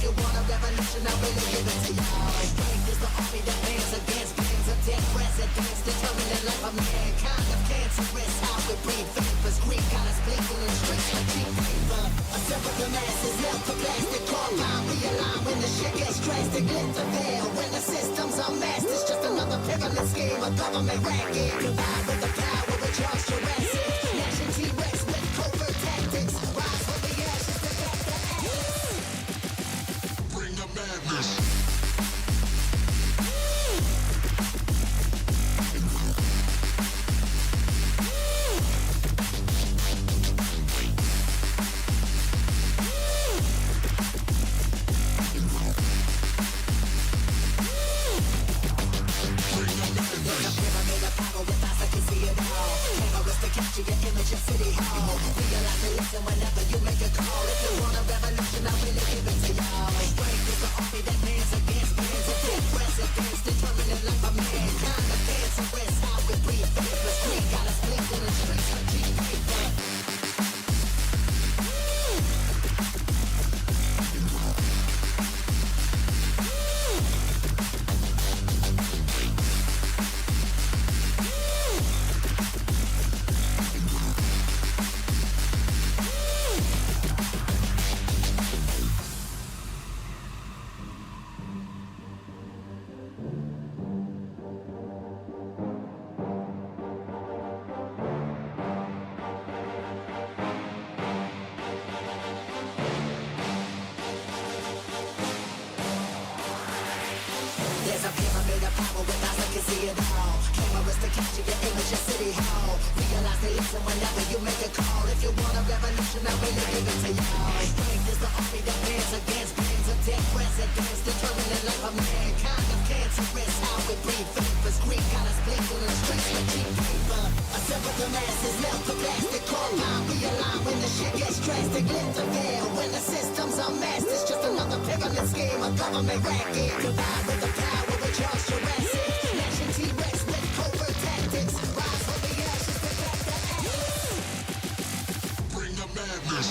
you want a revolution, I really give it to y'all. Strength is the army that bands against bands of dead presidents, determining life of mankind of cancerous. How we breathe vapors, Greek got us blinking in streets like cheap paper. Assemble the masses, melt the plastic, carbine, realign when the shit gets drastic. Lift the veil when the system's unmasked. It's just another pyramid scheme, a government racket. Combined with the power of Charles Jurassic. Gnashing T-Rex with covert tactics. Rise from the ashes to back the ashes. Bring the madness. Capture your image of City Hall. Realize and listen whenever you make a call. If you want a revolution, I really give it to y'all. Strength is the army that bands against bands of dead presidents, determining life of mankind. The cancerous, how we breathe vapors. Greek got us blinking in streets like cheap paper. There's a pyramid of power with eyes that can see it all. Cameras to capture your image of City Hall. Realize they listen whenever you make a call. If you want a revolution, I really give it to y'all. Strength is the army that bands against bands of dead presidents, determining life of mankind of cancerous. How we breathe vapors. Greek got us blinking in streets like cheap paper. Assemble the masses, melt the plastic, carbine, realign when the shit gets drastic. Lift the veil when the system's unmasked. It's just another pyramid scheme, a government racket. Combined with the power of Charles Jurassic. Gnashing T-Rex with covert tactics. Rise from the ashes to back the ashes. Bring the madness.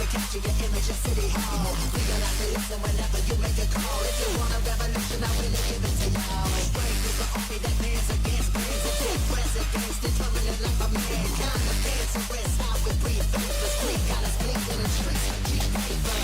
Capture your image of City Hall. Realize and listen whenever you make a call. If you want a revolution, I really give it to y'all. Strength is the army that bands against bands of dead presidents, determining life of mankind. The cancerous, how we breathe vapors. Greek got us blinking in streets like cheap paper.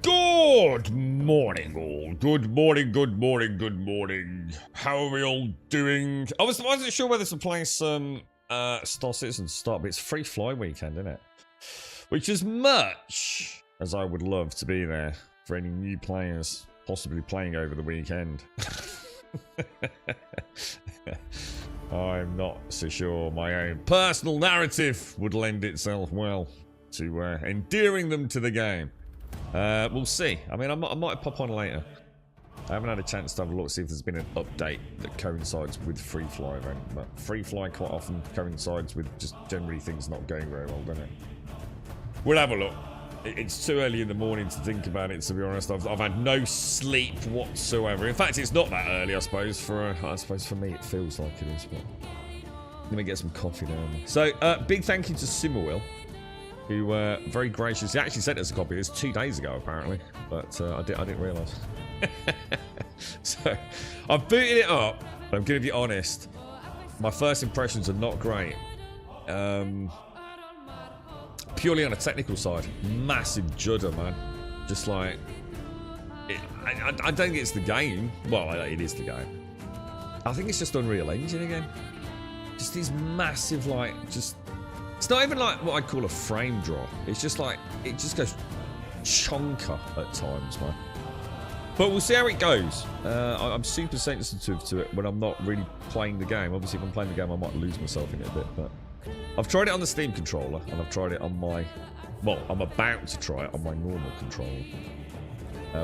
Good morning, all. Good morning, good morning, good morning. How are we all doing? I wasn't sure whether to play some Star Citizen start, but it's free fly weekend, isn't it? Which is much as I would love to be there for any new players possibly playing over the weekend. I'm not so sure my own personal narrative would lend itself well to endearing them to the game. We'll see. I mean, I might pop on later. I haven't had a chance to have a look, see if there's been an update that coincides with free fly event. But free fly quite often coincides with just generally things not going very well, doesn't it? We'll have a look. It's too early in the morning to think about it, to be honest. I've had no sleep whatsoever. In fact, it's not that early, I suppose. For me, it feels like it is. But let me get some coffee down. So, big thank you to Simmerwill, who very graciously actually sent us a copy. It was 2 days ago, apparently, but I didn't realise. So, I've booted it up. I'm going to be honest. My first impressions are not great. Purely on a technical side, massive judder, man. Just like, I don't think it's the game. Well, it is the game. I think it's just Unreal Engine again. Just these massive, like, just... It's not even like what I'd call a frame drop. It's just like, it just goes chonker at times, man. But we'll see how it goes. I'm super sensitive to it when I'm not really playing the game. Obviously, if I'm playing the game, I might lose myself in it a bit, but... I've tried it on the Steam controller, and I've tried it on my... Well, I'm about to try it on my normal controller.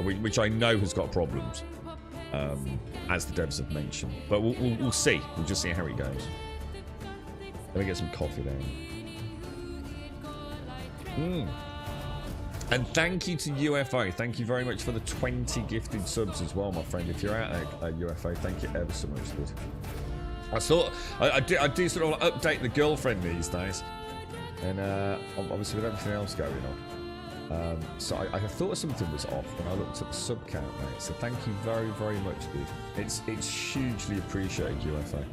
Which I know has got problems, as the devs have mentioned. But we'll see. We'll just see how it goes. Let me get some coffee down. And thank you to UFO. Thank you very much for the 20 gifted subs as well, my friend. If you're out at UFO, thank you ever so much, dude. I thought I do sort of update the girlfriend these days, and obviously with everything else going on, so I thought something was off when I looked at the sub count, mate. So thank you very, very much, dude. It's hugely appreciated, UFO.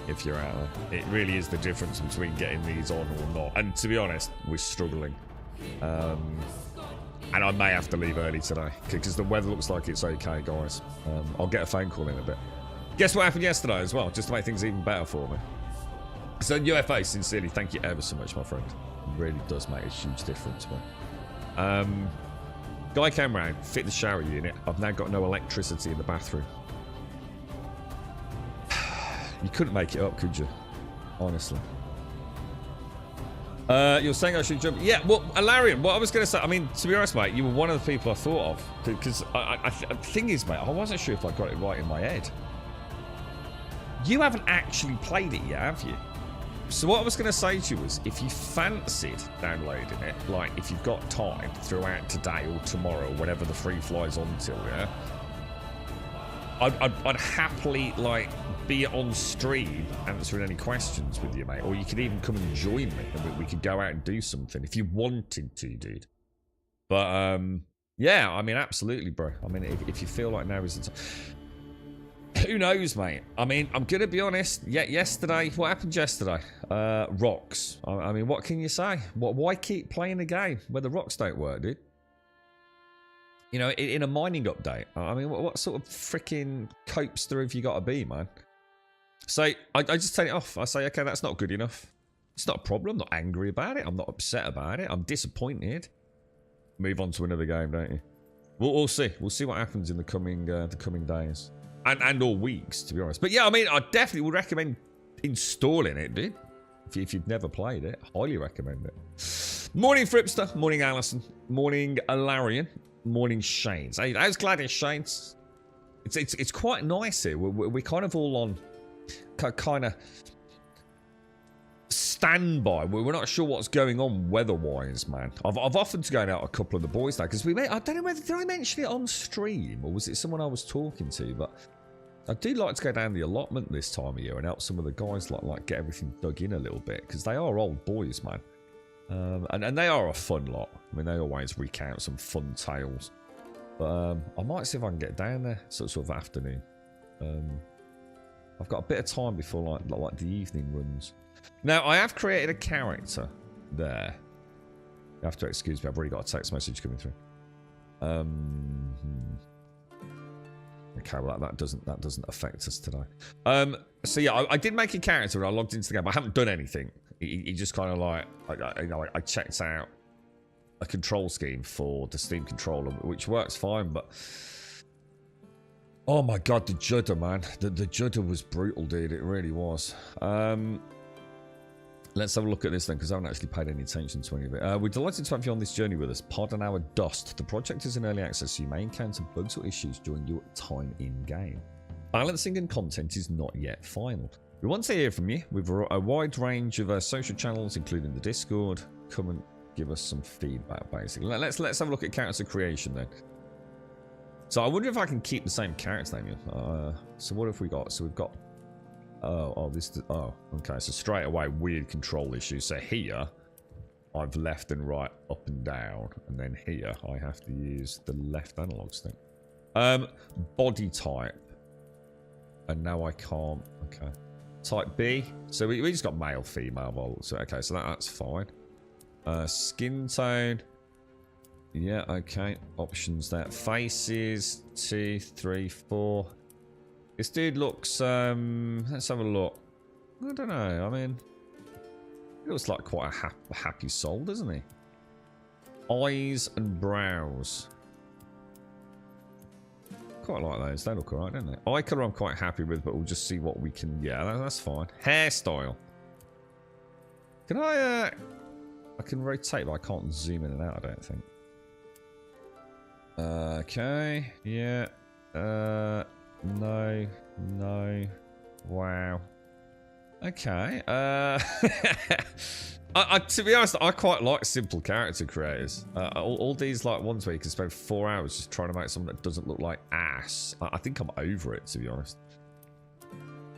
If you're out there, it really is the difference between getting these on or not. And to be honest, we're struggling, and I may have to leave early today because the weather looks like it's okay, guys. I'll get a phone call in a bit. Guess what happened yesterday as well, just to make things even better for me. So UFA, sincerely, thank you ever so much, my friend. It really does make a huge difference, man. Guy came round, fit the shower unit. I've now got no electricity in the bathroom. You couldn't make it up, could you? Honestly. You're saying I should jump? Yeah, well, Alarian, what I was going to say, I mean, to be honest, mate, you were one of the people I thought of. Because the thing is, mate, I wasn't sure if I got it right in my head. You haven't actually played it yet, have you? So what I was going to say to you was, if you fancied downloading it, like if you've got time throughout today or tomorrow, whenever the free fly's on till, yeah, I'd happily, like, be on stream answering any questions with you, mate. Or you could even come and join me and we could go out and do something if you wanted to, dude. But, yeah, I mean, absolutely, bro. I mean, if you feel like now is the time... Who knows, mate? I mean, I'm going to be honest. Yeah, yesterday, what happened yesterday? Rocks. I mean, what can you say? Why keep playing a game where the rocks don't work, dude? You know, in a mining update. I mean, what sort of freaking copester have you got to be, man? So, I just take it off. I say, okay, that's not good enough. It's not a problem. I'm not angry about it. I'm not upset about it. I'm disappointed. Move on to another game, don't you? We'll see. We'll see what happens in the coming days. And all weeks, to be honest. But yeah, I mean, I definitely would recommend installing it, dude. If you've never played it, highly recommend it. Morning, Fripster. Morning, Allison. Morning, Alarian. Morning, Shanes. Hey, how's Gladys, Shanes? It's quite nice here. We're kind of all on kind of standby. We're not sure what's going on weather-wise, man. I've offered to go out a couple of the boys now because I don't know whether did I mention it on stream or was it someone I was talking to, but I do like to go down the allotment this time of year and help some of the guys like get everything dug in a little bit because they are old boys, man. And they are a fun lot. I mean, they always recount some fun tales. But I might see if I can get down there sort of afternoon. I've got a bit of time before like the evening runs. Now, I have created a character there. You have to excuse me, I've already got a text message coming through. Okay, well that doesn't affect us today. So yeah, I did make a character when I logged into the game. I haven't done anything. He just kind of like I checked out a control scheme for the Steam controller, which works fine, but oh my god, the judder, man. The judder was brutal, dude. It really was. Let's have a look at this then, because I haven't actually paid any attention to any of it. We're delighted to have you on this journey with us. Pardon our dust. The project is in early access, so you may encounter bugs or issues during your time in-game. Balancing and content is not yet final. We want to hear from you with a wide range of social channels, including the Discord. Come give us some feedback, basically. Let's have a look at character creation then. So I wonder if I can keep the same character name. So what have we got? So we've got... Oh, okay. So straight away, weird control issues. So here, I've left and right, up and down. And then here, I have to use the left analog stick. Body type. And now I can't. Okay. Type B. So we just got male, female. So, okay, so that's fine. Skin tone. Yeah, okay. Options there. Faces. 2, 3, 4. This dude looks, let's have a look. I don't know, I mean, he looks like quite a happy soul, doesn't he? Eyes and brows. Quite like those, they look alright, don't they? Eye colour I'm quite happy with, but we'll just see what we can, yeah, that's fine. Hairstyle. Can I can rotate, but I can't zoom in and out, I don't think. Okay, yeah, no, wow. Okay, to be honest, I quite like simple character creators. All these like ones where you can spend 4 hours just trying to make something that doesn't look like ass. I think I'm over it, to be honest.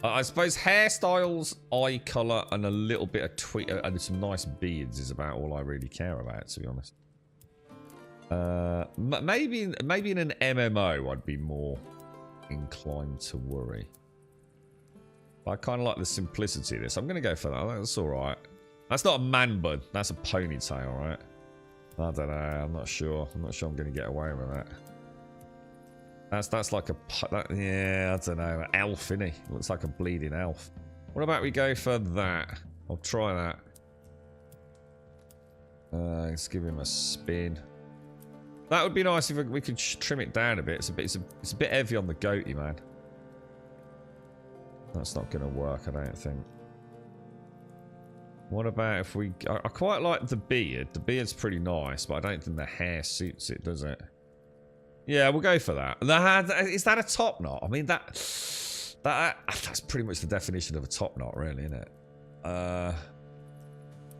I suppose hairstyles, eye colour, and a little bit of tweet and some nice beards is about all I really care about, to be honest. Maybe in an MMO I'd be more inclined to worry. I kind of like the simplicity of this. I'm going to go for that. That's all right. That's not a man bun. That's a ponytail, right? I don't know. I'm not sure. I'm not sure I'm going to get away with that. That's like a... yeah, I don't know. Elf, innit? Looks like a bleeding elf. What about we go for that? I'll try that. Let's give him a spin. That would be nice if we could trim it down a bit. It's a bit heavy on the goatee, man. That's not going to work, I don't think. What about if we... I quite like the beard. The beard's pretty nice, but I don't think the hair suits it, does it? Yeah, we'll go for that. Is that a top knot? I mean, that's pretty much the definition of a top knot, really, isn't it?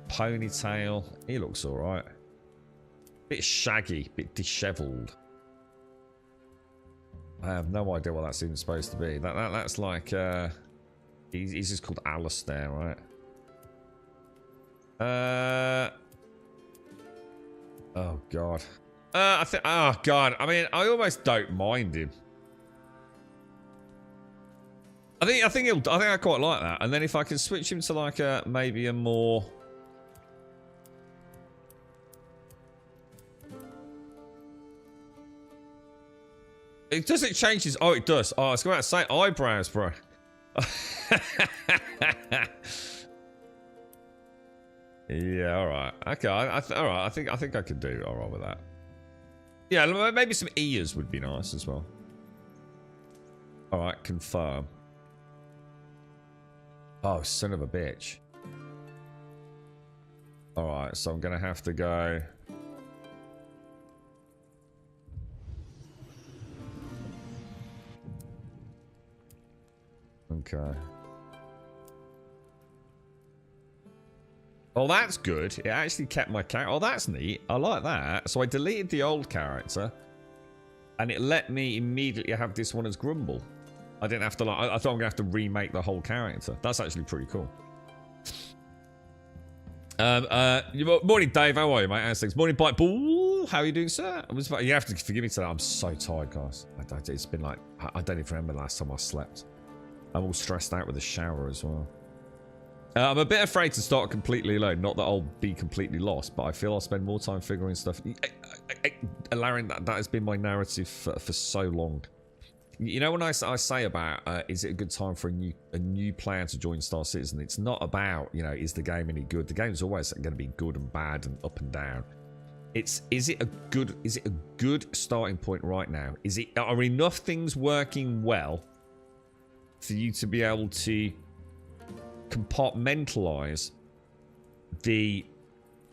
Ponytail. He looks all right. Bit shaggy, bit dishevelled. I have no idea what that's even supposed to be. That's like he's just called Alistair, right? Oh god. Oh god. I mean, I almost don't mind him. I think I quite like that. And then if I can switch him to like maybe a more... It doesn't change his... Oh, it does. Oh, I was going to say eyebrows, bro. Yeah, all right. Okay, all right. I think I could do all right with that. Yeah, maybe some ears would be nice as well. All right, confirm. Oh, son of a bitch. All right, so I'm going to have to go... Okay. Oh, that's good. It actually kept my character. Oh, that's neat. I like that. So I deleted the old character, and it let me immediately have this one as Grumble. I didn't have to like. I thought I'm gonna have to remake the whole character. That's actually pretty cool. Morning, Dave. How are you, mate? How's things? Morning, Bite Ball. How are you doing, sir? You have to forgive me today. I'm so tired, guys. It's been like I don't even remember the last time I slept. I'm all stressed out with the shower as well. I'm a bit afraid to start completely alone. Not that I'll be completely lost, but I feel I'll spend more time figuring stuff. Laren, that has been my narrative for so long. You know when I say about is it a good time for a new player to join Star Citizen? It's not about, you know, is the game any good? The game's always going to be good and bad and up and down. Is it a good starting point right now? Are enough things working well for you to be able to compartmentalize the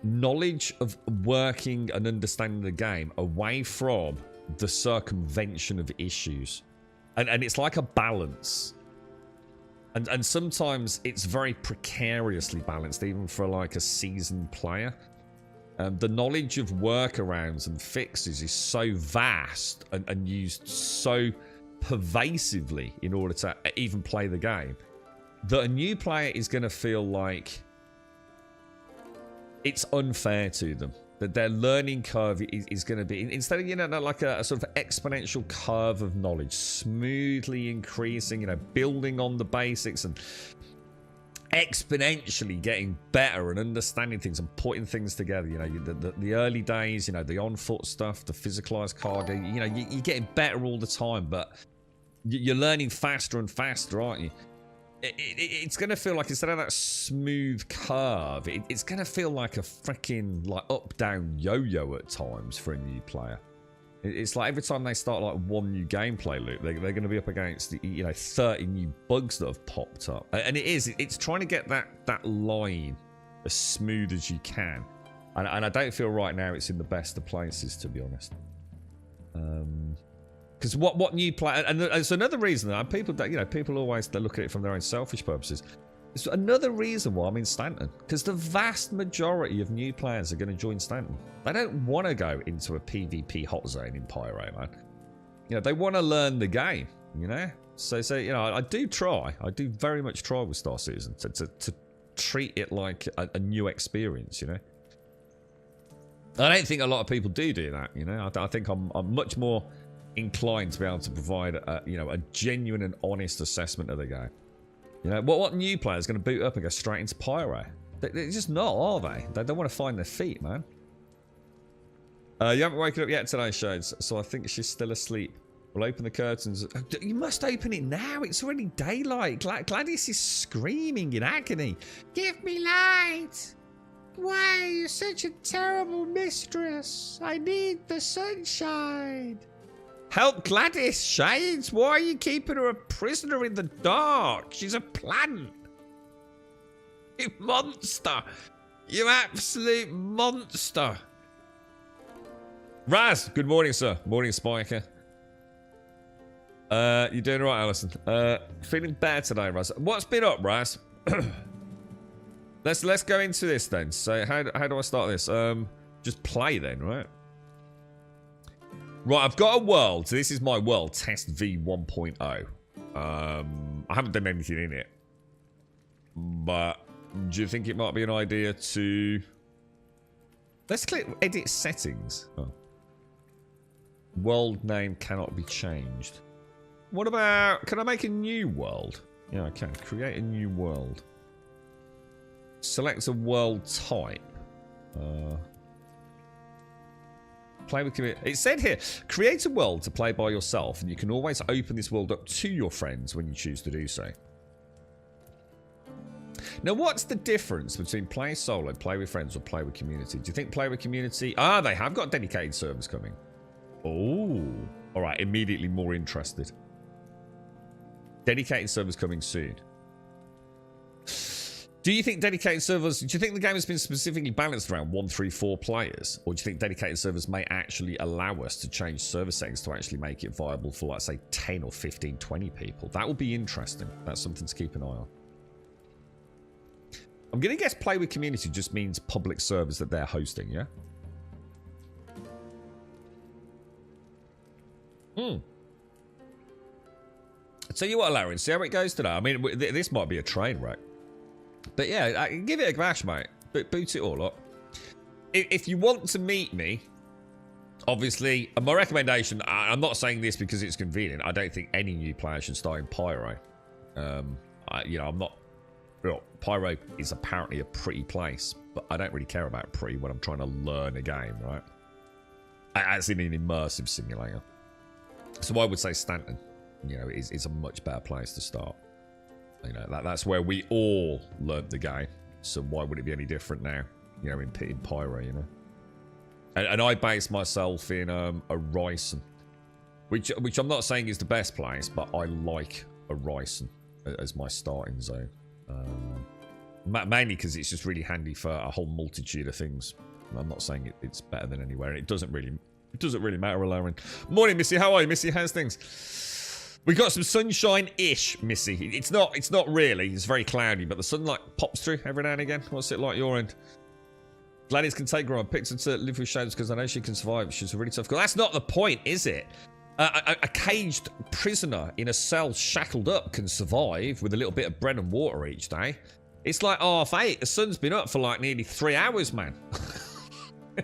knowledge of working and understanding the game away from the circumvention of issues? And it's like a balance. And sometimes it's very precariously balanced, even for like a seasoned player. The knowledge of workarounds and fixes is so vast and used so pervasively in order to even play the game that a new player is going to feel like it's unfair to them. That their learning curve is going to be, instead of, you know, like a sort of exponential curve of knowledge, smoothly increasing, you know, building on the basics and exponentially getting better and understanding things and putting things together. You know, the early days, you know, the on-foot stuff, the physicalized cargo, you know, you're getting better all the time, but you're learning faster and faster, aren't you? It's going to feel like, instead of that smooth curve, it's going to feel like a freaking like up-down yo-yo at times for a new player. It's like every time they start like one new gameplay loop, they're going to be up against, you know, 30 new bugs that have popped up. And it's trying to get that line as smooth as you can. And I don't feel right now it's in the best of places, to be honest. Because what new player, and it's another reason that people, you know, people always they look at it from their own selfish purposes. It's another reason why I'm in Stanton, because the vast majority of new players are going to join Stanton. They don't want to go into a PvP hot zone in Pyro, man. You know, they want to learn the game. You know, so you know, I do very much try with Star Citizen to treat it like a new experience. You know, I don't think a lot of people do that. You know, I think I'm much more inclined to be able to provide you know, a genuine and honest assessment of the game. You know, what new player is going to boot up and go straight into Pyro? They're just not, are they? They don't want to find their feet, man. You haven't woken up yet today, Shades, so I think she's still asleep. We'll open the curtains. Oh, you must open it now. It's already daylight. Gladys is screaming in agony. Give me light. Why, you're such a terrible mistress. I need the sunshine. Help Gladys, Shades! Why are you keeping her a prisoner in the dark? She's a plant! You monster! You absolute monster! Raz, good morning, sir. Morning, Spiker. You doing alright, Alison? Feeling better today, Raz. What's been up, Raz? Let's go into this then. So how do I start this? Just play then, right? Right, I've got a world. So this is my world, Test V 1.0. I haven't done anything in it. But do you think it might be an idea to... Let's click edit settings. Oh. World name cannot be changed. What about... Can I make a new world? Yeah, I can. Create a new world. Select a world type. Play with community. It said here, create a world to play by yourself, and you can always open this world up to your friends when you choose to do so. Now, what's the difference between play solo, play with friends, or play with community? Do you think play with community... Ah, they have got dedicated servers coming. Oh. Alright, immediately more interested. Dedicated servers coming soon. Do you think dedicated servers... Do you think the game has been specifically balanced around 1, 3, 4 players? Or do you think dedicated servers may actually allow us to change server settings to actually make it viable for, like, say, 10 or 15, 20 people? That would be interesting. That's something to keep an eye on. I'm going to guess play with community just means public servers that they're hosting, yeah? I'll tell you what, Larry, see how it goes today. I mean, this might be a train wreck. But yeah, give it a bash, mate. Boot it all up. If you want to meet me, obviously, my recommendation, I'm not saying this because it's convenient. I don't think any new player should start in Pyro. You know, I'm not... Well, Pyro is apparently a pretty place, but I don't really care about pretty when I'm trying to learn a game, right? As in an immersive simulator. So I would say Stanton, you know, is a much better place to start. You know, that's where we all learned the game. So why would it be any different now? You know, in Pyro, you know. And I base myself in Ryson, which I'm not saying is the best place, but I like Ryson as my starting zone. Mainly because it's just really handy for a whole multitude of things. I'm not saying it's better than anywhere. It doesn't really matter, Lauren. Morning, Missy. How are you, Missy? How's things? We got some sunshine-ish, Missy. It's not really. It's very cloudy, but the sunlight pops through every now and again. What's it like your end? Gladys can take her on. Picked her to live with shadows because I know she can survive. She's a really tough girl. That's not the point, is it? A caged prisoner in a cell shackled up can survive with a little bit of bread and water each day. It's like 8:30. The sun's been up for like nearly 3 hours, man. Do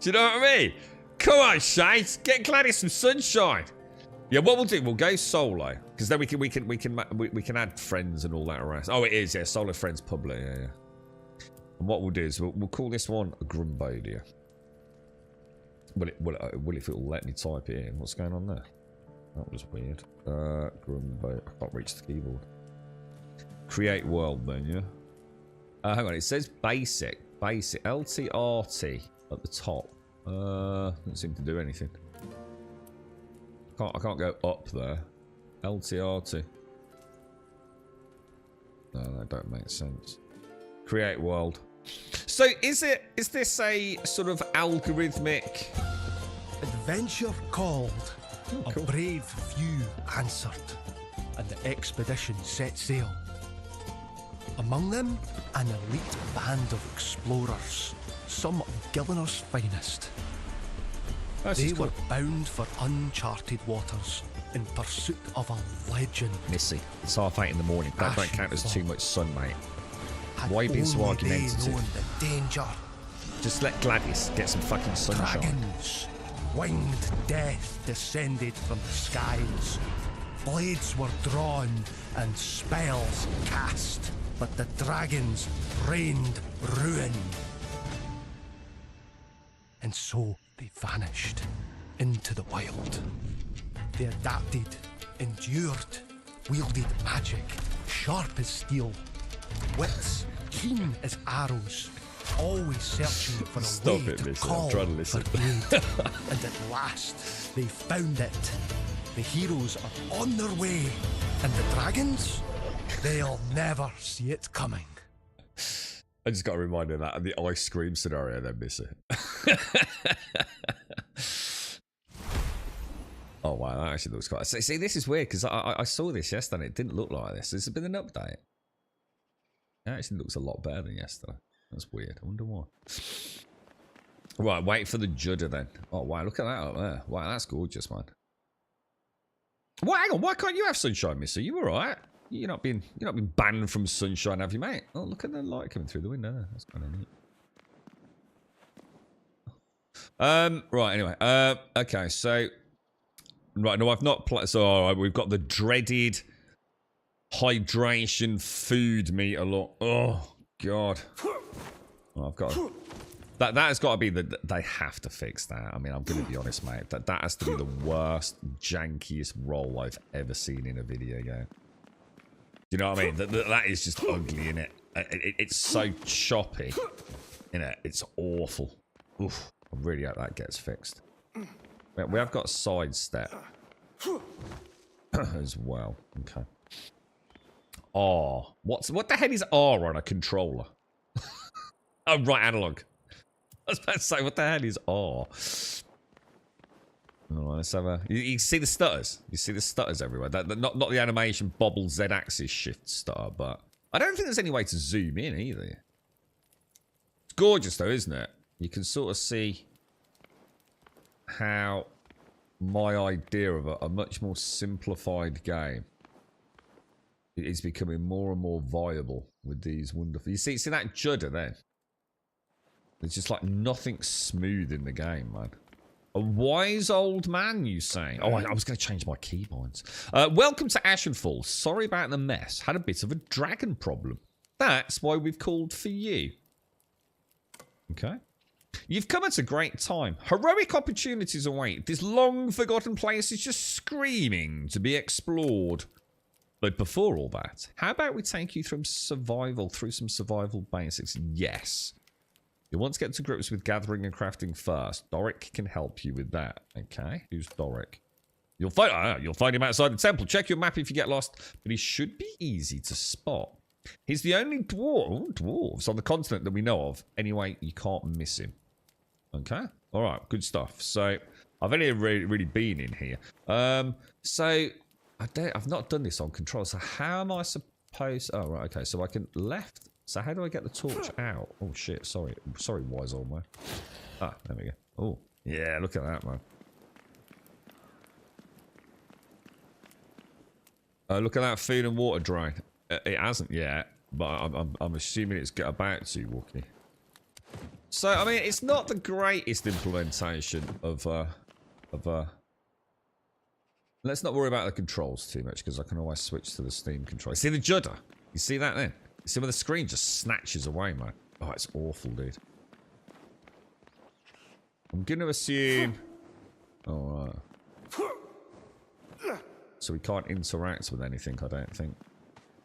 you know what I mean? Come on, Shades. Get Gladys some sunshine. Yeah, what we'll do, we'll go solo because then we can add friends and all that rest. Oh, it is, yeah, solo friends public, yeah. And what we'll do is we'll call this one a Grumbodia. Will if it'll let me type it in? What's going on there? That was weird. Grumbo. I can't reach the keyboard. Create world then, yeah. Hang on, it says basic, LTRT at the top. Doesn't seem to do anything. I can't go up there. LTRT. No, that don't make sense. Create world. So is this a sort of algorithmic adventure called? Oh, cool. A brave few answered, and the expedition set sail. Among them, an elite band of explorers, some of Gillinor's finest. They were bound for uncharted waters in pursuit of a legend. Missy, it's 8:30 in the morning. That don't count as too much sun, mate. Why are you being so argumentative? The danger. Just let Gladys get some fucking sunshine. Dragons, winged death descended from the skies. Blades were drawn and spells cast, but the dragons rained ruin. And so they vanished into the wild. They adapted, endured, wielded magic, sharp as steel, wits keen as arrows, always searching for a way to call for aid. And at last, they found it. The heroes are on their way, and the dragons, they'll never see it coming. I just got a reminder of that and the ice cream scenario then, Missy. Oh wow, that actually looks quite. See, this is weird because I saw this yesterday and it didn't look like this. Has there been an update? It actually looks a lot better than yesterday. That's weird. I wonder why. Right, wait for the Judder then. Oh wow, look at that up there. Wow, that's gorgeous, man. Well, hang on, why can't you have sunshine, Missy? You alright? You're not been banned from sunshine, have you, mate? Oh, look at the light coming through the window there. That's kind of neat. Right, anyway. Okay, so right, no, I've not played. So all right, we've got the dreaded hydration food meter look. Oh god. Oh, I've got that has got to be they have to fix that. I mean, I'm going to be honest, mate. That has to be the worst, jankiest roll I've ever seen in a video game. Do you know what I mean? That is just ugly, innit? It's so choppy, innit? It's awful. Oof. I really hope that gets fixed. We have got sidestep as well. Okay. R. What the hell is R on a controller? Oh, right, analog. I was about to say, what the hell is R? Oh, let's have a. You see the stutters. You see the stutters everywhere. Not the animation bobble Z-axis shift stutter, but I don't think there's any way to zoom in either. It's gorgeous though, isn't it? You can sort of see how my idea of a much more simplified game is becoming more and more viable with these wonderful. You see that judder there? There's just like nothing smooth in the game, man. A wise old man, you say? Oh, I was going to change my keybinds. Welcome to Ashenfall. Sorry about the mess. Had a bit of a dragon problem. That's why we've called for you. Okay. You've come at a great time. Heroic opportunities await. This long-forgotten place is just screaming to be explored. But before all that, how about we take you through some survival basics? Yes. You'll want to get to grips with gathering and crafting first. Doric can help you with that. Okay, who's Doric? You'll find him outside the temple. Check your map if you get lost, but he should be easy to spot. He's the only dwarves on the continent that we know of. Anyway, you can't miss him. Okay, all right, good stuff. So I've only really been in here. So I've not done this on control. So how am I supposed? Oh right, okay. So I can left So how do I get the torch out? Oh shit, sorry. Sorry, wise old man. Ah, there we go. Oh, yeah, look at that, man. Look at that food and water drain. It hasn't yet, but I'm assuming it's about to, Wookie. So, I mean, it's not the greatest implementation of Let's not worry about the controls too much, because I can always switch to the Steam controller. See the judder? You see that then? You see where the screen just snatches away, man? Oh, it's awful, dude. I'm going to assume... Alright. So we can't interact with anything, I don't think.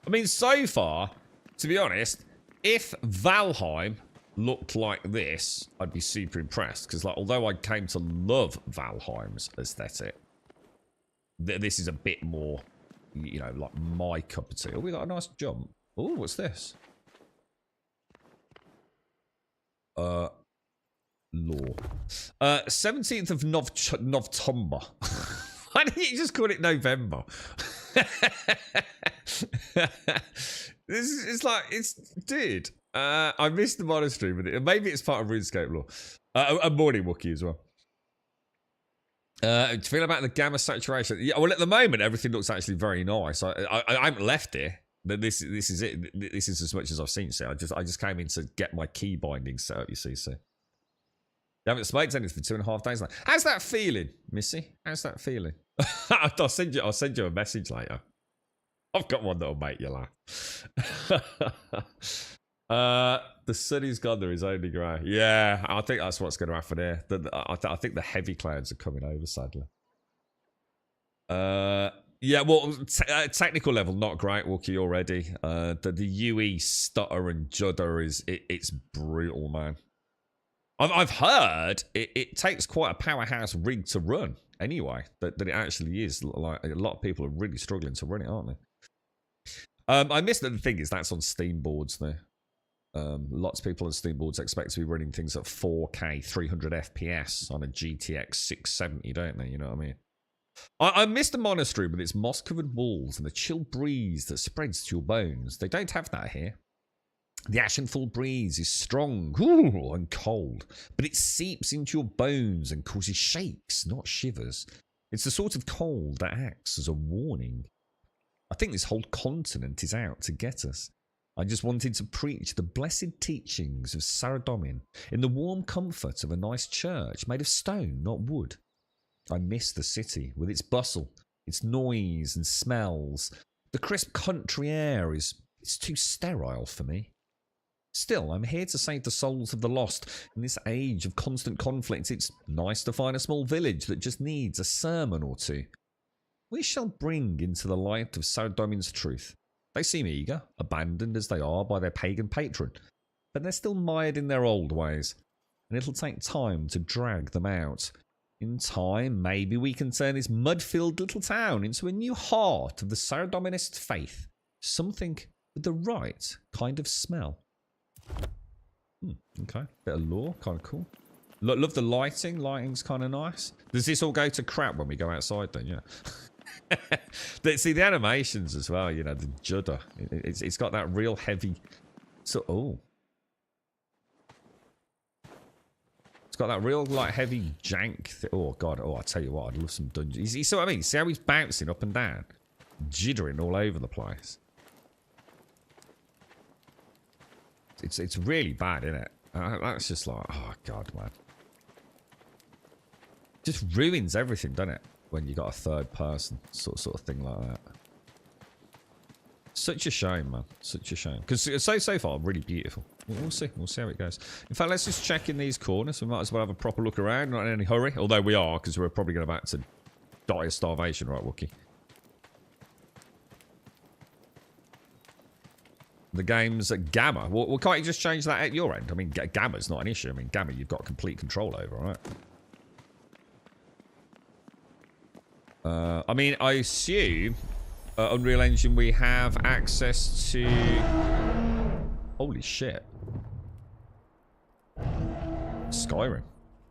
I mean, so far, to be honest, if Valheim looked like this, I'd be super impressed. Because, like, although I came to love Valheim's aesthetic, this is a bit more, you know, like my cup of tea. Oh, we got a nice jump. Oh, what's this? Law. 17th of November. Why didn't you just call it November? It's like, dude. I missed the monastery, but maybe it's part of RuneScape lore. A morning Wookiee as well. Do you feel about the gamma saturation? Yeah, well, at the moment, everything looks actually very nice. I haven't left here. But this is it. This is as much as I've seen. So I just came in to get my key binding set up. You see, so you haven't smoked anything for 2.5 days now. How's that feeling, Missy? How's that feeling? I'll send you a message later. I've got one that'll make you laugh. The sunny's gone. There is only grey. Yeah, I think that's what's going to happen here. I think the heavy clouds are coming over. Sadly. Yeah, well, technical level, not great, Wookie, already. The UE stutter and judder it's brutal, man. I've heard it takes quite a powerhouse rig to run, anyway. That it actually is. Like, a lot of people are really struggling to run it, aren't they? I missed that the thing is that's on Steam boards there. Lots of people on Steam boards expect to be running things at 4K, 300 FPS on a GTX 670, don't they? You know what I mean? I miss the monastery with its moss-covered walls and the chill breeze that spreads to your bones. They don't have that here. The ashen-full breeze is strong and cold, but it seeps into your bones and causes shakes, not shivers. It's the sort of cold that acts as a warning. I think this whole continent is out to get us. I just wanted to preach the blessed teachings of Saradomin in the warm comfort of a nice church made of stone, not wood. I miss the city with its bustle, its noise and smells. The crisp country air it's too sterile for me. Still, I'm here to save the souls of the lost. In this age of constant conflict, it's nice to find a small village that just needs a sermon or two. We shall bring into the light of Saradomin's truth. They seem eager, abandoned as they are by their pagan patron, but they're still mired in their old ways, and it'll take time to drag them out. In time, maybe we can turn this mud-filled little town into a new heart of the Saradominist faith. Something with the right kind of smell. Okay, bit of lore, kind of cool. Love the lighting. Lighting's kind of nice. Does this all go to crap when we go outside then? Yeah. See the animations as well. You know, the judder. It's got that real heavy. So it's got that real like heavy jank. Oh god. Oh, I tell you what, I'd love some dungeons. You see what I mean? See how he's bouncing up and down, jittering all over the place. It's really bad, isn't it? That's just like, oh god, man. Just ruins everything, doesn't it? When you got a third person sort of thing like that. Such a shame, man. Such a shame. Because so far, really beautiful. We'll see. We'll see how it goes. In fact, let's just check in these corners. We might as well have a proper look around. Not in any hurry. Although we are, because we're probably going to die of starvation, right, Wookie? The game's at Gamma. Well, can't you just change that at your end? I mean, Gamma's not an issue. I mean, Gamma you've got complete control over, right? I mean, I assume Unreal Engine we have access to... Holy shit. Skyrim.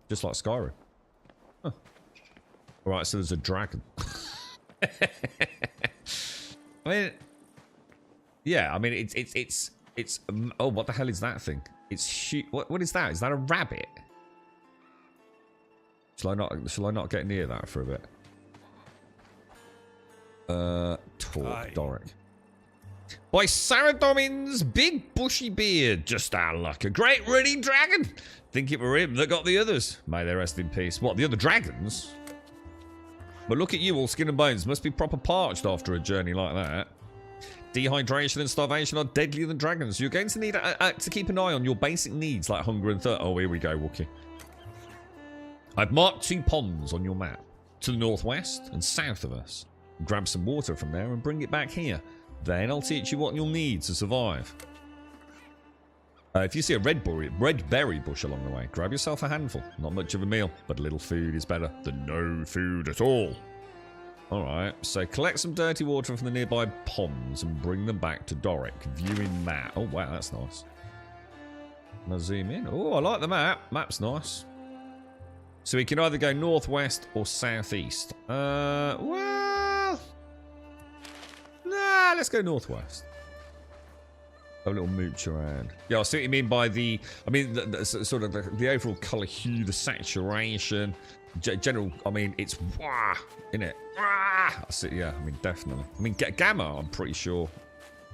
Just like Skyrim. Huh. Alright, so there's a dragon. I mean... Yeah, I mean, it's It's oh, what the hell is that thing? It's huge. What is that? Is that a rabbit? Shall I not get near that for a bit? Talk, Doric. By Saradomin's big bushy beard, just our luck. A great running dragon. Think it were him that got the others. May they rest in peace. What, the other dragons? But look at you, all skin and bones. Must be proper parched after a journey like that. Dehydration and starvation are deadlier than dragons. You're going to need to keep an eye on your basic needs like hunger and thirst. Oh, here we go, Wookie. I've marked 2 ponds on your map. To the northwest and south of us. Grab some water from there and bring it back here. Then I'll teach you what you'll need to survive. If you see a red berry bush along the way, grab yourself a handful. Not much of a meal, but a little food is better than no food at all. Alright, so collect some dirty water from the nearby ponds and bring them back to Doric. Viewing map. Oh, wow, that's nice. I'll zoom in. Oh, I like the map. Map's nice. So we can either go northwest or southeast. Well... Nah, let's go northwest. A little mooch around. Yeah, I see what you mean by the... I mean, sort of the overall colour hue, the saturation... General, I mean, it's wah, isn't it? Wah! Yeah, I mean, definitely. I mean, Gamma, I'm pretty sure,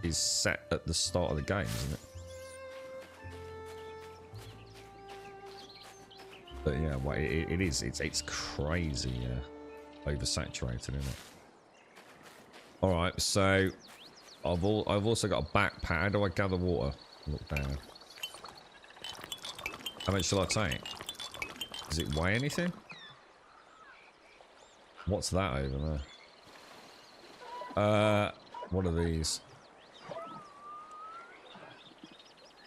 is set at the start of the game, isn't it? But yeah, well, it is. It's crazy, oversaturated, isn't it? All right, so I've also got a backpack. How do I gather water? Look down. How much shall I take? Does it weigh anything? What's that over there? What are these?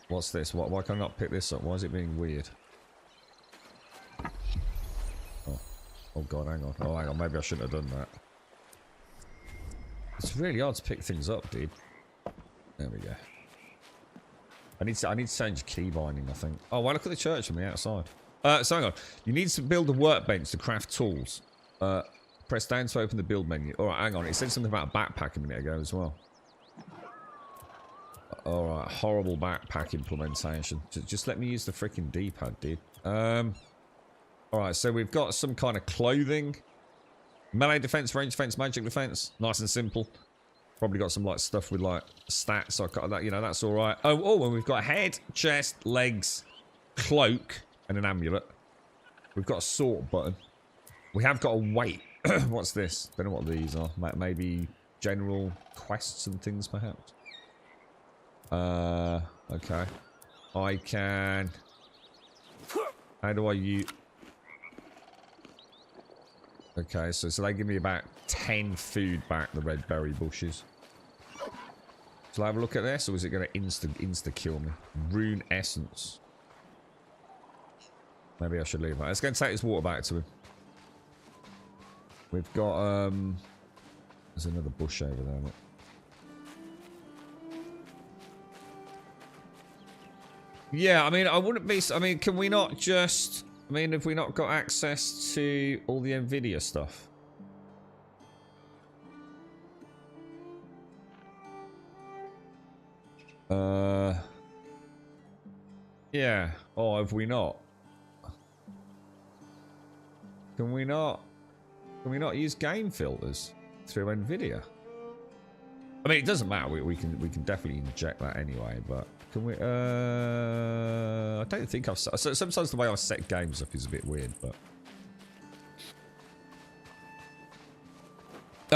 What's this? Why can I not pick this up? Why is it being weird? Oh god, hang on. Oh, hang on. Maybe I shouldn't have done that. It's really hard to pick things up, dude. There we go. I need to change key binding, I think. Oh, well, look at the church from the outside. So hang on. You need to build a workbench to craft tools. Press down to open the build menu. Alright, hang on. It said something about a backpack a minute ago as well. Alright, horrible backpack implementation. Just let me use the freaking D-pad, dude. Alright, so we've got some kind of clothing. Melee defense, range defense, magic defense. Nice and simple. Probably got some like stuff with like stats. So I got that, you know, that's alright. Oh, and we've got head, chest, legs, cloak, and an amulet. We've got a sort button. We have got a weight. What's this? Don't know what these are. Maybe general quests and things, perhaps. Okay. I can... How do I use... Okay, so they give me about 10 food back, the red berry bushes. Shall I have a look at this, or is it going to insta-kill me? Rune essence. Maybe I should leave that. Let's go and take this water back to him. We've got, there's another bush over there, look. Yeah, I mean, I wouldn't be... I mean, can we not just... I mean, have we not got access to all the Nvidia stuff? Yeah. Oh, have we not? Can we not use game filters through Nvidia? I mean, it doesn't matter. We can definitely inject that anyway. But can we? I don't think I've. So sometimes the way I set games up is a bit weird. But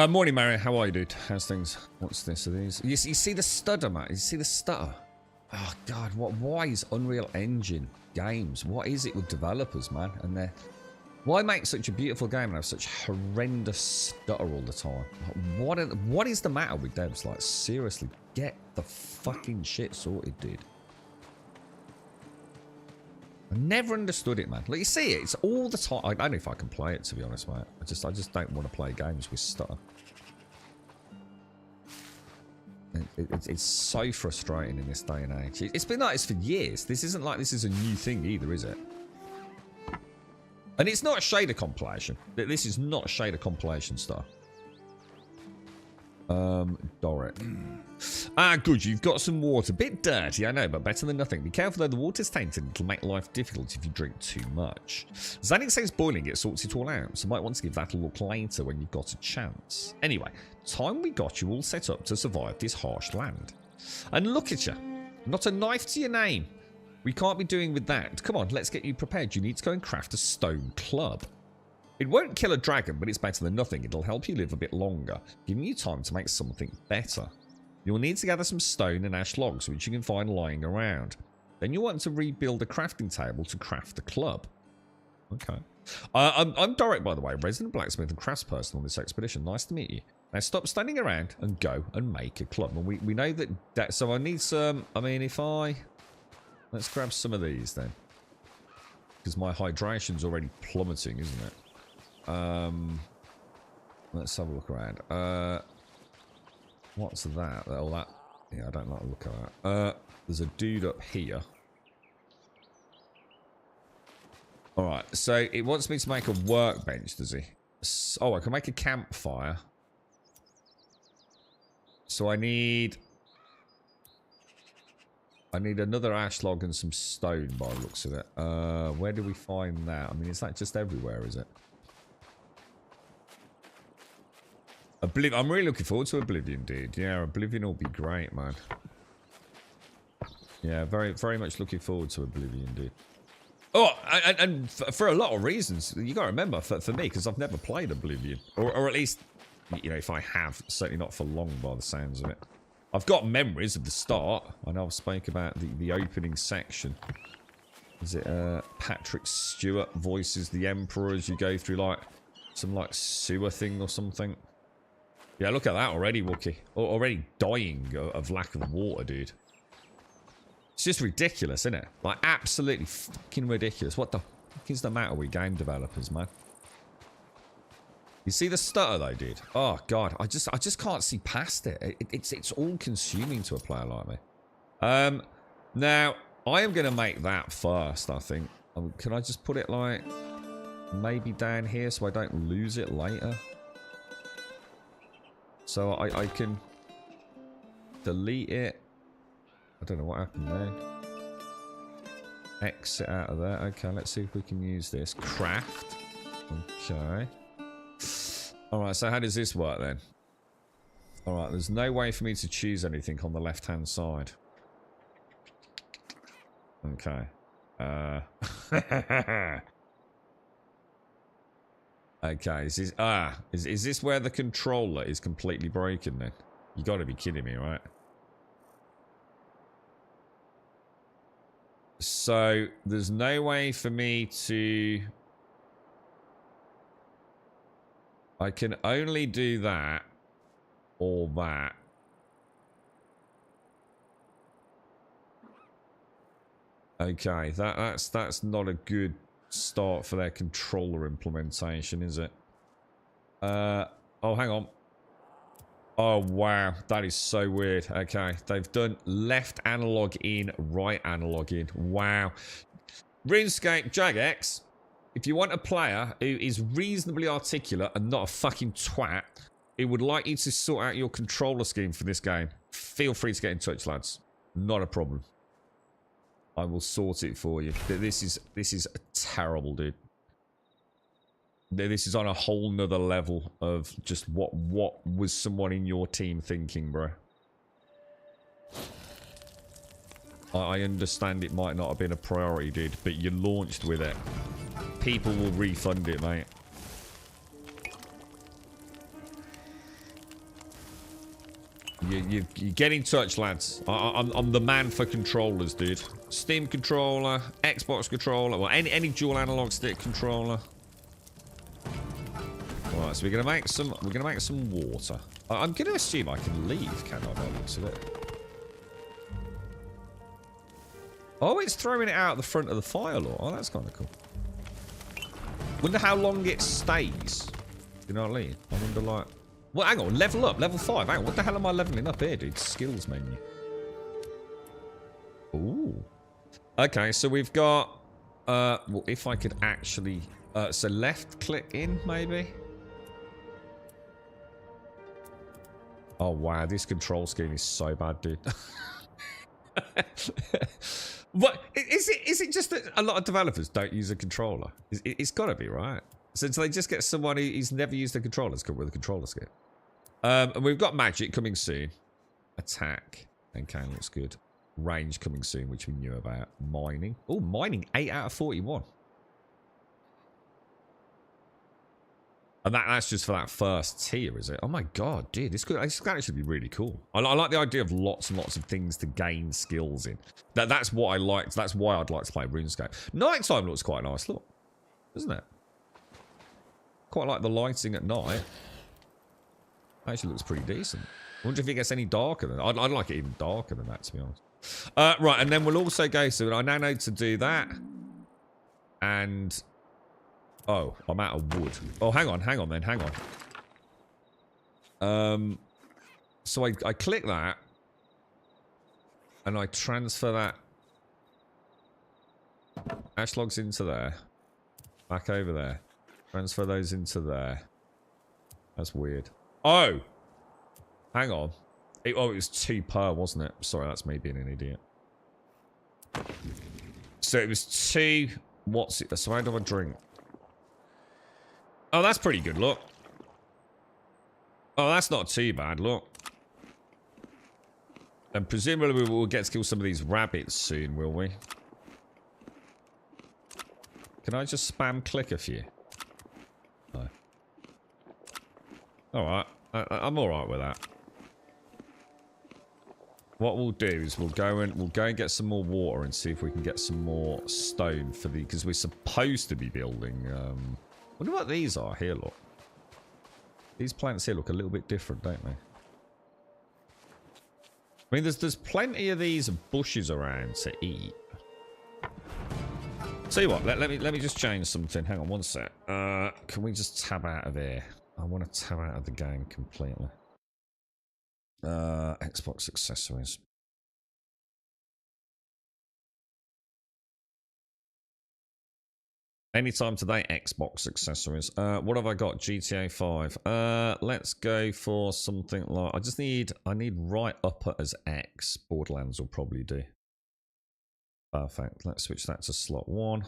morning, Mario. How are you, dude? How's things? What's this? Are these? You see the stutter, Matt? You see the stutter? Oh God! Why is Unreal Engine games? What is it with developers, man? And they're... Why make such a beautiful game and have such horrendous stutter all the time? What is the matter with devs? Like, seriously, get the fucking shit sorted, dude. I never understood it, man. Like, you see it, it's all the time. I don't know if I can play it, to be honest, mate. I just don't want to play games with stutter. It's so frustrating in this day and age. It's been like this for years. This isn't like this is a new thing either, is it? And it's not a shader compilation. This is not a shader compilation stuff. Doric. Ah, good. You've got some water. Bit dirty, I know, but better than nothing. Be careful though, the water's tainted. It'll make life difficult if you drink too much. Zanik says boiling it sorts it all out, so might want to give that a look later when you've got a chance. Anyway, time we got you all set up to survive this harsh land. And look at you. Not a knife to your name. We can't be doing with that. Come on, let's get you prepared. You need to go and craft a stone club. It won't kill a dragon, but it's better than nothing. It'll help you live a bit longer, giving you time to make something better. You'll need to gather some stone and ash logs, which you can find lying around. Then you'll want to rebuild a crafting table to craft the club. Okay. I'm Doric, by the way, resident blacksmith and craftsperson on this expedition. Nice to meet you. Now stop standing around and go and make a club. And we know that... So I need some... I mean, if I... Let's grab some of these then. Because my hydration's already plummeting, isn't it? Let's have a look around. What's that? Oh, that. Yeah, I don't like the look of that. There's a dude up here. Alright, so it wants me to make a workbench, does he? Oh, I can make a campfire. So I need another ash log and some stone by the looks of it. Where do we find that? I mean, is that just everywhere, is it? I'm really looking forward to Oblivion, dude. Yeah, Oblivion will be great, man. Yeah, very, very much looking forward to Oblivion, dude. Oh, and for a lot of reasons. You got to remember, for me, because I've never played Oblivion. Or at least, you know, if I have, certainly not for long by the sounds of it. I've got memories of the start. I know I've spoke about the opening section. Is it Patrick Stewart voices the Emperor as you go through, like, some, like, sewer thing or something? Yeah, look at that already, Wookie. Already dying of lack of water, dude. It's just ridiculous, isn't it? Like, absolutely fucking ridiculous. What the fuck is the matter with game developers, man? You see the stutter, though, dude? Oh, God. I just can't see past it. It's all consuming to a player like me. Now, I am going to make that first, I think. Can I just put it, like, maybe down here so I don't lose it later? So I can delete it. I don't know what happened there. Exit out of there. Okay, let's see if we can use this. Craft. Okay. Alright, so how does this work then? Alright, there's no way for me to choose anything on the left-hand side. Okay. Okay, is this where the controller is completely broken then? You gotta be kidding me, right? So, there's no way for me to... I can only do that or that. Okay, that's not a good start for their controller implementation, is it? Oh, hang on. Oh, wow. That is so weird. Okay, they've done left analog in, right analog in. Wow. RuneScape Jagex, if you want a player who is reasonably articulate and not a fucking twat, who would like you to sort out your controller scheme for this game, feel free to get in touch, lads. Not a problem. I will sort it for you. This is terrible, dude. This is on a whole nother level of just what was someone in your team thinking, bro. I understand it might not have been a priority, dude, but you launched with it. People will refund it, mate. You get in touch, lads. I'm the man for controllers, dude. Steam controller, Xbox controller, well, any dual analog stick controller. All right, so we're gonna make some water. I'm gonna assume I can leave, can I? By the looks of it. Oh, it's throwing it out the front of the fire law. Oh, that's kind of cool. Wonder how long it stays. You know what I mean? I wonder, like... Well, hang on. Level up. Level 5. Hang on. What the hell am I leveling up here, dude? Skills menu. Ooh. Okay, so we've got... well, if I could actually... so left click in, maybe? Oh, wow. This control scheme is so bad, dude. What is it? Is it just that a lot of developers don't use a controller? It's got to be, right? So they just get someone who's never used a controller to come with a controller scheme. And we've got magic coming soon. Attack. Okay, looks good. Range coming soon, which we knew about. Mining. Oh, mining. 8 out of 41. And that's just for that first tier, is it? Oh my god, dude. This could actually be really cool. I like the idea of lots and lots of things to gain skills in. That's what I liked. That's why I'd like to play RuneScape. Nighttime looks quite nice, look. Doesn't it? Quite like the lighting at night. Actually looks pretty decent. I wonder if it gets any darker than that. I'd like it even darker than that, to be honest. Right, and then we'll also go, so I now know to do that. And... oh, I'm out of wood. Oh, hang on then, hang on. So I click that. And I transfer that. Ash logs into there. Back over there. Transfer those into there. That's weird. Oh! Hang on. It was 2 per, wasn't it? Sorry, that's me being an idiot. So it was 2... what's it? So how do I drink? Oh, that's pretty good, look. Oh, that's not too bad, look. And presumably we'll get to kill some of these rabbits soon, will we? Can I just spam click a few? No. Alright. I'm alright with that. What we'll do is we'll go and get some more water and see if we can get some more stone for the... because we're supposed to be building... wonder what these are here, look. These plants here look a little bit different, don't they? I mean, there's plenty of these bushes around to eat. Tell you what, let me just change something. Hang on one sec. Can we just tab out of here? I want to tab out of the game completely. Xbox accessories. Anytime today, Xbox accessories. What have I got? GTA 5. Let's go for something like... I need right upper as X. Borderlands will probably do. Perfect. Let's switch that to slot 1.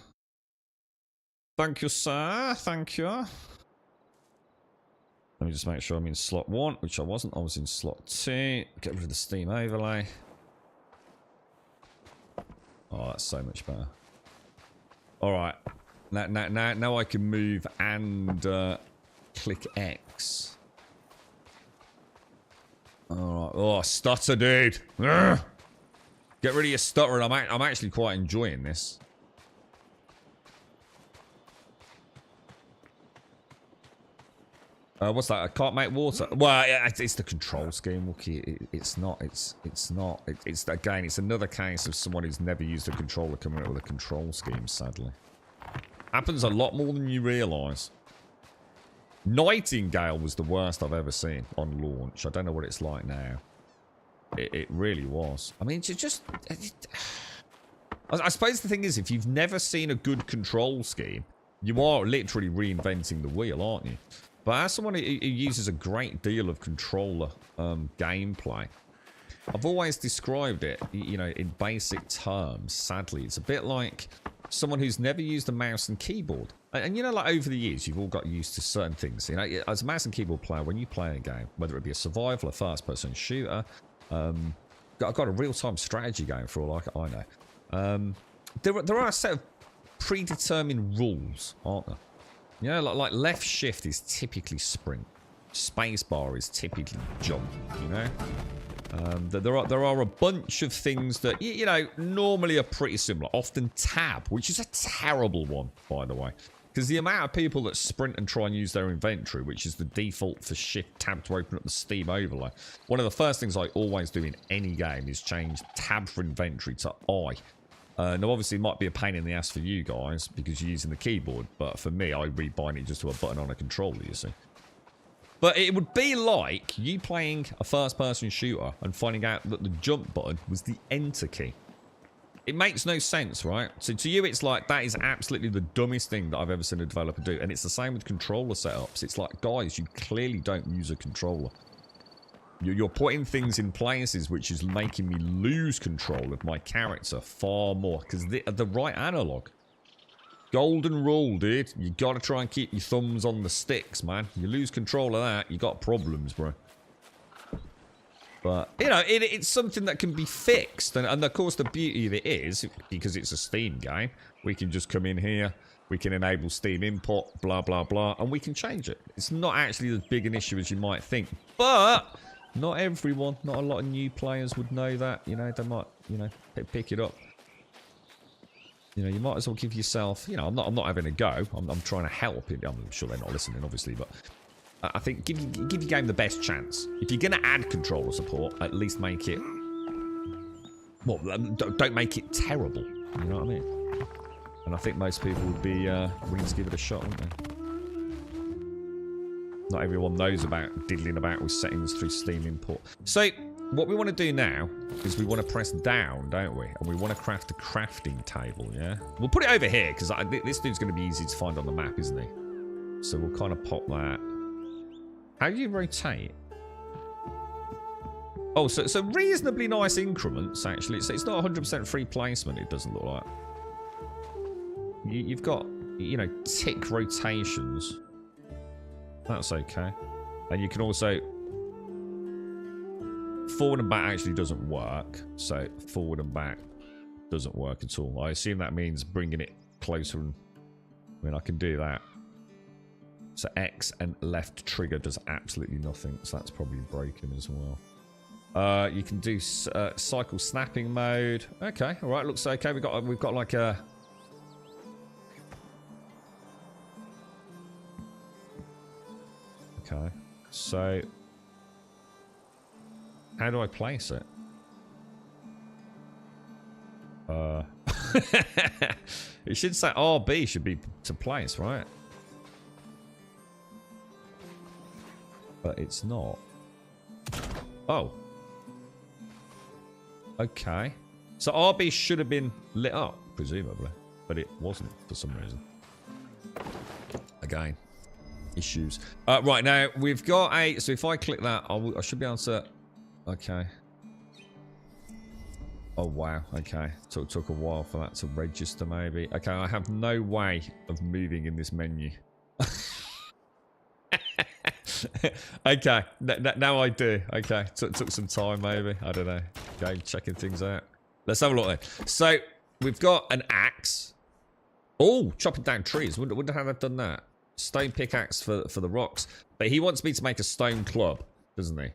Thank you, sir. Thank you. Let me just make sure I'm in slot 1, which I wasn't. I was in slot 2. Get rid of the Steam overlay. Oh, that's so much better. Alright. Now I can move and click X. Alright. Oh, stutter, dude. Urgh. Get rid of your stutter. I'm actually quite enjoying this. What's that? I can't make water. Well, it's the control scheme, Wookie. It's not. It's again. It's another case of someone who's never used a controller coming up with a control scheme. Sadly, happens a lot more than you realise. Nightingale was the worst I've ever seen on launch. I don't know what it's like now. It really was. I mean, I suppose the thing is, if you've never seen a good control scheme, you are literally reinventing the wheel, aren't you? But as someone who uses a great deal of controller gameplay, I've always described it, you know, in basic terms. Sadly, it's a bit like someone who's never used a mouse and keyboard. And you know, like over the years, you've all got used to certain things. You know, as a mouse and keyboard player, when you play a game, whether it be a survival, a first-person shooter, I've got a real-time strategy game for all I know. There are a set of predetermined rules, aren't there? You know, like left shift is typically sprint. Spacebar is typically jump, you know? There are a bunch of things that, you know, normally are pretty similar. Often tab, which is a terrible one, by the way. Because the amount of people that sprint and try and use their inventory, which is the default for shift tab to open up the Steam overlay. One of the first things I always do in any game is change tab for inventory to I. Now, obviously, it might be a pain in the ass for you guys because you're using the keyboard. But for me, I rebind it just to a button on a controller, you see. But it would be like you playing a first-person shooter and finding out that the jump button was the enter key. It makes no sense, right? So to you, it's like, that is absolutely the dumbest thing that I've ever seen a developer do. And it's the same with controller setups. It's like, guys, you clearly don't use a controller. You're putting things in places which is making me lose control of my character far more. Because the right analog. Golden rule, dude. You gotta try and keep your thumbs on the sticks, man. You lose control of that, you got problems, bro. But, you know, it's something that can be fixed. And of course, the beauty of it is, because it's a Steam game, we can just come in here, we can enable Steam import, blah, blah, blah, and we can change it. It's not actually as big an issue as you might think. But not everyone, not a lot of new players would know that. You know, they might, you know, pick it up. You know, you might as well give yourself, you know, I'm not having a go. I'm trying to help. I'm sure they're not listening, obviously, but I think give your game the best chance. If you're going to add controller support, at least make it, well, don't make it terrible. You know what I mean? And I think most people would be willing to give it a shot, wouldn't they? Not everyone knows about diddling about with settings through Steam import. So, what we want to do now is we want to press down, don't we? And we want to craft a crafting table, yeah? We'll put it over here, because this dude's going to be easy to find on the map, isn't he? So we'll kind of pop that. How do you rotate? Oh, so reasonably nice increments, actually. It's not 100% free placement, it doesn't look like. You've got, you know, tick rotations. That's okay. And you can also... Forward and back actually doesn't work. So forward and back doesn't work at all. I assume that means bringing it closer. And I mean, I can do that. So X and left trigger does absolutely nothing. So that's probably broken as well. You can do cycle snapping mode. Okay, all right, looks okay. We've got like a... Okay, so... How do I place it? It should say RB should be to place, right? But it's not. Oh. Okay. So RB should have been lit up, presumably. But it wasn't for some reason. Again. Issues. Right, now, we've got a... So if I click that, I should be able to... Okay. Oh, wow. Okay. Took a while for that to register, maybe. Okay, I have no way of moving in this menu. Okay. Now I do. Okay. Took some time, maybe. I don't know. Okay, checking things out. Let's have a look then. So, we've got an axe. Oh, chopping down trees. Wonder how they've done that. Stone pickaxe for the rocks. But he wants me to make a stone club, doesn't he?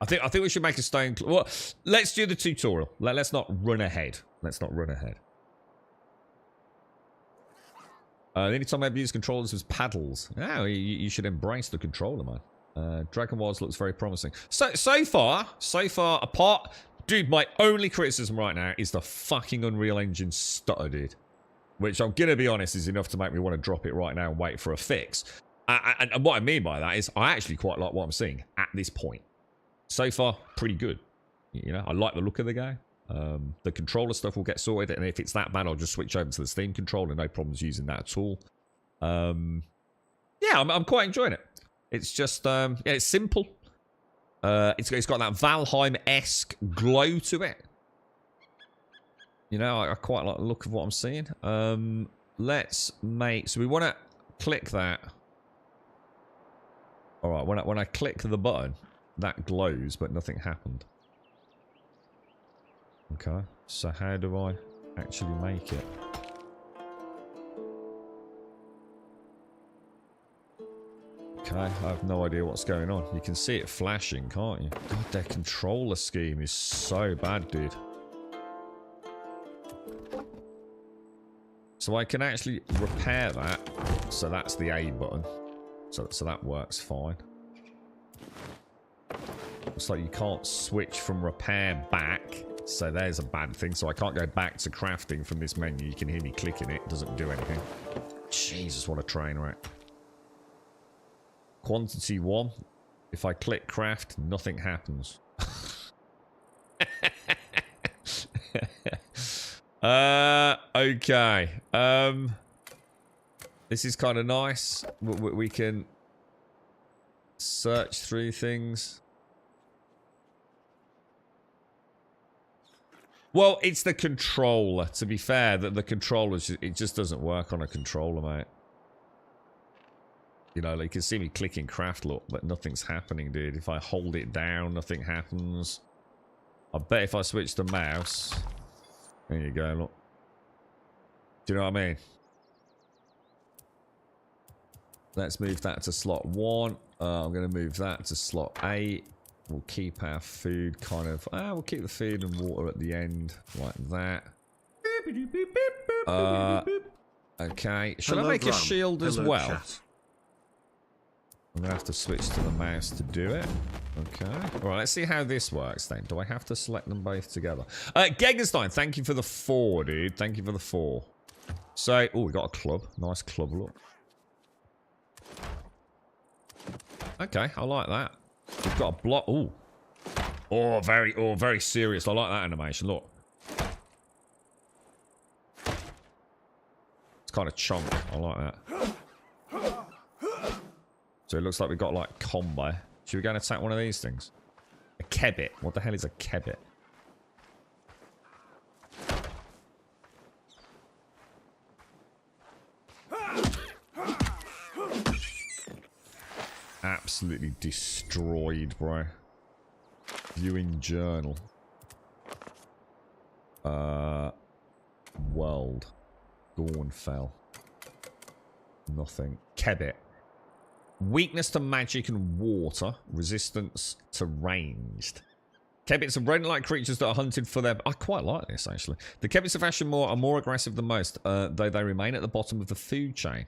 I think we should make a stone club. Well, let's do the tutorial. Let's not run ahead. Let's not run ahead. The only time I've used controllers was paddles. Oh, you should embrace the controller, man. Dragonwilds looks very promising. So far, apart... Dude, my only criticism right now is the fucking Unreal Engine stutter, dude. Which I'm going to be honest is enough to make me want to drop it right now and wait for a fix. And what I mean by that is I actually quite like what I'm seeing at this point. So far, pretty good. You know, I like the look of the game. The controller stuff will get sorted, and if it's that bad, I'll just switch over to the Steam controller. No problems using that at all. Yeah, I'm quite enjoying it. It's just, yeah, it's simple. It's got that Valheim-esque glow to it. You know, I quite like the look of what I'm seeing. Let's make... So we want to click that. All right, when I click the button, that glows, but nothing happened. Okay, so how do I actually make it? Okay, I have no idea what's going on. You can see it flashing, can't you? God, their controller scheme is so bad, dude. So I can actually repair that. So that's the A button. So that works fine. Looks like you can't switch from repair back. So there's a bad thing. So I can't go back to crafting from this menu. You can hear me clicking it. It doesn't do anything. Jesus, what a train wreck. Quantity 1. If I click craft, nothing happens. Okay. This is kind of nice. We can search through things. Well, it's the controller. To be fair, that the controller, it just doesn't work on a controller, mate. You know, like you can see me clicking craft, look, but nothing's happening, dude. If I hold it down, nothing happens. I bet if I switch the mouse... There you go, look. Do you know what I mean? Let's move that to slot 1. I'm going to move that to slot 8. We'll keep our food kind of... we'll keep the food and water at the end, like that. Okay. Shall I make a shield as well? Chat. I'm going to have to switch to the mouse to do it. Okay. All right, let's see how this works then. Do I have to select them both together? Gegenstein, thank you for the 4, dude. Thank you for the 4. So, oh, we got a club. Nice club look. Okay, I like that. We've got a block. Ooh. Oh, very serious. I like that animation. Look. It's kind of chunk. I like that. So it looks like we've got like combo. Should we go and attack one of these things? A kebbit. What the hell is a kebbit? Absolutely destroyed, bro. Viewing journal. World. Dawnfell. Nothing. Kebbit. Weakness to magic and water. Resistance to ranged. Kebbits are rodent-like creatures that are hunted for their... I quite like this, actually. The Kebbits of Ashenmoor are more aggressive than most, though they remain at the bottom of the food chain.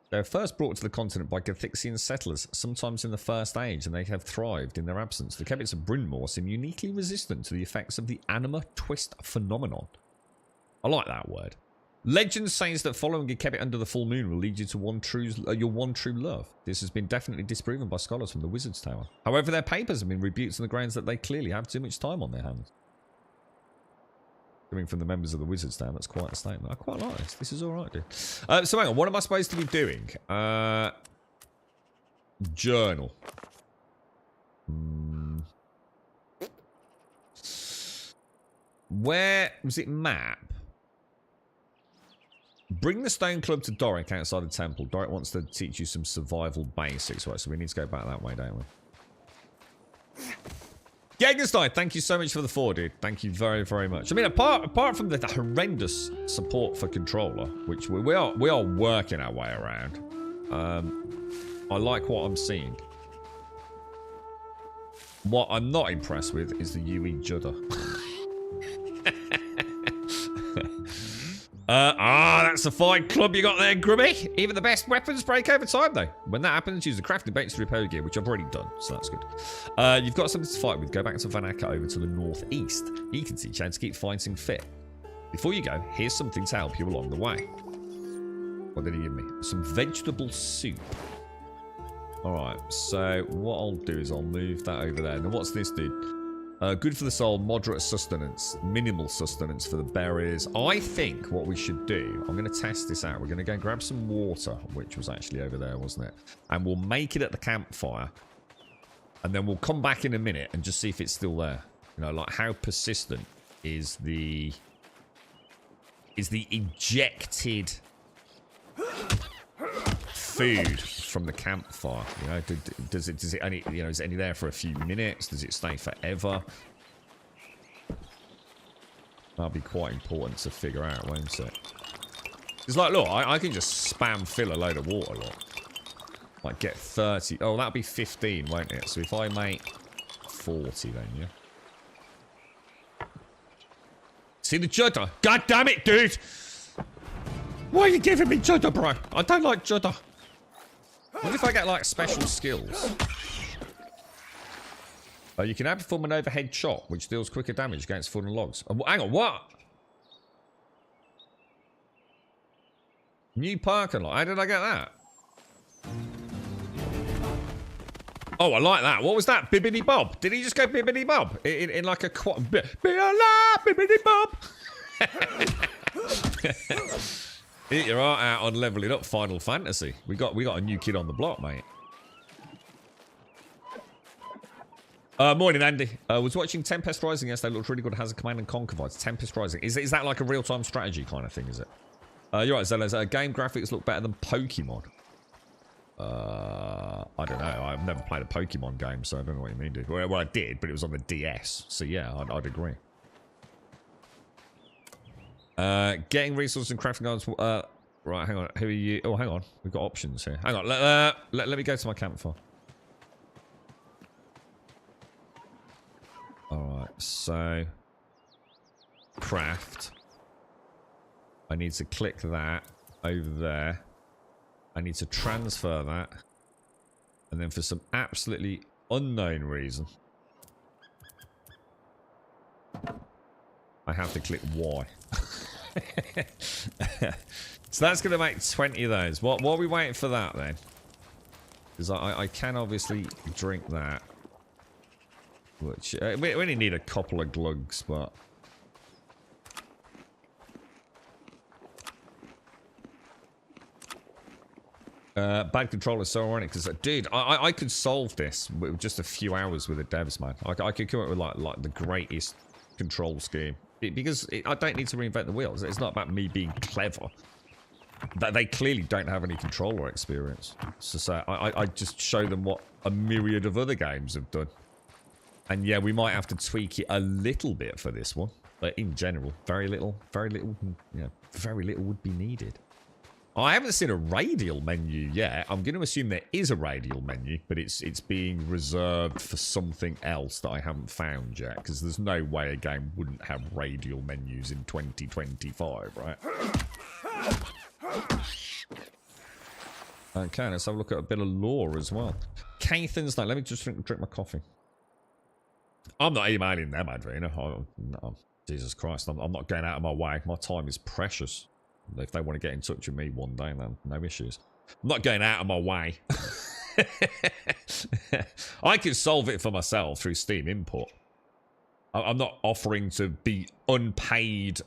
They were first brought to the continent by Gathixian settlers, sometimes in the First Age, and they have thrived in their absence. The Kebbits of Brynmoor seem uniquely resistant to the effects of the anima twist phenomenon. I like that word. Legend says that following a Kebbit under the full moon will lead you to your one true love. This has been definitely disproven by scholars from the Wizard's Tower. However, their papers have been rebuked on the grounds that they clearly have too much time on their hands. Coming from the members of the Wizard's Tower, that's quite a statement. I quite like this. This is alright, dude. So hang on, what am I supposed to be doing? Journal. Where was it? Map. Bring the stone club to Doric outside the temple. Doric wants to teach you some survival basics. Right, so we need to go back that way, don't we? Gegenstein, thank you so much for the 4, dude. Thank you very, very much. I mean, apart from the horrendous support for controller, which we are working our way around. I like what I'm seeing. What I'm not impressed with is the UE Judder. That's a fine club you got there, Grubby. Even the best weapons break over time, though. When that happens, use the crafting baits to repair gear, which I've already done, so that's good. You've got something to fight with. Go back to Vanaka over to the northeast. You can see chance to keep fighting fit. Before you go, here's something to help you along the way. What did he give me? Some vegetable soup. Alright, so what I'll do is I'll move that over there. Now, what's this, dude? Good for the soul, moderate sustenance, minimal sustenance for the berries. I think what we should do, I'm going to test this out. We're going to go and grab some water, which was actually over there, wasn't it? And we'll make it at the campfire. And then we'll come back in a minute and just see if it's still there. You know, like how persistent is the ejected food from the campfire? You know, does it only, you know, is it only there for a few minutes? Does it stay forever? That'll be quite important to figure out, won't it? It's like, look, I can just spam fill a load of water, look. Like get 30. Oh, that'll be 15, won't it? So if I make 40 then, yeah. See the judder? God damn it, dude! Why are you giving me judder, bro? I don't like judder. What if I get, like, special skills? You can outperform an overhead shot, which deals quicker damage against fallen logs. Hang on, what? New parking lot. How did I get that? Oh, I like that. What was that? Bibbidi Bob. Did he just go Bibbidi Bob? In like a quad. Be alive, Bibbidi Bob. Eat your heart out on leveling up Final Fantasy. We got a new kid on the block, mate. Morning, Andy. Was watching Tempest Rising yesterday. Looked really good. Has a Command and Conquer vibes. Tempest Rising. Is that like a real-time strategy kind of thing, is it? You're right, Zellas. Game graphics look better than Pokemon. I don't know. I've never played a Pokemon game, so I don't know what you mean, dude. Well, I did, but it was on the DS. So, yeah, I'd agree. Getting resources and crafting items. Right, hang on. Who are you? Oh, hang on. We've got options here. Hang on. Let me go to my campfire. Alright, so... Craft. I need to click that over there. I need to transfer that. And then for some absolutely unknown reason, I have to click Y. So that's going to make 20 of those. What are we waiting for that then? Because I can obviously drink that. Which, we only need a couple of glugs, but... Bad control is so ironic because, dude, I could solve this with just a few hours with the devs, man. I could come up with like the greatest control scheme because I don't need to reinvent the wheels. It's not about me being clever. They clearly don't have any controller experience, so I just show them what a myriad of other games have done. And yeah, we might have to tweak it a little bit for this one, but in general, very little, you know, very little would be needed. I haven't seen a radial menu yet. I'm going to assume there is a radial menu, but it's being reserved for something else that I haven't found yet, because there's no way a game wouldn't have radial menus in 2025, right? Okay, let's have a look at a bit of lore as well. Cathan's Night. Let me just drink my coffee. I'm not emailing them, Adrena. Oh, Jesus Christ, I'm not going out of my way. My time is precious. If they want to get in touch with me one day, then no issues. I'm not going out of my way. I can solve it for myself through Steam import. I'm not offering to be unpaid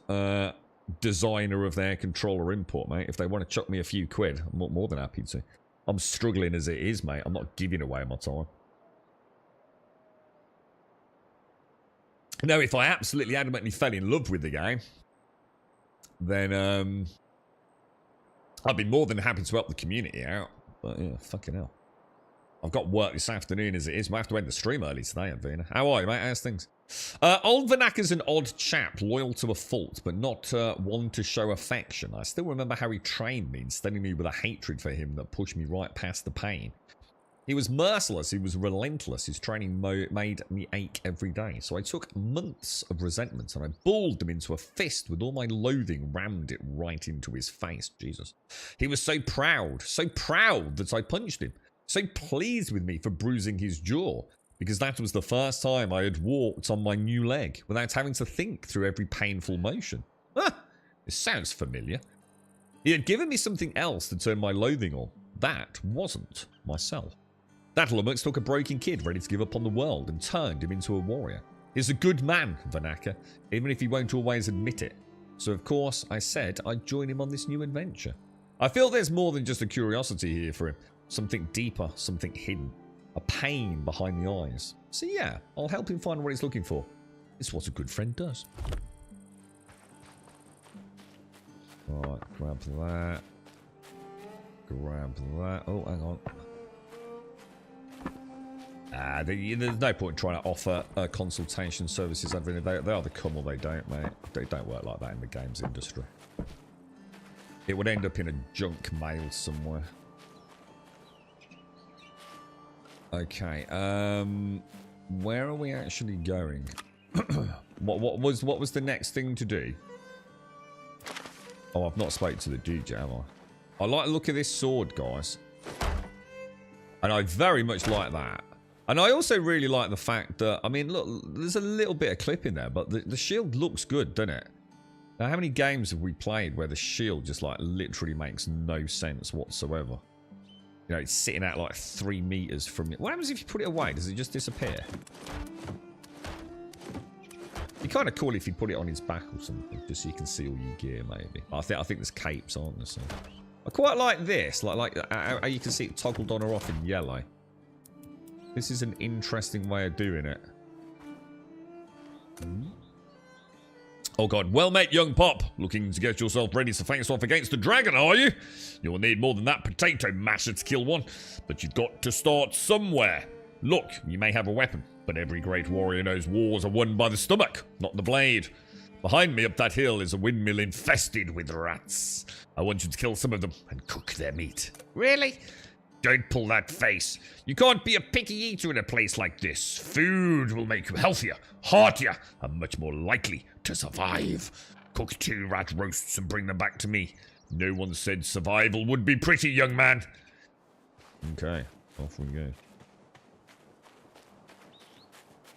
designer of their controller import, mate. If they want to chuck me a few quid, I'm more than happy to. I'm struggling as it is, mate. I'm not giving away my time. No, if I absolutely adamantly fell in love with the game, then I'd be more than happy to help the community out. But yeah, fucking hell. I've got work this afternoon as it is. Might have to end the stream early today, Avina. How are you, mate? How's things? Old Vanaka's an odd chap, loyal to a fault, but not one to show affection. I still remember how he trained me, instilling me with a hatred for him that pushed me right past the pain. He was merciless, he was relentless, his training made me ache every day. So I took months of resentment and I balled them into a fist with all my loathing, rammed it right into his face. Jesus. He was so proud that I punched him. So pleased with me for bruising his jaw, because that was the first time I had walked on my new leg without having to think through every painful motion. Ah, this sounds familiar. He had given me something else to turn my loathing on. That wasn't myself. That lummox took a broken kid ready to give up on the world and turned him into a warrior. He's a good man, Vanaka, even if he won't always admit it. So of course, I said I'd join him on this new adventure. I feel there's more than just a curiosity here for him. Something deeper, something hidden. A pain behind the eyes. So yeah, I'll help him find what he's looking for. It's what a good friend does. Alright, grab that. Grab that. Oh, hang on. There's no point trying to offer consultation services. They either come or they don't, mate. They don't work like that in the games industry. It would end up in a junk mail somewhere. Okay, where are we actually going? what was the next thing to do? Oh, I've not spoken to the dude yet, have I? I like the look of this sword, guys. And I very much like that. And I also really like the fact that, I mean, look, there's a little bit of clip in there, but the shield looks good, doesn't it? Now, how many games have we played where the shield just, like, literally makes no sense whatsoever? You know, it's sitting at, like, 3 meters from it. What happens if you put it away? Does it just disappear? It'd be kind of cool if you put it on his back or something, just so you can see all your gear, maybe. I think there's capes, aren't there? So. I quite like this, like how you can see it toggled on or off in yellow. This is an interesting way of doing it. Oh god, well met, young pup. Looking to get yourself ready to face off against the dragon, are you? You'll need more than that potato masher to kill one, but you've got to start somewhere. Look, you may have a weapon, but every great warrior knows wars are won by the stomach, not the blade. Behind me up that hill is a windmill infested with rats. I want you to kill some of them and cook their meat. Really? Don't pull that face. You can't be a picky eater in a place like this. Food will make you healthier, heartier, and much more likely to survive. Cook 2 rat roasts and bring them back to me. No one said survival would be pretty, young man. Okay, off we go.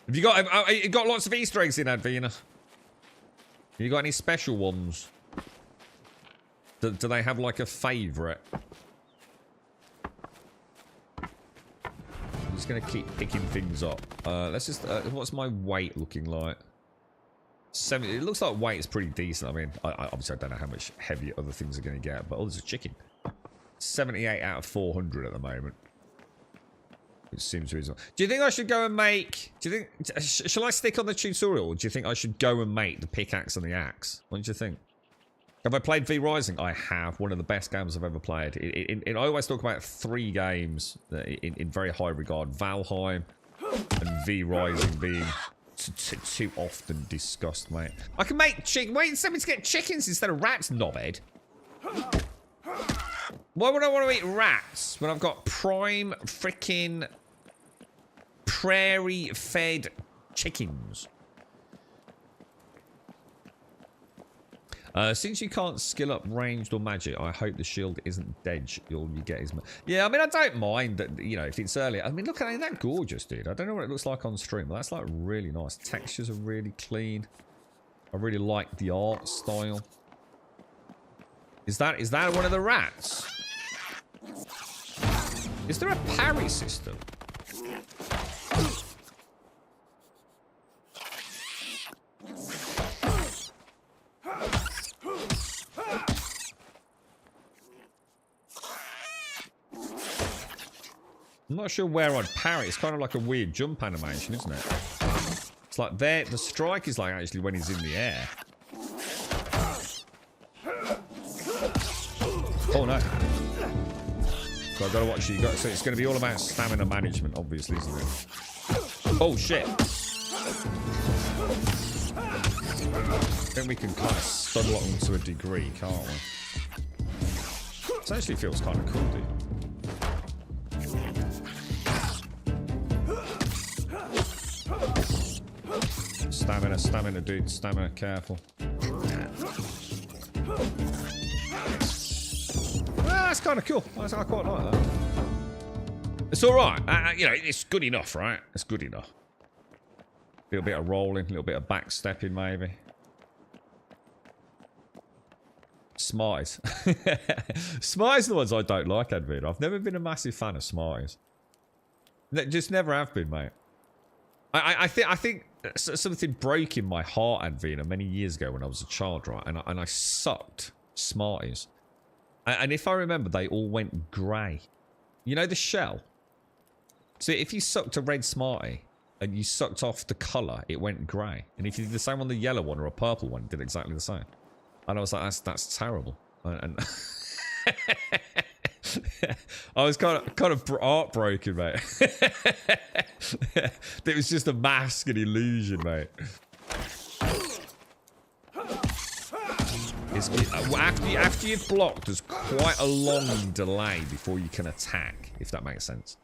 Have you got lots of Easter eggs in Advena? Have you got any special ones? Do they have like a favourite? I'm just going to keep picking things up. Let's just... what's my weight looking like? 70. It looks like weight is pretty decent. I mean, obviously I don't know how much heavier other things are going to get. But, oh, there's a chicken. 78 out of 400 at the moment. It seems reasonable. Do you think I should go and make... Do you think... Shall I stick on the tutorial? Or do you think I should go and make the pickaxe and the axe? What do you think? Have I played V Rising? I have. One of the best games I've ever played. I always talk about 3 games in very high regard. Valheim and V Rising being too often discussed, mate. I can make chicken. Wait, send me to get chickens instead of rats, knobhead. Why would I want to eat rats when I've got prime freaking prairie-fed chickens? Since you can't skill up ranged or magic, I hope the shield isn't dead. All you get is... Yeah, I mean, I don't mind that, you know, if it's earlier. I mean, look at that gorgeous, dude. I don't know what it looks like on stream, but that's, like, really nice. Textures are really clean. I really like the art style. Is that one of the rats? Is there a parry system? I'm not sure where I'd parry. It's kind of like a weird jump animation, isn't it? It's like there. The strike is like actually when he's in the air. Oh no! So I've got to watch you. So it's going to be all about stamina management, obviously, isn't it? Oh shit! I think we can kind of stun lock them to a degree, can't we? It actually feels kind of cool, dude. Stamina, dude. Stamina, careful. That's kind of cool. I quite like that. It's alright. You know, it's good enough, right? It's good enough. A little bit of rolling, a little bit of backstepping, maybe. Smarties. Smarties are the ones I don't like, Advid. I've never been a massive fan of Smarties. Just never have been, mate. I think something broke in my heart, Advina, many years ago when I was a child, right? And I sucked Smarties. And if I remember, they all went grey. You know the shell? So if you sucked a red Smartie and you sucked off the colour, it went grey. And if you did the same on the yellow one or a purple one, it did exactly the same. And I was like, that's terrible. And I was kind of heartbroken, mate. It was just a mask and illusion, mate. After you've blocked, there's quite a long delay before you can attack, if that makes sense.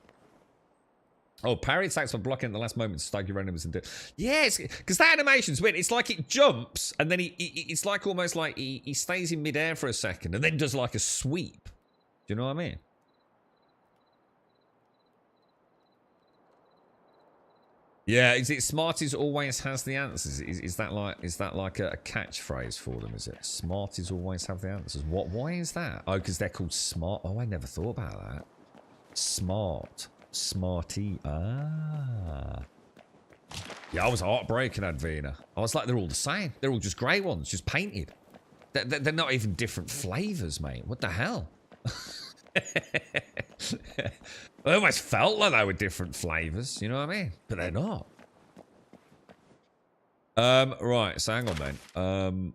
Oh, parry attacks for blocking at the last moment to stag your enemies and do. Yes, because that animation's weird. It's like it jumps and then it's like almost like he stays in midair for a second and then does like a sweep. Do you know what I mean? Yeah, is it Smarties always has the answers? Is that like a catchphrase for them? Is it Smarties always have the answers? Why is that? Oh, because they're called smart. Oh, I never thought about that. Smart. Smarty. Ah. Yeah, I was heartbreaking, Advina. I was like, they're all the same. They're all just grey ones, just painted. They're not even different flavours, mate. What the hell? I almost felt like they were different flavors, you know what I mean? But they're not. Right, so hang on then.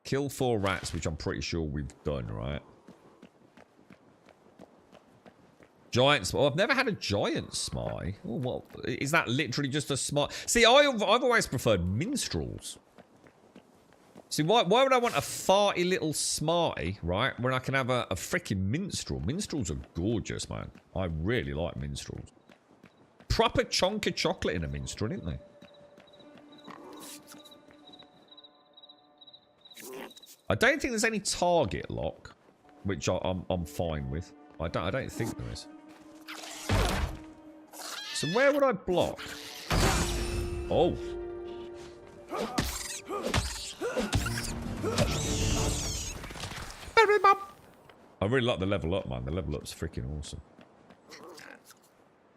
Kill 4 rats, which I'm pretty sure we've done, right? Giant smile. Oh, I've never had a giant smile. Oh, what is that? Literally just a smile? See, I've always preferred minstrels. See, why would I want a farty little smarty, right? When I can have a freaking minstrel. Minstrels are gorgeous, man. I really like minstrels. Proper chunk of chocolate in a minstrel, isn't they? I don't think there's any target lock, which I'm fine with. I don't think there is. So where would I block? Oh. I really like the level up, man. The level up's freaking awesome.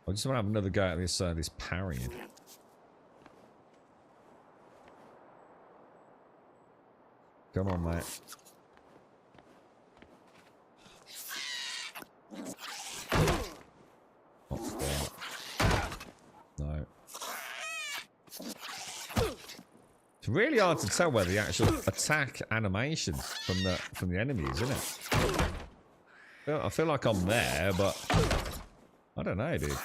I just want to have another go at this this parrying. Come on, mate. No. It's really hard to tell where the actual attack animation from the enemies, isn't it? I feel like I'm there, but I don't know, dude.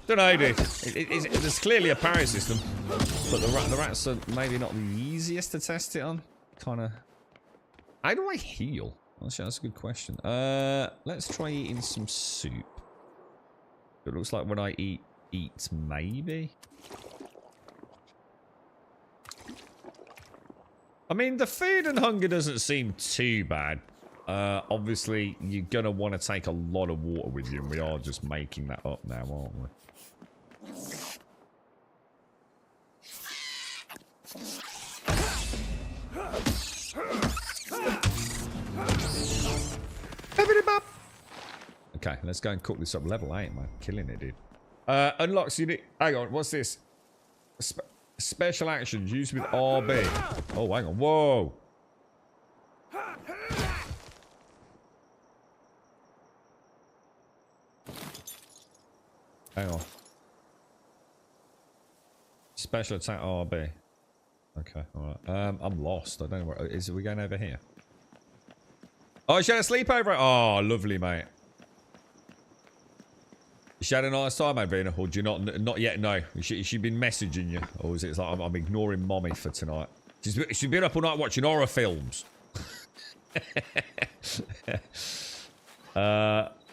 Don't know, dude. There's clearly a parry system, but the rats are maybe not the easiest to test it on. Kind of. How do I heal? Actually, that's a good question. Let's try eating some soup. It looks like when I eat, maybe. I mean, the food and hunger doesn't seem too bad. Obviously, you're going to want to take a lot of water with you, and we are just making that up now, aren't we? Okay, let's go and cook this up. Level 8, man. Killing it, dude. Unlocks unit. Hang on, what's this? Special actions used with RB. Oh, hang on. Whoa. Hang on. Special attack RB. Okay, alright. I'm lost. I don't know where. Are we going over here? Oh, she had a sleepover. Oh, lovely, mate. She had a nice time, Adrena, or do you not yet know? Has she been messaging you? Or is it like I'm ignoring mommy for tonight? She's been up all night watching horror films.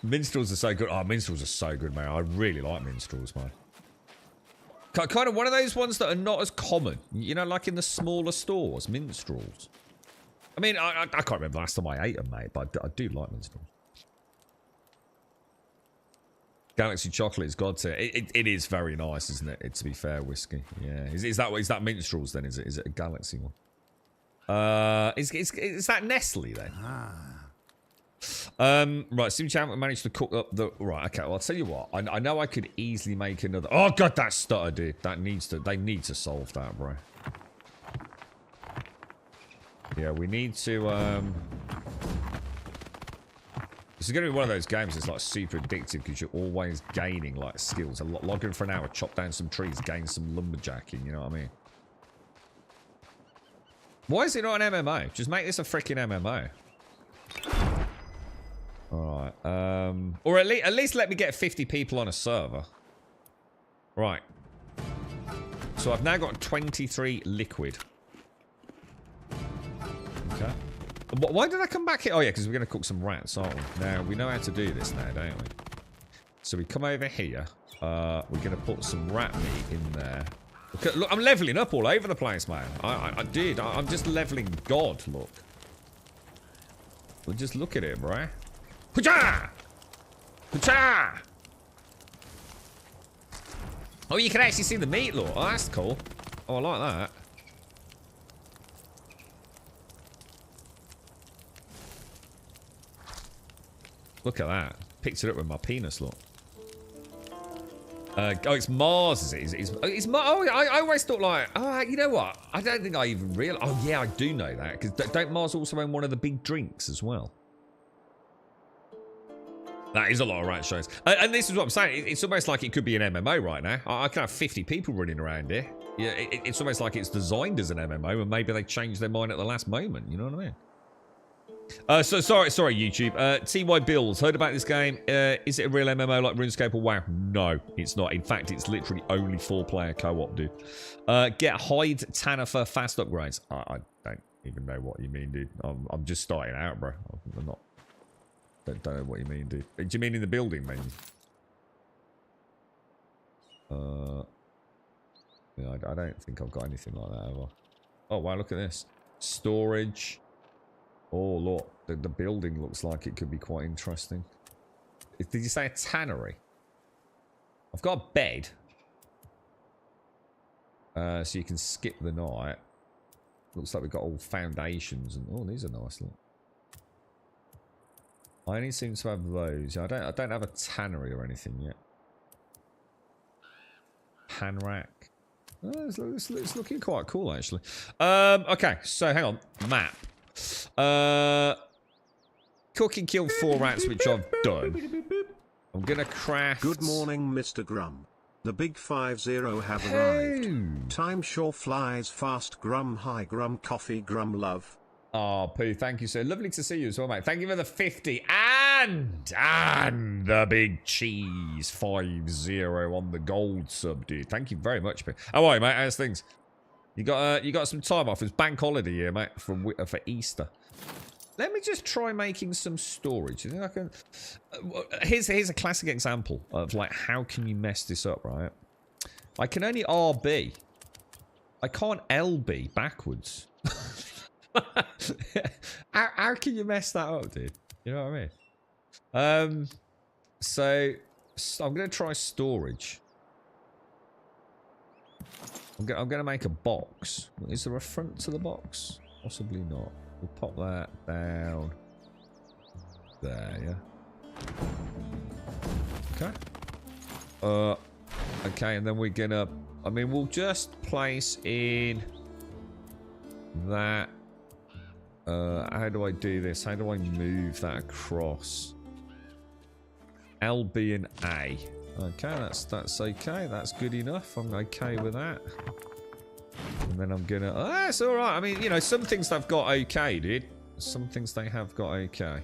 Minstrels are so good. Oh, minstrels are so good, man. I really like minstrels, man. Kind of one of those ones that are not as common. You know, like in the smaller stores, minstrels. I mean, I can't remember the last time I ate them, mate, but I do like minstrels. Galaxy chocolate is god tier. It is very nice, isn't it? To be fair, whiskey. Yeah. Is that minstrels then? Is it a galaxy one? Is that Nestle then? Right, see, we haven't managed to cook up the right. Okay, well, I'll tell you what. I know I could easily make another. Oh god, that stutter, dude. They need to solve that, bro. Yeah, we need to This is going to be one of those games that's like super addictive because you're always gaining like skills. Log in for an hour, chop down some trees, gain some lumberjacking, you know what I mean? Why is it not an MMO? Just make this a freaking MMO. Alright, or at least let me get 50 people on a server. Right. So I've now got 23 liquid. Okay. Why did I come back here? Oh, yeah, because we're going to cook some rats, aren't we? Now, we know how to do this now, don't we? So we come over here. We're going to put some rat meat in there. Look, I'm leveling up all over the place, man. I did. I'm just leveling God, look. Well, just look at it, bro. Hoo-cha! Hoo-cha! Oh, you can actually see the meat, look. Oh, that's cool. Oh, I like that. Look at that. Picked it up with my penis, look. Oh, it's Mars, is it? It's Mars. Oh, I always thought like, oh, you know what? I don't think I even realized. Oh, yeah, I do know that. Because don't Mars also own one of the big drinks as well? That is a lot of rat shows. And this is what I'm saying. It's almost like it could be an MMO right now. I can have 50 people running around here. Yeah, it's almost like it's designed as an MMO, and maybe they changed their mind at the last moment. You know what I mean? So sorry, YouTube. TY Bills, heard about this game. Is it a real MMO like RuneScape or WoW? No, it's not. In fact, it's literally only 4-player co-op, dude. Get Hide Tanner for fast upgrades. I don't even know what you mean, dude. I'm just starting out, bro. I'm not. Don't know what you mean, dude. Do you mean in the building, man? Yeah, I don't think I've got anything like that ever. Oh wow, look at this. Storage. Oh, look. The building looks like it could be quite interesting. Did you say a tannery? I've got a bed. So you can skip the night. Looks like we've got all foundations. And oh, these are nice, look. I only seem to have those. I don't have a tannery or anything yet. Pan rack. Oh, it's looking quite cool, actually. Okay, so hang on. Map. Cook and kill 4 rats, which I've done. I'm gonna craft. Good morning, Mr. Grum. The big 50 have arrived. Time sure flies fast. Grum, hi Grum, coffee Grum, love. Oh, Pooh, thank you, sir. Lovely to see you as well, mate. Thank you for the 50 and the big cheese 50 on the gold sub, dude. Thank you very much, Pooh. How are you, mate? How's things? You got some time off. It's bank holiday here, mate, for Easter. Let me just try making some storage. You think I can? Here's a classic example of like how can you mess this up, right? I can only RB. I can't LB backwards. how can you mess that up, dude? You know what I mean? So I'm gonna try storage. I'm gonna make a box. Is there a front to the box? Possibly not. We'll pop that down there, yeah. Okay. Okay, and then we're gonna. I mean, we'll just place in that. How do I do this? How do I move that across? LB and A. Okay, that's okay. That's good enough. I'm okay with that. And then I'm gonna. Oh, that's all right. I mean, you know, some things they've got okay, dude. Some things they have got okay.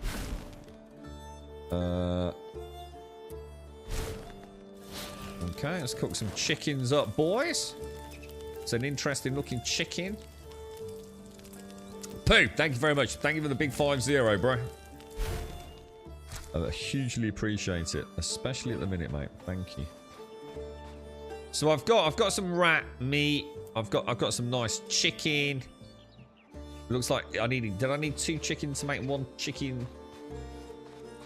Okay, let's cook some chickens up, boys. It's an interesting looking chicken. Pooh, thank you very much. Thank you for the big 50, bro. I hugely appreciate it, especially at the minute, mate. Thank you. So I've got some rat meat. I've got some nice chicken. Looks like did I need 2 chickens to make 1 chicken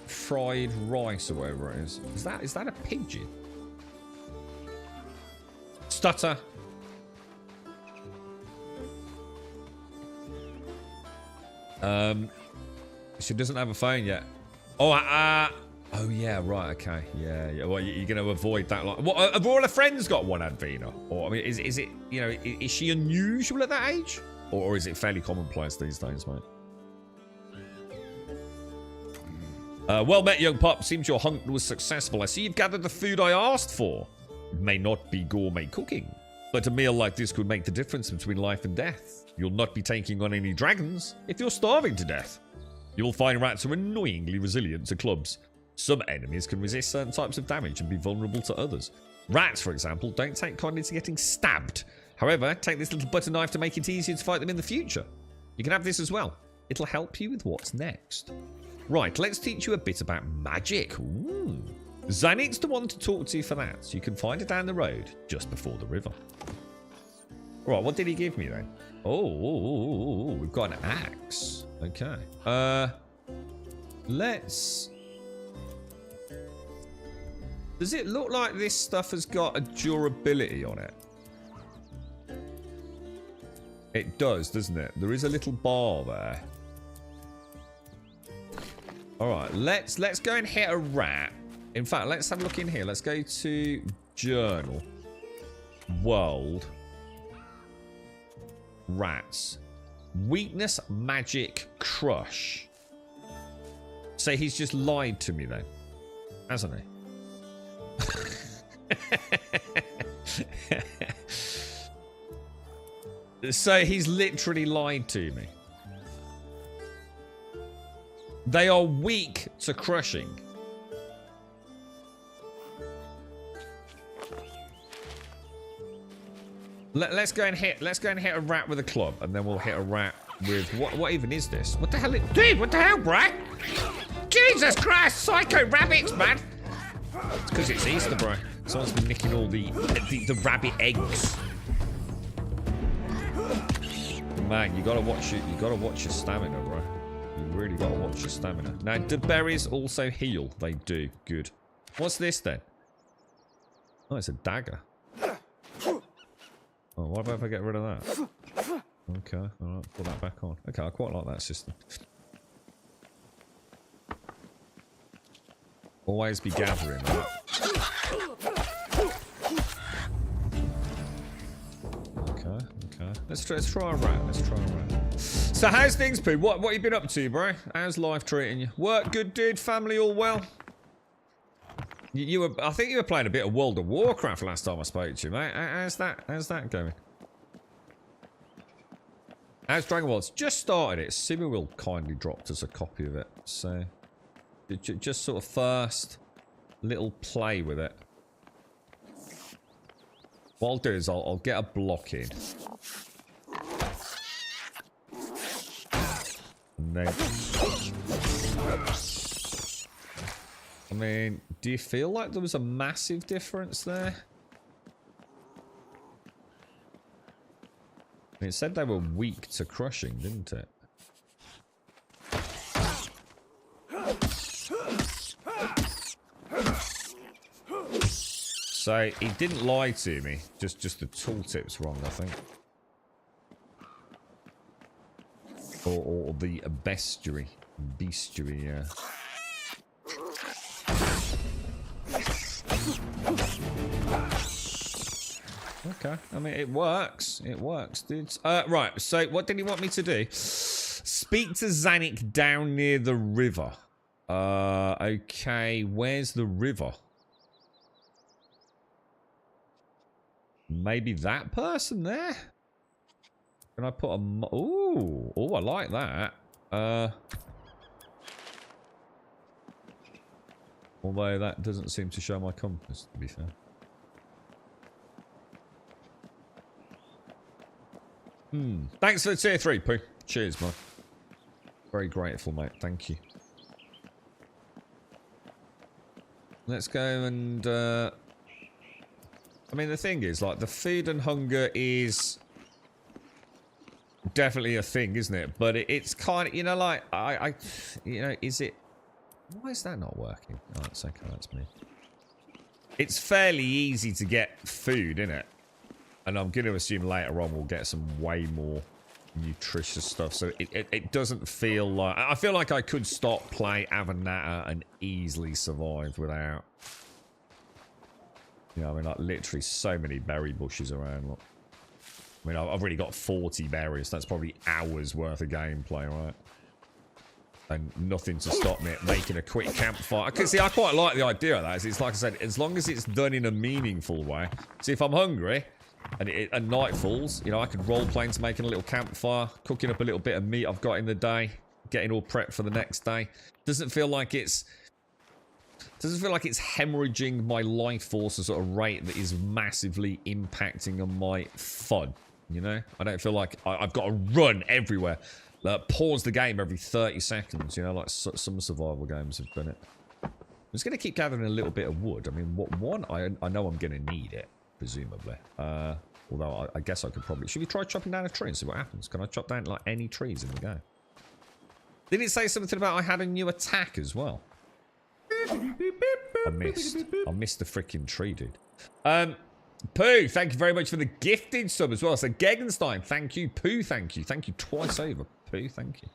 fried rice or whatever it is? Is that a pigeon? Stutter. She doesn't have a phone yet. Oh, oh yeah, right, okay, yeah. Well, you're going to avoid that. Like, what? Have all her friends got one, Advina? Or I mean, is it you know, is she unusual at that age, or is it fairly commonplace these days, mate? Well met, young pup. Seems your hunt was successful. I see you've gathered the food I asked for. It may not be gourmet cooking, but a meal like this could make the difference between life and death. You'll not be taking on any dragons if you're starving to death. You will find rats are annoyingly resilient to clubs. Some enemies can resist certain types of damage and be vulnerable to others. Rats, for example, don't take kindly to getting stabbed. However, take this little butter knife to make it easier to fight them in the future. You can have this as well. It'll help you with what's next. Right, let's teach you a bit about magic. Ooh. Zanit's the one to talk to for that. You can find it down the road, just before the river. Right, what did he give me then? Oh, we've got an axe. Okay. Let's... Does it look like this stuff has got a durability on it? It does, doesn't it? There is a little bar there. Alright, let's go and hit a rat. In fact, let's have a look in here. Let's go to journal. World. Rats. Weakness, magic, crush. So he's just lied to me then, hasn't he? So he's literally lied to me. They are weak to crushing. Let's go and hit a rat with a club, and then we'll hit a rat with what even is this? What the hell? Dude, what the hell, bro? Jesus Christ, psycho rabbits, man! It's because it's Easter, bro. Someone's been nicking all the rabbit eggs. Man, you gotta watch it. You gotta watch your stamina, bro. You really gotta watch your stamina. Now, do berries also heal? They do. Good. What's this then? Oh, it's a dagger. Oh, what about if I get rid of that? Okay, alright, put that back on. Okay, I quite like that system. Always be gathering, right? Okay. Let's try a rat. Let's try a rat. So how's things, Pooh? What have you been up to, bro? How's life treating you? Work good, dude? Family all well? I think you were playing a bit of World of Warcraft last time I spoke to you, mate. How's that going? How's Dragonwilds? Just started it. Simmerwill kindly dropped us a copy of it. So, just sort of first little play with it. What I'll do is I'll get a block in. And then... I mean, do you feel like there was a massive difference there? I mean, it said they were weak to crushing, didn't it? So, he didn't lie to me. Just the tooltip's wrong, I think. Or the bestiary. Bestiary, yeah. Okay, I mean, it works. It works, dudes. Right, so what did he want me to do? Speak to Zanik down near the river. Okay, where's the river? Maybe that person there? Can I put a... Ooh, I like that. Although that doesn't seem to show my compass, to be fair. Thanks for the tier 3, Pooh. Cheers, man. Very grateful, mate. Thank you. Let's go and... I mean, the thing is, like, the food and hunger is... definitely a thing, isn't it? But it's kind of, you know, like, you know, is it... Why is that not working? Oh, it's okay, that's me. It's fairly easy to get food, isn't it? And I'm going to assume later on we'll get some way more nutritious stuff. So it doesn't feel like... I feel like I could stop, play Avanata and easily survive without... You know, I mean, like, literally so many berry bushes around. Look. I mean, I've already got 40 berries. That's probably hours worth of gameplay, right? And nothing to stop me making a quick campfire. See, I quite like the idea of that. It's like I said, as long as it's done in a meaningful way. See, if I'm hungry and night falls, you know, I could role-play into making a little campfire, cooking up a little bit of meat I've got in the day, getting all prepped for the next day. Doesn't feel like it's hemorrhaging my life force at a sort of rate that is massively impacting on my fun, you know? I don't feel like I've got to run everywhere. Pause the game every 30 seconds, you know, like some survival games have done it. I'm just going to keep gathering a little bit of wood. I mean, I know I'm going to need it, presumably. Although I guess I could probably... Should we try chopping down a tree and see what happens? Can I chop down, like, any trees in the game? Did it say something about I had a new attack as well? I missed the freaking tree, dude. Pooh, thank you very much for the gifted sub as well. So Gegenstein, thank you. Pooh, thank you. Thank you twice over. Pooh, thank you.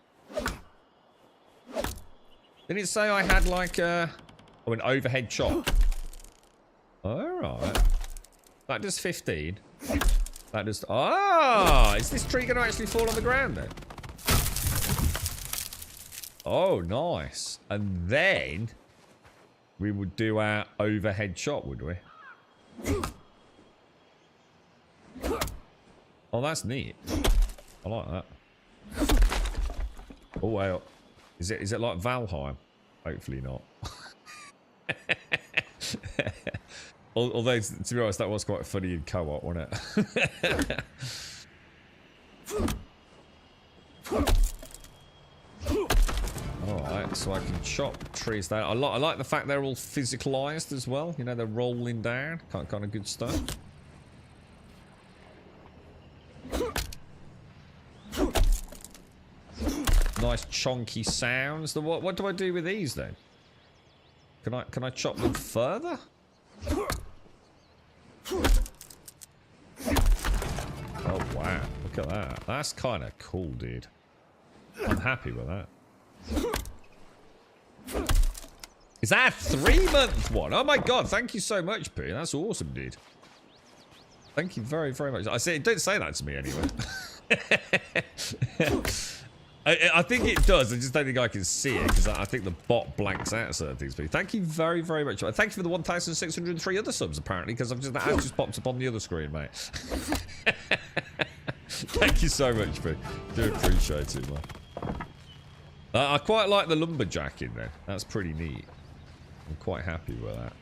Did it say I had like an overhead chop? Alright. That does 15. That does... Ah! Is this tree going to actually fall on the ground then? Oh, nice. And then we would do our overhead shot, would we? Oh, that's neat. I like that. Oh, well. Is it like Valheim? Hopefully not. Although, to be honest, that was quite funny in co-op, wasn't it? Alright, so I can chop trees down. I like the fact they're all physicalized as well. You know, they're rolling down. Kind of good stuff. Nice chonky sounds. What do I do with these then? Can I chop them further? Oh wow, look at that. That's kind of cool, dude. I'm happy with that. Is that a 3-month one? Oh my god, thank you so much, Pooh. That's awesome, dude. Thank you very, very much. I say, don't say that to me anyway. I think it does. I just don't think I can see it because I think the bot blanks out certain things. But thank you very, very much. Thank you for the 1,603 other subs apparently because I've just popped up on the other screen, mate. Thank you so much, Pooh. Do appreciate it, man. I quite like the lumberjack in there. That's pretty neat. I'm quite happy with that.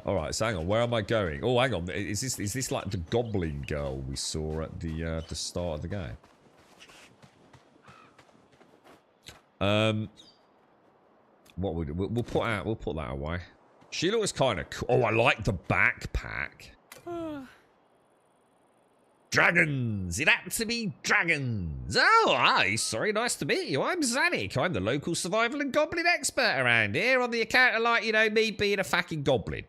Alright, so hang on. Where am I going? Oh, hang on. Is this like the goblin girl we saw at the start of the game? What would we'll put that away. She looks kind of cool. Oh, I like the backpack. Dragons! It had to be dragons! Oh, hi, sorry, nice to meet you. I'm Zanik. I'm the local survival and goblin expert around here on the account of, like, you know, me being a fucking goblin.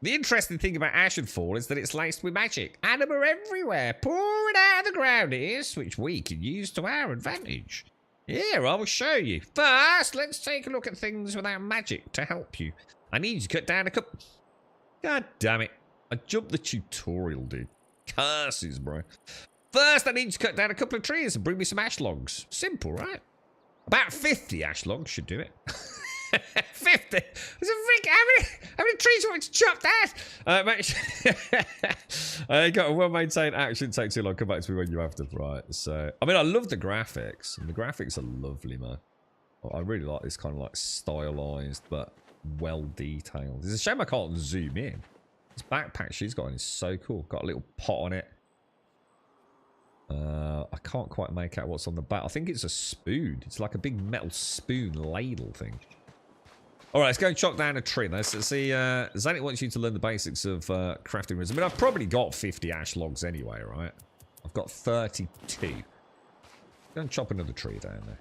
The interesting thing about Ashenfall is that it's laced with magic. And them are everywhere, pouring out of the ground it is, which we can use to our advantage. Here, I will show you. First, let's take a look at things without magic to help you. I need you to cut down a couple... God damn it. I jumped the tutorial, dude. Curses, bro. First, I need to cut down a couple of trees and bring me some ash logs. Simple, right? About 50 ash logs should do it. 50? There's a freak. How many trees do you want to chop down? Got a well-maintained action. Take too long. Come back to me when you have to. Right. So, I mean, I love the graphics. And the graphics are lovely, man. I really like this kind of like stylized, but well detailed. It's a shame I can't zoom in. This backpack she's got on is so cool. Got a little pot on it. I can't quite make out what's on the back. I think it's a spoon. It's like a big metal spoon ladle thing. Alright, let's go chop down a tree. Let's see. Zanik wants you to learn the basics of crafting rooms. I mean, I've probably got 50 ash logs anyway, right? I've got 32. Go and chop another tree down there.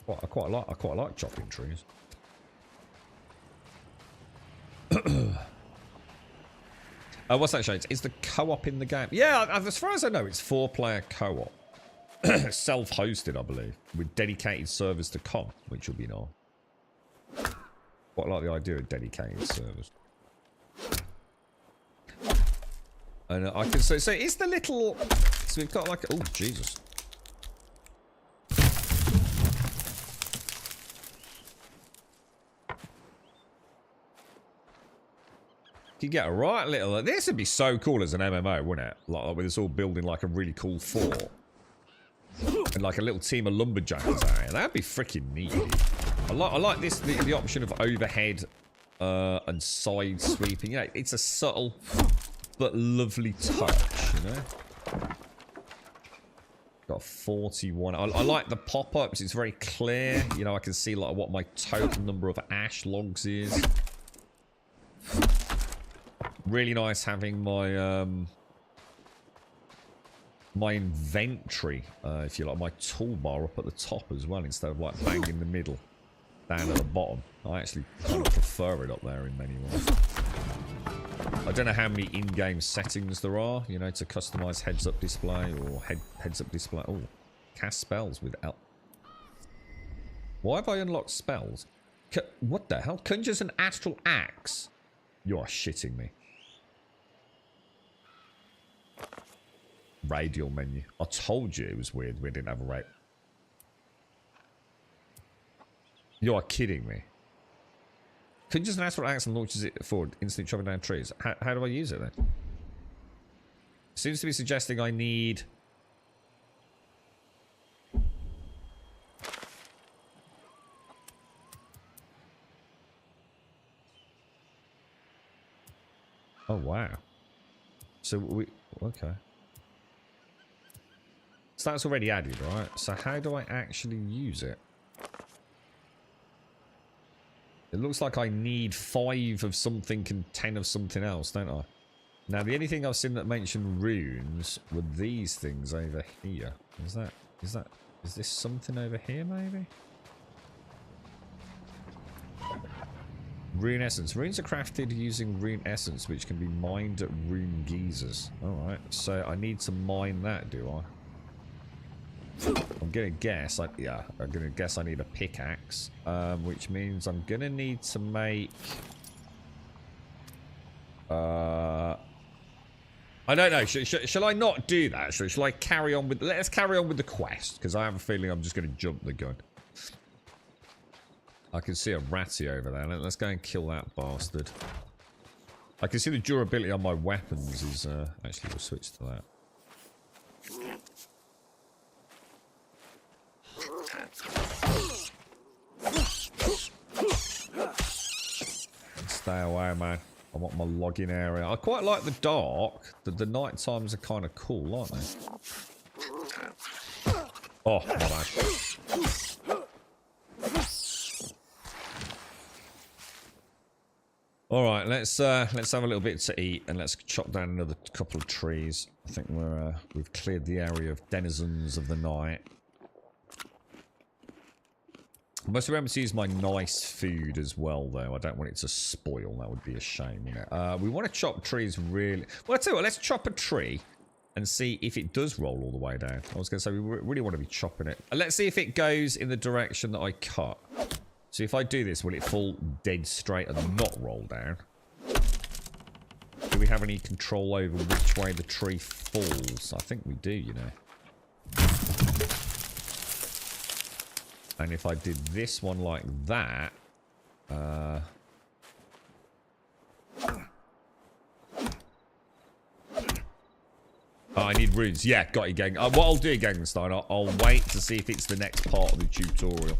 Well, I quite like chopping trees. What's that, Shades? Is the co-op in the game? Yeah, as far as I know, it's 4-player co-op. Self-hosted, I believe. With dedicated servers to come, which will be nice. Quite like the idea of dedicated servers. And I can say, so is the little... So we've got like... Oh, Jesus. You get a right little... This would be so cool as an MMO, wouldn't it? Like with us all building like a really cool fort. And like a little team of lumberjackers out here. That'd be freaking neat. I like this, the option of overhead and side sweeping. You know, it's a subtle but lovely touch, you know? Got 41. I like the pop-ups. It's very clear. You know, I can see like what my total number of ash logs is. Really nice having my my inventory, if you like, my toolbar up at the top as well, instead of like bang in the middle, down at the bottom. I actually kind of prefer it up there in many ways. I don't know how many in-game settings there are, you know, to customize heads-up display or heads-up display. Oh, cast spells with L. Why have I unlocked spells? What the hell? Conjures an astral axe. You are shitting me. Radial menu. I told you it was weird we didn't have a rate. You are kidding me. Couldn't you just ask for axe and launches it forward, instantly chopping down trees? How do I use it then? Seems to be suggesting I need... Oh, wow. So we... Okay. So that's already added, right? So how do I actually use it? It looks like I need 5 of something and 10 of something else, don't I? Now, the only thing I've seen that mentioned runes were these things over here. Is this something over here, maybe? Rune essence. Runes are crafted using rune essence, which can be mined at rune geysers. Alright, so I need to mine that, do I? I'm gonna guess, I'm gonna guess I need a pickaxe, which means I'm gonna need to make, I don't know, shall I not do that? Shall I carry on with, let's carry on with the quest, because I have a feeling I'm just gonna jump the gun. I can see a ratty over there, let's go and kill that bastard. I can see the durability on my weapons is, actually we'll switch to that. Stay away, man. I want my logging area. I quite like the dark. The night times are kind of cool, aren't they? Oh, my bad. All right, let's have a little bit to eat and let's chop down another couple of trees. I think we've cleared the area of denizens of the night. I must remember to use my nice food as well, though. I don't want it to spoil. That would be a shame, wouldn't it? We want to chop trees really... Well, I tell you what, let's chop a tree and see if it does roll all the way down. I was going to say, we really want to be chopping it. Let's see if it goes in the direction that I cut. So if I do this, will it fall dead straight and not roll down? Do we have any control over which way the tree falls? I think we do, you know. And if I did this one like that, oh, I need runes. Yeah, got you, gang. What I'll do, Gangenstein, I'll wait to see if it's the next part of the tutorial.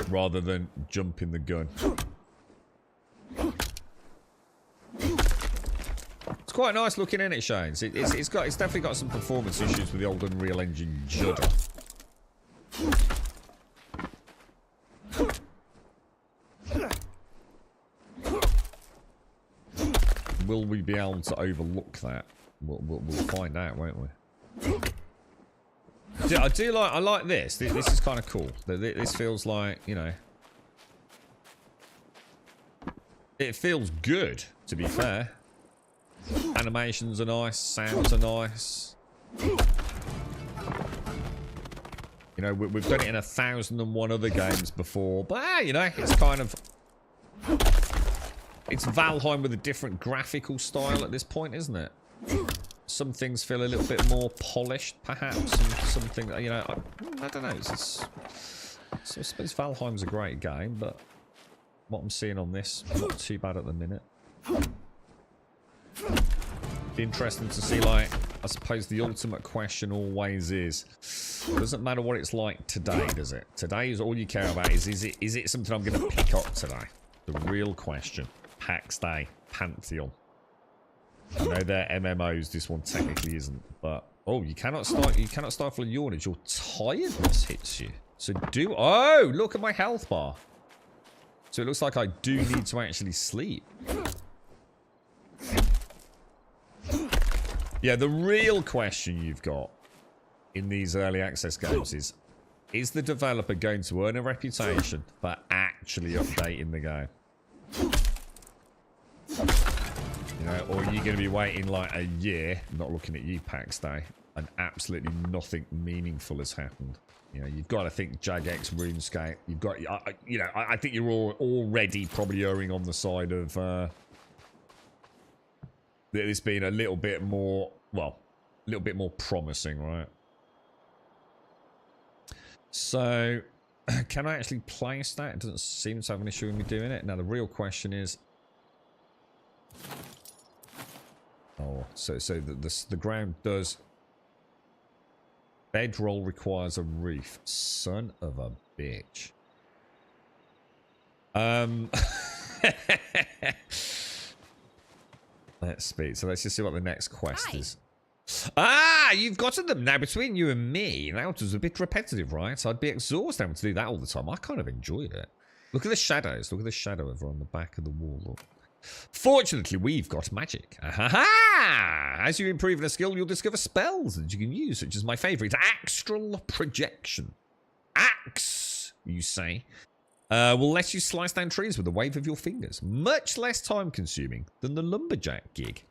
Rather than jumping the gun. It's quite nice looking, isn't it, Shane? It's definitely got some performance issues with the old Unreal Engine judder. Will we be able to overlook that? We'll find out, won't we? I like this. This is kind of cool. This feels like, you know, it feels good, to be fair. Animations are nice, sounds are nice. You know, we've done it in 1,001 other games before, but you know, it's kind of, it's Valheim with a different graphical style at this point, isn't it? Some things feel a little bit more polished, perhaps, and something, you know, I don't know. So I suppose Valheim's a great game, but what I'm seeing on this, not too bad at the minute. Be interesting to see, like, I suppose the ultimate question always is, doesn't matter what it's like today, does it? Today is all you care about. Is it something I'm going to pick up today? The real question. PAX Day, Pantheon. I know they're MMOs. This one technically isn't, but oh, you cannot stifle a yawn as your tiredness hits you. So oh, look at my health bar. So it looks like I do need to actually sleep. Yeah, the real question you've got in these early access games is the developer going to earn a reputation for actually updating the game? You know, or are you going to be waiting like a year, not looking at you, PAX Day, and absolutely nothing meaningful has happened. You know, you've got to think Jagex, RuneScape. You've got, you know, I think you're already probably erring on the side of this being a little bit more, well, a little bit more promising, right? So, can I actually place that? It doesn't seem to have an issue with me doing it. Now, the real question is... Oh, so the ground does... Bedroll requires a roof. Son of a bitch. Let's speak. So let's just see what the next quest is. Ah, you've gotten them. Now, between you and me, that was a bit repetitive, right? So I'd be exhausted having to do that all the time. I kind of enjoyed it. Look at the shadows. Look at the shadow over on the back of the wall. Look. Fortunately, we've got magic. Ah-ha-ha! As you improve in a skill, you'll discover spells that you can use, such as my favourite, Astral Projection. Axe, you say, will let you slice down trees with a wave of your fingers. Much less time-consuming than the lumberjack gig.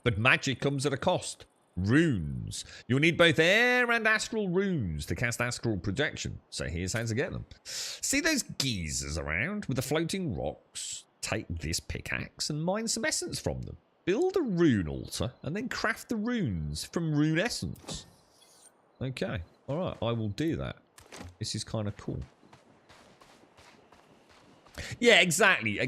But magic comes at a cost. Runes. You'll need both air and astral runes to cast astral projection. So here's how to get them. See those geezers around with the floating rocks? Take this pickaxe and mine some essence from them. Build a rune altar and then craft the runes from rune essence. Okay. Alright, I will do that. This is kind of cool. Yeah, exactly,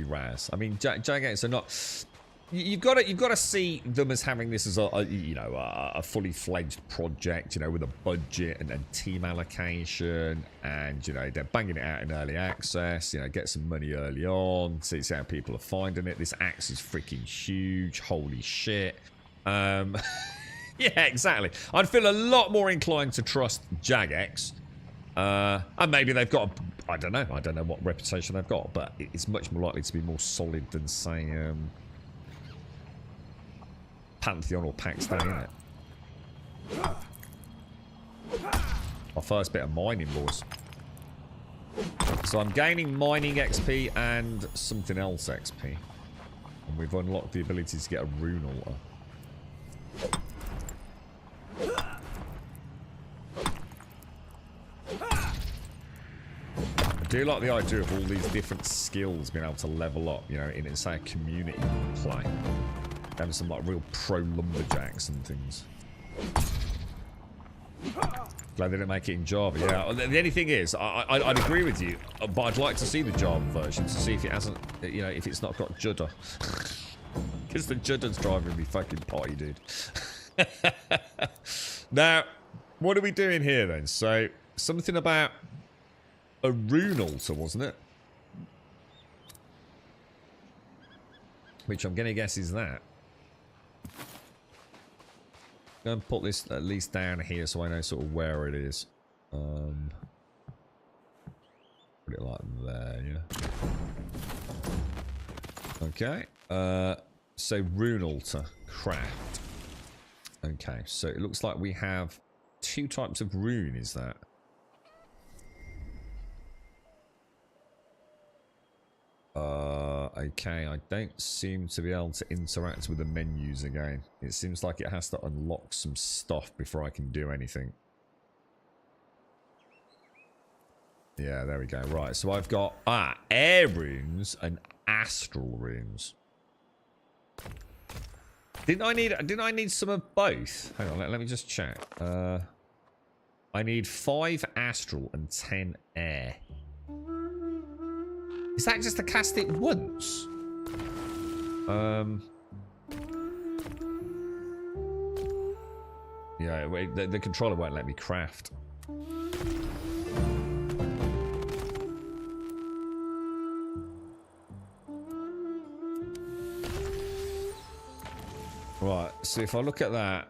Raz. I mean, Jagex are not... You've got to see them as having this as a fully fledged project, you know, with a budget and team allocation, and you know they're banging it out in early access. You know, get some money early on, see how people are finding it. This axe is freaking huge, holy shit. Yeah, exactly. I'd feel a lot more inclined to trust Jagex, and maybe they've got. I don't know what reputation they've got, but it's much more likely to be more solid than say. Pantheon or Pakistan, isn't it? My first bit of mining, boys. So I'm gaining mining XP and something else XP. And we've unlocked the ability to get a rune altar. I do like the idea of all these different skills being able to level up, you know, in say a community play. Having some like real pro lumberjacks and things. Glad they didn't make it in Java. Yeah, the only thing is, I'd agree with you, but I'd like to see the Java version to see if it hasn't, you know, if it's not got Judder. Because the Judder's driving me fucking potty, dude. Now, what are we doing here then? So, something about a rune altar, wasn't it? Which I'm going to guess is that. I'm going to put this at least down here so I know sort of where it is. Put it like there, yeah. Okay. So rune altar, craft. Okay, so it looks like we have two types of rune, is that? Okay, I don't seem to be able to interact with the menus again. It seems like it has to unlock some stuff before I can do anything. Yeah, there we go. Right, so I've got air runes and astral runes. Didn't I need some of both? Hang on, let me just check. I need 5 astral and 10 air. Is that just to cast it once? Yeah, wait, the controller won't let me craft. Right, so if I look at that...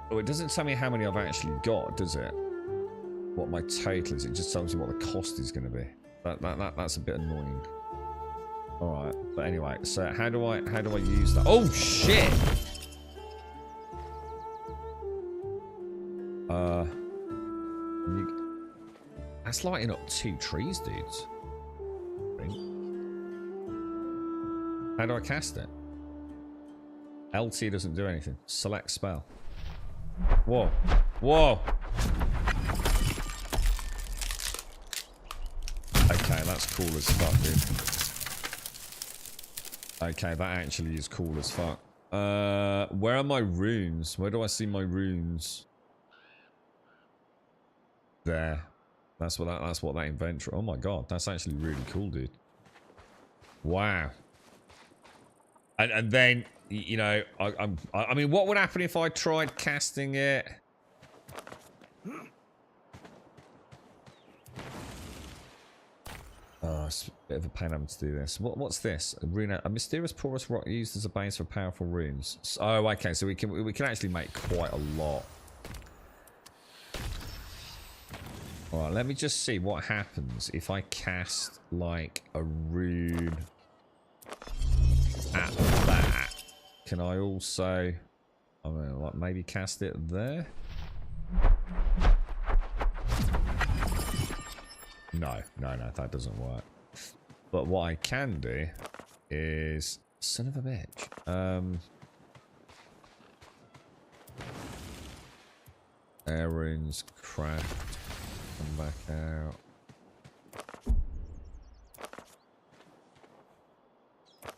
Oh, it doesn't tell me how many I've actually got, does it? What my total is. It just tells me what the cost is going to be. That's a bit annoying. Alright, but anyway, so how do I use that? Oh shit! That's lighting up 2 trees, dudes. How do I cast it? LT doesn't do anything. Select spell. Whoa. Whoa. Okay, that's cool as fuck, dude. Okay, that actually is cool as fuck. Where are my runes? Where do I see my runes? There. That's what that inventory. Oh my god, that's actually really cool, dude. Wow. And then, you know, I mean, what would happen if I tried casting it? Oh, it's a bit of a pain having to do this. What's this? A mysterious porous rock used as a base for powerful runes. Oh, okay. So we can actually make quite a lot. All right. Let me just see what happens if I cast like a rune at that. Can I also? I mean, like maybe cast it there. No, that doesn't work. But what I can do is... Son of a bitch. Air runes, craft. Come back out.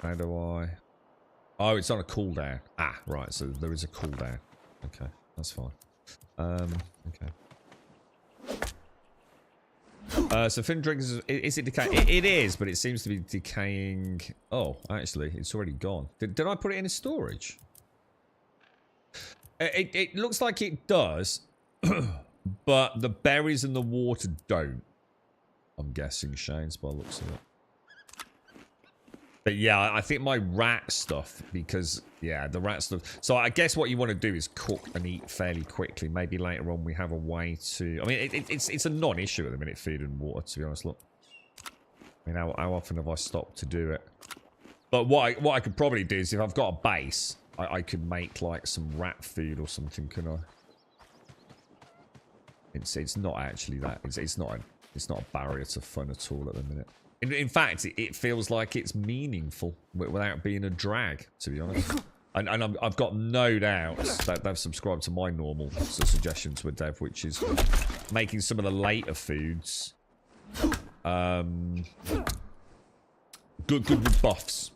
How do I... Oh, it's on a cooldown. Ah, right, so there is a cooldown. Okay, that's fine. Okay. So Finn Drink is it decaying? It is, but it seems to be decaying. Oh, actually, it's already gone. Did I put it in storage? It looks like it does, but the berries and the water don't. I'm guessing, Shane's by the looks of it. But yeah, I think my rat stuff, because, yeah, the rat stuff. So I guess what you want to do is cook and eat fairly quickly. Maybe later on we have a way to... I mean, it's a non-issue at the minute, food and water, to be honest. Look. I mean, how often have I stopped to do it? But what I could probably do is if I've got a base, I could make, like, some rat food or something, can I? It's not actually that. It's not a barrier to fun at all at the minute. In fact, it feels like it's meaningful without being a drag, to be honest. And I've got no doubts that they've subscribed to my normal suggestions with Dev, which is making some of the later foods good with buffs.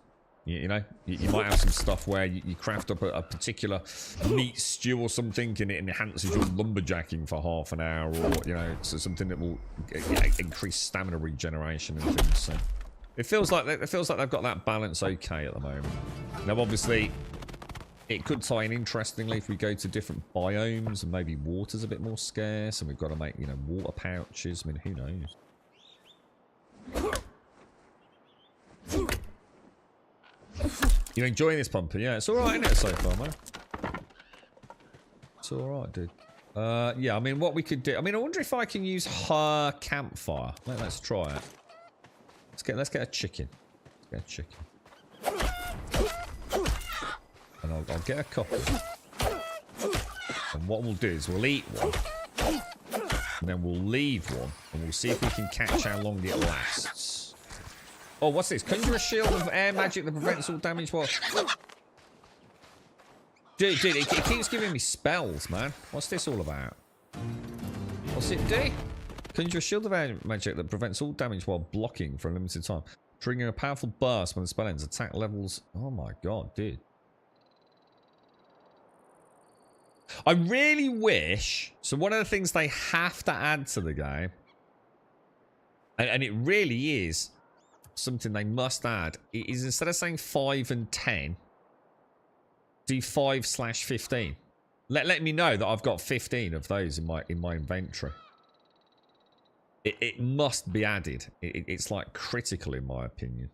You know, you might have some stuff where you craft up a particular meat stew or something, and it enhances your lumberjacking for half an hour, or you know, so something that will increase stamina regeneration and things. So it feels like they've got that balance okay at the moment. Now, obviously, it could tie in interestingly if we go to different biomes, and maybe water's a bit more scarce, and we've got to make, you know, water pouches. I mean, who knows? You enjoying this, Pumper? Yeah, it's alright, isn't it, so far, man? It's alright, dude. Yeah, I mean, what we could do... I mean, I wonder if I can use her campfire. Let's try it. Let's get a chicken. Let's get a chicken. And I'll get a couple. And what we'll do is we'll eat one. And then we'll leave one. And we'll see if we can catch how long it lasts. Oh, what's this? Conjure a shield of air magic that prevents all damage while... Dude, it keeps giving me spells, man. What's this all about? What's it do? Conjure a shield of air magic that prevents all damage while blocking for a limited time. Triggering a powerful burst when the spell ends. Attack levels... Oh my god, dude. I really wish... So one of the things they have to add to the game... And it really is... something they must add is instead of saying 5 and 10, do 5/15. Let me know that I've got 15 of those in my inventory. It must be added. It's like critical in my opinion.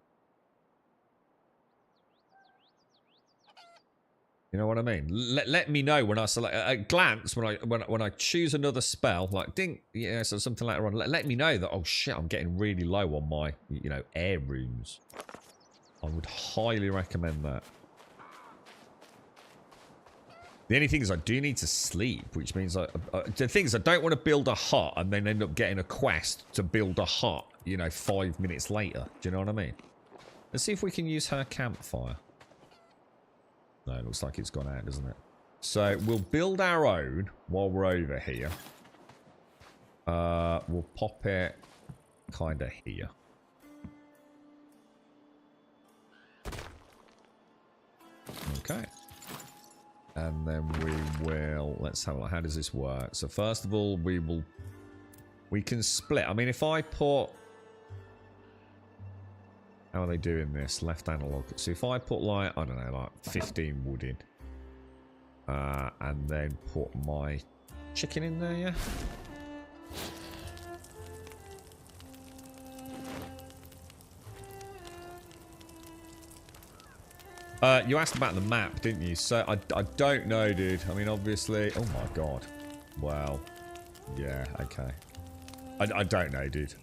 You know what I mean? Let me know when I select at a glance when I choose another spell, like ding, yeah, so something later on. Let me know that, oh shit, I'm getting really low on my, you know, air runes. I would highly recommend that. The only thing is I do need to sleep, which means the thing is I don't want to build a hut and then end up getting a quest to build a hut, you know, 5 minutes later. Do you know what I mean? Let's see if we can use her campfire. No, it looks like it's gone out, doesn't it? So we'll build our own while we're over here. We'll pop it kind of here. Okay. And then we will, let's have a look. How does this work? So first of all, we can split. I mean, if I put, how are they doing this? Left analog. So if I put like, I don't know, like 15 wood in. And then put my chicken in there, yeah? You asked about the map, didn't you? So, I don't know, dude. I mean, obviously... Oh, my God. Well, yeah, okay. I don't know, dude.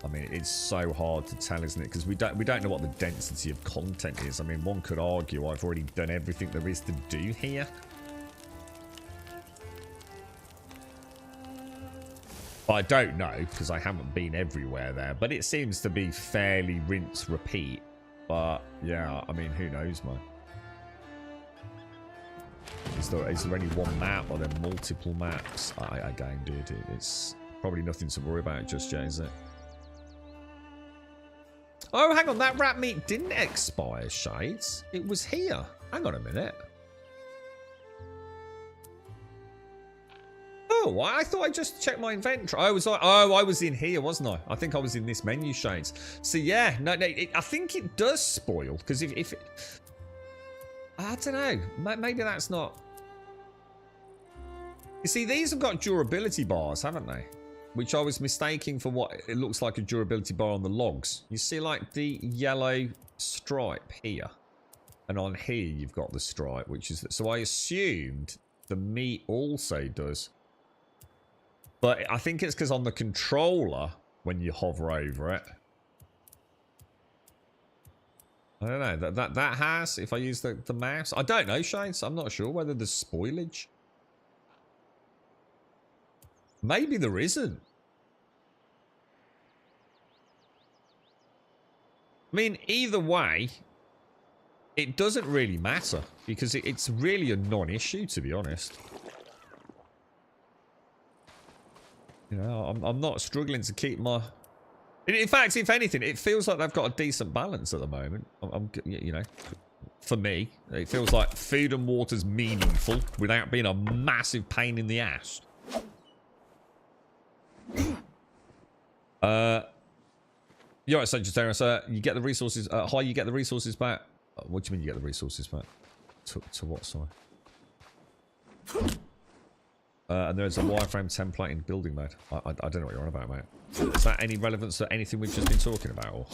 I mean, it's so hard to tell, isn't it? Because we don't know what the density of content is. I mean, one could argue I've already done everything there is to do here. But I don't know, because I haven't been everywhere there. But it seems to be fairly rinse, repeat. But, yeah, I mean, who knows, man? Is there only one map, or are there multiple maps? Again, dude, it's probably nothing to worry about just yet, is it? Oh, hang on, that rat meat didn't expire, Shades. It was here. Hang on a minute. Oh, I thought I just checked my inventory. I was in here, wasn't I? I think I was in this menu, Shades. So yeah, no, I think it does spoil because if it, I don't know, maybe that's not. You see, these have got durability bars, haven't they? Which I was mistaking for what it looks like a durability bar on the logs. You see, like the yellow stripe here, and on here you've got the stripe, which is so I assumed the meat also does. But I think it's because on the controller, when you hover over it, I don't know, that has, if I use the mouse. I don't know, Shades. I'm not sure whether there's spoilage. Maybe there isn't. I mean, either way, it doesn't really matter because it's really a non-issue, to be honest. You know, I'm not struggling to keep my... In fact, if anything, it feels like they've got a decent balance at the moment. You know, for me, it feels like food and water's meaningful without being a massive pain in the ass. You're right, Sagittarius. You get the resources. Hi, you get the resources back. What do you mean you get the resources back? To what side? And there's a wireframe template in building mode. I don't know what you're on about, mate. Is that any relevance to anything we've just been talking about? Or?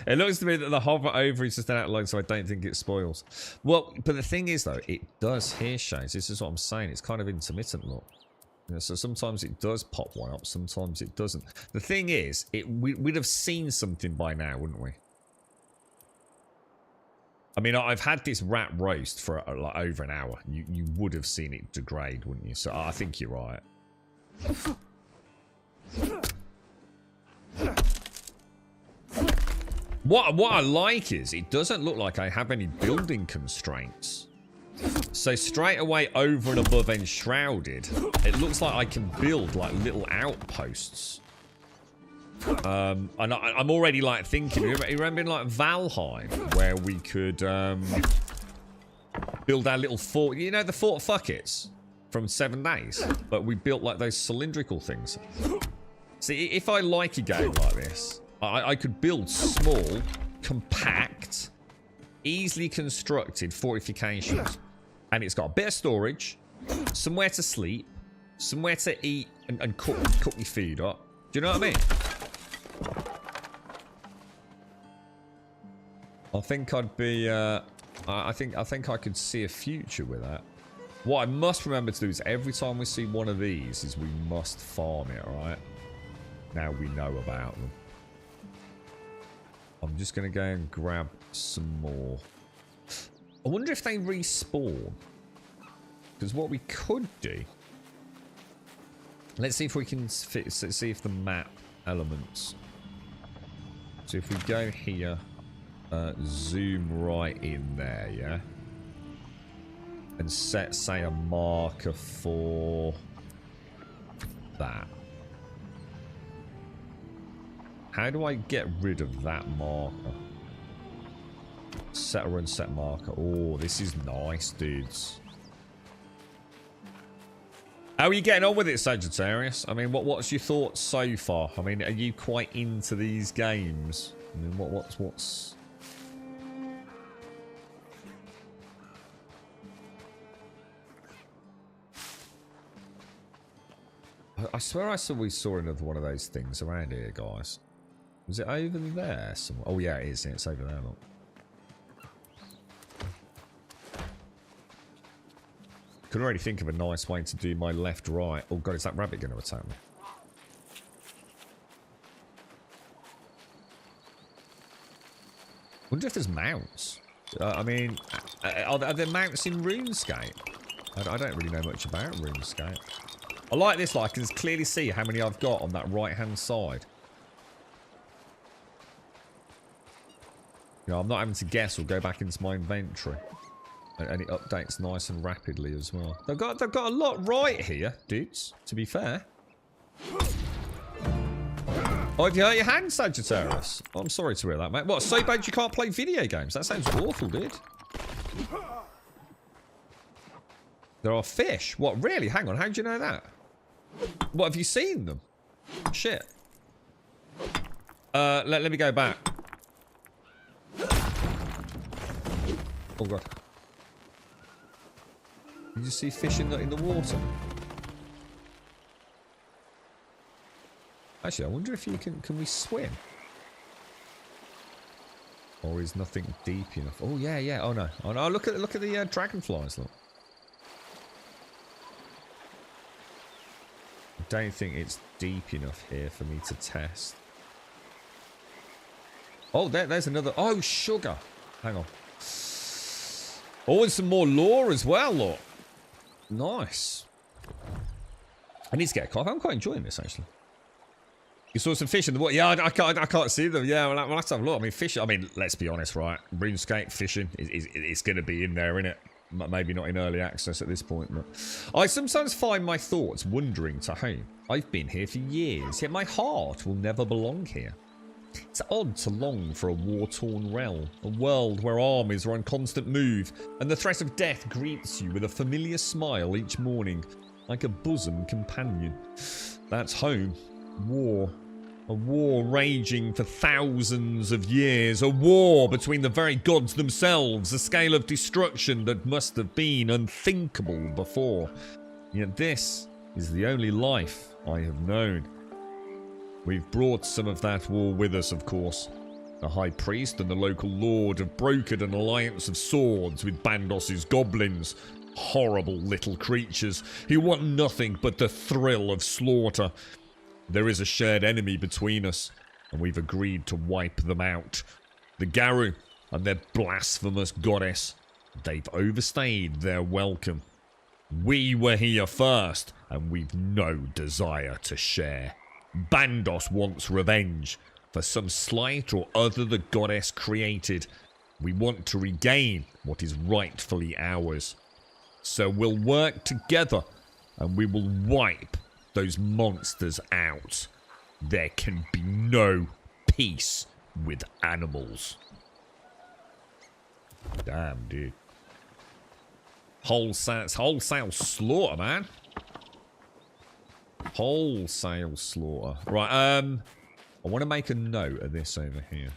It looks to me that the hover over is just an outline, so I don't think it spoils. Well, but the thing is, though, it does here, Shades. This is what I'm saying. It's kind of intermittent, look. You know, so sometimes it does pop one up, sometimes it doesn't. The thing is, we'd have seen something by now, wouldn't we? I mean, I've had this rat roast for like over an hour. You would have seen it degrade, wouldn't you? So I think you're right. What I like is it doesn't look like I have any building constraints. So straight away over and above Enshrouded, it looks like I can build like little outposts. And I'm already like thinking, you remember in like Valheim where we could build our little fort, you know, the Fort Fuckets from 7 Days, but we built like those cylindrical things. See, if I like a game like this, I could build small, compact, easily constructed fortifications, and it's got a bit of storage, somewhere to sleep, somewhere to eat and cook your food up. Do you know what I mean? I think I'd be, I think I could see a future with that. What I must remember to do is every time we see one of these is we must farm it, alright? Now we know about them. I'm just going to go and grab some more. I wonder if they respawn. Because what we could do... Let's see if we can see if the map elements... So if we go here... zoom right in there, yeah? and set, say, a marker for that. How do I get rid of that marker? Set or unset marker. Oh, this is nice, dudes. How are you getting on with it, Sagittarius? I mean, what's your thoughts so far? I mean, are you quite into these games? I mean, what's... I swear we saw another one of those things around here, guys. Was it over there somewhere? Oh, yeah, it is. It's over there, look. Could already think of a nice way to do my left-right. Oh, God, is that rabbit going to attack me? Wonder if there's mounts. I mean, are there mounts in RuneScape? I don't really know much about RuneScape. I like this, like, I can clearly see how many I've got on that right-hand side. You know, I'm not having to guess or go back into my inventory. And it updates nice and rapidly as well. They've got a lot right here, dudes, to be fair. Oh, have you hurt your hand, Sagittarius? Oh, I'm sorry to hear that, mate. What, so bad you can't play video games? That sounds awful, dude. There are fish. What, really? Hang on, how do you know that? What, have you seen them? Shit. Let me go back. Oh, God. Did you see fish in the water? Actually, I wonder if you can we swim? Or is nothing deep enough? Oh yeah, yeah. Oh no. Oh no. Look at the dragonflies. Look. I don't think it's deep enough here for me to test. Oh, there's another. Oh, sugar. Hang on. Oh, and some more lore as well. Look. Nice. I need to get a coffee. I'm quite enjoying this actually. You saw some fish in the water. Yeah, I can't see them. Yeah, we'll have to have a look. I mean, fish. I mean, let's be honest, right? RuneScape fishing is going to be in there, innit? Maybe not in early access at this point, but I sometimes find my thoughts wandering to home. I've been here for years, yet my heart will never belong here. It's odd to long for a war-torn realm, a world where armies are on constant move, and the threat of death greets you with a familiar smile each morning, like a bosom companion. That's home. War. A war raging for thousands of years. A war between the very gods themselves. A scale of destruction that must have been unthinkable before. Yet this is the only life I have known. We've brought some of that war with us, of course. The High Priest and the local Lord have brokered an alliance of swords with Bandos's goblins. Horrible little creatures who want nothing but the thrill of slaughter. There is a shared enemy between us, and we've agreed to wipe them out. The Garu and their blasphemous goddess. They've overstayed their welcome. We were here first, and we've no desire to share. Bandos wants revenge for some slight or other the goddess created. We want to regain what is rightfully ours. So we'll work together, and we will wipe those monsters out. There can be no peace with animals. Damn, dude. Wholesale slaughter, man. Wholesale slaughter. Right, I want to make a note of this over here.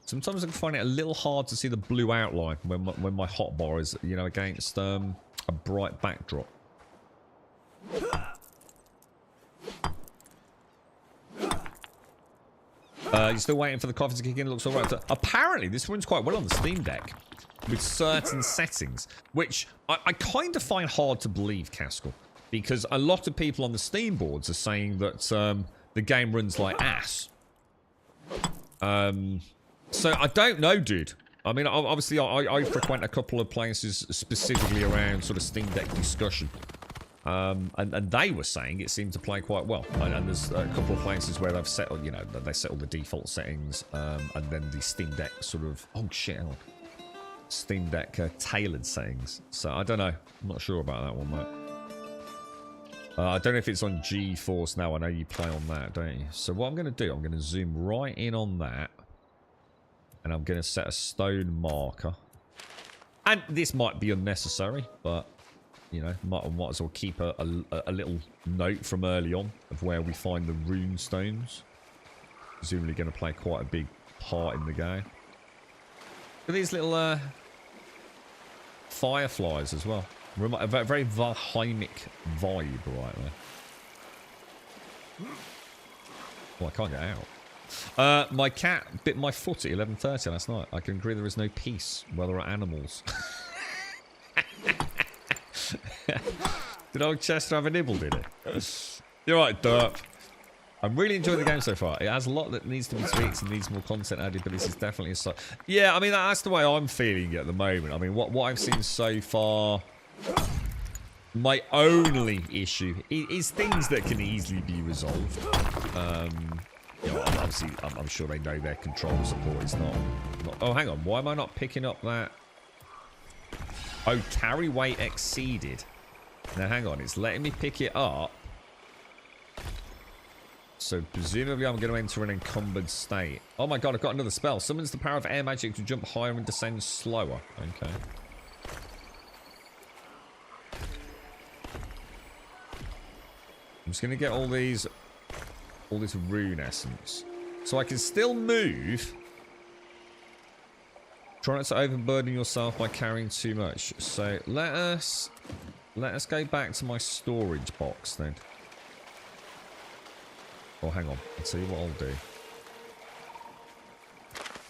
Sometimes I can find it a little hard to see the blue outline when my hotbar is, you know, against a bright backdrop. You're still waiting for the coffee to kick in. It looks alright. Apparently, this runs quite well on the Steam Deck with certain settings, which I kind of find hard to believe, Caskell, because a lot of people on the Steam boards are saying that the game runs like ass. So I don't know, dude. I mean, obviously, I frequent a couple of places specifically around sort of Steam Deck discussion. And they were saying it seemed to play quite well. And there's a couple of places where they've set, you know, they set all the default settings, and then the Steam Deck sort of, oh shit, hang on. Steam Deck tailored settings. So I don't know. I'm not sure about that one, mate. I don't know if it's on GeForce now. I know you play on that, don't you? So what I'm going to do, I'm going to zoom right in on that. And I'm going to set a stone marker. And this might be unnecessary, but, you know, might as well keep a little note from early on of where we find the rune stones. Presumably going to play quite a big part in the game. Look at these little fireflies as well. A very Valheimic vibe right there. Oh, I can't get out. My cat bit my foot at 11:30 last night. I can agree there is no peace where there are animals. Did old Chester have a nibble, did it? You're right, Derp. I'm really enjoying the game so far. It has a lot that needs to be tweaked and needs more content added, but this is definitely a... Yeah, I mean, that's the way I'm feeling at the moment. I mean, what I've seen so far... My only issue is things that can easily be resolved. You know, obviously, I'm sure they know their control support is not... Oh, hang on. Why am I not picking up that... Oh, carry weight exceeded. Now, hang on. It's letting me pick it up. So, presumably, I'm going to enter an encumbered state. Oh my god, I've got another spell. Summons the power of air magic to jump higher and descend slower. Okay. I'm just going to get all this rune essence. So I can still move. Try not to overburden yourself by carrying too much. So, let us go back to my storage box then. Oh, hang on. I'll tell you what I'll do.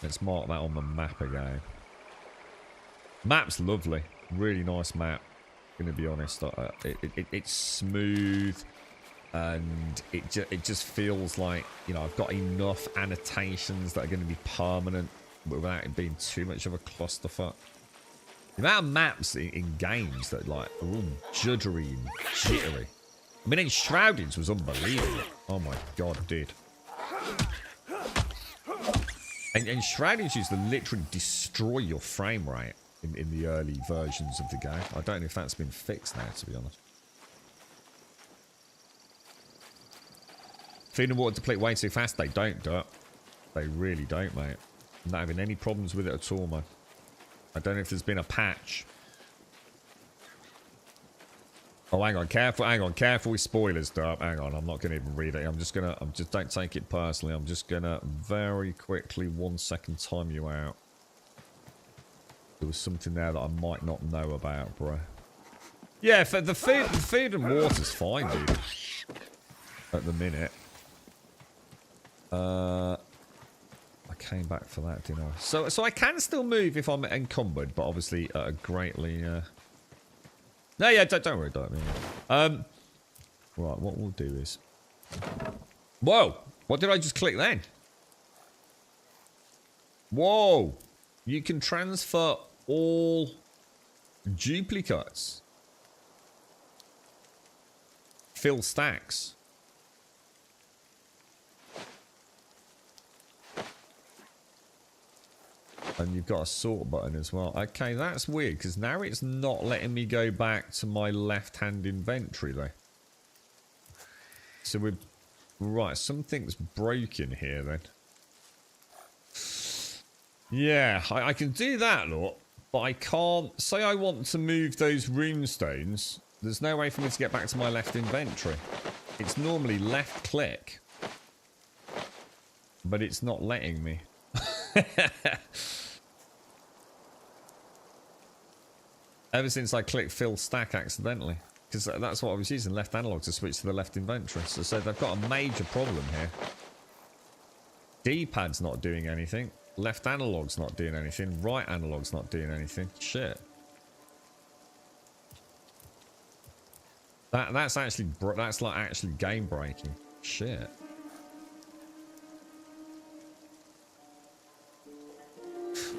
Let's mark that on the map again. Map's lovely. Really nice map. Gonna be honest. It's smooth. And it just feels like, you know, I've got enough annotations that are going to be permanent without it being too much of a clusterfuck. The amount of maps in games that, like, are all juddery and jittery. I mean, Enshrouded was unbelievable. Oh my god, dude. And Enshrouded used to literally destroy your frame rate in the early versions of the game. I don't know if that's been fixed now, to be honest. Feeding water deplete way too fast. They don't, Dirt. They really don't, mate. I'm not having any problems with it at all, man. I don't know if there's been a patch. Oh, hang on, careful with spoilers, Derp. Hang on, I'm not going to even read it. I'm just don't take it personally. I'm just going to very quickly, 1 second, time you out. There was something there that I might not know about, bro. Yeah, for the food and water's fine, dude. At the minute. I came back for that, didn't I? So I can still move if I'm encumbered, but obviously greatly... No, yeah, don't worry, don't. Right, what we'll do is... Whoa! What did I just click then? Whoa! You can transfer all duplicates. Fill stacks. And you've got a sort button as well. Okay, that's weird, because now it's not letting me go back to my left-hand inventory, though. So we're... Right, something's broken here, then. Yeah, I can do that, look. But I can't... Say I want to move those runestones. There's no way for me to get back to my left inventory. It's normally left-click. But it's not letting me. Ever since I clicked fill stack accidentally, because that's what I was using, left analog to switch to the left inventory. So they've got a major problem here. D-pad's not doing anything. Left analog's not doing anything. Right analog's not doing anything. Shit. That's actually like actually game breaking. Shit.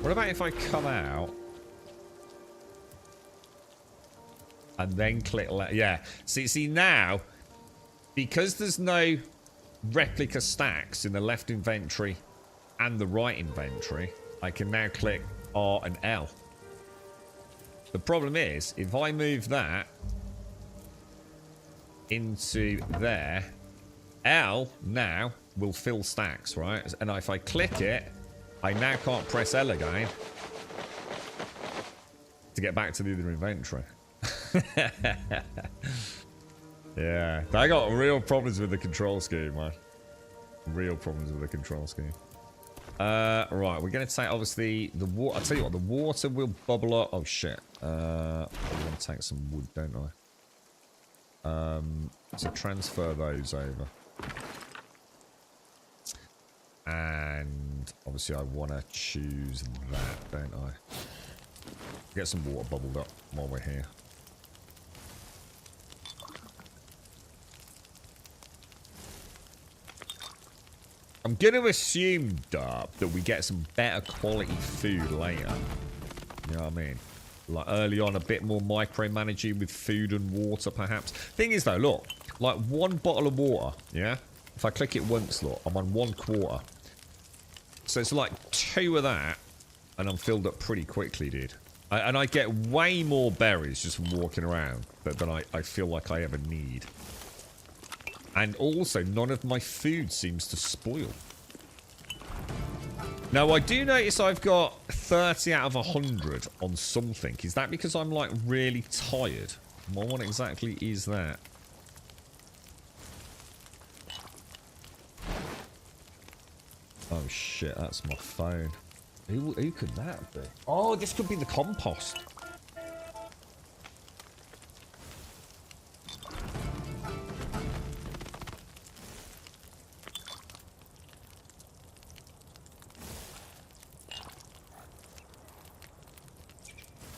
What about if I come out and then click left? Yeah. See now, because there's no replica stacks in the left inventory and the right inventory, I can now click R and L The problem is, if I move that into there, L now will fill stacks, right? And if I click it, I now can't press L again to get back to the other inventory. Yeah, I got real problems with the control scheme, man. Real problems with the control scheme. Right, we're going to take, obviously, the water. I'll tell you what, the water will bubble up. Oh, shit. I'm going to take some wood, don't I? So transfer those over. And obviously I want to choose that, don't I? Get some water bubbled up while we're here. I'm going to assume, Derp, that we get some better quality food later. You know what I mean? Like early on, a bit more micromanaging with food and water, perhaps. Thing is, though, look. Like one bottle of water, yeah? If I click it once, look, I'm on 1/4. So it's like 2 of that, and I'm filled up pretty quickly, dude. And I get way more berries just from walking around than I feel like I ever need. And also, none of my food seems to spoil. Now, I do notice I've got 30 out of 100 on something. Is that because I'm, like, really tired? Well, what exactly is that? Oh, shit, that's my phone. Who could that be? Oh, this could be the compost.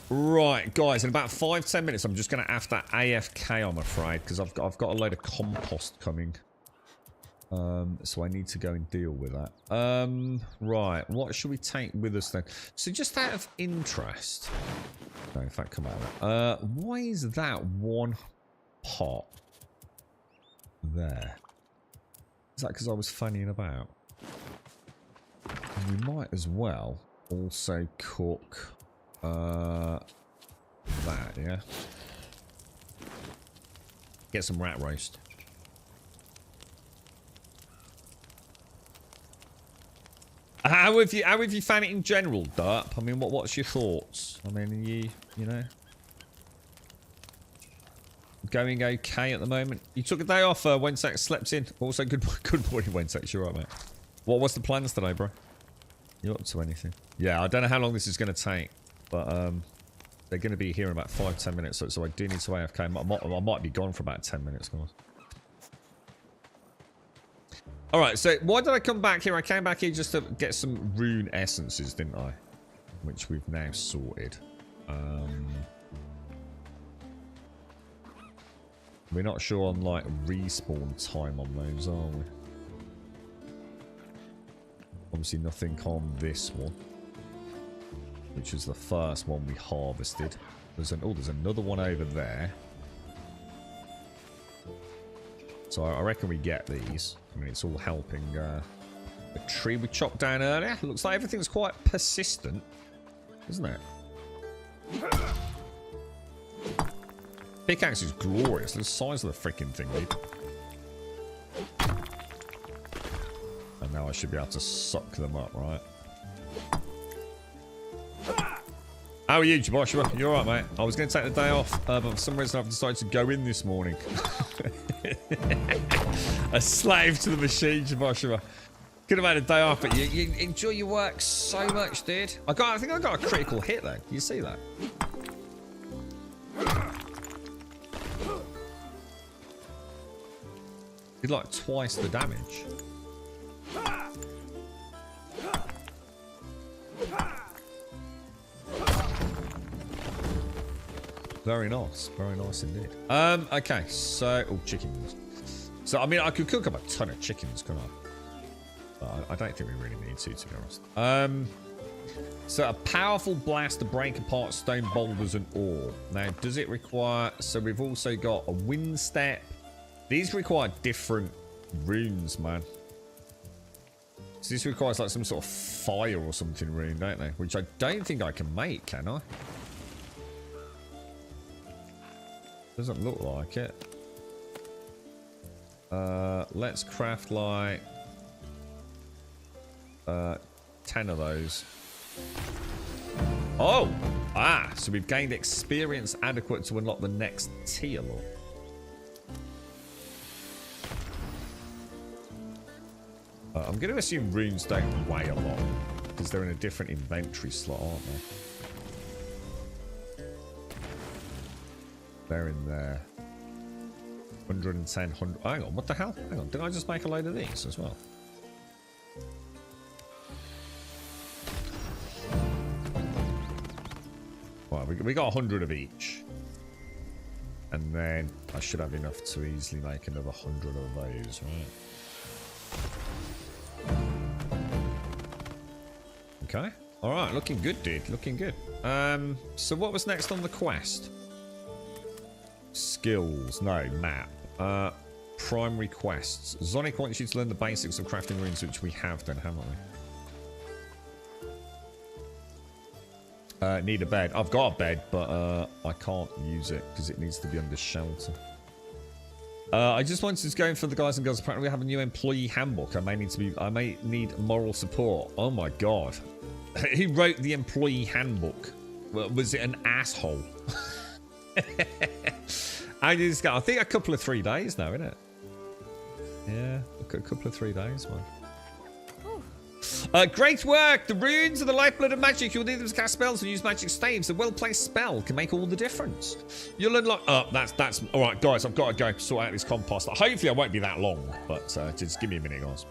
Right, guys, in about 5-10 minutes, I'm just going to have to AFK, I'm afraid, because I've got a load of compost coming. So I need to go and deal with that. Right, what should we take with us then? So just out of interest... No, in fact, come out. Why is that one pot there? Is that because I was fannying about? And we might as well also cook... that, yeah. Get some rat roast. How have you found it in general, Derp? I mean, what's your thoughts? I mean, you know, going okay at the moment. You took a day off. Wensack slept in. Also, good morning, Wensack. You're right, mate. What's the plans today, bro? You up to anything? Yeah, I don't know how long this is going to take, but they're going to be here in about 5-10 minutes. So I do need to AFK. I might be gone for about 10 minutes, guys. Alright, so why did I come back here? I came back here just to get some rune essences, didn't I? Which we've now sorted. We're not sure on, like, respawn time on those, are we? Obviously nothing on this one. Which is the first one we harvested. There's another one over there. So I reckon we get these. I mean, it's all helping the tree we chopped down earlier. Looks like everything's quite persistent, isn't it? Pickaxe is glorious. Look at the size of the freaking thing, dude. And now I should be able to suck them up, right? How are you, Joshua? You alright, mate? I was going to take the day off, but for some reason I've decided to go in this morning. A slave to the machine, Joshua. Could have had a day off, but you enjoy your work so much, dude. I think I got a critical hit, though. You see that? Did like twice the damage. Very nice indeed. Okay, so chickens. So I mean, I could cook up a ton of chickens, couldn't I? But I don't think we really need to be honest. So a powerful blast to break apart stone boulders and ore. Now, does it require? So we've also got a wind step. These require different runes, man. So this requires like some sort of fire or something rune, don't they? Which I don't think I can make, can I? Doesn't look like it. Let's craft like 10 of those. Oh! Ah, so we've gained experience adequate to unlock the next tier. Look. I'm going to assume runes don't weigh a lot because they're in a different inventory slot, aren't they? They're in there. 110, 100. Hang on, what the hell? Hang on, did I just make a load of these as well? Right, we got 100 of each. And then I should have enough to easily make another 100 of those, right? Okay. Alright, looking good, dude. Looking good. So what was next on the quest? Skills. No, map. Primary quests. Zonic wants you to learn the basics of crafting runes, which we have done, haven't we? Need a bed. I've got a bed, but I can't use it because it needs to be under shelter. I just wanted to go in for the guys and girls. Apparently we have a new employee handbook. I may need moral support. Oh my god. Who wrote the employee handbook? Was it an asshole? I think a couple of 3 days now, isn't it? Yeah, a couple of 3 days, man. Great work! The runes are the lifeblood of magic. You'll need them to cast spells and use magic staves. A well-placed spell can make all the difference. You'll unlock... Oh, that's... Alright, guys, I've got to go sort out this compost. Hopefully I won't be that long, but just give me a minute, guys.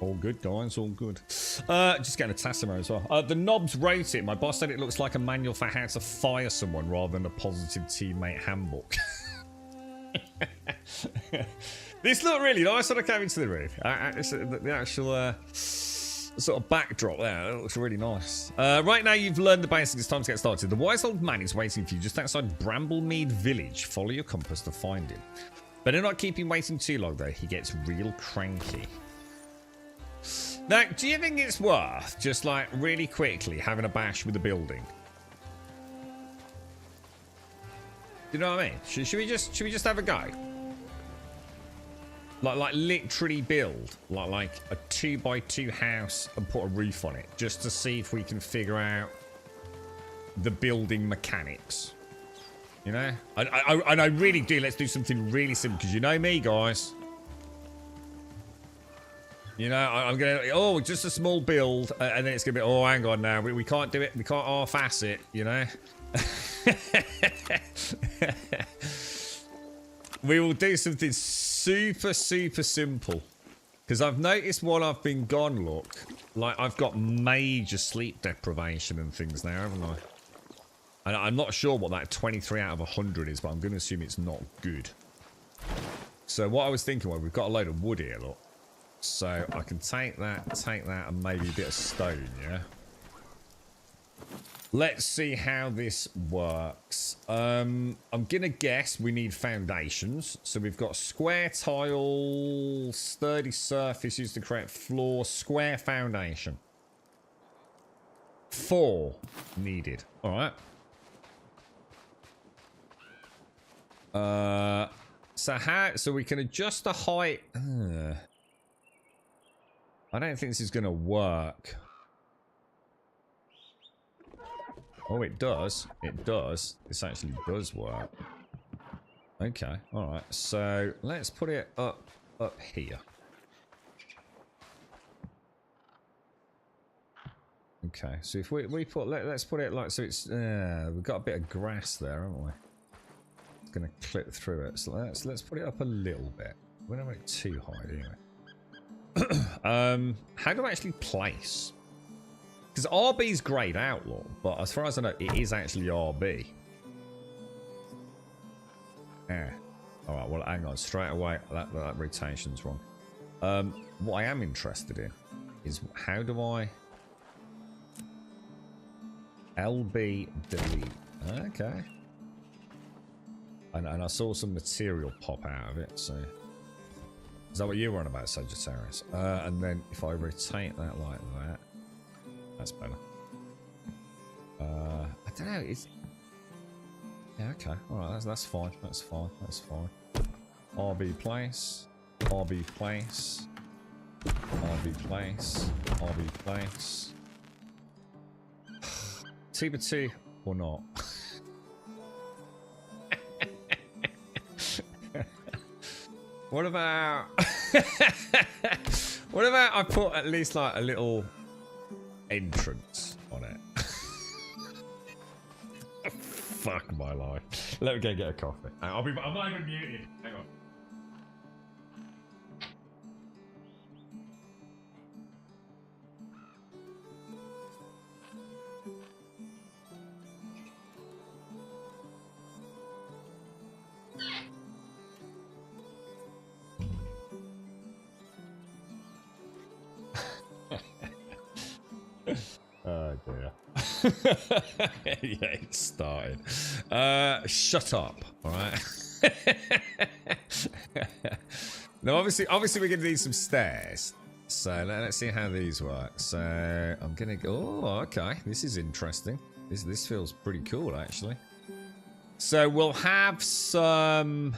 All good, guys, all good. Just getting a Tassimo as well. The knobs rate it. My boss said it looks like a manual for how to fire someone rather than a positive teammate handbook. This looked really nice when I came into the room. The actual sort of backdrop there, it looks really nice. Right now you've learned the basics, it's time to get started. The wise old man is waiting for you just outside Bramblemead Village. Follow your compass to find him. Better not keep him waiting too long though, he gets real cranky. Now, do you think it's worth just like really quickly having a bash with the building? Do you know what I mean? Should we just have a go? Like literally build like a 2x2 house and put a roof on it just to see if we can figure out the building mechanics. You know? And I really do. Let's do something really simple because you know me, guys. You know, I'm gonna just a small build, and then it's gonna be hang on now, we can't do it, we can't half-ass it, you know. We will do something super simple, because I've noticed while I've been gone, look, like I've got major sleep deprivation and things now, haven't I? And I'm not sure what that 23 out of 100 is, but I'm gonna assume it's not good. So what I was thinking was, we've got a load of wood here, look. So I can take that, and maybe a bit of stone, yeah? Let's see how this works. I'm gonna guess we need foundations. So we've got square tile, sturdy surface used to create floor, square foundation. 4 needed. Alright. So we can adjust the height. I don't think this is going to work. Oh, it does. It does. This actually does work. Okay. All right. So let's put it up here. Okay. So if we put let's put it like so it's we've got a bit of grass there, haven't we? It's going to clip through it. So let's put it up a little bit. We don't want it too high anyway. How do I actually place? Because RB's grayed out, look, but as far as I know, it is actually RB. Yeah. Alright, well, hang on. Straight away, that rotation's wrong. What I am interested in is how do I... LB delete. Okay. And I saw some material pop out of it, so... Is that what you were on about, Sagittarius? And then if I rotate that like that, that's better. I don't know. It's yeah, okay. All right, that's fine. That's fine. That's fine. RB place, RB place, RB place, RB place. 2x2 or not? What about... what about I put at least like a little entrance on it? Fuck my life. Let me go get a coffee. I'm not even muted. Hang on. Oh dear. Yeah, it started. Shut up, alright? Now obviously we're gonna need some stairs. So let's see how these work. So I'm gonna go okay. This is interesting. This feels pretty cool actually. So we'll have some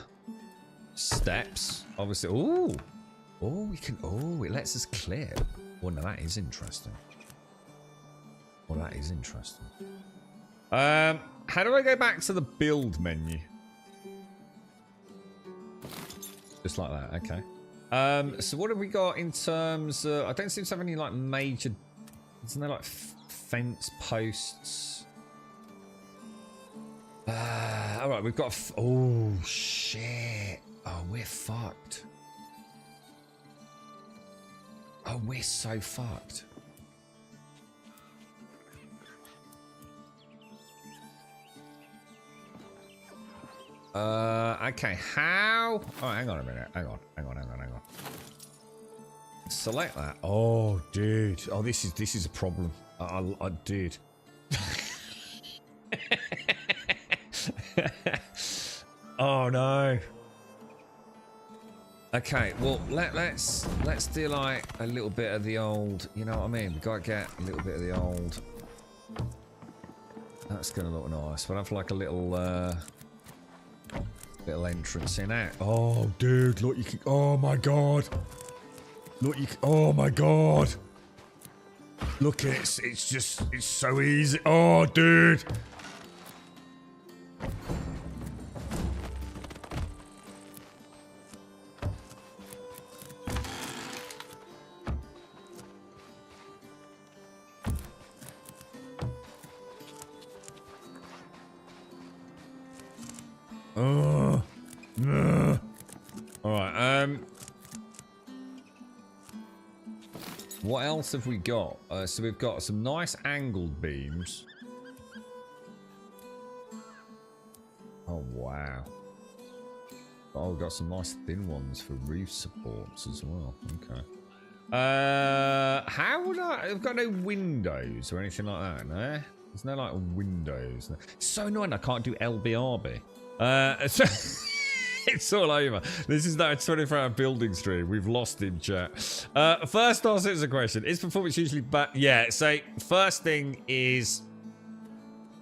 steps. Obviously. We can it lets us clip. Oh no, that is interesting. Well, that is interesting. How do I go back to the build menu? Just like that, okay. So what have we got in terms of... I don't seem to have any, like, major... Isn't there, like, fence posts? Alright, we've got... Oh, shit. Oh, we're fucked. Oh, we're so fucked. Okay, how? Oh, hang on a minute. Hang on. Select that. Oh, dude. Oh, this is a problem. I did. Oh no. Okay, well let's do like a little bit of the old. You know what I mean? We gotta get a little bit of the old. That's gonna look nice. We'll have like a little entrance in out. Oh, dude, look, you can. Oh my god. Look, you. Oh my god. Look at it. It's just. It's so easy. Oh, dude. Oh. All right. What else have we got? So we've got some nice angled beams. Oh, wow. Oh, we've got some nice thin ones for roof supports as well. Okay. How would I... I've got no windows or anything like that, no? There's no, like, windows. It's so annoying I can't do LBRB. It's all over. This is now a 24-hour building stream. We've lost in chat. First answer is a question. Is performance usually bad? Yeah, so first thing is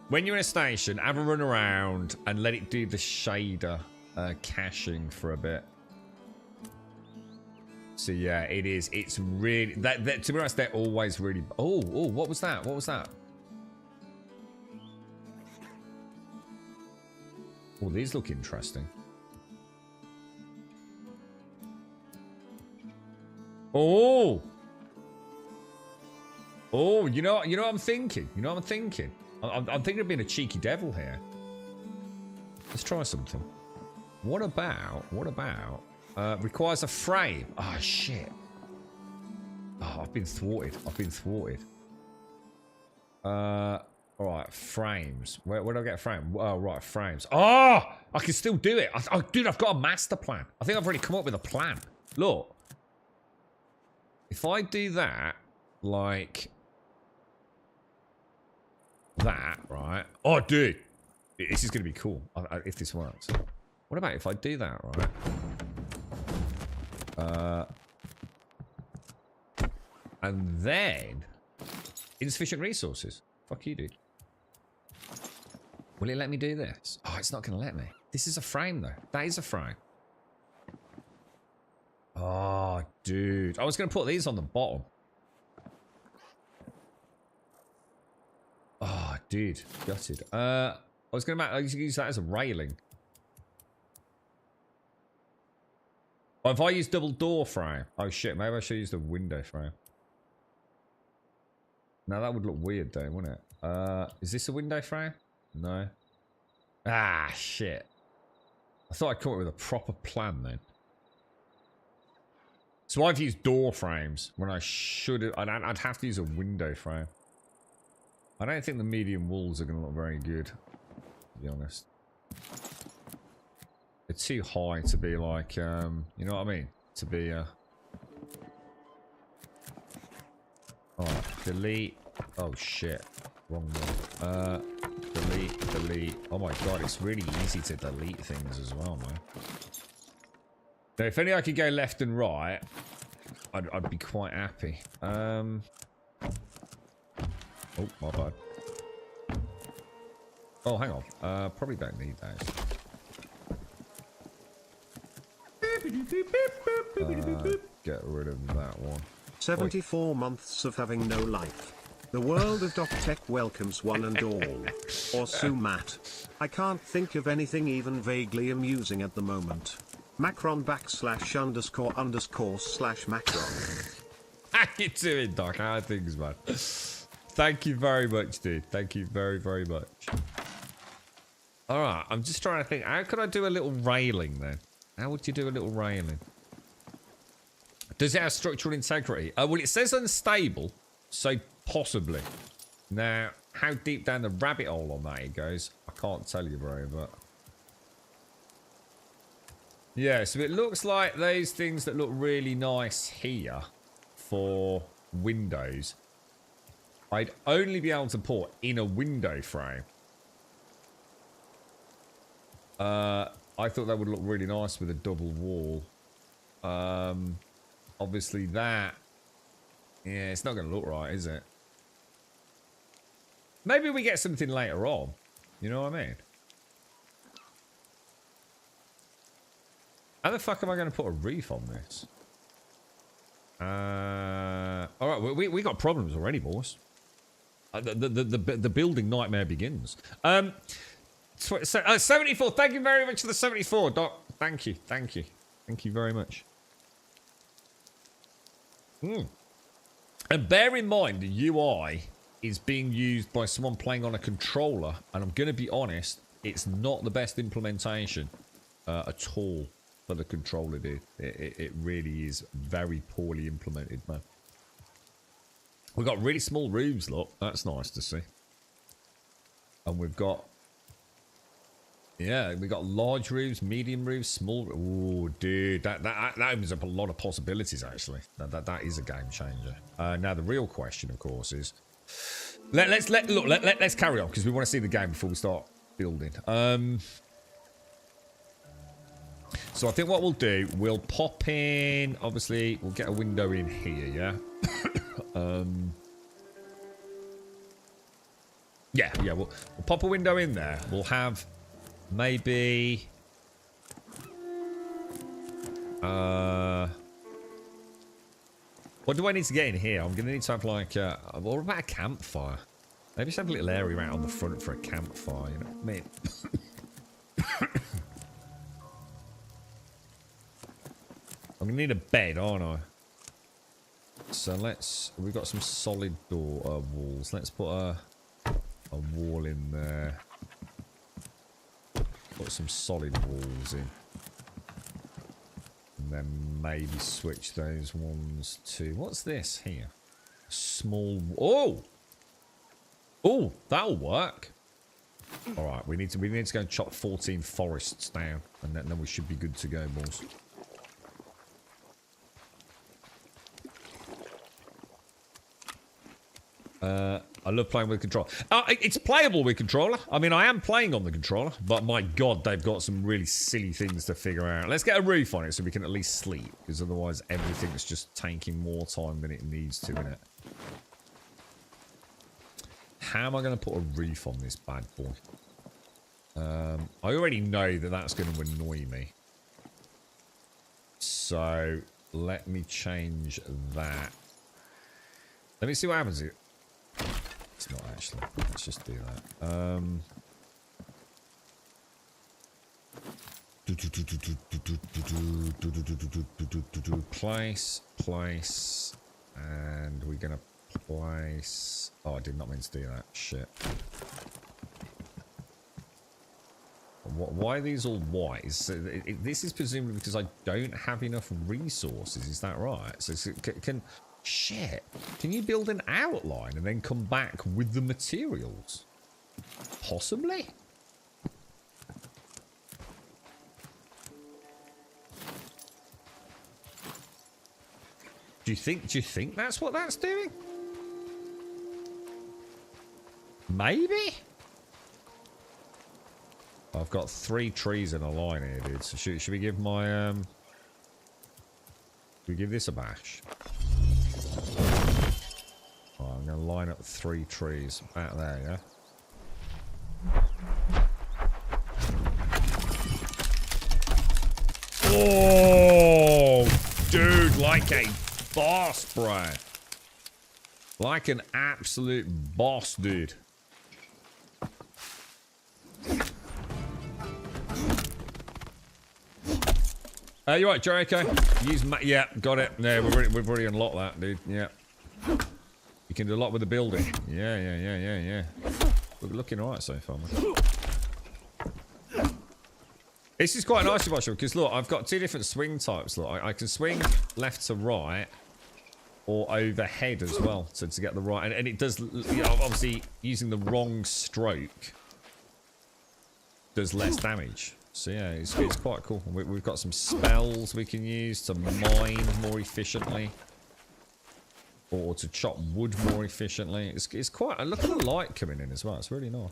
when you're in a station, have a run around and let it do the shader caching for a bit. So yeah, it is. It's really... That, to be honest, they're always really... Oh, what was that? What was that? Oh, these look interesting. Oh, you know what I'm thinking. I'm thinking of being a cheeky devil here. Let's try something. What about requires a frame? Oh shit. Oh, I've been thwarted. All right, frames. Where do I get a frame? Oh, right, frames. Oh, I can still do it. Dude, I've got a master plan. I think I've already come up with a plan. Look. If I do that, like that, right? Oh, dude. This is going to be cool if this works. What about if I do that, right? And then insufficient resources. Fuck you, dude. Will it let me do this? Oh, it's not going to let me. This is a frame, though. That is a frame. Oh, dude. I was going to put these on the bottom. Oh, dude. Gutted. I was going to use that as a railing. Oh, if I use double door frame. Oh, shit. Maybe I should use the window frame. Now, that would look weird, though, wouldn't it? Is this a window frame? No. Ah, shit. I thought I'd come up with a proper plan, then. So I've used door frames when I should have... I'd have to use a window frame. I don't think the medium walls are going to look very good, to be honest. They're too high to be like, you know what I mean? To be, Alright, delete. Oh shit. Wrong one. Delete. Oh my god, it's really easy to delete things as well, man. Now, if only I could go left and right, I'd be quite happy. Oh, my bad. Oh, hang on. Probably don't need those. Get rid of that one. 74 months of having no life. The world of .tech welcomes one and all. Or Sumat. I can't think of anything even vaguely amusing at the moment. Macron __/Macron. How you doing, Doc? How are things, man? Thank you very much, dude. Thank you very, very much. Alright, I'm just trying to think. How could I do a little railing, then? How would you do a little railing? Does it have structural integrity? Well, it says unstable, so possibly. Now, how deep down the rabbit hole on that it goes, I can't tell you, bro, but... Yeah, so it looks like those things that look really nice here for windows, I'd only be able to put in a window frame. I thought that would look really nice with a double wall. Obviously that... Yeah, it's not going to look right, is it? Maybe we get something later on. You know what I mean? How the fuck am I going to put a roof on this? Alright, we got problems already, boys. The building nightmare begins. 74, thank you very much for the 74, Doc. Thank you, thank you. Thank you very much. And bear in mind, the UI is being used by someone playing on a controller, and I'm going to be honest, it's not the best implementation at all for the controller, dude. It really is very poorly implemented, man. We've got really small rooms, look. That's nice to see. And we've got... Yeah, we've got large rooms, medium rooms, small... Ooh, dude. That opens up a lot of possibilities, actually. That is a game changer. Now, the real question, of course, is... Let's carry on, because we want to see the game before we start building. So I think what we'll do, we'll pop in... Obviously, we'll get a window in here, yeah? Yeah, we'll pop a window in there. We'll have maybe what do I need to get in here? I'm gonna need to have like what about a campfire? Maybe just have a little area out on the front for a campfire, you know what I mean? I'm gonna need a bed, aren't I? So we've got some solid door walls. Let's put a wall in there. Put some solid walls in. And then maybe switch those ones to... What's this here? Small... Oh! Oh, that'll work. Alright, we need to go and chop 14 forests down. And then we should be good to go, boys. I love playing with controller. It's playable with controller. I mean, I am playing on the controller, but my god, they've got some really silly things to figure out. Let's get a roof on it so we can at least sleep, because otherwise everything's just taking more time than it needs to, innit? How am I going to put a roof on this bad boy? I already know that that's going to annoy me. So, let me change that. Let me see what happens here. It's not actually. Let's just do that. Place, and we're gonna place. Oh, I did not mean to do that. Shit. Why are these all white? This is presumably because I don't have enough resources. Is that right? So can. Shit. Can you build an outline and then come back with the materials? Possibly? Do you think that's what that's doing? Maybe? I've got 3 trees in a line here, dude. So should we give my should we give this a bash? Oh, I'm going to line up 3 trees back there, yeah? Oh, dude, like a boss, bro. Like an absolute boss, dude. You right, Jericho? Use yeah, got it. Yeah, we've already unlocked that, dude. Yeah. You can do a lot with the building. Yeah. We're looking alright so far, man. This is quite nice, because look, I've got two different swing types. Look, I can swing left to right or overhead as well to get the right. And it does, you know, obviously using the wrong stroke does less damage. So yeah, it's quite cool. We've got some spells we can use to mine more efficiently. Or to chop wood more efficiently. It's quite, look at the light coming in as well. It's really nice.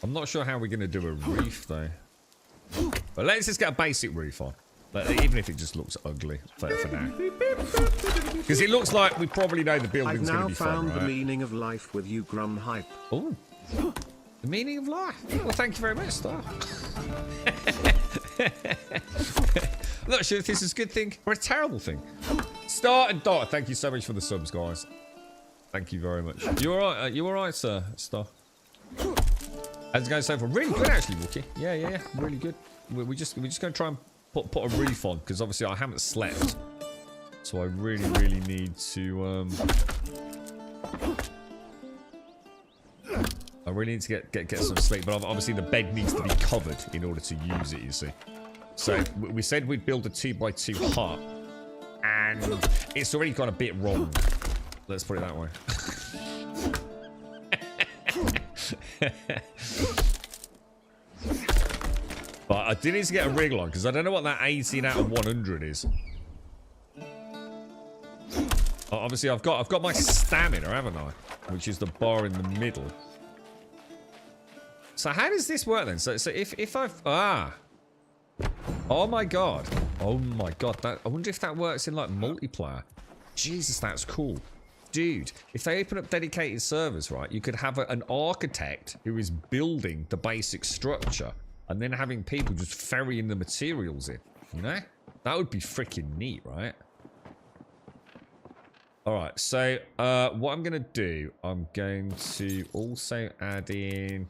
I'm not sure how we're going to do a roof, though. But let's just get a basic roof on. But even if it just looks ugly for now. Because it looks like we probably know the building's going to be fun, I've now found right? the meaning of life with you, Grum Hype. Oh. The meaning of life. Well, thank you very much, Star. I'm not sure if this is a good thing or a terrible thing. Star and Dot, thank you so much for the subs, guys. Thank you very much. You alright? You alright, sir, Star? How's it going so far? Really good, actually, Wookie. Yeah. Really good. We're just going to try and put a roof on, because obviously I haven't slept. So I really need to... I really need to get some sleep, but obviously the bed needs to be covered in order to use it, you see. So we said we'd build a 2x2 hut, and it's already gone a bit wrong. Let's put it that way. But I do need to get a wriggle on, because I don't know what that 18 out of 100 is. Obviously, I've got my stamina, haven't I? Which is the bar in the middle. So how does this work then? So if I've... Oh my god. Oh my god. That, I wonder if that works in like multiplayer. Jesus, that's cool. Dude, if they open up dedicated servers, right, you could have an architect who is building the basic structure and then having people just ferrying the materials in, you know? That would be freaking neat, right? Alright, so what I'm going to do, I'm going to also add in...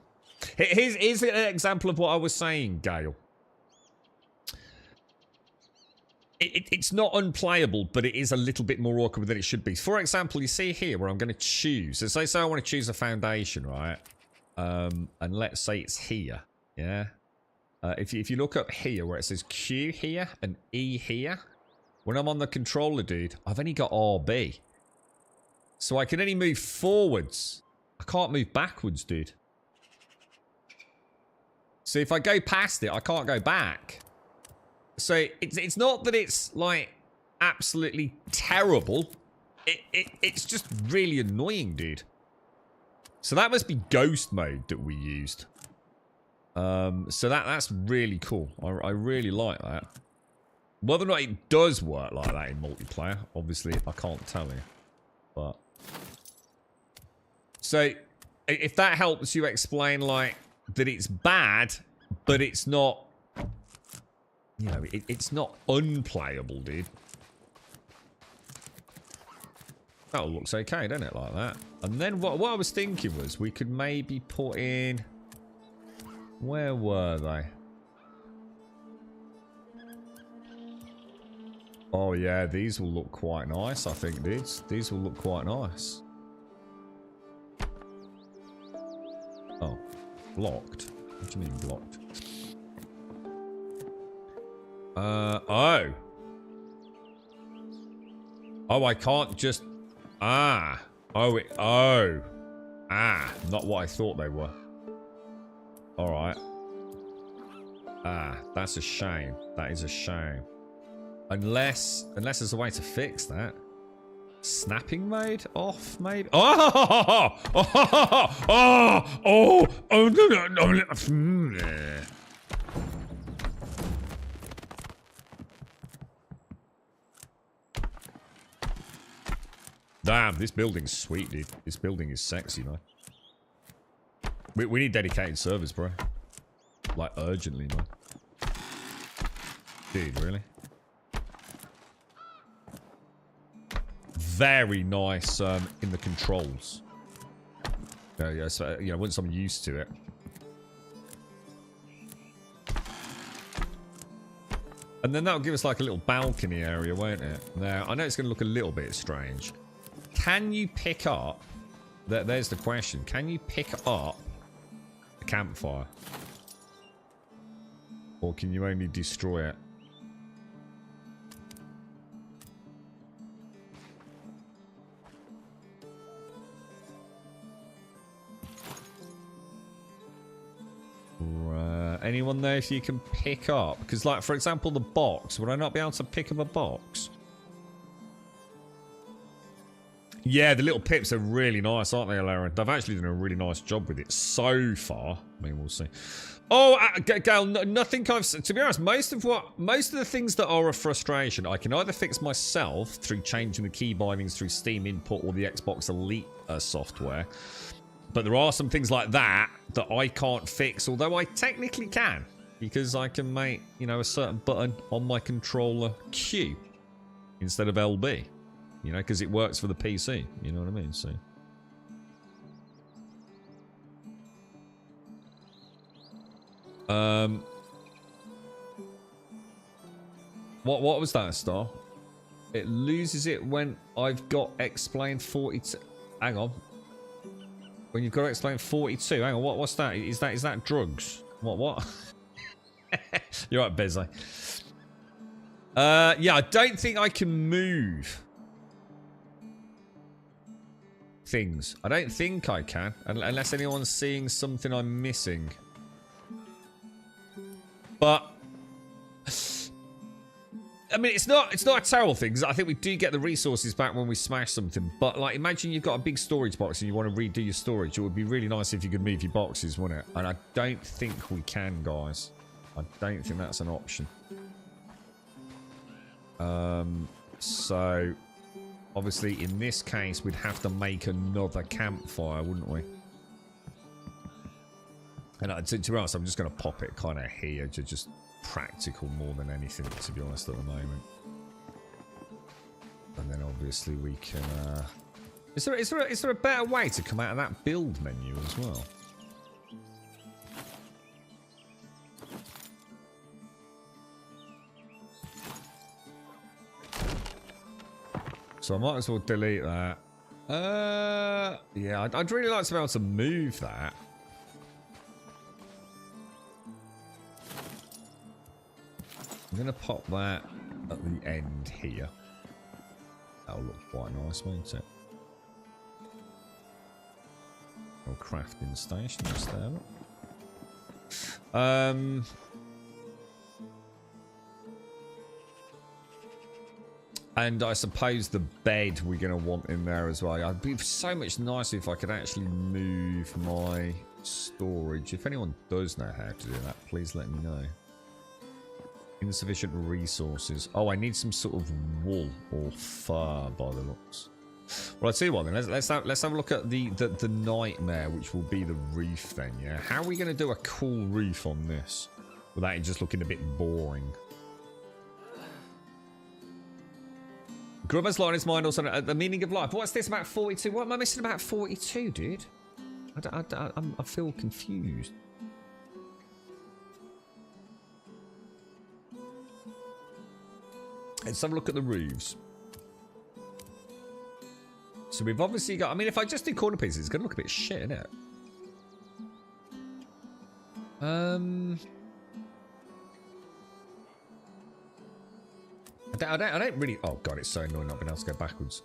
Here's an example of what I was saying, Gale. It's not unplayable, but it is a little bit more awkward than it should be. For example, you see here where I'm going to choose. So say I want to choose a foundation, right? And let's say it's here, yeah? If you look up here where it says Q here and E here, when I'm on the controller, dude, I've only got RB. So I can only move forwards. I can't move backwards, dude. So if I go past it, I can't go back. So it's not that it's like absolutely terrible. It's just really annoying, dude. So that must be ghost mode that we used. So that's really cool. I really like that. Whether or not it does work like that in multiplayer, obviously I can't tell you. But so if that helps you explain like that it's bad, but it's not, you know, it's not unplayable, dude. That all looks okay, doesn't it, like that? And then what I was thinking was we could maybe put in... Where were they? Oh, yeah, these will look quite nice, I think, dudes. These will look quite nice. Oh, blocked? What do you mean blocked? Oh. Oh, I can't just... Ah. Oh, oh. Ah, not what I thought they were. Alright. Ah, that's a shame. That is a shame. Unless there's a way to fix that. Snapping mode off, maybe? Oh! Oh, no. Damn, this building's sweet, dude. This building is sexy, man. We need dedicated servers, bro. Like, urgently, man. Dude, really? Very nice in the controls. Yeah, so, you know, once I'm used to it. And then that'll give us like a little balcony area, won't it? Now, I know it's going to look a little bit strange. Can you pick up There's the question. Can you pick up a campfire? Or can you only destroy it? Anyone there if you can pick up? Because, like, for example, the box. Would I not be able to pick up a box? Yeah, the little pips are really nice, aren't they, Lara? They've actually done a really nice job with it so far. I mean, we'll see. Oh, Gail, nothing I've... To be honest, most of the things that are a frustration, I can either fix myself through changing the key bindings through Steam Input or the Xbox Elite software. But there are some things like that that I can't fix, although I technically can. Because I can make, you know, a certain button on my controller Q instead of LB. You know, because it works for the PC. You know what I mean? So... What was that, Star? It loses it when I've got explained 42. Hang on. When you've got to explain 42. Hang on, what's that? Is that drugs? What? You're right, busy. Yeah, I don't think I can move things. I don't think I can, unless anyone's seeing something I'm missing. But I mean, it's not a terrible thing, because I think we do get the resources back when we smash something. But, like, imagine you've got a big storage box and you want to redo your storage. It would be really nice if you could move your boxes, wouldn't it? And I don't think we can, guys. I don't think that's an option. So, obviously, in this case, we'd have to make another campfire, wouldn't we? And to be honest, I'm just going to pop it kind of here to just... practical more than anything, to be honest, at the moment. And then obviously we can is there a better way to come out of that build menu as well? So I might as well delete that. Yeah, I'd really like to be able to move that. I'm going to pop that at the end here. That'll look quite nice, won't it? Or crafting station is there. And I suppose the bed we're going to want in there as well. It'd be so much nicer if I could actually move my storage. If anyone does know how to do that, please let me know. Insufficient resources. Oh, I need some sort of wool or fur by the looks. Well, I'll tell you what then. Let's have a look at the nightmare, which will be the roof then, yeah? How are we going to do a cool roof on this without it just looking a bit boring? Grubber's line is mine also at the meaning of life. What's this about 42? What am I missing about 42, dude? I feel confused. Let's have a look at the roofs. So we've obviously got... I mean, if I just do corner pieces, it's going to look a bit shit, isn't it? I don't really... Oh, God, it's so annoying not being able to go backwards.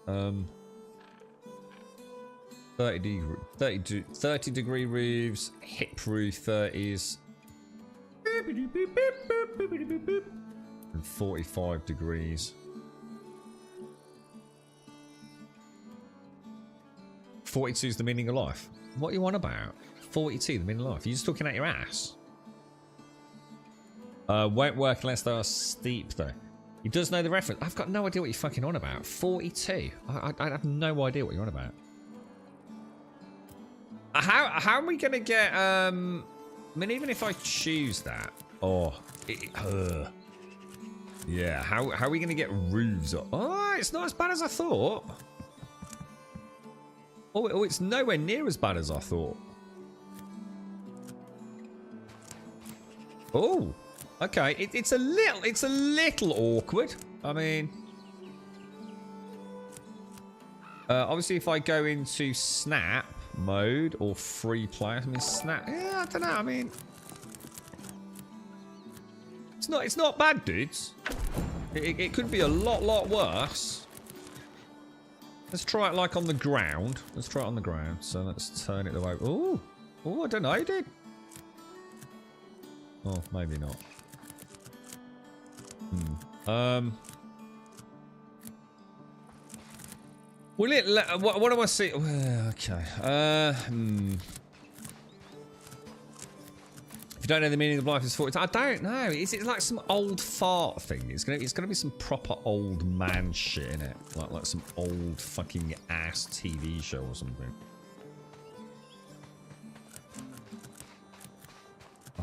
30 degree roofs, hip roof 30s. And 45 degrees. 42 is the meaning of life. What are you on about? 42, the meaning of life. You're just talking out your ass. Won't work unless they are steep, though. He does know the reference. I've got no idea what you're fucking on about. 42. I have no idea what you're on about. How are we going to get... I mean, even if I choose that... Oh... Yeah, how are we going to get roofs up? Oh, it's not as bad as I thought. Oh, it's nowhere near as bad as I thought. Oh, okay. It's a little awkward. I mean, Obviously, if I go into snap mode or free play, I mean snap. Yeah, I don't know. I mean, it's not bad, dudes. It could be a lot worse. Let's try it like on the ground. Let's try it on the ground. So let's turn it the way. Oh, I don't know, dude. Oh, maybe not. Will it? What do I see? Okay. If you don't know the meaning of life is 40, I don't know. Is it like some old fart thing? It's gonna be some proper old man shit in it, like some old fucking ass TV show or something.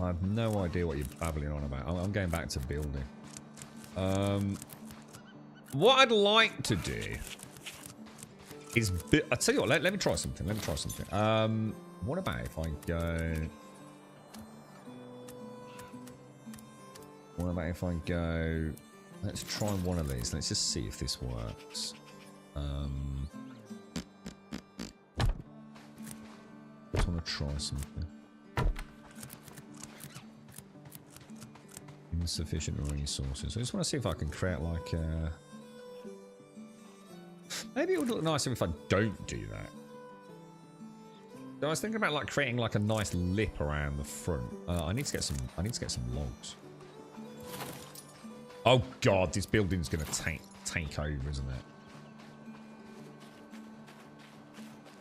I have no idea what you're babbling on about. I'm going back to building. What I'd like to do is, I tell you what. Let me try something. What about if I go? What about if I go? Let's try one of these. Let's just see if this works. Just want to try something. Insufficient resources. I just want to see if I can create like a... Maybe it would look nicer if I don't do that. So I was thinking about like creating like a nice lip around the front. I need to get some logs. Oh god, this building's gonna take over, isn't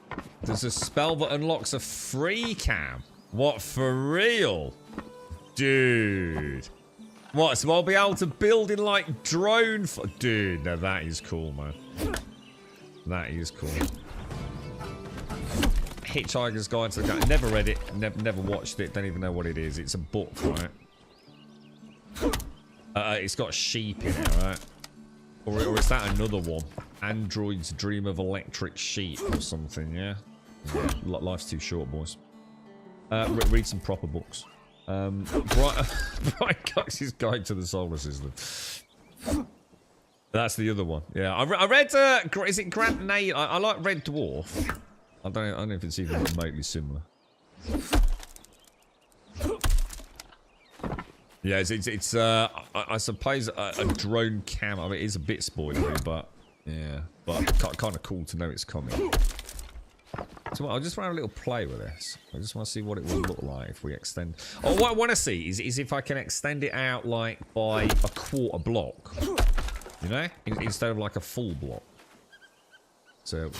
it? There's a spell that unlocks a free cam. What, for real? Dude. What, so I'll be able to build in like drone... Dude, now that is cool, man. That is cool. Hitchhiker's Guide to the Galaxy. Never read it, never watched it, don't even know what it is. It's a book, right? It's got sheep in it, right? Or is that another one? Android's Dream of Electric Sheep or something, yeah? Yeah, life's too short, boys. Read some proper books. Brian Cox's Guide to the Solar System. That's the other one. Yeah, I read. Is it Grant Nate? I like Red Dwarf. I don't know if it's even remotely similar. Yeah, it's I suppose a drone cam. I mean, it is a bit spoilery, but yeah, but kind of cool to know it's coming. So I just want to have a little play with this. I just want to see what it will look like if we extend. Oh, what I want to see is if I can extend it out like by a quarter block, you know, instead of like a full block. So,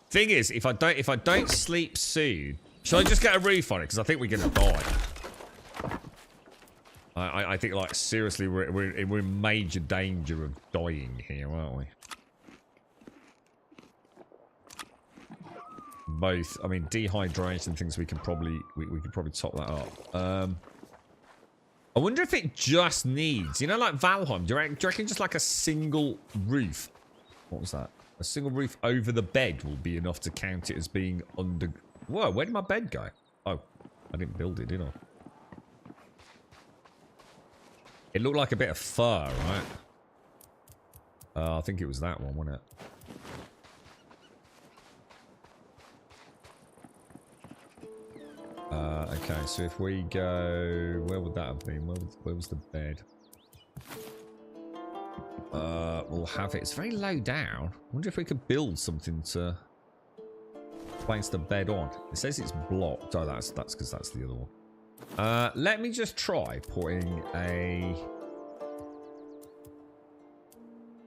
thing is, if I don't sleep soon, should I just get a roof on it? Because I think we're gonna die. I think like seriously, we're in major danger of dying here, aren't we? Both, I mean, dehydration things we can probably top that up. I wonder if it just needs, you know, like Valheim. Do you reckon just like a single roof? What was that? A single roof over the bed will be enough to count it as being under. Whoa, where did my bed go? Oh, I didn't build it, did I? It looked like a bit of fur, right? I think it was that one, wasn't it? Okay, so if we go... Where would that have been? Where was the bed? We'll have it. It's very low down. I wonder if we could build something to place the bed on. It says it's blocked. Oh, that's because that's the other one. Let me just try putting a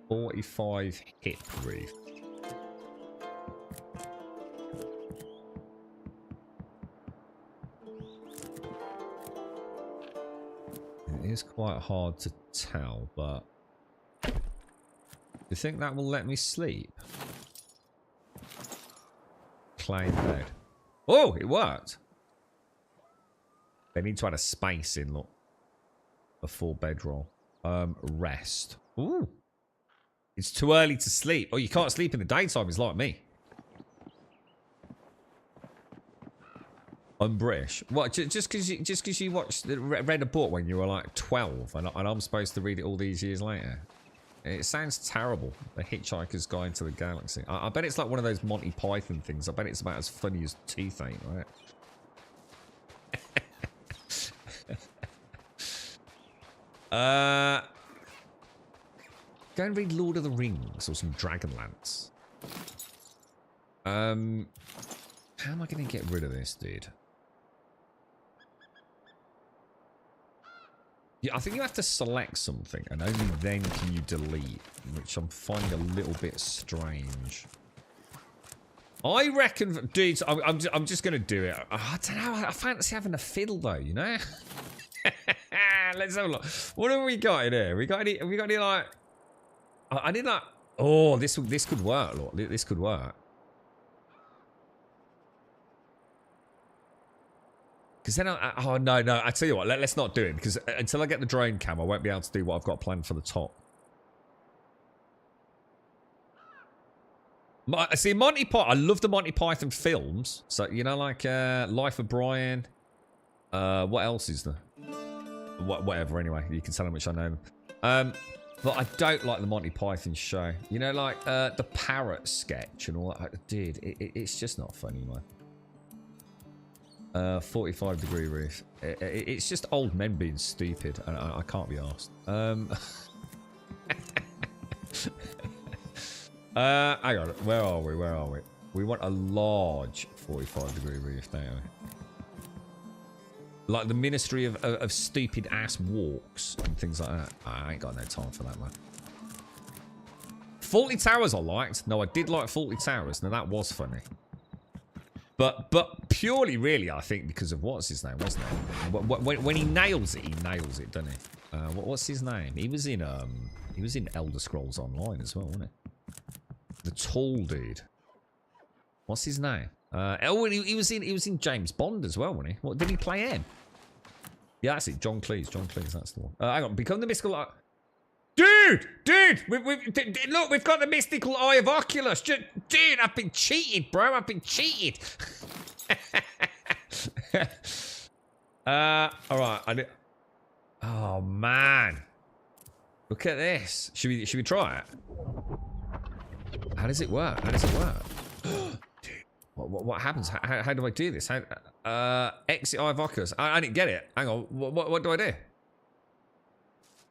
45 hip roof. It is quite hard to tell, but do you think that will let me sleep? Clay bed. Oh, it worked. They need to add a space in, look. A full bedroll. Rest. Ooh. It's too early to sleep. Oh, you can't sleep in the daytime. It's like me. I'm British. What? Just because you watched read a book when you were like 12, and I'm supposed to read it all these years later. It sounds terrible. The Hitchhiker's Guide to the Galaxy. I bet it's like one of those Monty Python things. I bet it's about as funny as Toothache, right? Go and read Lord of the Rings or some Dragonlance. How am I going to get rid of this, dude? Yeah, I think you have to select something, and only then can you delete, which I'm finding a little bit strange. I reckon, dudes, I'm just going to do it. I don't know, I fancy having a fiddle, though, you know? Let's have a look. What have we got in here? We got any like... I did like... Oh, this could work, look. This could work. Because then oh, no, I tell you what, let's not do it. Because until I get the drone cam, I won't be able to do what I've got planned for the top. See, Monty Python, I love the Monty Python films. So, you know, like Life of Brian. What else is there? Whatever, anyway. You can tell them which I know them. But I don't like the Monty Python show. You know, like the parrot sketch and all that. Dude, it's just not funny, man. 45-degree roof. It's just old men being stupid, and I can't be arsed. Hang on, where are we? We want a large 45-degree roof, don't we? Like the Ministry of Stupid Ass Walks and things like that. I ain't got no time for that, man. Faulty Towers I liked. No, I did like Faulty Towers. Now, that was funny. But purely, really, I think because of what's his name, wasn't it? When he nails it, doesn't he? What's his name? He was in Elder Scrolls Online as well, wasn't he? The tall dude. What's his name? He was in James Bond as well, wasn't he? What did he play in? Yeah, that's it. John Cleese. That's the one. Hang on. Become the mystical. Dude! Look, we've got the mystical eye of Oculus. Dude, I've been cheated, bro. I've been cheated. All right. Oh man, look at this. Should we try it? How does it work? Dude, what happens? How do I do this? Exit eye of Oculus. I didn't get it. Hang on. What do I do?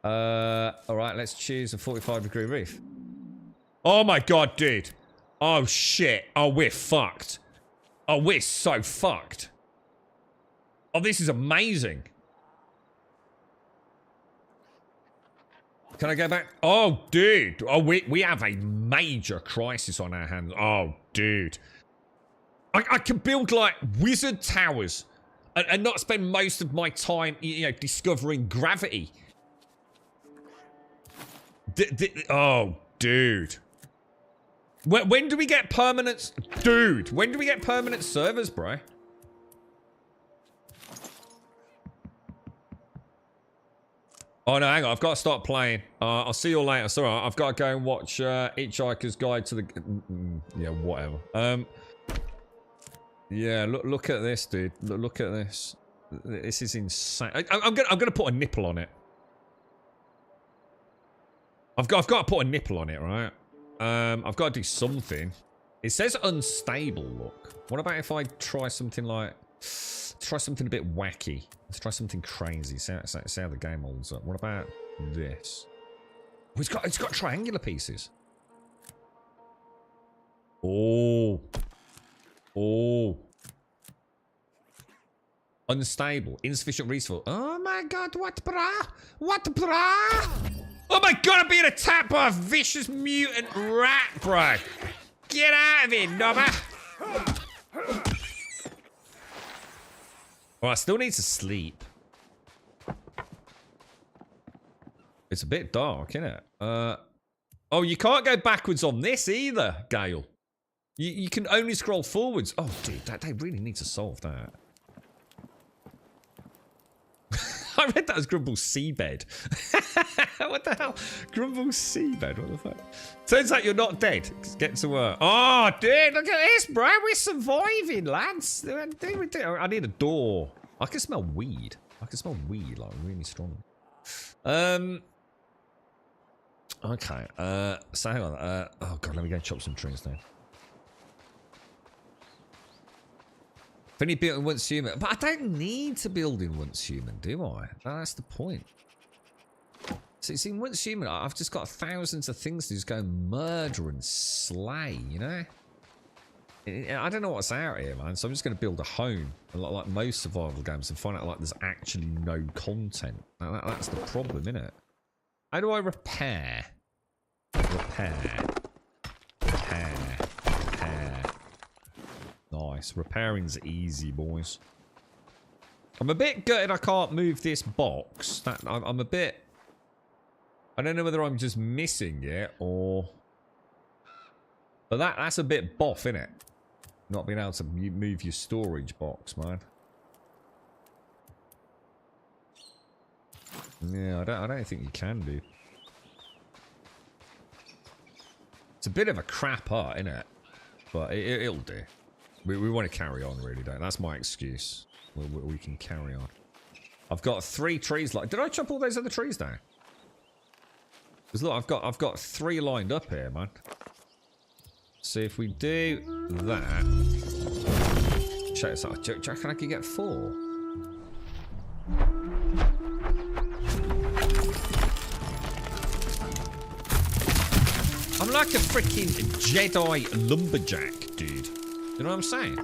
All right, let's choose a 45-degree reef. Oh my god, dude. Oh shit. Oh, we're fucked. Oh, we're so fucked. Oh, this is amazing. Can I go back? Oh, dude. Oh, we have a major crisis on our hands. Oh, dude. I can build, like, wizard towers and not spend most of my time, you know, discovering gravity. Oh, dude. When do we get permanent... Dude, when do we get permanent servers, bro? Oh, no, hang on. I've got to start playing. I'll see you all later. Sorry, I've got to go and watch Hitchhiker's Guide to the... yeah, whatever. Yeah, look at this, dude. Look at this. This is insane. I'm gonna put a nipple on it. I've got to put a nipple on it, right? I've got to do something. It says unstable, look. What about if I try something like... Try something a bit wacky. Let's try something crazy. See how the game holds up. What about this? Oh, it's got triangular pieces. Oh. Unstable. Insufficient resource. Oh my god, what brah? Oh my god, I'm being attacked by a vicious mutant rat, bro. Get out of here, knobber. Oh, I still need to sleep. It's a bit dark, isn't it? Oh, you can't go backwards on this either, Gale. You can only scroll forwards. Oh, dude, they really need to solve that. I read that as Grumble's seabed. What the hell? Grumble's seabed? What the fuck? Turns out you're not dead. Get to work. Oh, dude, look at this, bro. We're surviving, lads. I need a door. I can smell weed. I can smell weed, like, really strong. Okay. So hang on. Oh god, let me go chop some trees now. If only built in once human, but I don't need to build in once human, do I? That's the point. So it's in once human. I've just got thousands of things to just go murder and slay. You know. I don't know what's out here, man. So I'm just going to build a home, like most survival games, and find out like there's actually no content. That's the problem, isn't it? How do I repair? Repair. Nice. Repairing's easy, boys. I'm a bit gutted I can't move this box. I'm a bit... I don't know whether I'm just missing it or... But that's a bit boff, innit? Not being able to move your storage box, man. Yeah, I don't think you can do. It's a bit of a crap art, isn't it? But it'll do. We want to carry on, really, don't we? That's my excuse. We can carry on. I've got 3 trees. Did I chop all those other trees down? Because look, I've got 3 lined up here, man. So if we do that, check this out. Do you reckon I could get 4? I'm like a freaking Jedi lumberjack, dude. You know what I'm saying?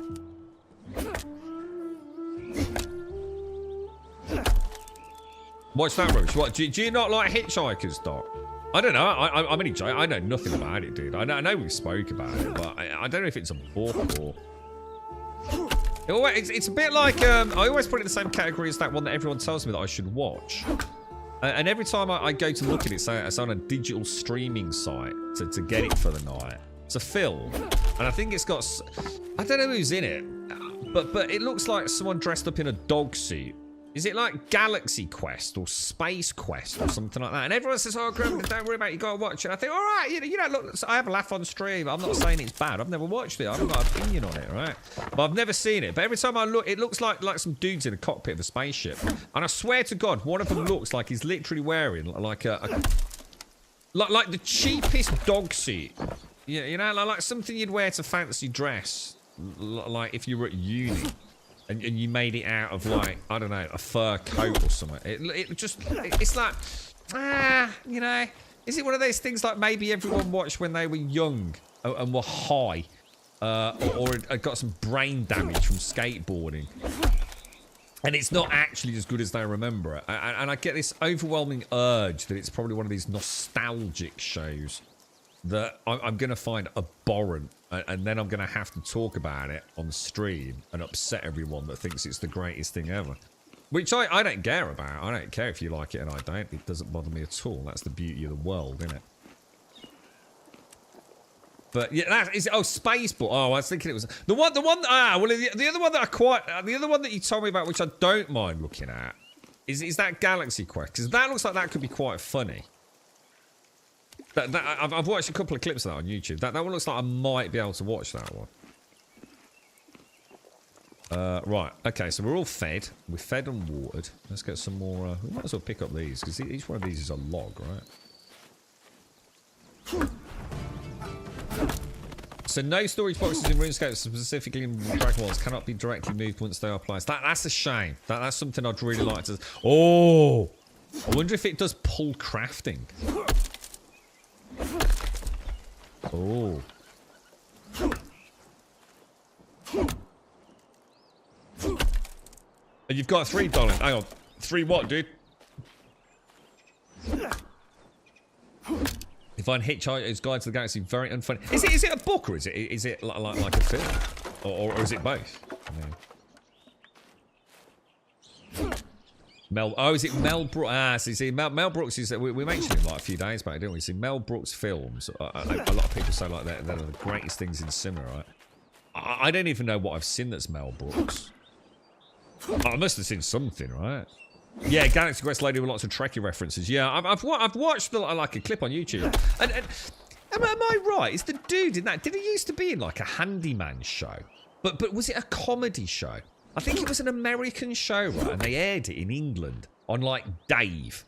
What's that, Rose? What, do you not like hitchhikers, Doc? I don't know. I'm only joking. I know nothing about it, dude. I know we spoke about it, but I don't know if it's a book or... It's a bit like... I always put it in the same category as that one that everyone tells me that I should watch. And every time I go to look at it, it's on a digital streaming site to get it for the night. It's a film. And I think it's got... I don't know who's in it, but it looks like someone dressed up in a dog suit. Is it like Galaxy Quest or Space Quest or something like that? And everyone says, oh, Graham, don't worry about it, you gotta watch it. I think, all right, you know, look, I have a laugh on stream. I'm not saying it's bad. I've never watched it. I haven't got an opinion on it, right? But I've never seen it. But every time I look, it looks like some dudes in a cockpit of a spaceship. And I swear to God, one of them looks like he's literally wearing like like the cheapest dog suit. You know, like something you'd wear to fancy dress, like if you were at uni. And you made it out of, like, I don't know, a fur coat or something. It's like, you know, is it one of those things like maybe everyone watched when they were young and were high or had got some brain damage from skateboarding? And it's not actually as good as they remember it. And I get this overwhelming urge that it's probably one of these nostalgic shows that I'm going to find abhorrent, and then I'm going to have to talk about it on stream and upset everyone that thinks it's the greatest thing ever. Which I don't care about. I don't care if you like it and I don't. It doesn't bother me at all. That's the beauty of the world, isn't it? But yeah, that is... Oh, Spaceball. Oh, I was thinking it was... The one... well, the other one that I quite... the other one that you told me about, which I don't mind looking at, is that Galaxy Quest. Because that looks like that could be quite funny. I've watched a couple of clips of that on YouTube. That one looks like I might be able to watch that one. Right. Okay, so we're all fed. We're fed and watered. Let's get some more... we might as well pick up these, because each one of these is a log, right? So no storage boxes in RuneScape, specifically in Dragonwilds, cannot be directly moved once they are placed. That's a shame. That's something I'd really like to... Oh! I wonder if it does pull crafting. Oh. And you've got 3, darling. Hang on. 3 what, dude? You find Hitchhiker's Guide to the Galaxy very unfunny. Is it a book or is it like a film? Or is it both? Is it Mel Brooks? Ah, so you see, Mel Brooks is... We mentioned him like a few days back, didn't we? See, Mel Brooks films, a lot of people say like they're the greatest things in cinema, right? I don't even know what I've seen that's Mel Brooks. I must have seen something, right? Yeah, Galaxy Quest lady with lots of Trekkie references. Yeah, I've watched like a clip on YouTube. And am I right? Is the dude in that... Did he used to be in like a handyman show? But was it a comedy show? I think it was an American show, right? And they aired it in England on, like, Dave.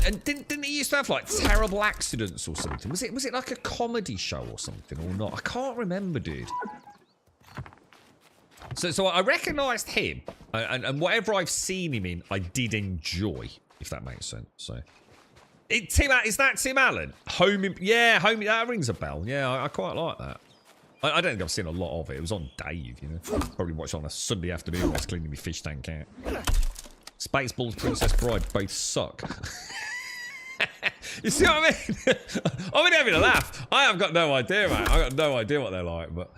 And didn't he used to have like terrible accidents or something? Was it like a comedy show or something or not? I can't remember, dude. So I recognised him, and whatever I've seen him in, I did enjoy, if that makes sense. So, is that Tim Allen? Homie, that rings a bell. Yeah, I quite like that. I don't think I've seen a lot of it. It was on Dave, you know. Probably watched it on a Sunday afternoon when I was cleaning my fish tank out. Spaceballs, Princess Bride, both suck. You see what I mean? I've been having a laugh. I have got no idea, man. I've got no idea what they're like, but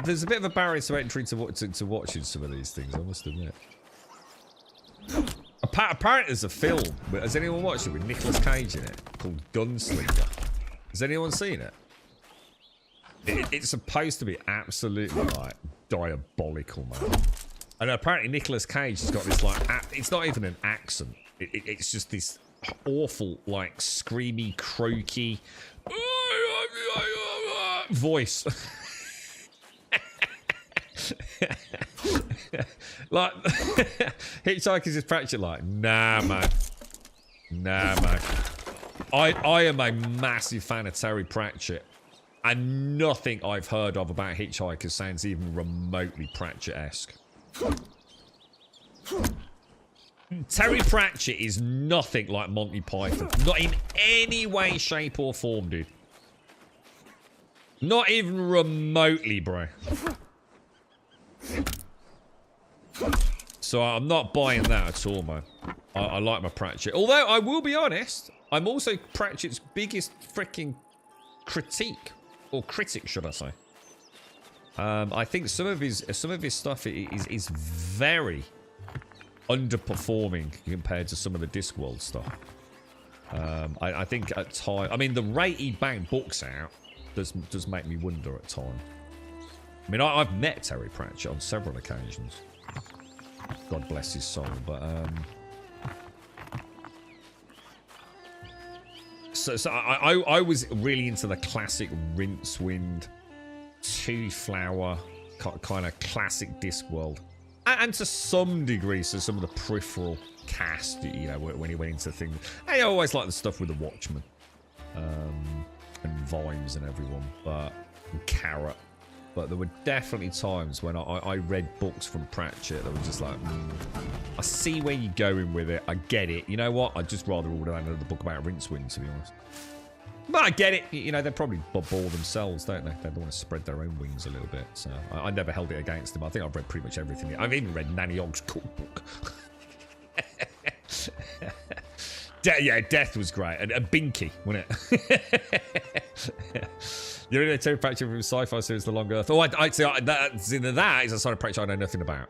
there's a bit of a barrier to entry to watching some of these things, I must admit. Apparently there's a film. Has anyone watched it with Nicolas Cage in it called Gunslinger? Has anyone seen it? It's supposed to be absolutely like diabolical, man. And apparently Nicolas Cage has got this like, it's not even an accent. It's just this awful, like, screamy, croaky voice. Like, Hitchhiker's just practically like, nah, man. I am a massive fan of Terry Pratchett. And nothing I've heard of about Hitchhiker sounds even remotely Pratchett-esque. Terry Pratchett is nothing like Monty Python. Not in any way, shape, or form, dude. Not even remotely, bro. So I'm not buying that at all, man. I like my Pratchett. Although, I will be honest, I'm also Pratchett's biggest freaking critique. Or critic, should I say. I think some of his stuff is very underperforming compared to some of the Discworld stuff. I think at times, I mean, the rate he banged books out does make me wonder at times. I mean, I've met Terry Pratchett on several occasions. God bless his soul, but so I was really into the classic Rincewind, Two Flower, kind of classic Discworld. And to some degree, so some of the peripheral cast, you know, when he went into things. I always like the stuff with the Watchmen. And Vimes and everyone, and Carrot. But there were definitely times when I read books from Pratchett that were just like, I see where you're going with it. I get it. You know what? I'd just rather order another book about Rincewind, to be honest. But I get it. You know, they probably bore themselves, don't they? They want to spread their own wings a little bit. So I never held it against them. I think I've read pretty much everything. I've even read Nanny Ogg's cookbook. Yeah, Death was great. And Binky, wasn't it? You're in a Terry Pratchett from sci-fi series, The Long Earth. Oh, I'd say that is a side of Pratchett I know nothing about.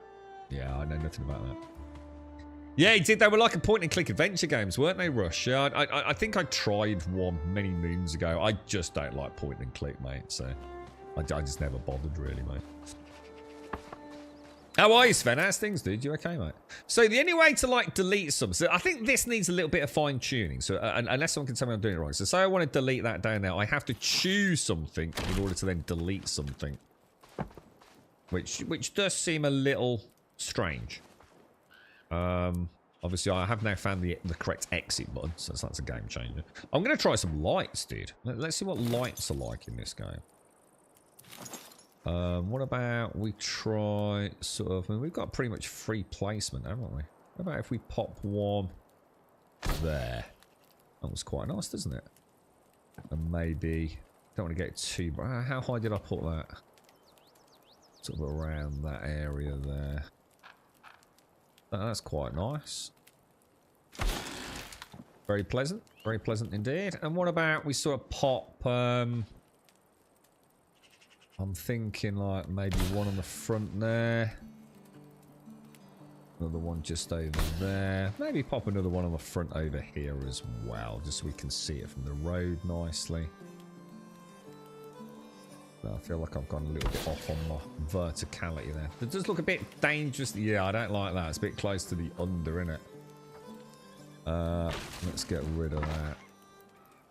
Yeah, I know nothing about that. Yeah, he did. They were like a point-and-click adventure games, weren't they, Rush? Yeah, I think I tried one many moons ago. I just don't like point-and-click, mate. So I just never bothered, really, mate. How are you, Sven? How's things, dude? You okay, mate? So the only way to, like, delete some... So I think this needs a little bit of fine-tuning. So unless someone can tell me I'm doing it wrong. So say I want to delete that down now. I have to choose something in order to then delete something. Which does seem a little strange. Obviously, I have now found the correct exit button. So that's a game changer. I'm going to try some lights, dude. Let's see what lights are like in this game. What about we try sort of... I mean, we've got pretty much free placement, haven't we? What about if we pop one there? That was quite nice, doesn't it? And maybe... Don't want to get too... How high did I put that? Sort of around that area there. Oh, that's quite nice. Very pleasant. Very pleasant indeed. And what about we sort of pop... I'm thinking like maybe one on the front there. Another one just over there. Maybe pop another one on the front over here as well, just so we can see it from the road nicely. I feel like I've gone a little bit off on my verticality there. It does look a bit dangerous. Yeah, I don't like that. It's a bit close to the under, innit? Let's get rid of that.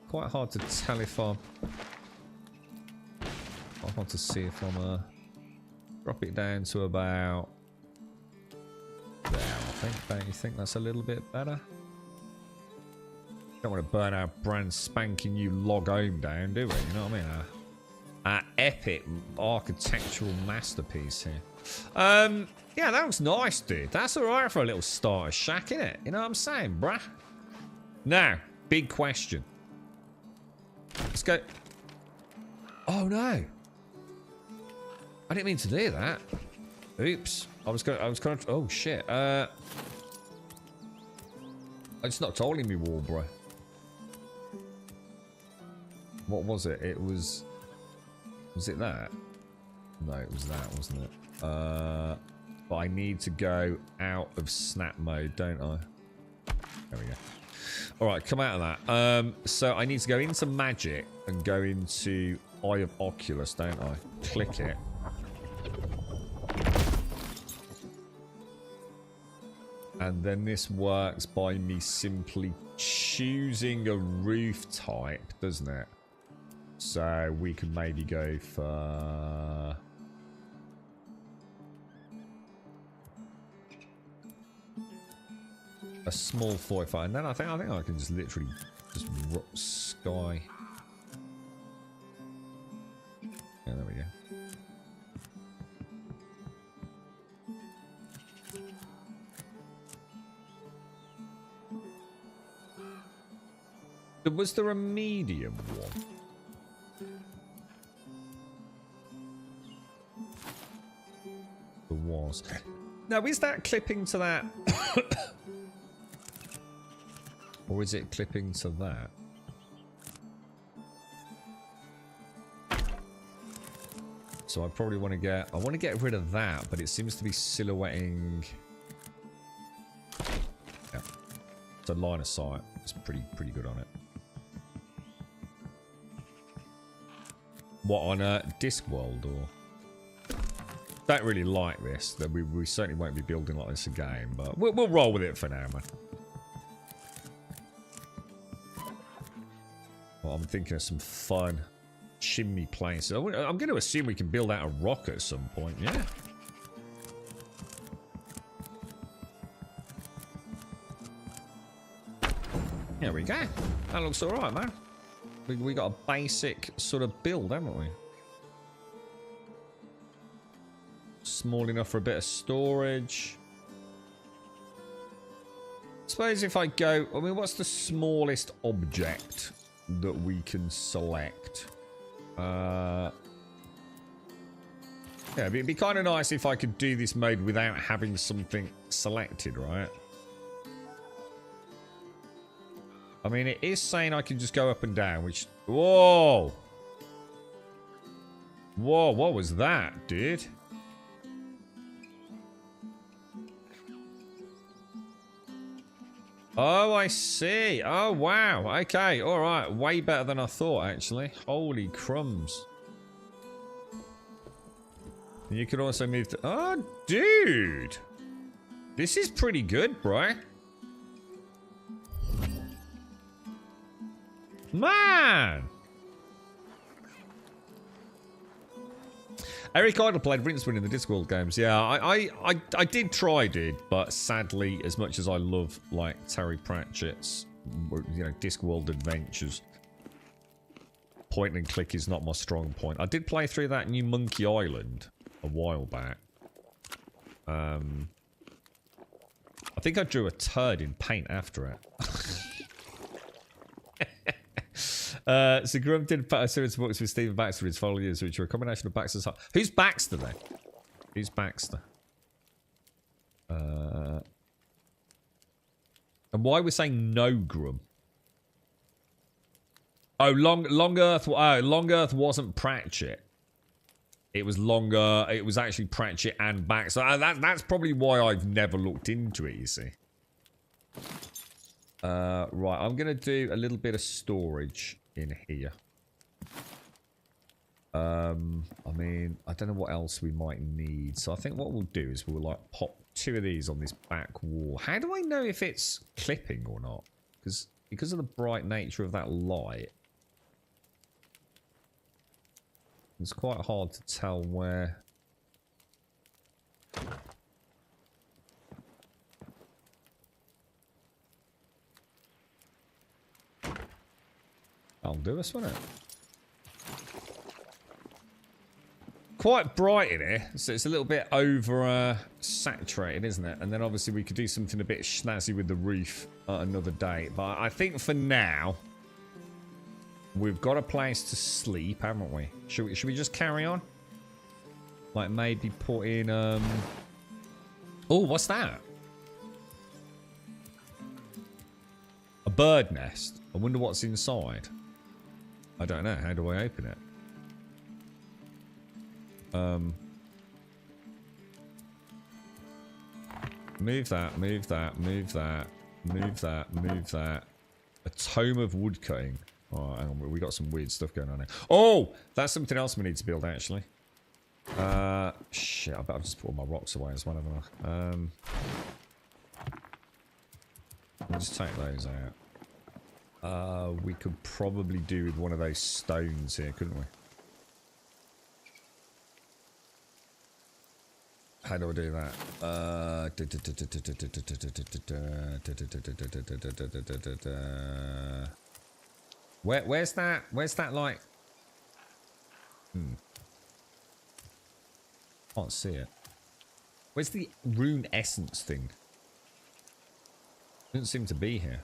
Quite hard to tell if I'm... I want to see if I'm drop it down to about there. I think. Don't you think that's a little bit better? Don't want to burn our brand spanking new log home down, do we? You know what I mean? Our epic architectural masterpiece here. Yeah, that looks nice, dude. That's alright for a little starter shack, innit? You know what I'm saying, bruh? Now, big question. Let's go. Oh no! I didn't mean to do that. Oops. I was kind of. Oh shit. It's not totally me wall, bro. What was it? It was. Was it that? No, it was that, wasn't it? But I need to go out of snap mode, don't I? There we go. Alright, come out of that. So I need to go into magic and go into Eye of Oculus, don't I? Click it. And then this works by me simply choosing a roof type, doesn't it? So we could maybe go for... a small 45, and then I think I can just literally just sky. Yeah, there we go. Was there a medium one? There was. Now, is that clipping to that? Or is it clipping to that? So I probably want to get... I want to get rid of that, but it seems to be silhouetting... Yeah. So line of sight. It's pretty good on it. What, on a Discworld or... Don't really like this. We certainly won't be building like this again, but we'll roll with it for now, man. Well, I'm thinking of some fun chimney places. I'm going to assume we can build out a rock at some point, yeah? There we go. That looks alright, man. We got a basic sort of build, haven't we? Small enough for a bit of storage. I suppose if I go... I mean, what's the smallest object that we can select? Yeah, it'd be kind of nice if I could do this mode without having something selected, right? I mean, it is saying I can just go up and down, which... Whoa! Whoa, what was that, dude? Oh, I see. Oh, wow. Okay, alright. Way better than I thought, actually. Holy crumbs. You can also move to... Oh, dude! This is pretty good, bro. Man! Eric Idle played Rinswin in the Discworld games. Yeah, I did try, dude, but sadly, as much as I love, like, Terry Pratchett's, you know, Discworld adventures, point and click is not my strong point. I did play through that new Monkey Island a while back. I think I drew a turd in paint after it. So Grum did a series of books with Stephen Baxter, his followers, which were a combination of Baxter's... Who's Baxter, then? Who's Baxter? And why are we saying no Grum? Oh, Long Earth... Oh, Long Earth wasn't Pratchett. It was longer... It was actually Pratchett and Baxter. That's probably why I've never looked into it, you see. Right, I'm going to do a little bit of storage in here. I mean, I don't know what else we might need. So I think what we'll do is we'll, like, pop 2 of these on this back wall. How do I know if it's clipping or not? Because of the bright nature of that light, it's quite hard to tell where... That'll do us, won't it? Quite bright in here, so it's a little bit over saturated, isn't it? And then obviously we could do something a bit snazzy with the roof another day. But I think for now, we've got a place to sleep, haven't we? Should we just carry on? Like maybe put in oh, what's that? A bird nest. I wonder what's inside. I don't know. How do I open it? Move that, move that, move that, move that, move that. A tome of woodcutting. Oh, hang on, we got some weird stuff going on here. Oh, that's something else we need to build, actually. Shit, I bet I've just put all my rocks away as well, haven't I? We'll just take those out. We could probably do with one of those stones here, couldn't we? How do I do that? Where's that? Where's that like? Can't see it. Where's the rune essence thing? Doesn't seem to be here.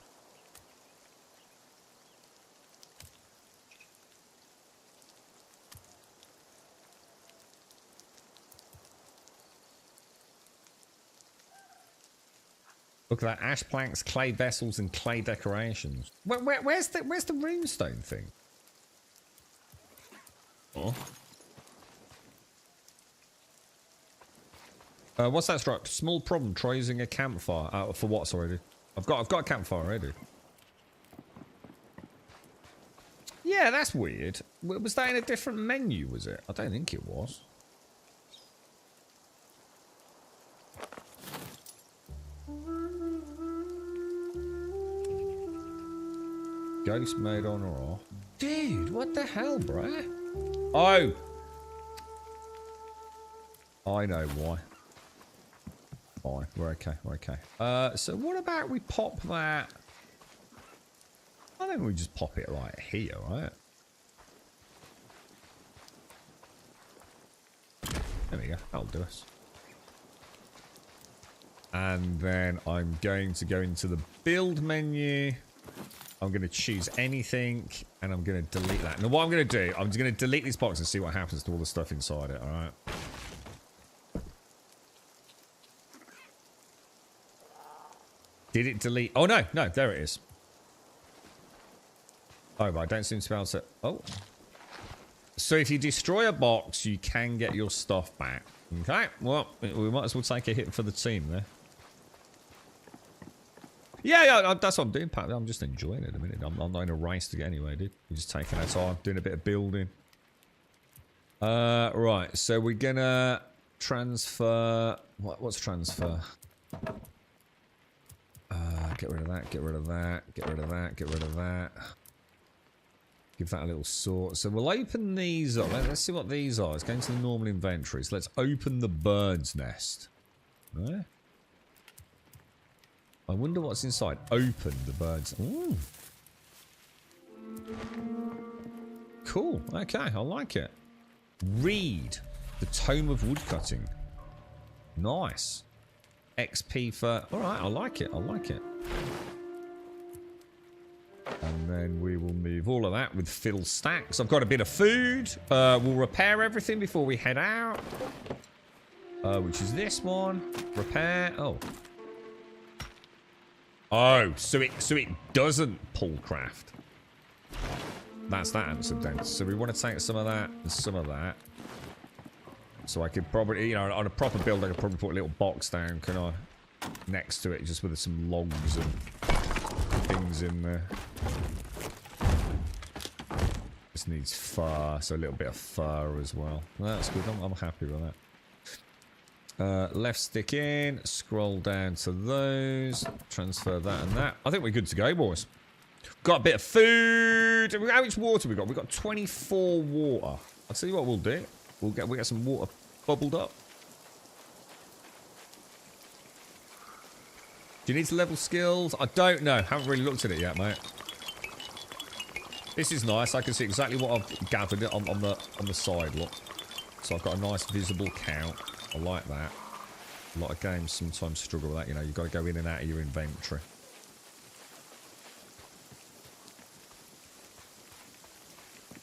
Look at that, ash planks, clay vessels, and clay decorations. Where's the runestone thing? Oh. What's that struck? Small problem. Try using a campfire. For what? Sorry, dude. I've got a campfire already. Yeah, that's weird. Was that in a different menu? Was it? I don't think it was. Ghost mode on or off? Dude, what the hell, bruh? Oh! I know why. Fine, we're okay, we're okay. So what about we pop that... I think we just pop it right here, right? There we go, that'll do us. And then I'm going to go into the build menu. I'm going to choose anything, and I'm going to delete that. Now, what I'm going to do, I'm just going to delete this box and see what happens to all the stuff inside it, alright? Did it delete? Oh, no, no, there it is. Oh, but I don't seem to be able to... Oh. So if you destroy a box, you can get your stuff back. Okay, well, we might as well take a hit for the team there. Yeah, that's what I'm doing, Pat. I'm just enjoying it a minute. I'm not in a race to get anywhere, dude. We're just taking our time, doing a bit of building. Right, so we're gonna transfer... What's transfer? Get rid of that, get rid of that, get rid of that, get rid of that. Give that a little sort. So we'll open these up. Let's see what these are. Let's go into the normal inventories. Let's open the bird's nest. Right? I wonder what's inside. Open the bird's... Ooh. Cool. Okay, I like it. Read. The Tome of Woodcutting. Nice. XP for... Alright, I like it. I like it. And then we will move all of that with fill stacks. I've got a bit of food. We'll repair everything before we head out. Which is this one. Repair. Oh. Oh, so it doesn't pull craft. That's that answer then. So we want to take some of that and some of that. So I could probably, you know, on a proper build, I could probably put a little box down, can I? Next to it, just with some logs and things in there. This needs fur, so a little bit of fur as well. That's good. I'm happy with that. Left stick in, scroll down to those, transfer that and that. I think we're good to go, boys. Got a bit of food. How much water we got? We got 24 water. I'll tell you what we'll do. We'll get some water bubbled up. Do you need to level skills? I don't know. Haven't really looked at it yet, mate. This is nice. I can see exactly what I've gathered on the side, look. So I've got a nice visible count. I like that. A lot of games sometimes struggle with that, you know. You've got to go in and out of your inventory.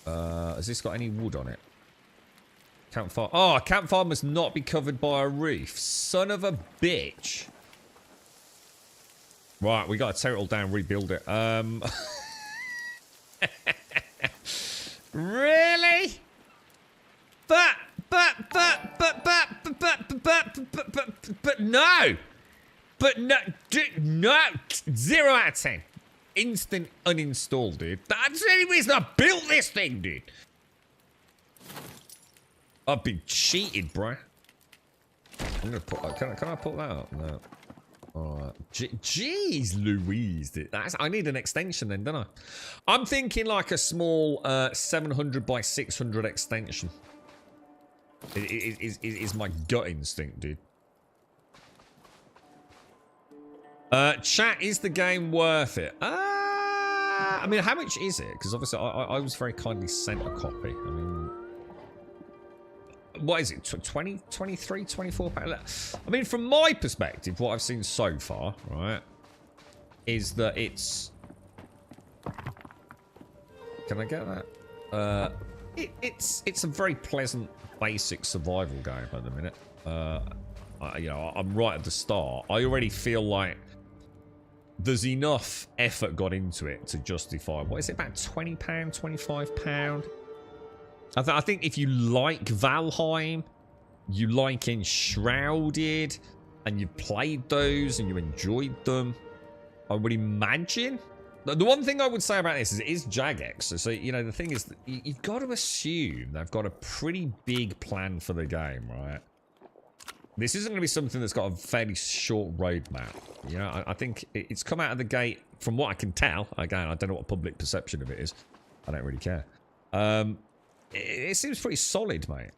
Has this got any wood on it? Campfire. Oh, a campfire must not be covered by a roof. Son of a bitch. Right, we got to tear it all down, rebuild it. Really? But no. But no, no. 0 out of 10. Instant uninstall, dude. That's the only reason I built this thing, dude. I've been cheated, bruh. I'm gonna put that. Can I put that up? No. Alright. Jeez Louise, dude. I need an extension then, don't I? I'm thinking like a small 700 by 600 extension. Is my gut instinct, dude. Chat, is the game worth it? I mean, how much is it? Because obviously I was very kindly sent a copy. I mean, what is it? 20, 23, 24 pounds? I mean, from my perspective, what I've seen so far, right, is that it's... Can I get that? It's a very pleasant, basic survival game at the minute. You know, I'm right at the start. I already feel like there's enough effort got into it to justify, what is it, about £20, £25? I think if you like Valheim, you like Enshrouded, and you played those and you enjoyed them, I would imagine. The one thing I would say about this is it is Jagex. So, you know, the thing is, that you've got to assume they've got a pretty big plan for the game, right? This isn't going to be something that's got a fairly short roadmap. You know, I think it's come out of the gate, from what I can tell. Again, I don't know what public perception of it is. I don't really care. It seems pretty solid, mate.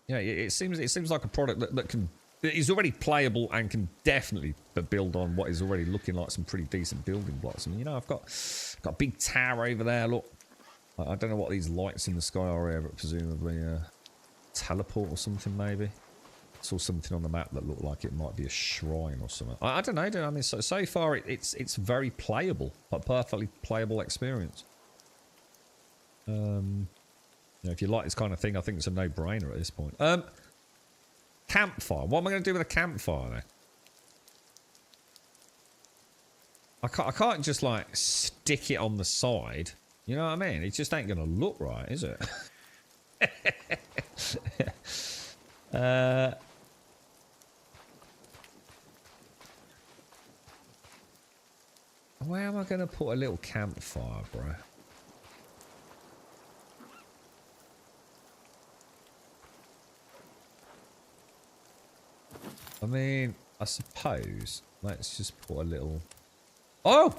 Yeah, it seems like a product that is already playable and can definitely build on what is already looking like some pretty decent building blocks. I mean, you know, I've got a big tower over there. Look, I don't know what these lights in the sky are here, but presumably teleport or something, maybe. Saw something on the map that looked like it might be a shrine or something. I don't know, dude. I mean, so far it's very playable, a perfectly playable experience. You know, if you like this kind of thing, I think it's a no-brainer at this point. Campfire. What am I going to do with a campfire then? I can't just like stick it on the side. You know what I mean? It just ain't going to look right, is it? Where am I going to put a little campfire, bro? I mean, I suppose let's just put a little... Oh!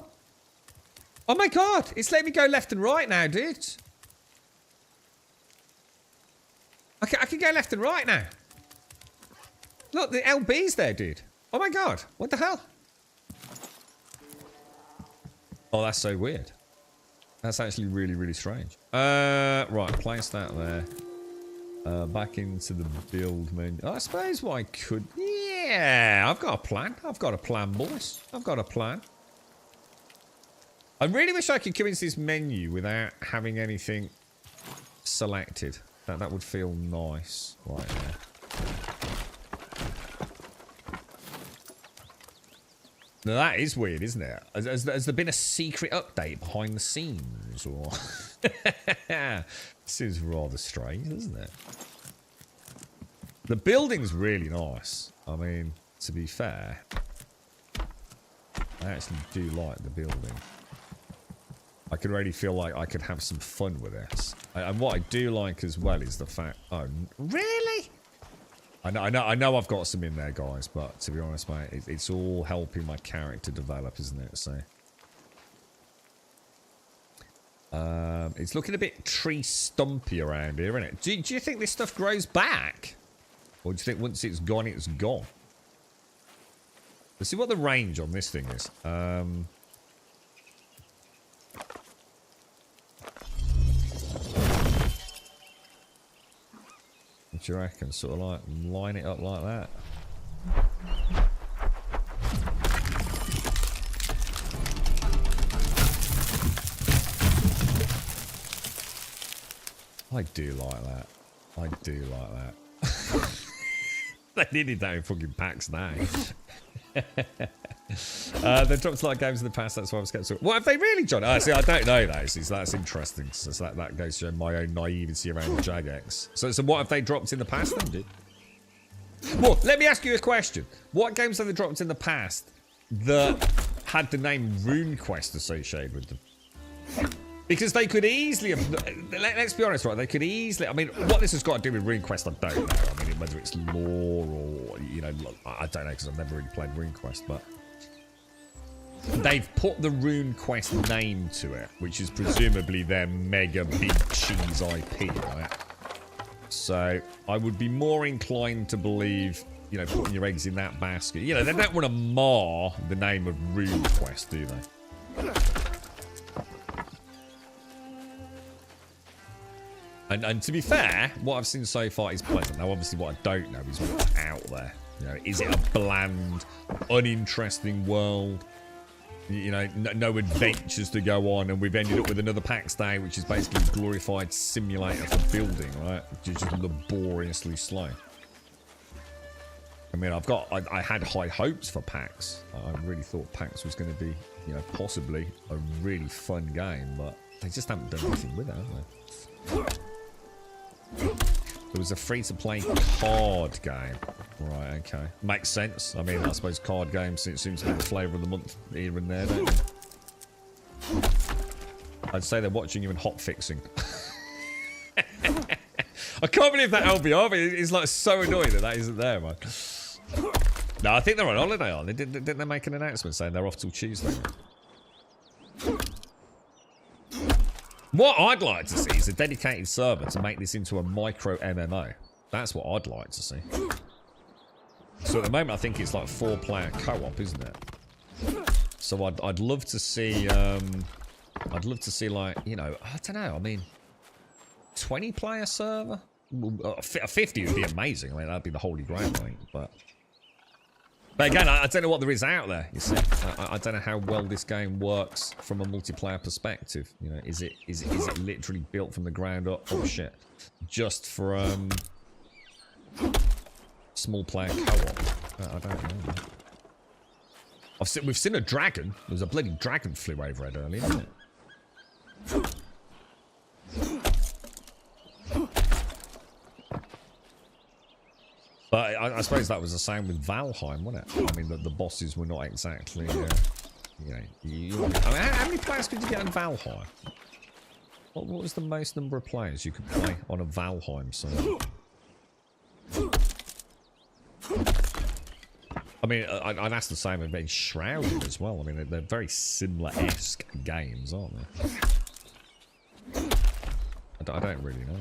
Oh my god! It's letting me go left and right now, dude. I can go left and right now. Look, the LB's there, dude. Oh my god. What the hell? Oh, that's so weird. That's actually really, really strange. Right, place that there. Back into the build menu. I suppose what I could... Yeah, I've got a plan. I've got a plan, boys. I've got a plan. I really wish I could come into this menu without having anything selected. That would feel nice right there. Now that is weird, isn't it? Has there been a secret update behind the scenes, or? Seems rather strange, doesn't it? The building's really nice. I mean, to be fair, I actually do like the building. I could really feel like I could have some fun with this. And what I do like as well is the fact... Oh, really? I know I've got some in there, guys, but to be honest, mate, it's all helping my character develop, isn't it? So... it's looking a bit tree stumpy around here, isn't it? Do you think this stuff grows back? Or do you think once it's gone, it's gone? Let's see what the range on this thing is. do you reckon? Sort of like line it up like that. I do like that. I do like that. They needed that in fucking packs now. They dropped a lot of games in the past, that's why I'm skeptical. What have they really, John? Oh, see, I don't know that. See, so that's interesting. So that goes to my own naivety around Jagex. So what have they dropped in the past then, dude? Well, let me ask you a question. What games have they dropped in the past that had the name RuneQuest associated with them? Because they could easily have... Let's be honest, right? They could easily... I mean, what this has got to do with RuneQuest, I don't know. I mean, whether it's lore or, you know... I don't know, because I've never really played RuneQuest, but... They've put the RuneQuest name to it, which is presumably their mega big cheese IP, right? So, I would be more inclined to believe, you know, putting your eggs in that basket. You know, they don't want to mar the name of RuneQuest, do they? And to be fair, what I've seen so far is pleasant. Now, obviously, what I don't know is what's out there. You know, is it a bland, uninteresting world? You know, no adventures to go on, and we've ended up with another PAX day, which is basically a glorified simulator for building, right? Which is just laboriously slow. I mean, I had high hopes for PAX. I really thought PAX was going to be, you know, possibly a really fun game, but they just haven't done anything with it, have they? There was a free-to-play card game. Right, okay. Makes sense. I mean, I suppose card games seem to be the flavour of the month here and there, don't they? I'd say they're watching you and hot fixing. I can't believe that LBR, but it's like so annoying that isn't there, man. No, I think they're on holiday, aren't they? Didn't they make an announcement saying they're off till Tuesday? What I'd like to see is a dedicated server to make this into a micro MMO. That's what I'd like to see. So at the moment, I think it's like 4-player co-op, isn't it? So I'd love to see, like, you know, I don't know. I mean, 20-player server, 50 would be amazing. I mean, that'd be the holy grail, right? But again, I don't know what there is out there. You see, I don't know how well this game works from a multiplayer perspective. You know, is it literally built from the ground up? Oh shit! Just for small player co-op. I don't know. We've seen a dragon. There was a bloody dragon flew overhead earlier, didn't it? But I suppose that was the same with Valheim, wasn't it? I mean, the bosses were not exactly, you know, I mean, how many players could you get on Valheim? What was the most number of players you could play on a Valheim server? I mean, I'd ask the same about Shrouded as well. I mean, they're very similar-esque games, aren't they? I don't really know.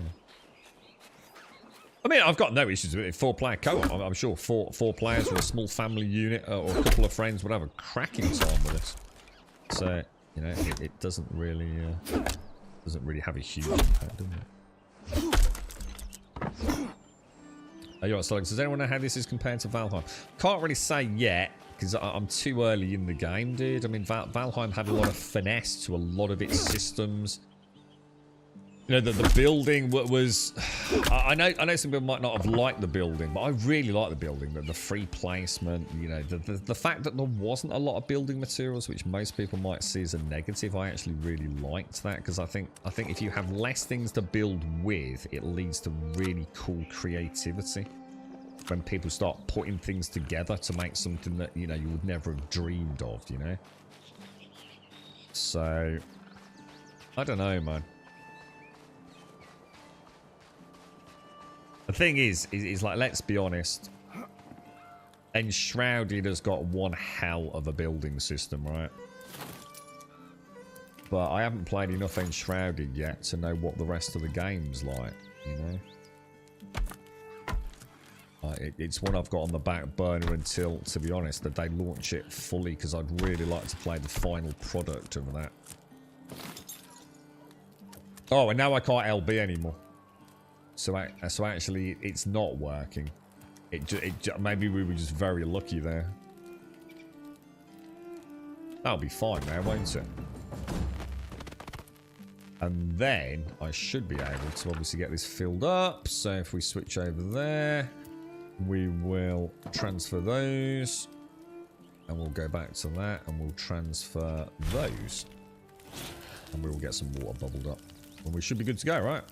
I mean, I've got no issues with it. 4-player co-op. I'm sure four players or a small family unit or a couple of friends would have a cracking time with this. So, you know, it doesn't really have a huge impact, does it? You're right, Does anyone know how this is compared to Valheim? Can't really say yet, because I'm too early in the game, dude. I mean, Valheim had a lot of finesse to a lot of its systems. You know, the building was... I know some people might not have liked the building, but I really like the building. The free placement, you know, the fact that there wasn't a lot of building materials, which most people might see as a negative, I actually really liked that, because I think if you have less things to build with, it leads to really cool creativity. When people start putting things together to make something that, you know, you would never have dreamed of, you know? So, I don't know, man. The thing is like, let's be honest. Enshrouded has got one hell of a building system, right? But I haven't played enough Enshrouded yet to know what the rest of the game's like, you know? It's one I've got on the back burner until, to be honest, that they launch it fully, because I'd really like to play the final product of that. Oh, and now I can't LB anymore. So actually, it's not working. Maybe we were just very lucky there. That'll be fine now, won't it? And then I should be able to obviously get this filled up. So if we switch over there, we will transfer those. And we'll go back to that and we'll transfer those. And we will get some water bubbled up. And we should be good to go, right?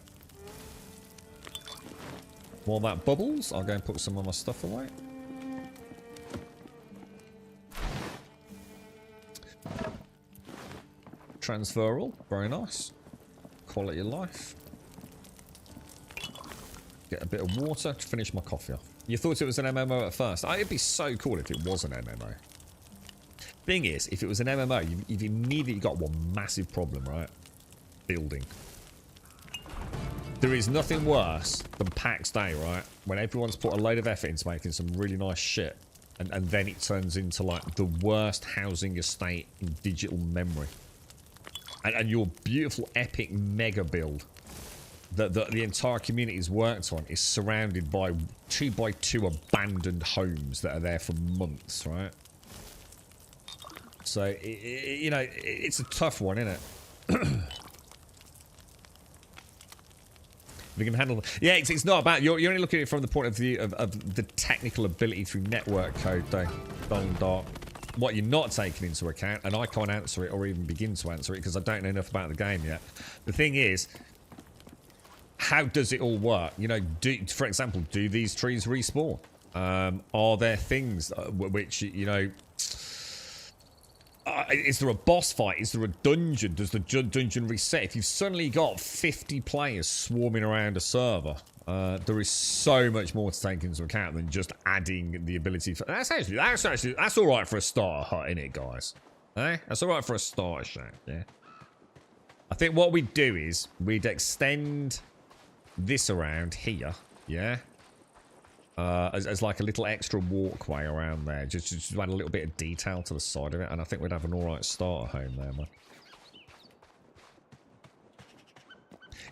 While that bubbles, I'll go and put some of my stuff away. Transfer all, very nice. Quality of life. Get a bit of water to finish my coffee off. You thought it was an MMO at first? It'd be so cool if it was an MMO. Thing is, if it was an MMO, you've immediately got one massive problem, right? Building. There is nothing worse than PAX Day, right? When everyone's put a load of effort into making some really nice shit. And then it turns into, like, the worst housing estate in digital memory. And your beautiful, epic mega build that the entire community has worked on is surrounded by 2x2 abandoned homes that are there for months, right? So, you know, it's a tough one, isn't it? We can handle. Yeah, it's not about you're only looking at it from the point of view of the technical ability through network code, though. Dark. What you're not taking into account, and I can't answer it or even begin to answer it because I don't know enough about the game yet. The thing is, how does it all work? You know, for example, do these trees respawn? Are there things which, you know, is there a boss fight? Is there a dungeon? Does the dungeon reset? If you've suddenly got 50 players swarming around a server, there is so much more to take into account than just adding the ability for... That's all right for a starter hut, isn't it, guys? Eh? That's all right for a starter shack, yeah? I think what we'd do is we'd extend this around here, yeah? As like a little extra walkway around there. Just add a little bit of detail to the side of it. And I think we'd have an alright starter home there, man.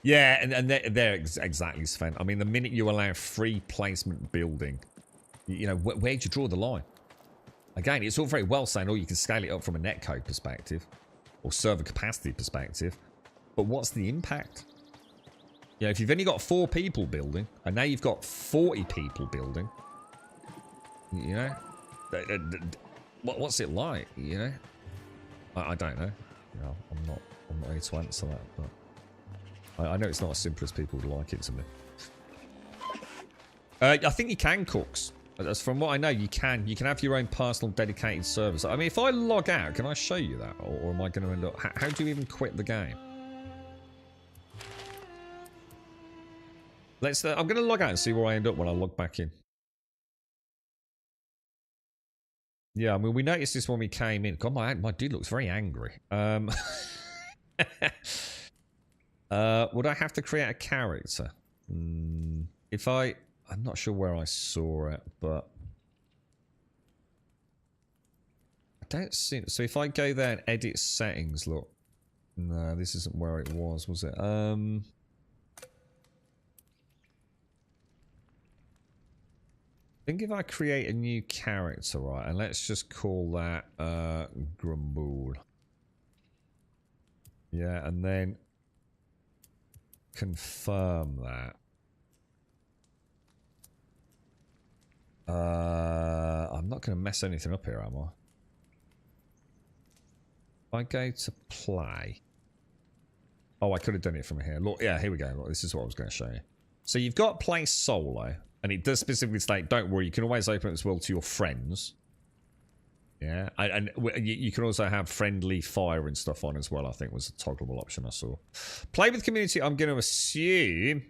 Yeah, and they're exactly, Sven. I mean, the minute you allow free placement building, you know, where'd you draw the line? Again, it's all very well saying, oh, you can scale it up from a netcode perspective. Or server capacity perspective. But what's the impact? You know, if you've only got 4 people building, and now you've got 40 people building, you know, what's it like? You know, I don't know. You know, I'm not here to answer that, but I know it's not as simple as people would like it to be. I think you can, Cooks. As from what I know, you can have your own personal dedicated servers. I mean, if I log out, can I show you that, or am I going to end up? How do you even quit the game? Let's. I'm going to log out and see where I end up when I log back in. Yeah, I mean, we noticed this when we came in. God, my dude looks very angry. Would I have to create a character? If I'm not sure where I saw it, but I don't see. So if I go there and edit settings, look. No, this isn't where it was it? I think if I create a new character, right, and let's just call that Grumble. Yeah, and then confirm that. I'm not going to mess anything up here, am I? If I go to play. Oh, I could have done it from here. Look, yeah, here we go. Look, this is what I was going to show you. So you've got play solo. And it does specifically state, don't worry, you can always open it as well to your friends. Yeah, and you can also have friendly fire and stuff on as well, I think was a toggleable option I saw. Play with community, I'm going to assume,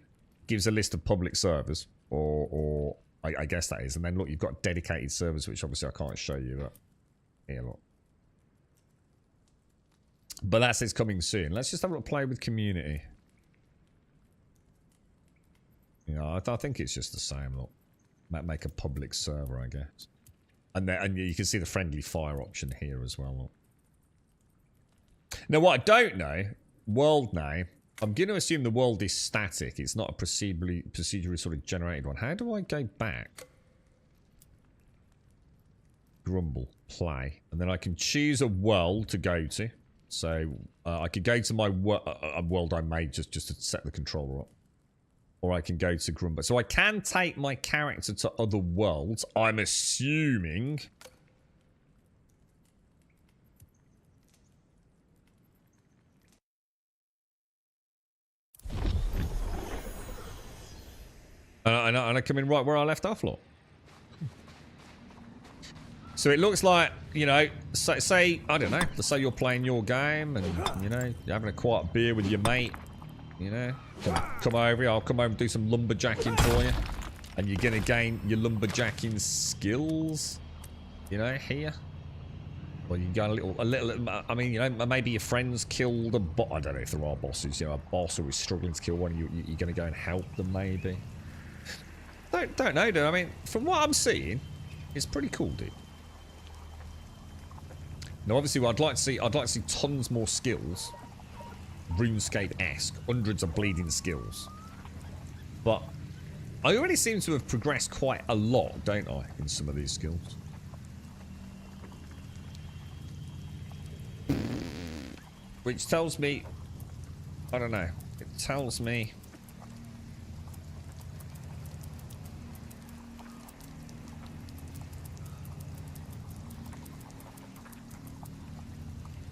gives a list of public servers. Or I guess that is. And then look, you've got dedicated servers, which obviously I can't show you. But here, look. But that says coming soon. Let's just have a look, play with community. You know, I think it's just the same. Look, make a public server, I guess, and you can see the friendly fire option here as well. Look. Now, what I don't know, world name. I'm going to assume the world is static. It's not a procedurally sort of generated one. How do I go back? Grumble, play, and then I can choose a world to go to. So I could go to my world I made just to set the controller up, or I can go to Grumble. So I can take my character to other worlds. I'm assuming. And I come in right where I left off, look. So it looks like, you know, say, I don't know, let's say you're playing your game and, you know, you're having a quiet beer with your mate, you know, come over here, I'll come over and do some lumberjacking for you. And you're going to gain your lumberjacking skills, you know, here. Or you can go a little, I mean, you know, maybe your friends killed a boss. I don't know if there are bosses, you know, a boss who is struggling to kill one, you're going to go and help them, maybe. Don't know, dude. I mean, from what I'm seeing, it's pretty cool, dude. Now, obviously, what I'd like to see tons more skills. Runescape-esque. Hundreds of bleeding skills. But I already seem to have progressed quite a lot, don't I, in some of these skills. Which tells me... I don't know. It tells me...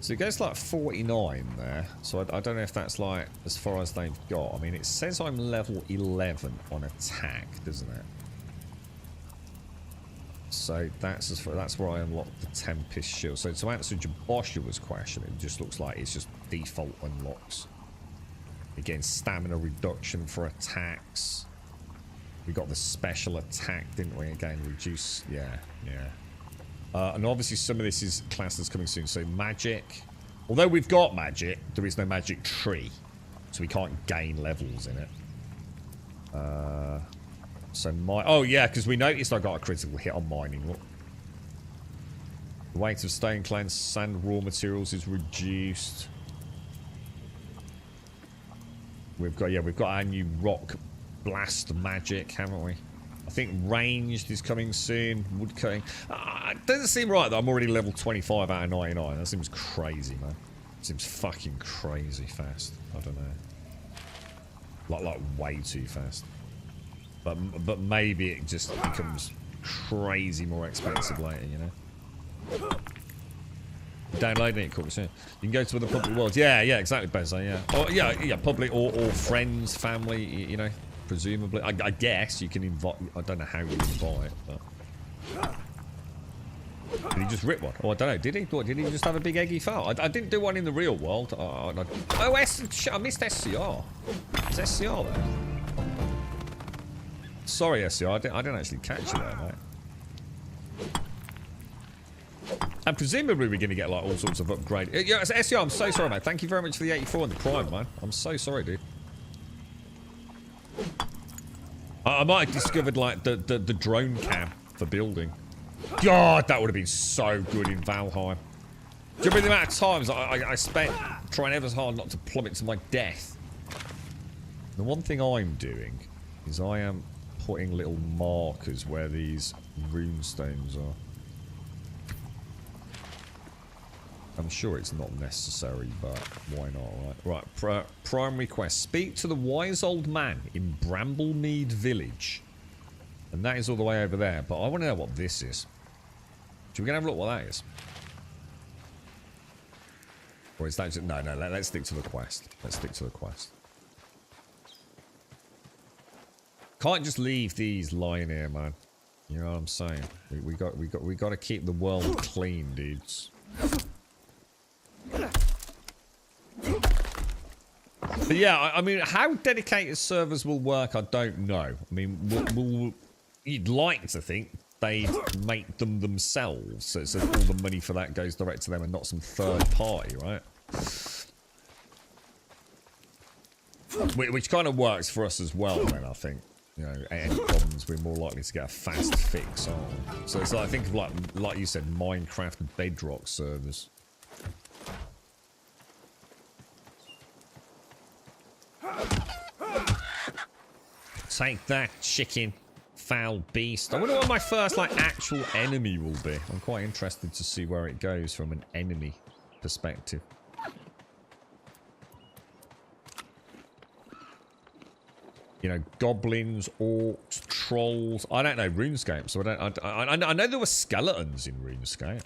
So it goes to like 49 there, so I don't know if that's like as far as they've got. I mean, it says I'm level 11 on attack, doesn't it? So that's as far, that's where I unlocked the Tempest Shield. So to answer Jaboshua's question, it just looks like it's just default unlocks. Again, stamina reduction for attacks. We got the special attack, didn't we? Again, reduce. Yeah. And obviously some of this is classes coming soon. So magic. Although we've got magic, there is no magic tree. So we can't gain levels in it. So my... Oh, yeah, because we noticed I got a critical hit on mining. Look. The weight of stone cleanse sand raw materials is reduced. We've got our new rock blast magic, haven't we? I think ranged is coming soon. Woodcutting. It doesn't seem right that I'm already level 25 out of 99. That seems crazy, man. Seems fucking crazy fast. I don't know. Like way too fast. But maybe it just becomes crazy more expensive later, you know? Downloading it, cool. So you can go to other public worlds. Yeah, exactly, Bezza, yeah. Or, yeah, public or friends, family, you know. Presumably, I guess you can invite. I don't know how you invite, but did he just rip one? Oh, I don't know. Did he? What, did he just have a big eggy fart? I didn't do one in the real world. I missed SCR. Is SCR there? Sorry, SCR. I didn't actually catch you there, mate. And presumably we're going to get like all sorts of upgrade. Yeah, SCR. I'm so sorry, mate. Thank you very much for the 84 and the Prime, man. I'm so sorry, dude. I might have discovered like the drone cam for building. God, that would have been so good in Valheim. Do you remember the amount of times I spent trying ever so hard not to plummet to my death? The one thing I'm doing is I am putting little markers where these runestones are. I'm sure it's not necessary, but why not, right? Right, primary quest. Speak to the wise old man in Bramblemead Village. And that is all the way over there, but I want to know what this is. Should we go and have a look what that is? Or is that just... No, let's stick to the quest. Let's stick to the quest. Can't just leave these lying here, man. You know what I'm saying? We got to keep the world clean, dudes. But yeah, I mean, how dedicated servers will work, I don't know. I mean, you'd like to think they'd make them themselves, so all the money for that goes direct to them and not some third party, right? Which kind of works for us as well, then, I think. You know, any problems, we're more likely to get a fast fix on. So it's like, I think of like you said, Minecraft Bedrock servers. Take that, chicken. Foul beast. I wonder what my first, like, actual enemy will be. I'm quite interested to see where it goes from an enemy perspective. You know, goblins, orcs, trolls. I don't know RuneScape, so I know there were skeletons in RuneScape.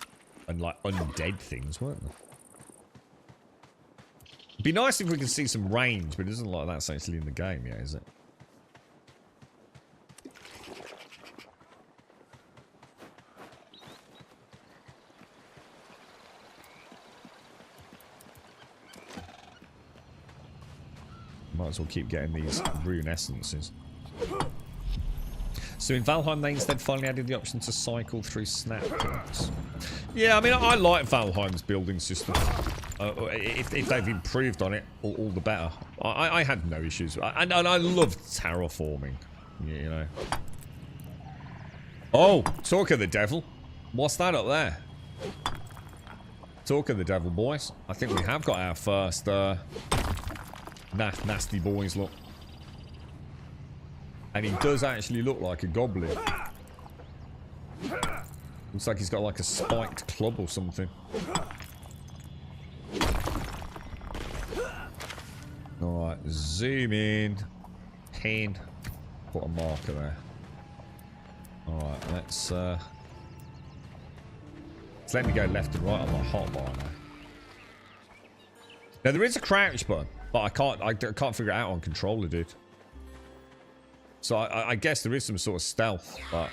And, like, undead things, weren't there? It'd be nice if we could see some range, but it isn't like that's actually in the game yet, is it? Might as well keep getting these rune essences. So in Valheim, they instead finally added the option to cycle through snap points. Yeah, I mean, I like Valheim's building system. If they've improved on it, all the better. I had no issues. And I loved terraforming, you know. Oh, talk of the devil. What's that up there? Talk of the devil, boys. I think we have got our first... nasty boys, look. And he does actually look like a goblin. Looks like he's got like a spiked club or something. Alright, zoom in. Pin. Put a marker there. Alright, let's let me go left and right on my hotbar now. Now there is a crouch button. But I can't figure it out on controller, dude. So I guess there is some sort of stealth, but...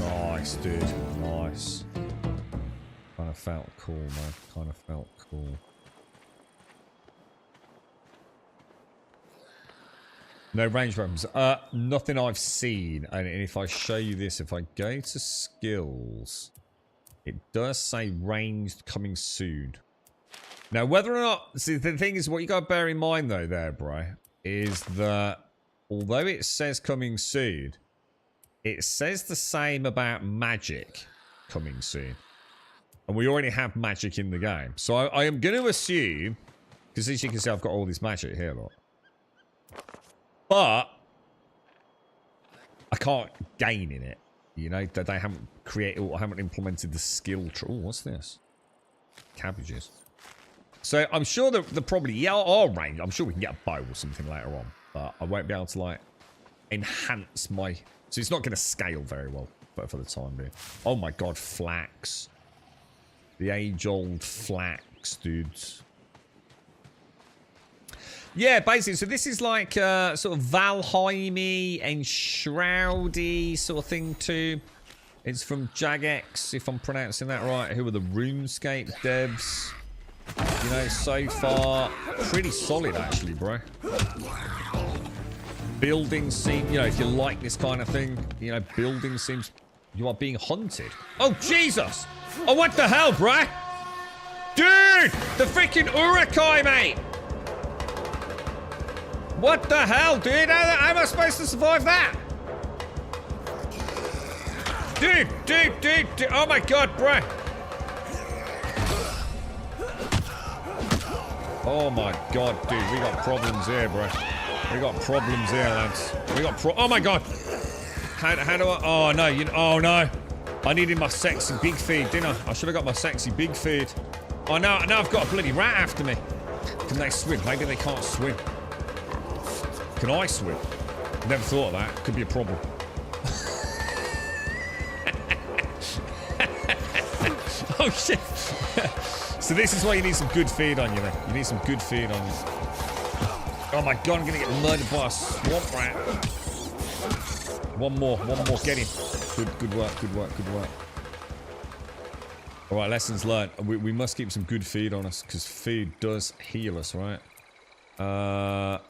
Nice, dude. Nice. Kind of felt cool, man. Kind of felt cool. No range weapons. Nothing I've seen. And if I show you this, if I go to skills, it does say ranged coming soon. Now, whether or not... See, the thing is, what you got to bear in mind, though, there, bro, is that although it says coming soon, it says the same about magic coming soon. And we already have magic in the game. So I am going to assume, because as you can see, I've got all this magic here, look. But I can't gain in it, you know, that they haven't created or haven't implemented the skill tree. Oh, what's this? Cabbages. So I'm sure that the probably are range. I'm sure we can get a bow or something later on, but I won't be able to like enhance my. So it's not going to scale very well, but for the time being. Oh my god, flax! The age-old flax, dudes. Yeah, basically, so this is like sort of Valheim-y and Shroudy sort of thing too. It's from Jagex, if I'm pronouncing that right, who are the RuneScape devs. You know, so far, pretty solid actually, bro. Building seem, you know, if you like this kind of thing, you know, building seems, you are being hunted. Oh, Jesus! Oh, what the hell, bro? Dude! The freaking Urukai, mate! What the hell, dude? How am I supposed to survive that? Dude. Oh my god, bro. Oh my god, dude. We got problems here, bro. We got problems here, lads. We got oh my god. How do I... Oh no, oh no. I needed my sexy big feed, didn't I? I should have got my sexy big feed. Oh, now I've got a bloody rat after me. Can they swim? Maybe they can't swim. Can I swim? Never thought of that. Could be a problem. Oh shit. So this is why you need some good feed on you, man. You need some good feed on you. Oh my god, I'm gonna get murdered by a swamp rat. One more. Get him. Good work. Alright, lessons learned. We must keep some good feed on us, because feed does heal us, right?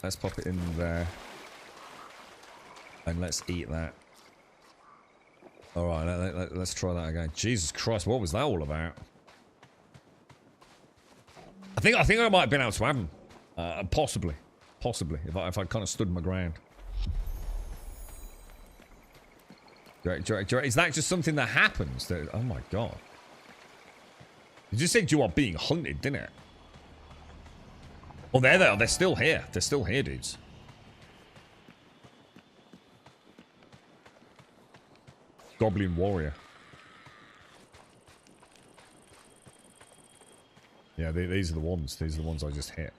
Let's pop it in there. And let's eat that. Alright, let's try that again. Jesus Christ, what was that all about? I think I might have been able to have him. Possibly. If I kind of stood my ground. Is that just something that happens? That, oh my god. You just said you are being hunted, didn't it? Oh, there they are. They're still here. They're still here, dudes. Goblin warrior. Yeah, these are the ones. These are the ones I just hit.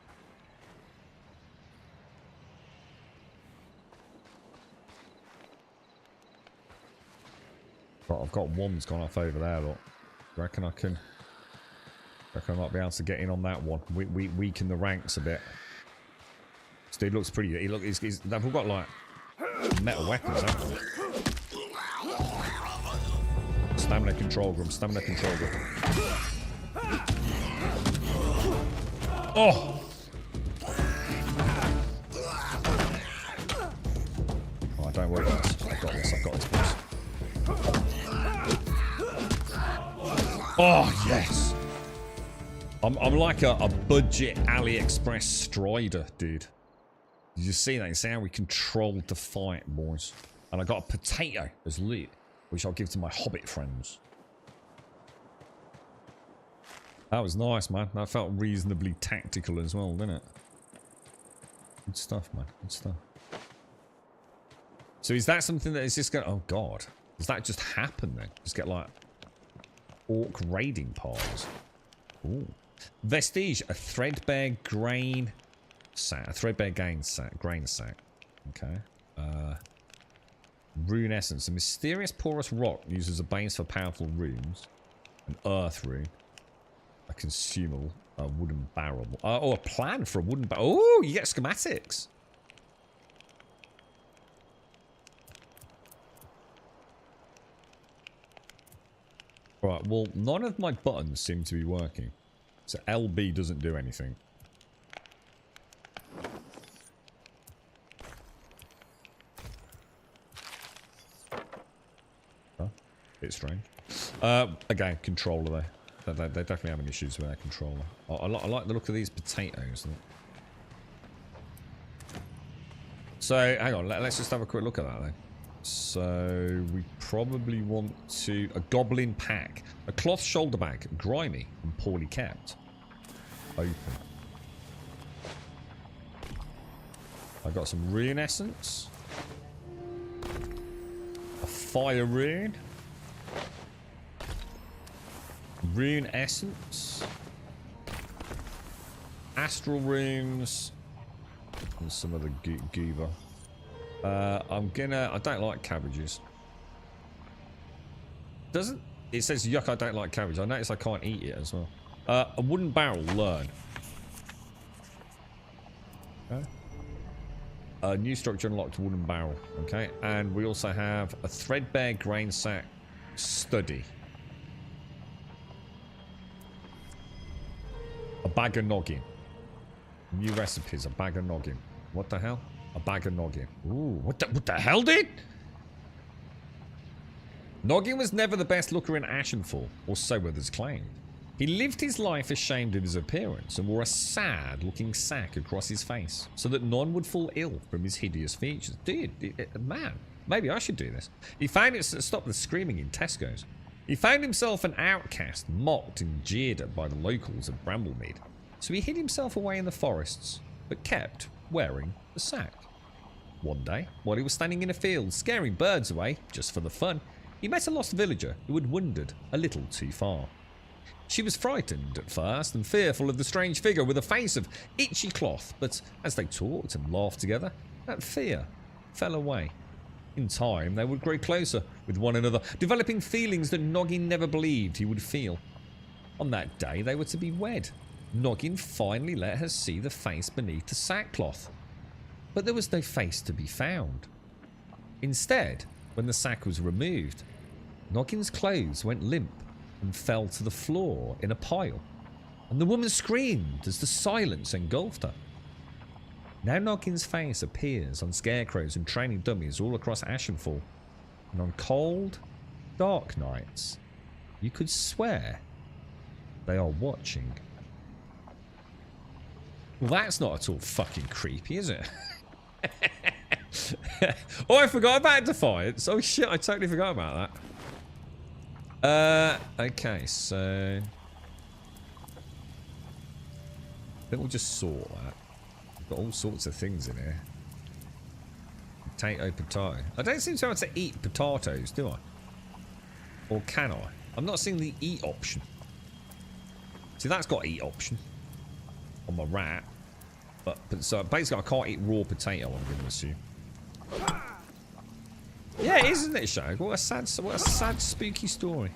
But I've got one's gone off over there, look. I reckon I can... I might be able to get in on that one. Weaken the ranks a bit. This dude looks pretty... they've all got, like, metal weapons, haven't they? Stamina control room. Stamina control room. Oh! Oh, don't worry, guys. I've got this. I've got this, boys. Oh, yes! I'm like a budget AliExpress Strider, dude. Did you see that? You see how we controlled the fight, boys? And I got a potato as loot, which I'll give to my hobbit friends. That was nice, man. That felt reasonably tactical as well, didn't it? Good stuff, man. Good stuff. So is that something that is just going to... Oh, God. Does that just happen, then? Just get, like, orc raiding piles. Ooh. Vestige, a threadbare grain sack. A threadbare grain sack. Okay. Rune essence. A mysterious porous rock used as a base for powerful runes. An earth rune. A consumable. A wooden barrel. Oh, a plan for a wooden barrel. Oh, you get schematics. Right, well, none of my buttons seem to be working. So LB doesn't do anything. Oh, bit strange. Again, controller there. They're definitely having issues with their controller. I like the look of these potatoes. So, hang on, let's just have a quick look at that then. So, we probably want to... A goblin pack. A cloth shoulder bag. Grimy and poorly kept. Open. I got some rune essence. A fire rune. Rune essence. Astral runes. And some of the goober. I'm gonna... I don't like cabbages. Doesn't... It says, yuck, I don't like cabbage. I notice I can't eat it as well. A wooden barrel, learn. Okay. A new structure unlocked, wooden barrel. Okay. And we also have a threadbare grain sack study. A bag of noggin. New recipes, a bag of noggin. What the hell? A bag of noggin. Ooh, what the hell, dude? Noggin was never the best looker in Ashenfall, or so others claimed. He lived his life ashamed of his appearance and wore a sad-looking sack across his face, so that none would fall ill from his hideous features. Dude, man, maybe I should do this. He found it... Stop the screaming in Tesco's. He found himself an outcast, mocked and jeered at by the locals of Bramblemead. So he hid himself away in the forests, but kept wearing the sack. One day, while he was standing in a field, scaring birds away, just for the fun, he met a lost villager who had wandered a little too far. She was frightened at first and fearful of the strange figure with a face of itchy cloth, but as they talked and laughed together, that fear fell away. In time, they would grow closer with one another, developing feelings that Noggin never believed he would feel. On that day, they were to be wed. Noggin finally let her see the face beneath the sackcloth. But there was no face to be found. Instead, when the sack was removed, Noggin's clothes went limp and fell to the floor in a pile, and the woman screamed as the silence engulfed her. Now Noggin's face appears on scarecrows and training dummies all across Ashenfall, and on cold, dark nights, you could swear they are watching. Well, that's not at all fucking creepy, is it? Oh, I forgot about Defiance. Oh shit, I totally forgot about that. Okay, so I think we'll just sort that. We've got all sorts of things in here. Potato. I don't seem to be able to eat potatoes, do I? Or can I? I'm not seeing the eat option. See, that's got eat option on my rat. But so basically I can't eat raw potato, I'm going to assume. Yeah, it is, isn't it, Shag? What a sad, spooky story.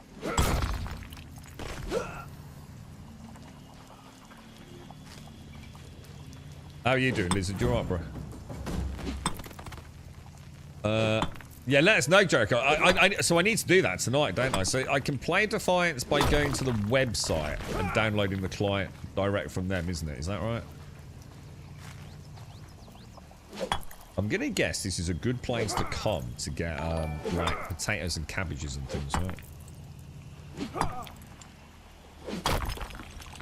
How are you doing, Lizard? You alright, bro? Yeah, let us know, Jericho. So I need to do that tonight, don't I? So I can play Defiance by going to the website and downloading the client direct from them, isn't it? Is that right? I'm gonna guess this is a good place to come to get like potatoes and cabbages and things, right?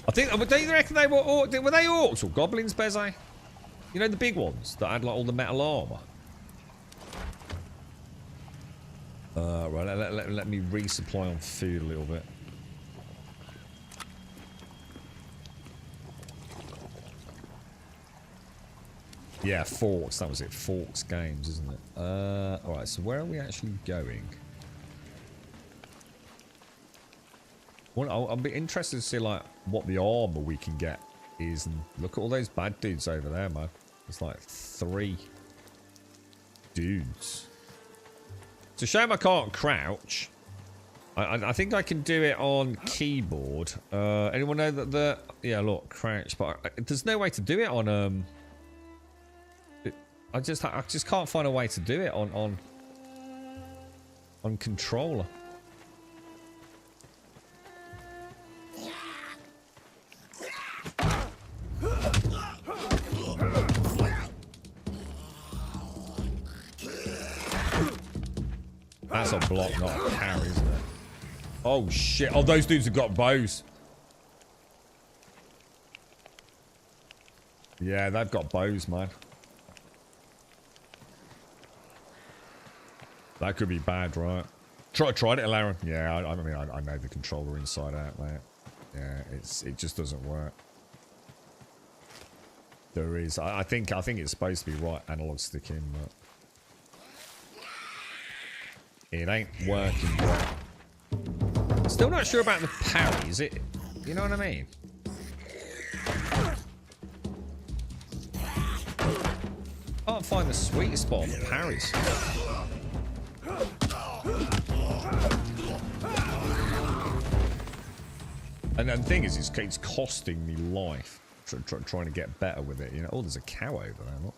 I think. Don't you reckon they were orcs or goblins, Bezai? You know, the big ones that had like all the metal armor. Right, let me resupply on food a little bit. Yeah, Forks, that was it. Forks Games, isn't it? Alright, so where are we actually going? Well, I'll be interested to see, like, what the armor we can get is. And look at all those bad dudes over there, man. There's like 3 dudes. It's a shame I can't crouch. I think I can do it on keyboard. Anyone know that the... Yeah, look, crouch. But there's no way to do it on... I just can't find a way to do it on controller. That's a block, not a parry, isn't it? Oh shit! Oh, those dudes have got bows. Yeah, they've got bows, man. That could be bad, right? Tried it, Laren. Yeah, I mean, I know the controller inside out, mate. Yeah, it just doesn't work. There is. I think it's supposed to be right analog stick in, but it ain't working right. Still not sure about the parry. Is it? You know what I mean? Can't find the sweet spot on the parries. And the thing is, it's costing me life trying to get better with it. You know, oh, there's a cow over there. Look.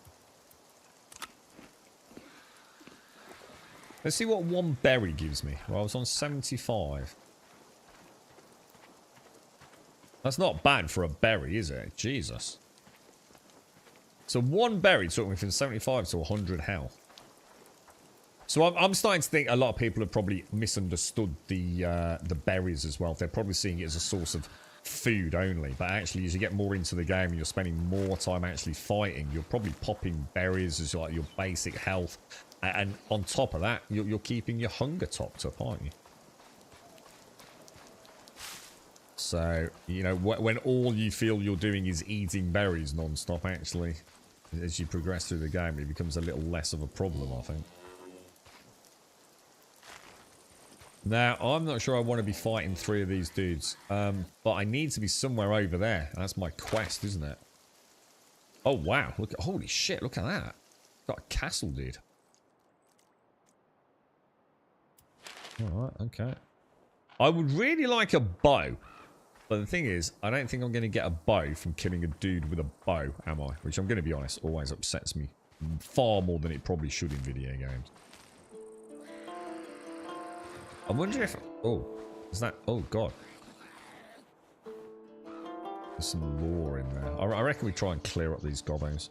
Let's see what 1 berry gives me. Well, I was on 75. That's not bad for a berry, is it? Jesus. So 1 berry took me from 75 to 100 health. So I'm starting to think a lot of people have probably misunderstood the berries as well. They're probably seeing it as a source of food only. But actually, as you get more into the game and you're spending more time actually fighting, you're probably popping berries as like your basic health. And on top of that, you're keeping your hunger topped up, aren't you? So, you know, when all you feel you're doing is eating berries non-stop, actually, as you progress through the game, it becomes a little less of a problem, I think. Now, I'm not sure I want to be fighting 3 of these dudes, but I need to be somewhere over there. That's my quest, isn't it? Oh, wow. Look at, holy shit, look at that. Got a castle, dude. Alright, okay. I would really like a bow. But the thing is, I don't think I'm going to get a bow from killing a dude with a bow, am I? Which I'm going to be honest, always upsets me far more than it probably should in video games. I wonder if... Oh, is that... Oh, God. There's some lore in there. I reckon we try and clear up these gobbos.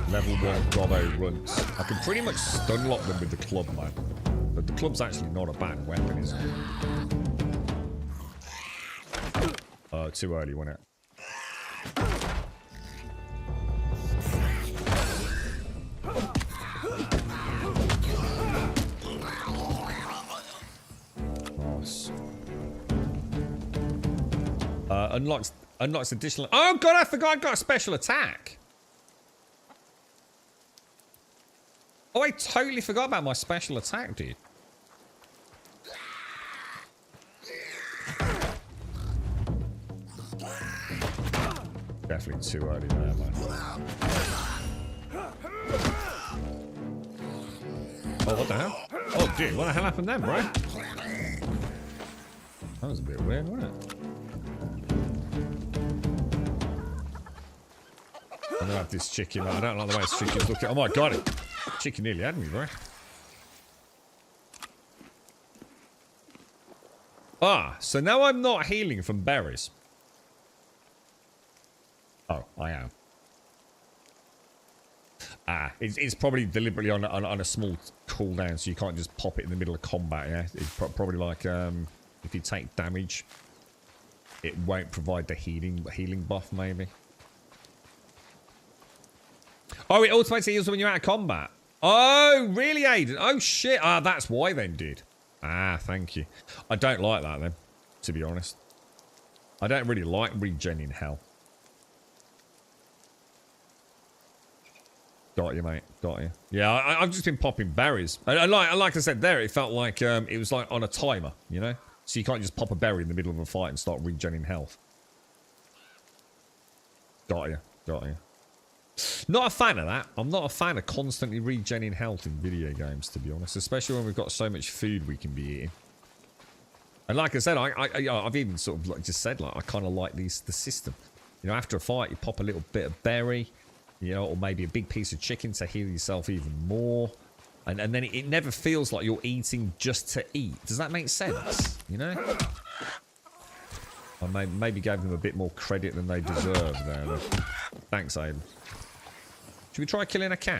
Level 1 gobbo runts. I can pretty much stun lock them with the club, man. But the club's actually not a bad weapon, is it? Too early, wasn't it? Nice. Unlocks additional. Oh god, I forgot I got a special attack. Oh, I totally forgot about my special attack, dude. Definitely too early there, man. Oh, what the hell? Oh, dude, what the hell happened then, bro? That was a bit weird, wasn't it? I'm gonna have this chicken. I don't like the way this chicken's looking. Oh my god, chicken nearly had me, bro. Ah, so now I'm not healing from berries. Oh, I am. Ah, it's probably deliberately on a small cooldown, so you can't just pop it in the middle of combat. Yeah, it's probably like if you take damage, it won't provide the healing buff, maybe. Oh, it automatically heals when you're out of combat. Oh, really, Aiden? Oh shit! Ah, that's why then, dude. Ah, thank you. I don't like that then, to be honest. I don't really like regen in hell. Got you, mate. Got you. Yeah, I've just been popping berries. And like I said there, it felt like it was like on a timer, you know? So you can't just pop a berry in the middle of a fight and start regenerating health. Got you. Got you. Not a fan of that. I'm not a fan of constantly regenerating health in video games, to be honest. Especially when we've got so much food we can be eating. And like I said, I've even sort of like just said, like, I kind of like the system. You know, after a fight, you pop a little bit of berry. You know, or maybe a big piece of chicken to heal yourself even more. And then it never feels like you're eating just to eat. Does that make sense? You know? I maybe gave them a bit more credit than they deserve there. Thanks, Aiden. Should we try killing a cow?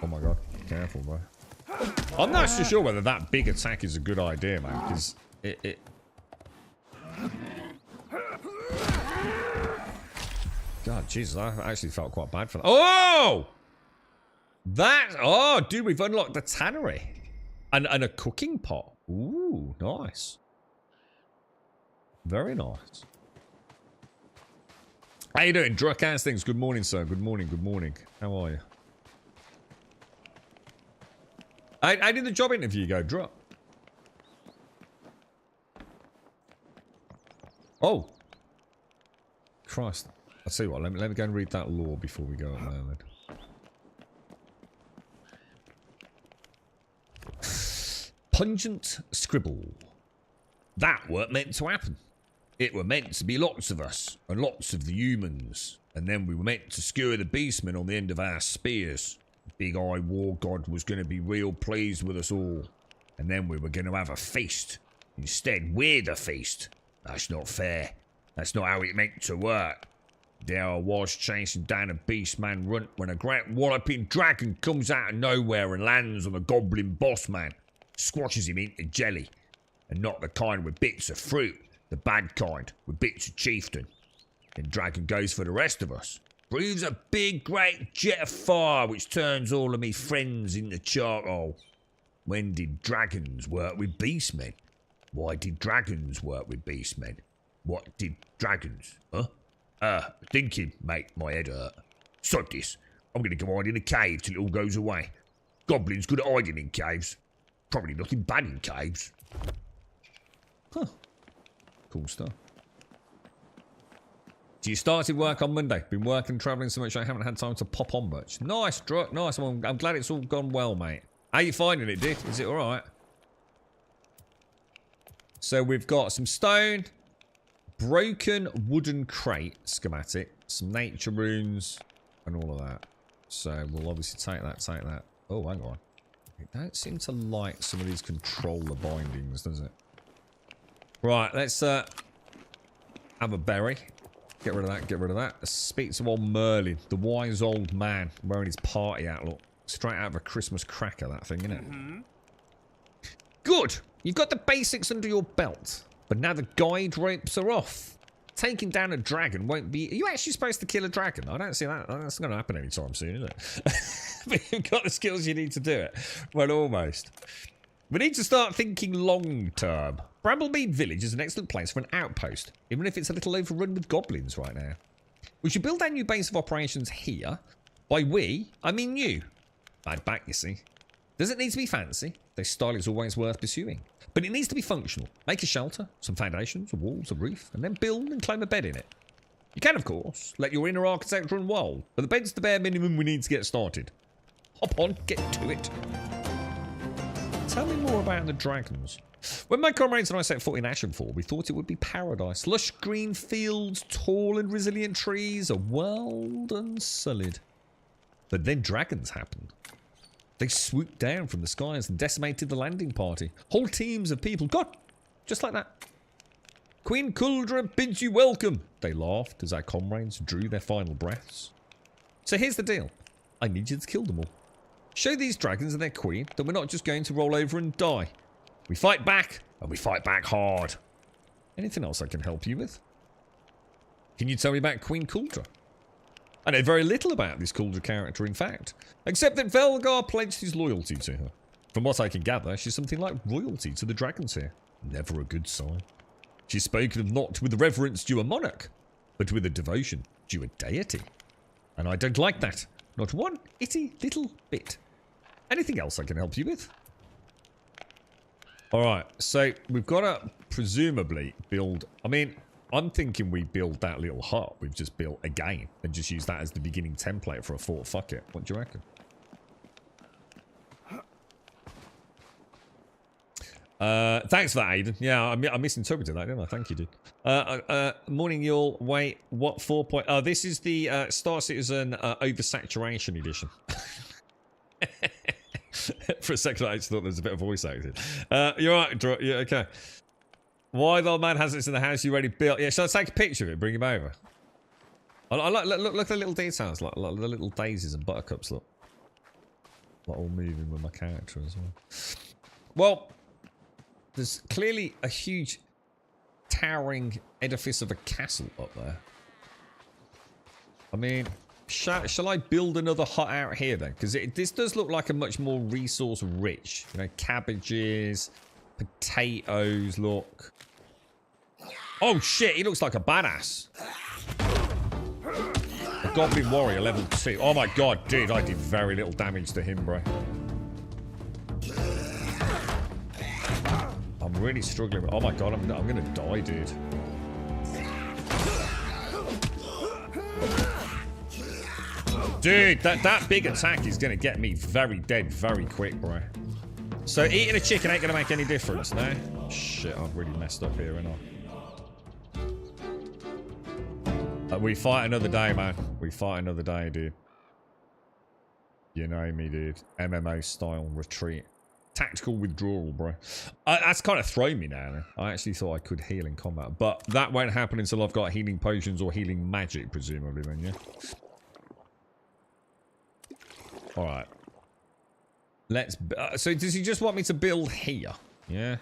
Oh my god. Careful, bro. I'm not so sure whether that big attack is a good idea, man, because it God, Jesus, I actually felt quite bad for that. Oh! Oh, dude, we've unlocked the tannery. And a cooking pot. Ooh, nice. Very nice. How you doing? Druck, how's things? Good morning, sir. Good morning, good morning. How are you? How did the job interview go, Druck? Oh. Christ. I'll tell you what, let me go and read that lore before we go up there then. Pungent scribble. That weren't meant to happen. It were meant to be lots of us, and lots of the humans. And then we were meant to skewer the beastmen on the end of our spears. Big Eye War God was going to be real pleased with us all. And then we were going to have a feast. Instead, we're the feast. That's not fair. That's not how it meant to work. There I was chasing down a beastman runt when a great walloping dragon comes out of nowhere and lands on the goblin boss man. Squashes him into jelly. And not the kind with bits of fruit. The bad kind with bits of chieftain. Then dragon goes for the rest of us. Breathes a big great jet of fire which turns all of me friends into charcoal. When did dragons work with beastmen? Why did dragons work with beastmen? What did dragons? Huh? Thinking make my head hurt. Sod this. I'm gonna go hide in a cave till it all goes away. Goblins good at hiding in caves. Probably nothing bad in caves. Huh. Cool stuff. So you started work on Monday. Been working, travelling so much I haven't had time to pop on much. Nice, Druck. Nice. I'm glad it's all gone well, mate. How you finding it, Dick? Is it alright? So we've got some stone, broken wooden crate schematic, some nature runes, and all of that. So we'll obviously take that. Oh, hang on. It don't seem to like some of these controller bindings, does it? Right, let's have a berry. Get rid of that, Let's speak to old Merlin, the wise old man wearing his party outlook. Straight out of a Christmas cracker, that thing, innit? Good. You've got the basics under your belt. But now the guide ropes are off. Taking down a dragon won't be... Are you actually supposed to kill a dragon? I don't see that. That's going to happen anytime soon, is it? But you've got the skills you need to do it. Well, almost. We need to start thinking long term. Bramblemead Village is an excellent place for an outpost, even if it's a little overrun with goblins right now. We should build our new base of operations here. By we, I mean you. I'd back, you see. Does it need to be fancy? Their style is always worth pursuing. But it needs to be functional. Make a shelter, some foundations, a walls, a roof, and then build and claim a bed in it. You can, of course, let your inner architecture run wild, but the bed's the bare minimum we need to get started. Hop on, get to it. Tell me more about the dragons. When my comrades and I set foot in Ashenfall, we thought it would be paradise. Lush green fields, tall and resilient trees, a world unsullied. But then dragons happened. They swooped down from the skies and decimated the landing party. Whole teams of people, God, just like that. Queen Kuldra bids you welcome, they laughed as our comrades drew their final breaths. So here's the deal. I need you to kill them all. Show these dragons and their queen that we're not just going to roll over and die. We fight back, and we fight back hard. Anything else I can help you with? Can you tell me about Queen Kuldra? I know very little about this Kuldra character, in fact, except that Velgar pledged his loyalty to her. From what I can gather, she's something like royalty to the dragons here. Never a good sign. She's spoken of not with the reverence due a monarch, but with a devotion due a deity. And I don't like that. Not one itty little bit. Anything else I can help you with? Alright, so we've got to presumably build... I mean, I'm thinking we build that little hut we've just built again and just use that as the beginning template for a fort. Fuck it. What do you reckon? Thanks for that, Aiden. Yeah, I misinterpreted that, didn't I? Thank you, dude. Morning, y'all. Wait, what 4.0? Oh, this is the Star Citizen Oversaturation edition. For a second, I just thought there was a bit of voice acting. You're right, yeah, okay. Why the old man has this in the house you already built? Yeah, shall I take a picture of it? Bring him over. Look at the little details, like the little daisies and buttercups. Look, like all moving with my character as well. Well, there's clearly a huge towering edifice of a castle up there. I mean, shall I build another hut out here then? Because this does look like a much more resource rich. You know, cabbages, potatoes, look. Oh shit, he looks like a badass. A goblin warrior level 2. Oh my god, dude, I did very little damage to him, bro. I'm really struggling. Oh my god, I'm gonna die, dude. Dude, that big attack is gonna get me very dead very quick, bro. So eating a chicken ain't gonna make any difference, no? Shit, I've really messed up here, ain't I? We fight another day, man. We fight another day, dude. You know me, dude. MMO style retreat. Tactical withdrawal, bro. That's kind of thrown me now. I actually thought I could heal in combat, but that won't happen until I've got healing potions or healing magic, presumably, then, yeah? Alright. Let's... so does he just want me to build here? Yeah.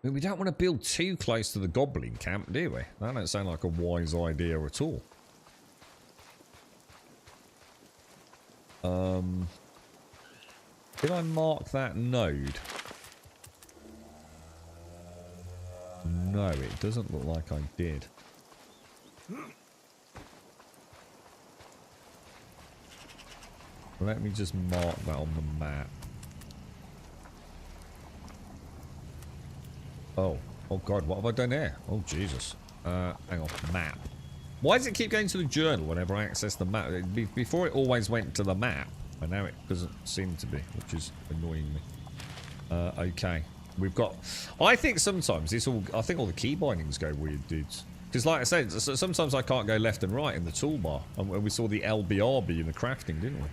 I mean, we don't want to build too close to the goblin camp, do we? That don't sound like a wise idea at all. Did I mark that node? No, it doesn't look like I did. Let me just mark that on the map. Oh god, what have I done here? Oh Jesus. Hang on, map. Why does it keep going to the journal whenever I access the map? Before it always went to the map, and now it doesn't seem to be, which is annoying me. Okay, we've got... I think sometimes I think all the key bindings go weird, dudes. Because like I said, sometimes I can't go left and right in the toolbar. And we saw the LBRB in the crafting, didn't we?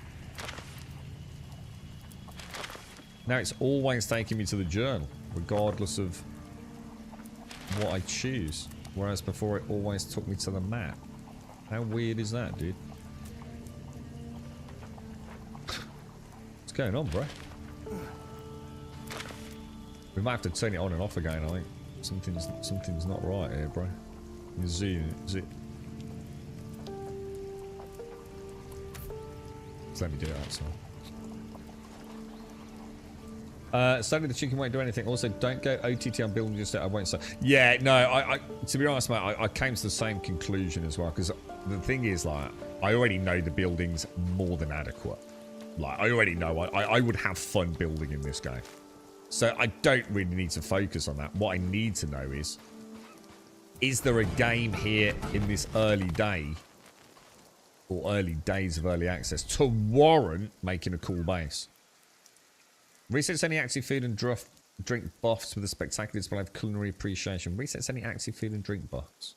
Now it's always taking me to the journal, regardless of what I choose. Whereas before it always took me to the map. How weird is that, dude? What's going on, bro? We might have to turn it on and off again, I think. Something's not right here, bro. Is it? Just let me do that, so. Sadly, the chicken won't do anything. Also, don't go OTT on building just yet. I won't say. Yeah, no, I to be honest, mate, I came to the same conclusion as well. Because the thing is, like, I already know the building's more than adequate. Like, I already know I would have fun building in this game. So I don't really need to focus on that. What I need to know is there a game here in this early day or early days of early access to warrant making a cool base? Resets any active food and drink buffs with a spectacular display of culinary appreciation. Resets any active food and drink buffs.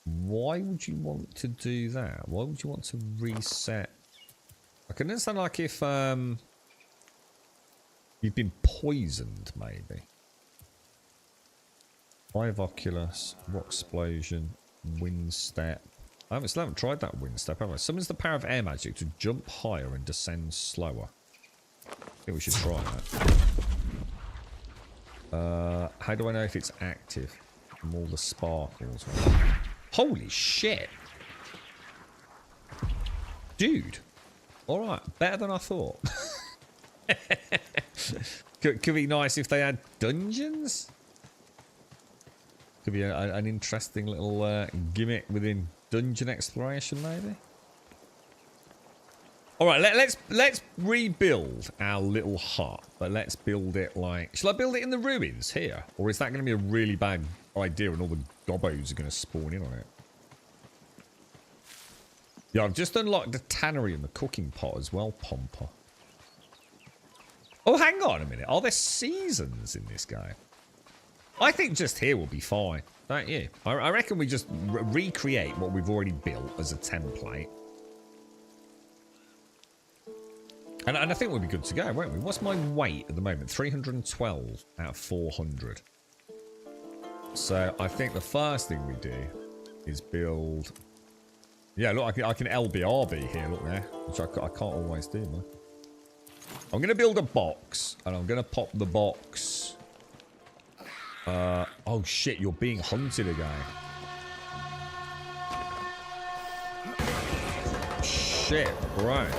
Why would you want to do that? Why would you want to reset? I can understand, like, if you've been poisoned, maybe. Five Oculus, Rock Explosion, Wind Step. I still haven't tried that Wind Step, have I? Summons the power of air magic to jump higher and descend slower. I think we should try that. How do I know if it's active? From all the sparkles. Holy shit! Dude! Alright, better than I thought. could be nice if they had dungeons? Could be an interesting little gimmick within dungeon exploration, maybe? Alright, let's rebuild our little hut. But let's build it like... Shall I build it in the ruins here? Or is that going to be a really bad idea and all the gobbos are going to spawn in on it? Yeah, I've just unlocked the tannery and the cooking pot as well, Pomper. Oh, hang on a minute. Are there seasons in this game? I think just here will be fine, don't you? I reckon we just recreate what we've already built as a template. And I think we'll be good to go, won't we? What's my weight at the moment? 312 out of 400. So I think the first thing we do is build... Yeah, look, I can LBRB here, look there. Which I can't always do, man. I'm going to build a box. And I'm going to pop the box... oh shit, you're being hunted again. Shit, right.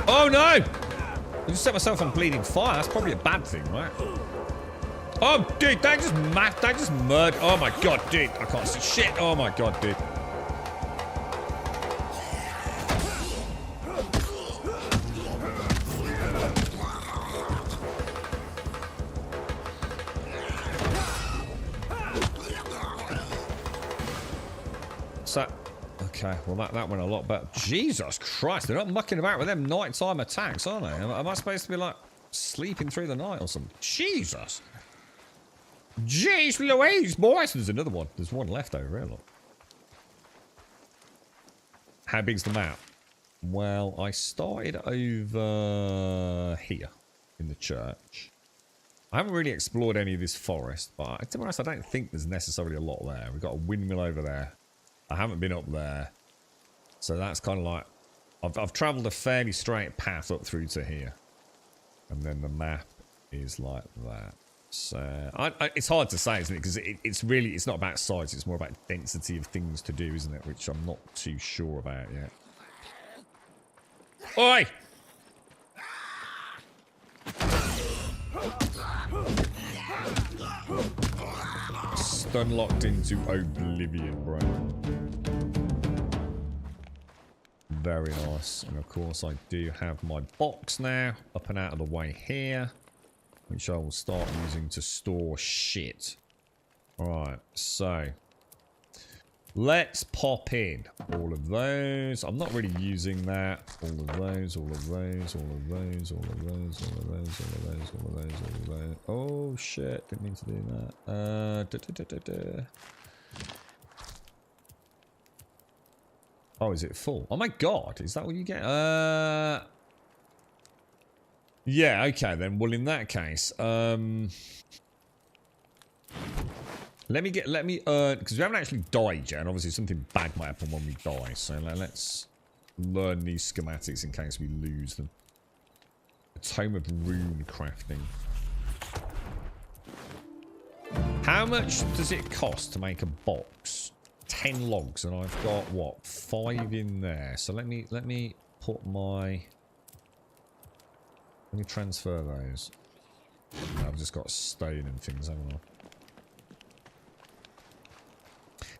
Oh no! I just set myself on bleeding fire. That's probably a bad thing, right? Oh, dude, they just murdered. Oh my god, dude. I can't see shit. Oh my god, dude. So, okay, well that went a lot better. Jesus Christ, they're not mucking about with them nighttime attacks, are they? Am I supposed to be like sleeping through the night or something? Jesus. Jeez Louise, boys. There's another one. There's one left over here, look. How big's the map? Well, I started over here in the church. I haven't really explored any of this forest, but to be honest, I don't think there's necessarily a lot there. We've got a windmill over there. I haven't been up there. So that's kind of like... I've travelled a fairly straight path up through to here. And then the map is like that. So... it's hard to say, isn't it? Because it's not about size. It's more about density of things to do, isn't it? Which I'm not too sure about yet. Oi! Stun locked into oblivion, bro. Very nice. And of course I do have my box now up and out of the way here, which I will start using to store shit. Alright, so let's pop in all of those. I'm not really using that. All of those, all of those, all of those, all of those, all of those, all of those, all of those, all of those. Oh shit, didn't mean to do that. Oh, is it full? Oh my god, is that what you get? Yeah, okay then. Well, in that case, let me earn, because we haven't actually died yet, and obviously something bad might happen when we die. So let's learn these schematics in case we lose them. A tome of rune crafting. How much does it cost to make a box? 10 logs, and I've got what, 5 in there. So let me put my. Let me transfer those. I've just got stone and things, haven't I?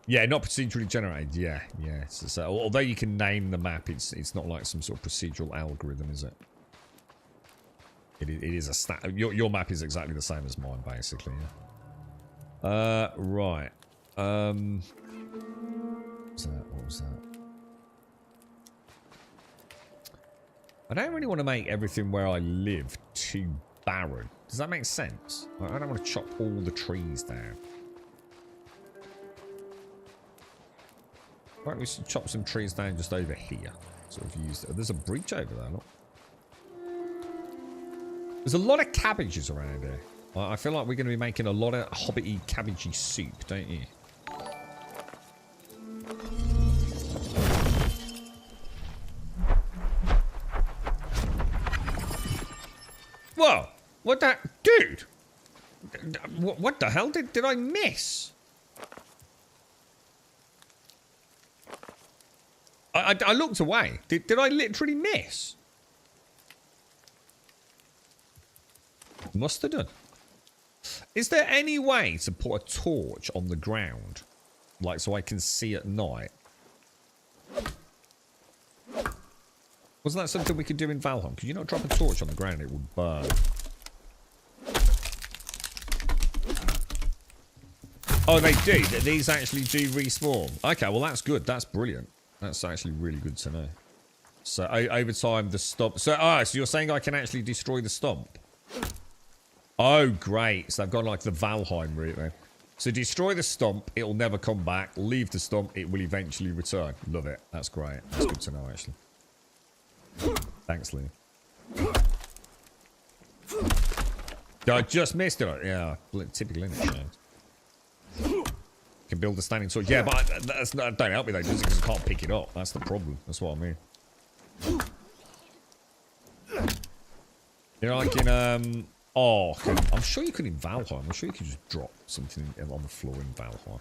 Yeah, not procedurally generated. Yeah. So, although you can name the map, it's not like some sort of procedural algorithm, is it? It is a stat. Your map is exactly the same as mine, basically. Yeah. Right. What was that? I don't really want to make everything where I live too barren. Does that make sense? I don't want to chop all the trees down. Right, we should chop some trees down just over here. Sort of use. There's a breach over there, look. There's a lot of cabbages around here. I feel like we're going to be making a lot of hobbity cabbagey soup, don't you? Whoa! What the... Dude! What the hell did I miss? I looked away. Did I literally miss? Must have done. Is there any way to put a torch on the ground? Like, so I can see at night? Wasn't that something we could do in Valheim? Could you not drop a torch on the ground? It would burn. Oh, they do? These actually do respawn? Okay, well, that's good. That's brilliant. That's actually really good to know. So, over time, the stump... So you're saying I can actually destroy the stump? Oh, great. So I've got like the Valheim route then. So destroy the stump, it'll never come back. Leave the stump, it will eventually return. Love it. That's great. That's good to know, actually. Thanks, Lee. I just missed it. Yeah, typical, isn't it? Can build a standing sword. Yeah, but that's not, don't help me though, just because I can't pick it up. That's the problem. That's what I mean. You know, like in oh, I'm sure you could in Valheim. I'm sure you could just drop something on the floor in Valheim.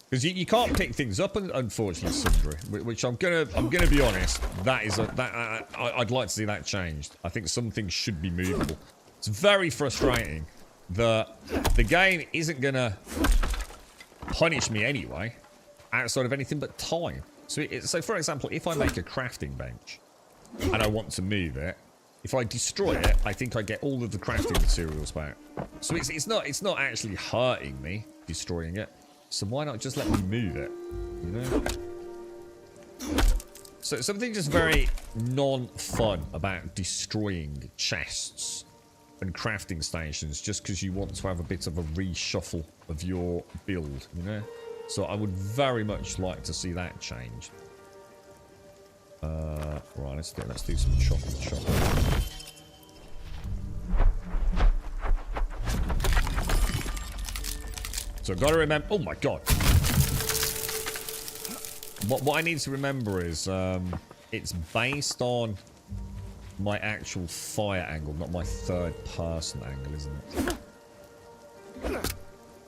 Because you can't pick things up, unfortunately, Sundry. Which I'm gonna be honest. That is I'd like to see that changed. I think some things should be movable. It's very frustrating that the game isn't gonna punish me anyway, outside of anything but time. So for example, if I make a crafting bench and I want to move it, if I destroy it, I think I get all of the crafting materials back. So it's not actually hurting me destroying it. So why not just let me move it? You know? So something just very non-fun about destroying chests and crafting stations just because you want to have a bit of a reshuffle of your build, you know? So I would very much like to see that changed. Right, let's do some chopping. So I've got to remember. Oh my god! What I need to remember is it's based on my actual fire angle, not my third-person angle, isn't it?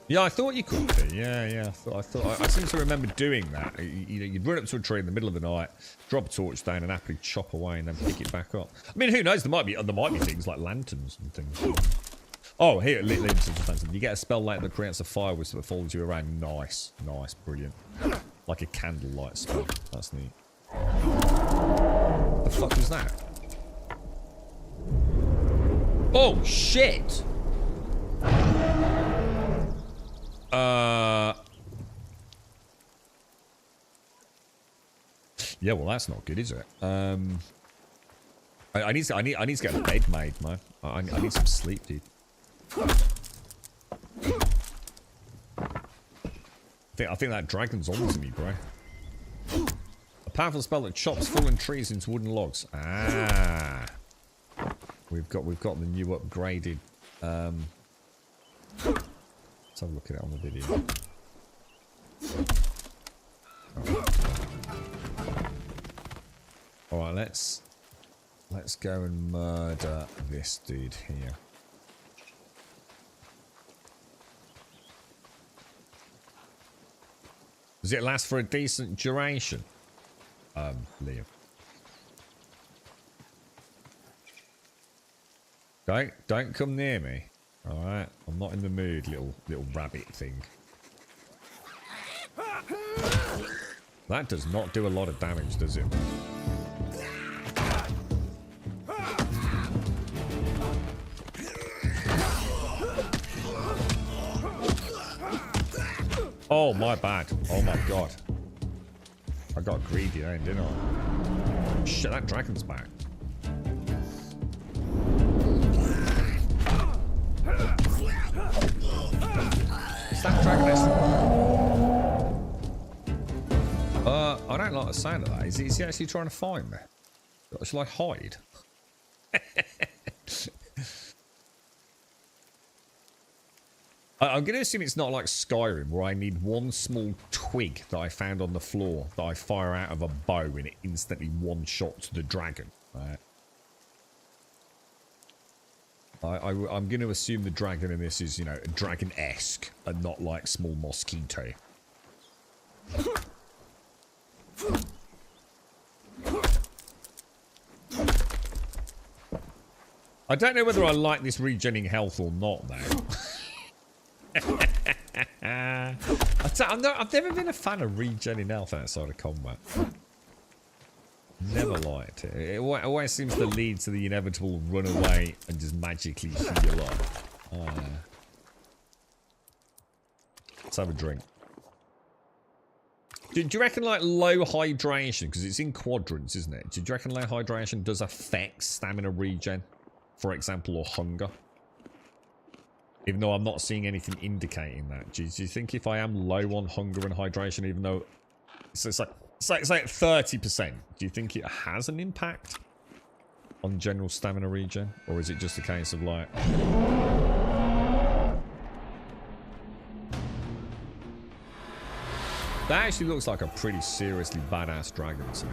Yeah, I thought you could be. Yeah. I seem to remember doing that. You'd run up to a tree in the middle of the night, drop a torch down, and happily chop away, and then pick it back up. I mean, who knows? There might be things like lanterns and things. Oh, here, lantern. You get a spell light that creates a fire whistle that follows you around. Nice, brilliant. Like a candlelight spell. That's neat. The fuck was that? Oh shit! Yeah, well, that's not good, is it? I need to get a bed made, man. I need some sleep, dude. I think that dragon's on to me, bro. A powerful spell that chops fallen trees into wooden logs. Ah, we've got the new upgraded. Let's have a look at it on the video. Right, let's go and murder this dude here. Does it last for a decent duration? Liam. Don't come near me. Alright? I'm not in the mood, little rabbit thing. That does not do a lot of damage, does it? Oh, my bad. Oh my god. I got greedy then, didn't I? Shit, that dragon's back. Is that dragoness? I don't like the sound of that. Is he actually trying to find me? Shall I hide? I'm going to assume it's not like Skyrim, where I need one small twig that I found on the floor that I fire out of a bow and it instantly one-shots the dragon. Right? I'm going to assume the dragon in this is, you know, dragon-esque and not like small mosquito. I don't know whether I like this regenerating health or not, though. I've never been a fan of regenerating health outside of combat. Never liked it. It always seems to lead to the inevitable run away and just magically heal up. Let's have a drink. Do you reckon like low hydration, because it's in quadrants, isn't it? Do you reckon low hydration does affect stamina regen, for example, or hunger? Even though I'm not seeing anything indicating that. Do you think if I am low on hunger and hydration, even though it's like 30%, do you think it has an impact on general stamina regen? Or is it just a case of like... That actually looks like a pretty seriously badass dragon to me.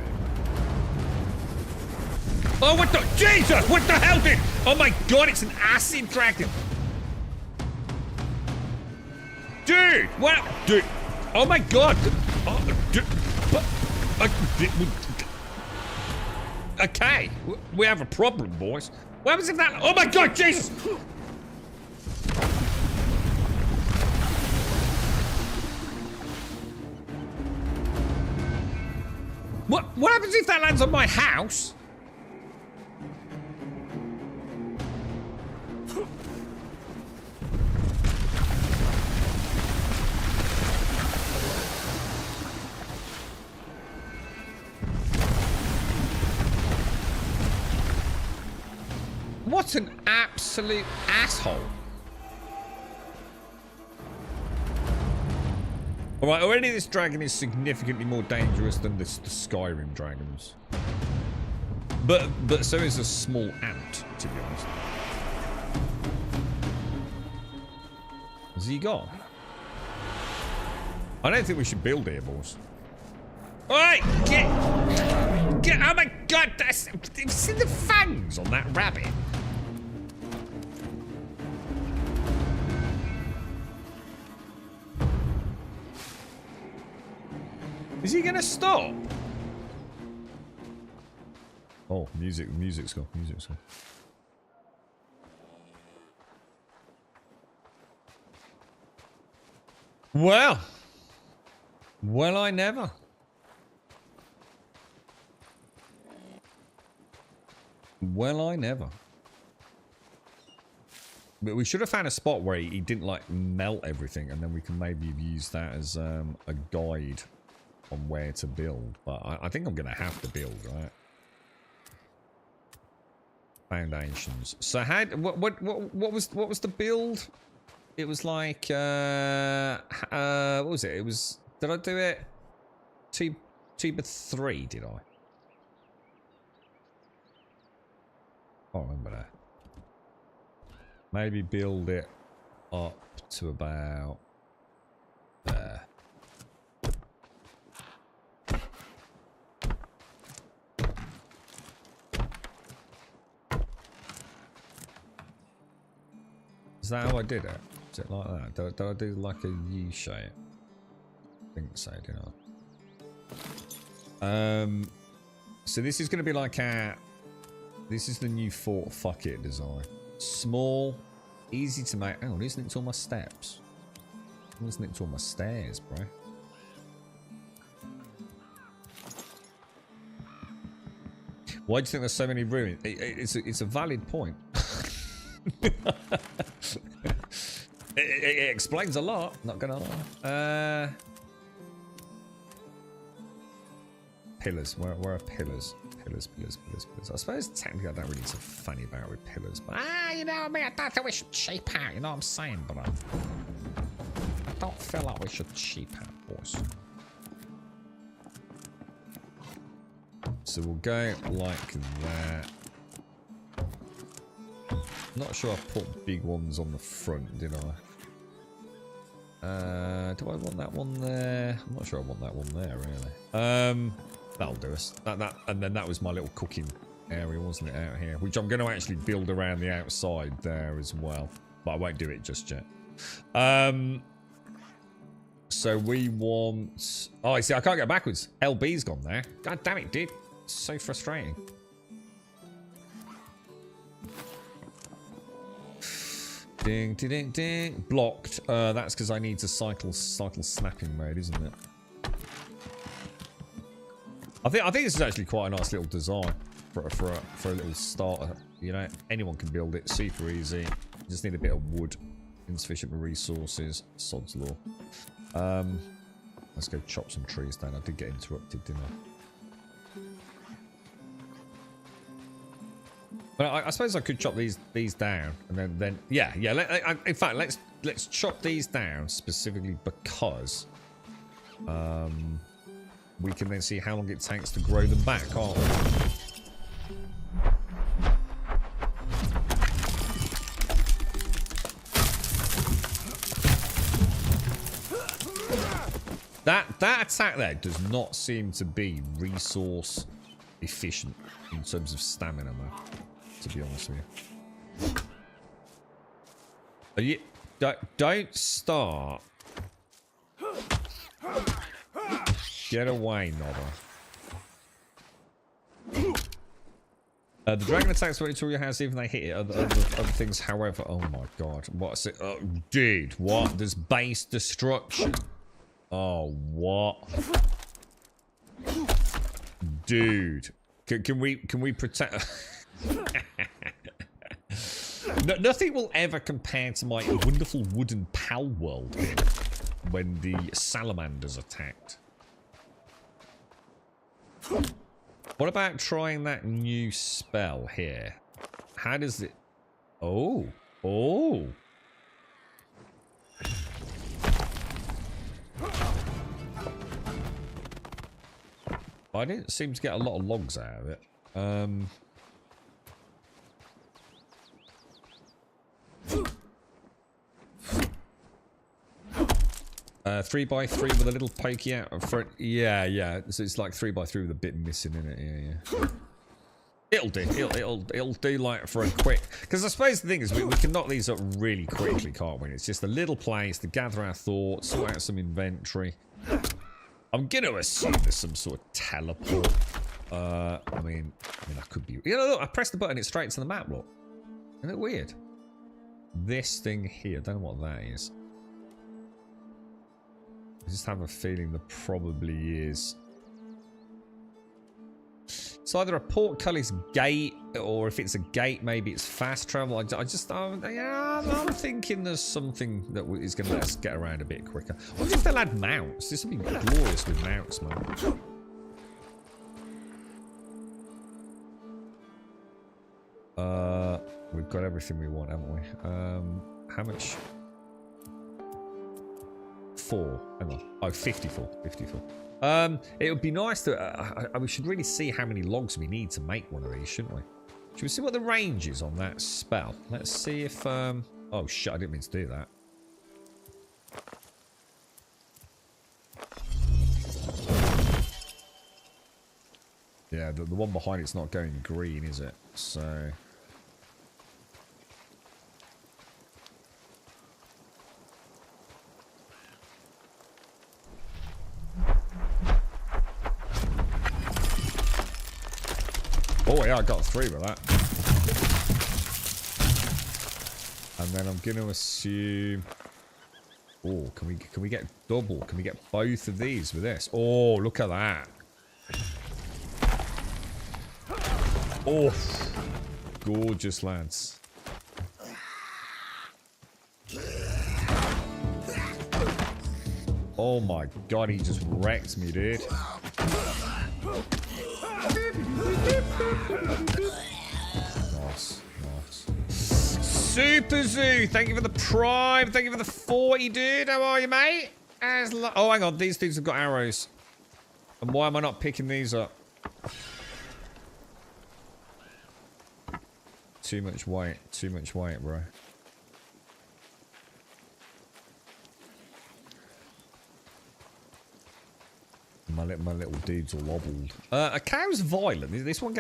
Oh, what the... Jesus! What the hell did... Oh my god, it's an acid dragon! Dude! What? Dude! Oh my god! Oh, dude. Okay, we have a problem, boys. What happens if that... Oh my god, Jesus! What happens if that lands on my house? What an absolute asshole. Alright, already this dragon is significantly more dangerous than the Skyrim dragons. But so is a small ant, to be honest. Has he gone? I don't think we should build here, boys. Alright, get, oh my god, you've seen the fangs on that rabbit? Is he gonna stop? Oh, music's gone. Well, I never. Well, I never. But we should have found a spot where he didn't like melt everything, and then we can maybe use that as a guide on where to build. But I think I'm gonna have to build, right? Foundations. So what was the build? It was like what was it? It was, did I do it 2/3, did I? I can't remember that. Maybe build it up to about there. Is that how I did it? Is it like that? Did I do like a U shape? I think so, didn't I? So this is going to be like a... This is the new Fort Fuck It design. Small, easy to make. Oh, isn't it to all my steps? Isn't it to all my stairs, bro? Why do you think there's so many ruins? It's a valid point. it explains a lot, not gonna lie. Pillars. Where are pillars? Pillars. I suppose technically I don't really need to fanny about with pillars, but you know what I mean? I don't think we should cheap out, you know what I'm saying, but I don't feel like we should cheap out, boys. So we'll go like that. Not sure I put big ones on the front, did I? Do I want that one there? I'm not sure I want that one there, really. That'll do us. And then that was my little cooking area, wasn't it, out here? Which I'm going to actually build around the outside there as well. But I won't do it just yet. So we want... Oh, I see, I can't go backwards. LB's gone there. God damn it, dude. So frustrating. Ding, ding, ding, ding. Blocked. That's because I need to cycle snapping mode, isn't it? I think this is actually quite a nice little design for a little starter. You know, anyone can build it. Super easy. You just need a bit of wood. Insufficient resources. Sod's law. Let's go chop some trees down. I did get interrupted, didn't I? Well, I suppose I could chop these down, and then yeah. In fact, let's chop these down specifically because we can then see how long it takes to grow them back, can't we? That attack there does not seem to be resource efficient in terms of stamina, though. To be honest with you. Don't start. Get away, Nobber. The dragon attacks what into your house even they hit it. Other things, however. Oh my god. What's it? Oh, dude, what? There's base destruction. Oh, what? Dude. Can we protect... Nothing will ever compare to my wonderful wooden pal world when the salamanders attacked. What about trying that new spell here? How does it... Oh. I didn't seem to get a lot of logs out of it. 3x3 with a little pokey out of front. Yeah. So it's like 3x3 with a bit missing in it. Yeah. It'll do. It'll do like for a quick. Because I suppose the thing is we can knock these up really quickly, can't we? It's just a little place to gather our thoughts, sort out some inventory. I'm gonna assume there's some sort of teleport. I mean, I could be. You know, look, I pressed the button, it's straight to the map. Look, isn't it weird? This thing here, I don't know what that is. I just have a feeling there probably is. It's either a portcullis gate, or if it's a gate, maybe it's fast travel. I'm thinking there's something that is going to let us get around a bit quicker. What if they'll add mounts? This would be glorious with mounts, man. We've got everything we want, haven't we? How much? 4. Hang on. Oh, 54. 54. It would be nice to... we should really see how many logs we need to make one of these, shouldn't we? Should we see what the range is on that spell? Let's see if... Oh, shit, I didn't mean to do that. Yeah, the one behind it's not going green, is it? So... Oh yeah, I got 3 with that. And then I'm gonna assume. Oh, can we get double? Can we get both of these with this? Oh, look at that. Oh, gorgeous, lads. Oh my god, he just wrecked me, dude. Nice, nice. Super Zoo, thank you for the prime. Thank you for the 40, dude. How are you, mate? Oh, hang on, these things have got arrows. And why am I not picking these up? Too much weight, bro. My little dude's all wobbled. A cow's violent. This one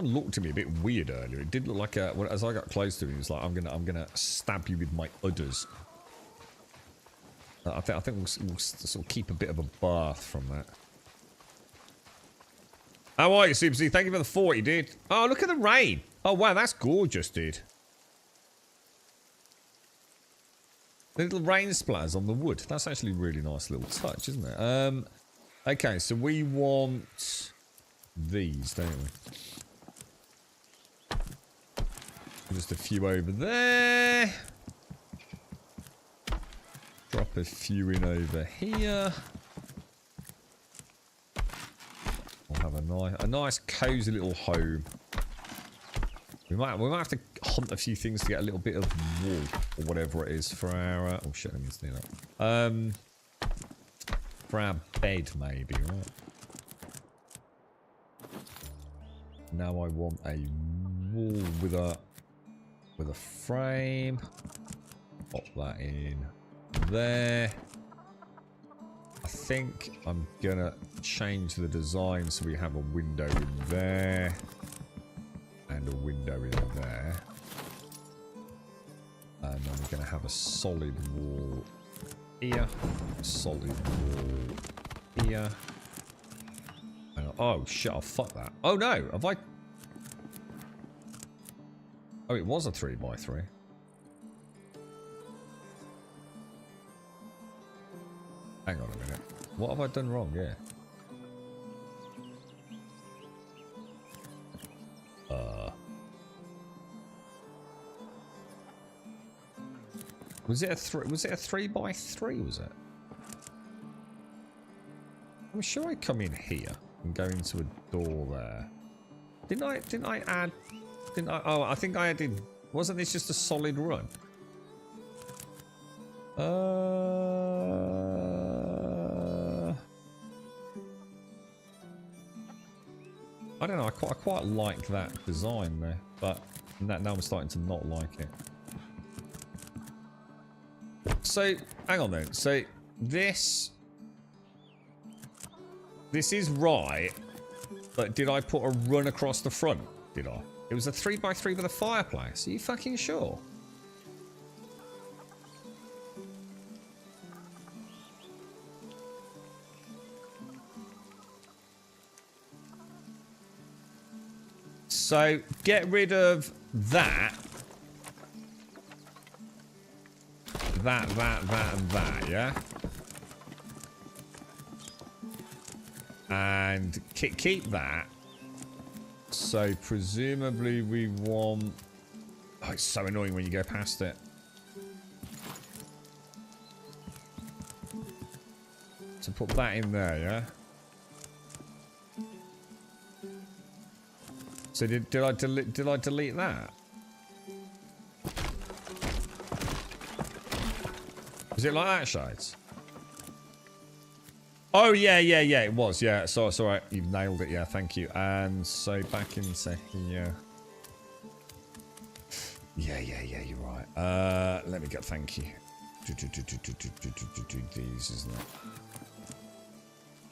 looked to me a bit weird earlier. It did look like as I got close to him, he was like, I'm gonna stab you with my udders. I think we'll sort of keep a bit of a bath from that. How are you, Super Z? Thank you for the 40, dude. Oh, look at the rain. Oh wow, that's gorgeous, dude. The little rain splatters on the wood. That's actually a really nice little touch, isn't it? Okay, so we want these, don't we? Just a few over there. Drop a few in over here. We'll have a nice cozy little home. We might have to hunt a few things to get a little bit of wool or whatever it is for our. Oh shit! Let me do that. For our bed, maybe, right? Now I want a wall with a frame. Pop that in there. I think I'm gonna change the design so we have a window in there and a window in there, and then we're gonna have a solid wall here, solid wall here. And, oh shit! Oh fuck that! Oh no! Have I? Oh, it was a 3x3. Hang on a minute. What have I done wrong? Yeah. Was it a 3x3? Was it? I'm sure I come in here and go into a door there. Didn't I add? Oh, I think I added. Wasn't this just a solid run? I don't know. I quite like that design there, but now I'm starting to not like it. So hang on then. So this is right, but did I put a run across the front? Did I? It was a 3x3 with a fireplace. Are you fucking sure? So get rid of that. That, and that, yeah? And keep that. So presumably we want... Oh, it's so annoying when you go past it. So put that in there, yeah? So did I delete that? Is it like that, Shades? Oh yeah, it was, yeah. So it's alright, you've nailed it, yeah, thank you. And so back into here. Yeah, you're right. Let me get thank you. These, isn't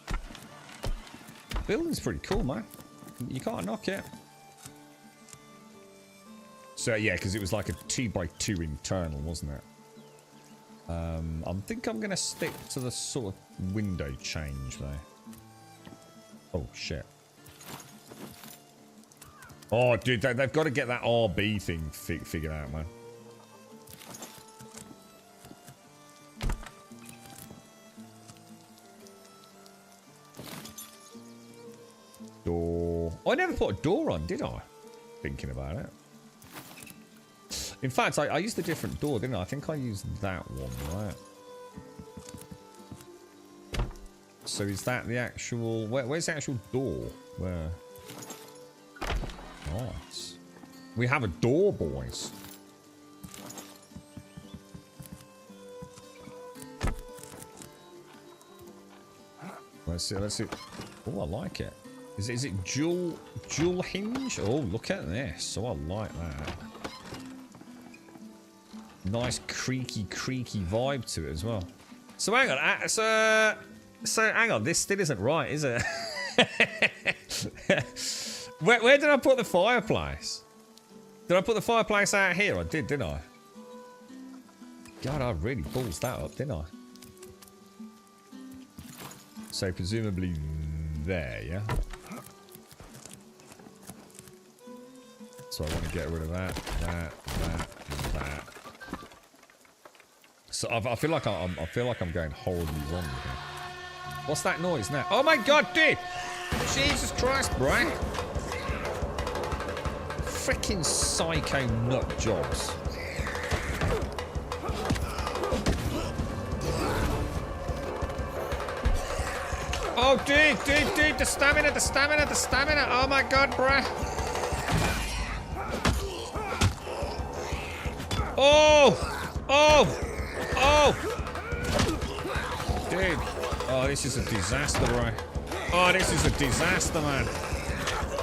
it? Building's pretty cool, man. You can't knock it. So yeah, because it was like a 2x2 internal, wasn't it? I think I'm gonna stick to the sort of window change though. Oh shit. Oh, dude, they've got to get that RB thing figured out, man. Door. Oh, I never put a door on, did I? Thinking about it. In fact, I used a different door, didn't I? I think I used that one, right? So is that the actual... Where's the actual door? Where? Nice. We have a door, boys. Let's see, let's see. Oh, I like it. Is it dual hinge? Oh, look at this. Oh, I like that. Nice creaky vibe to it as well. So hang on, so hang on, this still isn't right, is it? where did I put the fireplace? Did I put the fireplace out here? I did, didn't I? God, I really balls that up, didn't I? So presumably there, yeah? So I want to get rid of that, and that. So I feel like I'm going horribly wrong here. What's that noise now? Oh my god, dude! Jesus Christ, Brian! Freaking psycho nut jobs. Oh, dude, the stamina. Oh my god, bruh. Oh! Dude. Oh, this is a disaster, right? Oh, this is a disaster, man.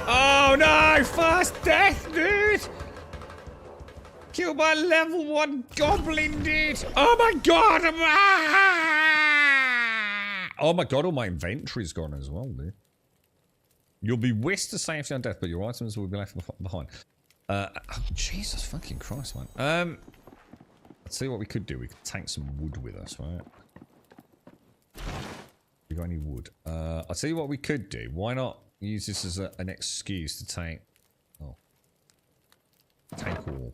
Oh no! First death, dude! Killed by level 1 goblin, dude! Oh my god! Oh my god, all my inventory's gone as well, dude. You'll be whisked to safety on death, but your items will be left behind. Oh, Jesus fucking Christ, man. Let's see what we could do. We could take some wood with us, right? We got any wood? I'll tell you what we could do. Why not use this as an excuse to take... Oh. Take all.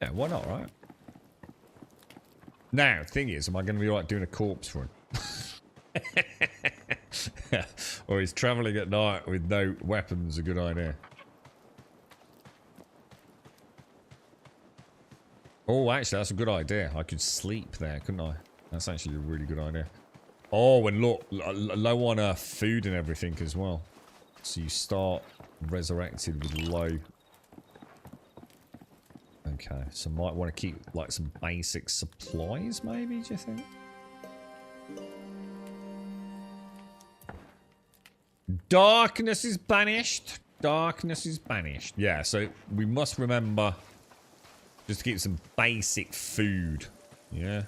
Yeah, why not, right? Now, thing is, am I going to be like doing a corpse run? Or is travelling at night with no weapons a good idea? Oh, actually, that's a good idea. I could sleep there, couldn't I? That's actually a really good idea. Oh, and look, low on food and everything as well. So you start resurrected with low. Okay, so might want to keep like some basic supplies, maybe, do you think? Darkness is banished. Darkness is banished. Yeah, so we must remember just to keep some basic food. Yeah.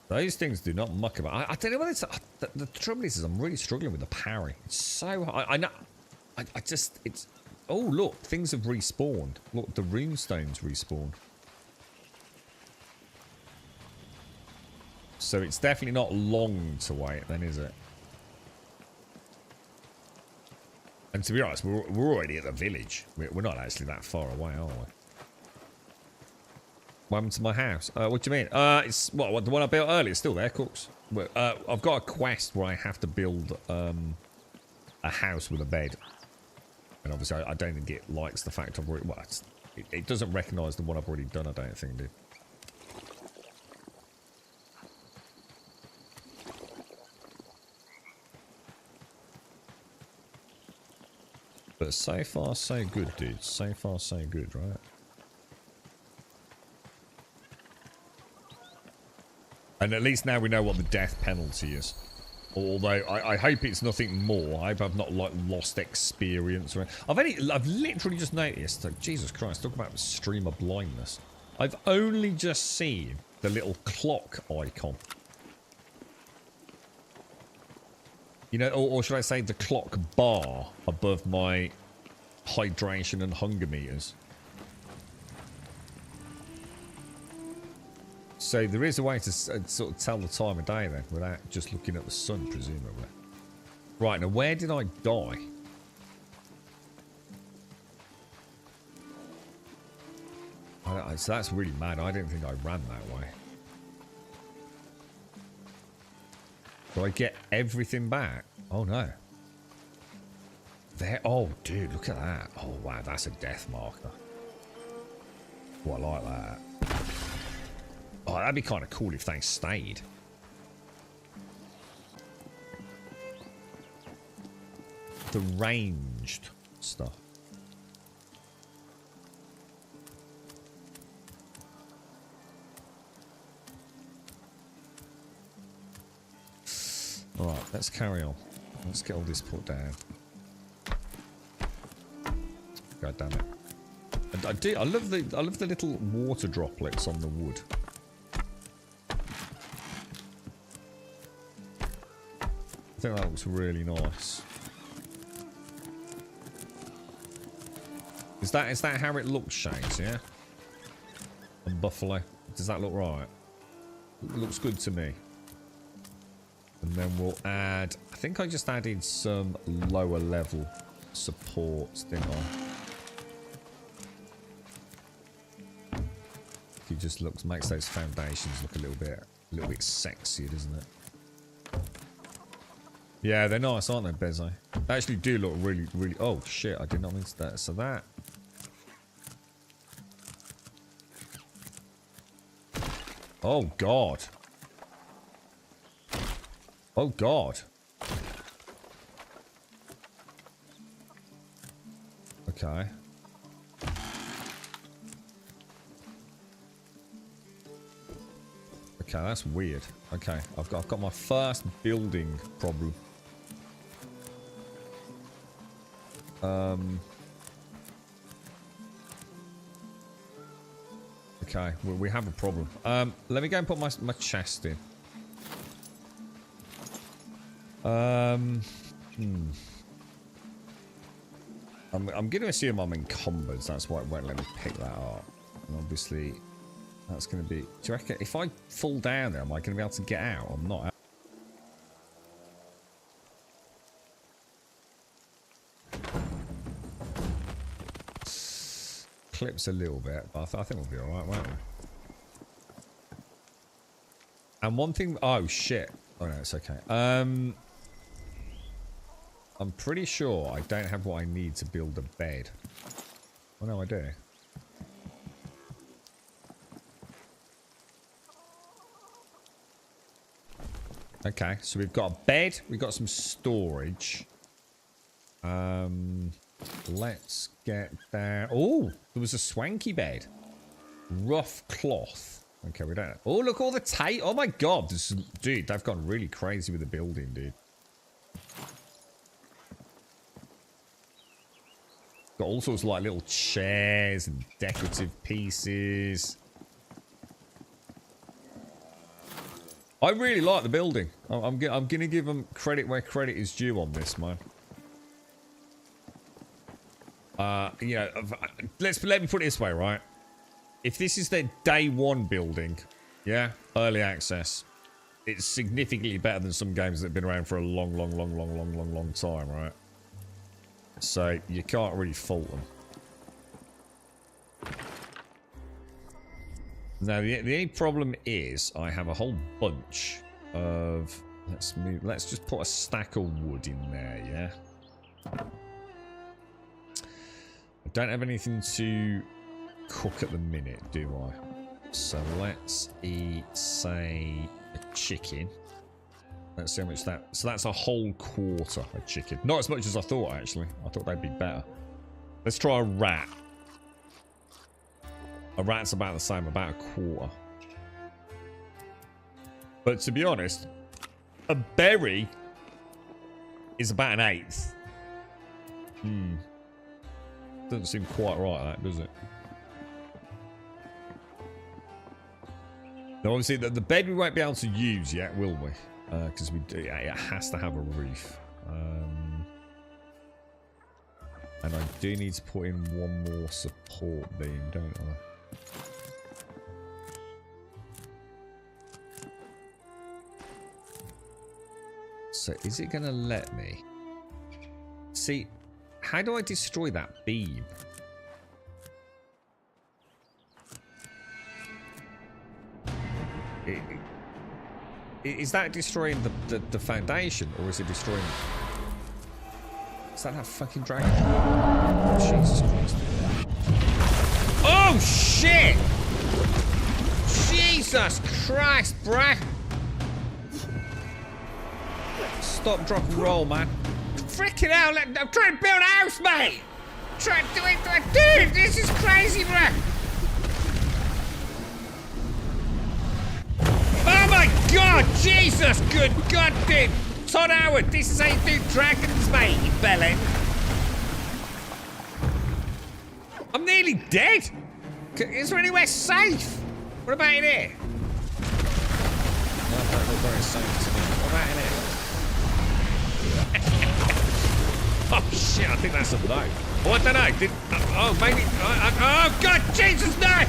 Those things do not muck about. I don't know what it's... The trouble is I'm really struggling with the parry. It's so hard. I know... I just... It's... Oh, look. Things have respawned. Look, the runestones respawned. So it's definitely not long to wait then, is it? And to be honest, we're already at the village. We're not actually that far away, are we? What happened to my house? What do you mean? It's what the one I built earlier is still there, Cooks. I've got a quest where I have to build a house with a bed, and obviously I don't think it likes the fact I've already. Well, it doesn't recognise the one I've already done. I don't think, dude. But so far, so good, dude. So far, so good, right? And at least now we know what the death penalty is. Although, I hope it's nothing more. I hope I've not, like, lost experience. Or I've literally just noticed, like, Jesus Christ, talk about streamer blindness. I've only just seen the little clock icon. You know, or should I say the clock bar above my hydration and hunger meters. So there is a way to sort of tell the time of day then, without just looking at the sun, presumably. Right, now where did I die? So that's really mad. I didn't think I ran that way. Do I get everything back? Oh, no. There. Oh, dude, look at that. Oh, wow, that's a death marker. Oh, I like that. Oh, that'd be kind of cool if they stayed. The ranged stuff. Alright, let's carry on. Let's get all this put down. God damn it. I love the little water droplets on the wood. I think that looks really nice. Is that how it looks, Shades, yeah? And Buffalo. Does that look right? It looks good to me. And then we'll add... I think I just added some lower level supports, didn't I? It just makes those foundations look a little bit sexier, doesn't it? Yeah, they're nice, aren't they, Bezo? They actually do look really, really... Oh, shit, I did not mean to that. So that... Oh, God. Oh, God. Okay. Okay, that's weird. Okay, I've got my first building problem. Okay, we have a problem. Let me go and put my chest in. I'm going to assume I'm encumbered, so that's why it won't let me pick that up. And obviously, that's going to be... Do you reckon if I fall down there, am I going to be able to get out? I'm not. Clips a little bit, but I think we'll be alright, won't we? And one thing... Oh, shit. Oh, no, it's okay. I'm pretty sure I don't have what I need to build a bed. Oh, no, I do. Okay, so we've got a bed. We've got some storage. Let's get down. Oh, there was a swanky bed. Rough cloth. Okay, we don't... Oh, look, all the tape. Oh, my God. Dude, they've gone really crazy with the building, dude. Got all sorts of, like, little chairs and decorative pieces. I really like the building. I'm going to give them credit where credit is due on this, man. You know, let me put it this way, right? If this is their day one building, yeah, early access, it's significantly better than some games that have been around for a long time, right? So you can't really fault them. Now the only problem is I have a whole bunch of... Let's just put a stack of wood in there, yeah? I don't have anything to cook at the minute, do I? So let's eat, say, a chicken. Let's see how much that... So that's a whole quarter of chicken. Not as much as I thought, actually. I thought they'd be better. Let's try a rat. A rat's about the same, about a quarter. But to be honest, a berry is about an eighth. Doesn't seem quite right, that, does it? Now, obviously, the bed we won't be able to use yet, will we? Because it has to have a roof. And I do need to put in one more support beam, don't I? So is it going to let me? See, how do I destroy that beam? Is that destroying the foundation, or is it destroying... Is that fucking dragon? Oh, Jesus Christ. Oh, shit! Jesus Christ, bruh! Stop, drop, and roll, man. Freaking hell, I'm trying to build a house, mate! Trying to do it, dude, this is crazy, bruh! Oh my God, Jesus, good God, dude! Todd Howard, this is how you do dragons, mate, you bellend. I'm nearly dead. Is there anywhere safe? What about in here? No, that look very safe to me. What about in here? Oh shit, I think that's a no. Oh, I don't know. Oh, maybe. Oh God, Jesus, no!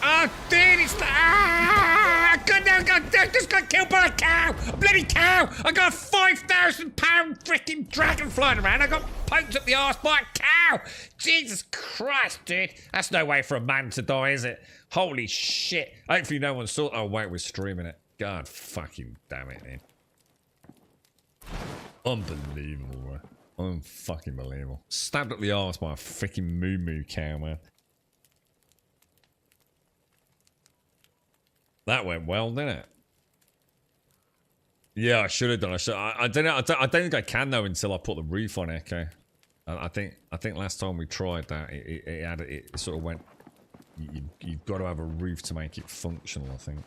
Oh, dude, it's the... Ah! God, no, God, I just got killed by a cow! A bloody cow! I got a 5,000-pound freaking dragon flying around. I got poked up the arse by a cow! Jesus Christ, dude. That's no way for a man to die, is it? Holy shit. Hopefully no one saw... Oh, wait, we're streaming it. God fucking damn it, man. Unbelievable, bro. Unfucking believable. Stabbed up the arse by a freaking moo-moo cow, man. That went well, didn't it? Yeah, I should have done. I don't know. I don't think I can though until I put the roof on Echo. I think last time we tried that, it sort of went. You've got to have a roof to make it functional. I think.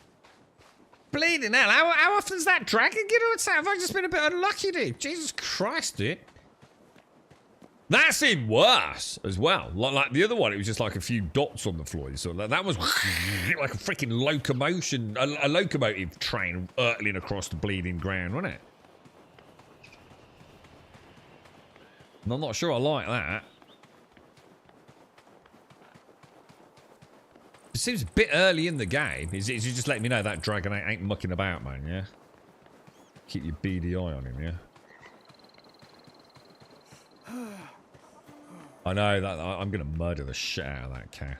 Bleeding hell! How often's that dragon get on? Have I just been a bit unlucky, dude? Jesus Christ, dude. That seemed worse as well. Like the other one, it was just like a few dots on the floor. So that was like a freaking locomotion, a locomotive train hurtling across the bleeding ground, wasn't it? And I'm not sure I like that. It seems a bit early in the game. Is you just letting me know that dragon ain't mucking about, man, yeah? Keep your beady eye on him, yeah? I know that I'm gonna murder the shit out of that cow.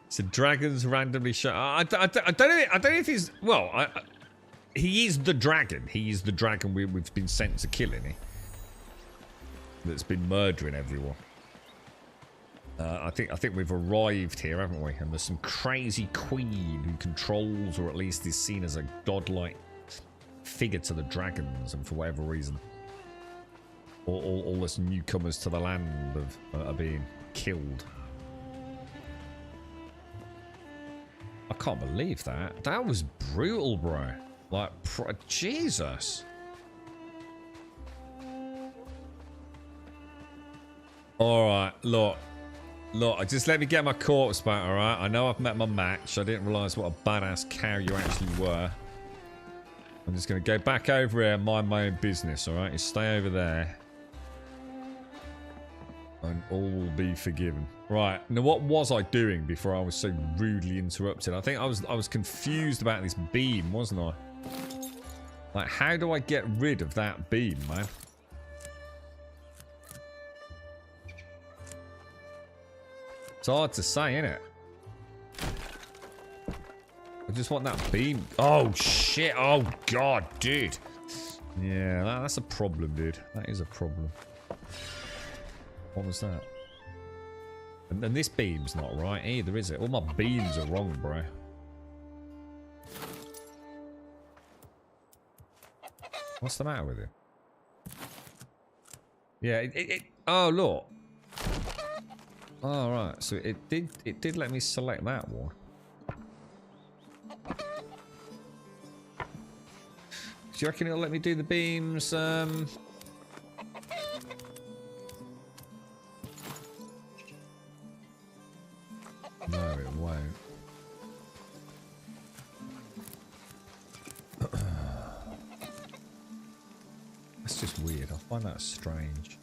So dragons randomly shot. I don't know if he's he is the dragon. He is the dragon we've been sent to kill, isn't he? That's been murdering everyone. I think we've arrived here, haven't we? And there's some crazy queen who controls, or at least is seen as a godlike figure to the dragons, and for whatever reason all us newcomers to the land are being killed. I can't believe that was brutal, bro. Like, Jesus. Alright, look, just let me get my corpse back, alright? I know I've met my match. I didn't realise what a badass cow you actually were. I'm just going to go back over here and mind my own business, alright? You stay over there. And all will be forgiven. Right, now what was I doing before I was so rudely interrupted? I think I was confused about this beam, wasn't I? Like, how do I get rid of that beam, man? It's hard to say, innit? I just want that beam. Oh, shit. Oh, God, dude. Yeah, that's a problem, dude. That is a problem. What was that? And this beam's not right either, is it? All my beams are wrong, bro. What's the matter with it? Yeah, oh, look. Oh, right. So it did let me select that one. Do you reckon it'll let me do the beams? No, it won't. That's just weird. I find that strange.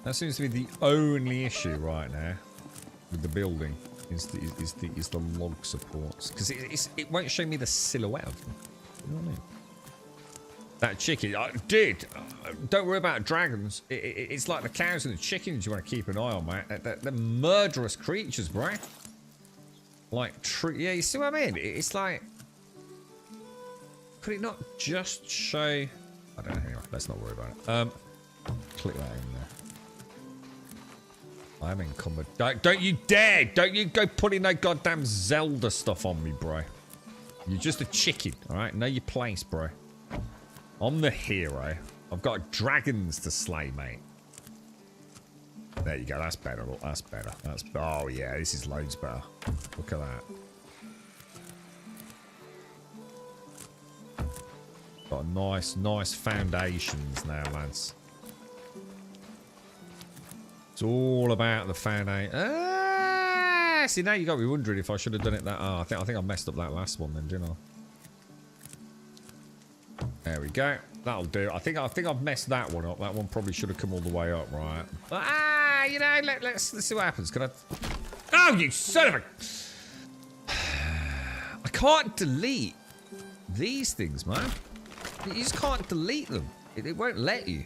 That seems to be the only issue right now with the building is the log supports, because it won't show me the silhouette of them. You know what I mean? That chicken, dude. Don't worry about dragons. It's like the cows and the chickens you want to keep an eye on, mate. They're murderous creatures, bro. Like yeah, you see what I mean? It's like, could it not just show? I don't know. Anyway, let's not worry about it. Click that in there. I'm encumbered. Don't you dare! Don't you go putting that goddamn Zelda stuff on me, bro. You're just a chicken, alright? Know your place, bro. I'm the hero. I've got dragons to slay, mate. There you go. That's better. That's better. Oh, yeah. This is loads better. Look at that. Got nice foundations now, lads. It's all about the foundation. Ah! See, now you got me wondering if I should have done it that. Oh, I think I messed up that last one then, didn't I? There we go. That'll do. I think I've messed that one up. That one probably should have come all the way up, right? But, you know, let's see what happens. Can I? Oh, you son of a! I can't delete these things, man. You just can't delete them. It won't let you.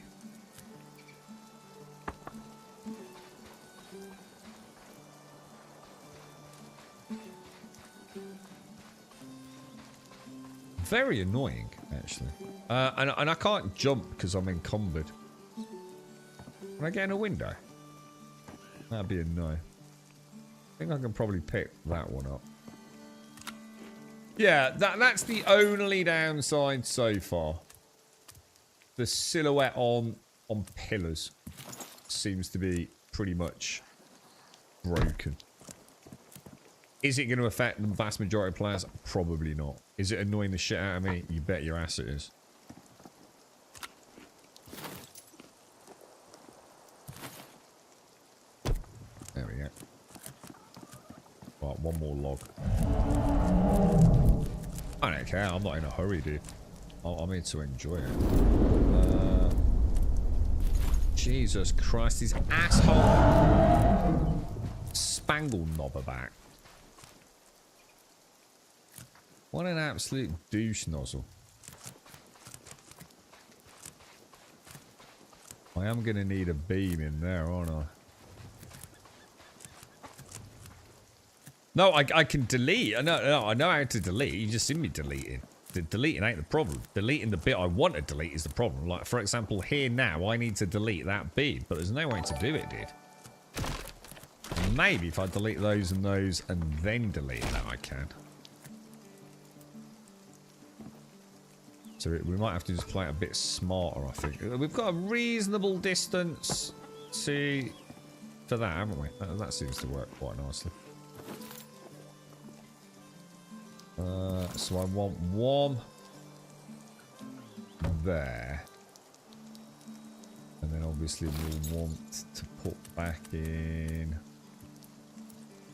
Very annoying, actually. And I can't jump because I'm encumbered. Can I get in a window? That'd be a no. I think I can probably pick that one up. Yeah, that's the only downside so far. The silhouette on pillars seems to be pretty much broken. Is it going to affect the vast majority of players? Probably not. Is it annoying the shit out of me? You bet your ass it is. There we go. Right, one more log. I don't care. I'm not in a hurry, dude. I'm here to enjoy it. Jesus Christ, these asshole spangle knobber back. What an absolute douche nozzle. I am going to need a beam in there, aren't I? No, I can delete. No, I know how to delete. You just see me deleting. Deleting ain't the problem. Deleting the bit I want to delete is the problem. Like, for example, here now, I need to delete that beam, but there's no way to do it, dude. Maybe if I delete those and then delete that, I can. So we might have to just play it a bit smarter, I think. We've got a reasonable distance for that, haven't we? That seems to work quite nicely. So I want one there. And then obviously we'll want to put back in...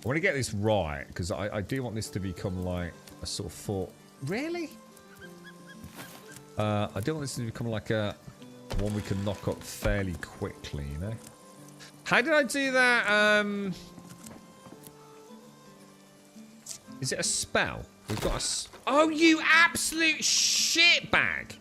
I want to get this right, because I do want this to become like a sort of fort. Really? I do want this to become like a one we can knock up fairly quickly, you know? How did I do that? Is it a spell? We've got a... Oh, you absolute shitbag!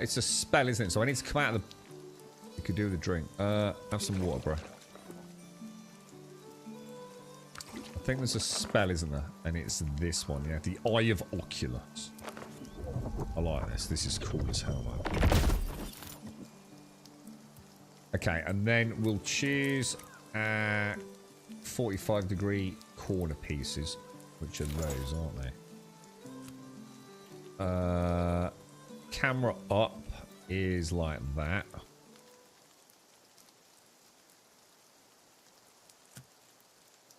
It's a spell, isn't it? So I need to come out of the... You could do with a drink. Have some water, bro. I think there's a spell, isn't there? And it's this one, yeah. The Eye of Oculus. I like this. This is cool as hell, man. Okay, and then we'll choose 45-degree corner pieces, which are those, aren't they? Camera up is like that.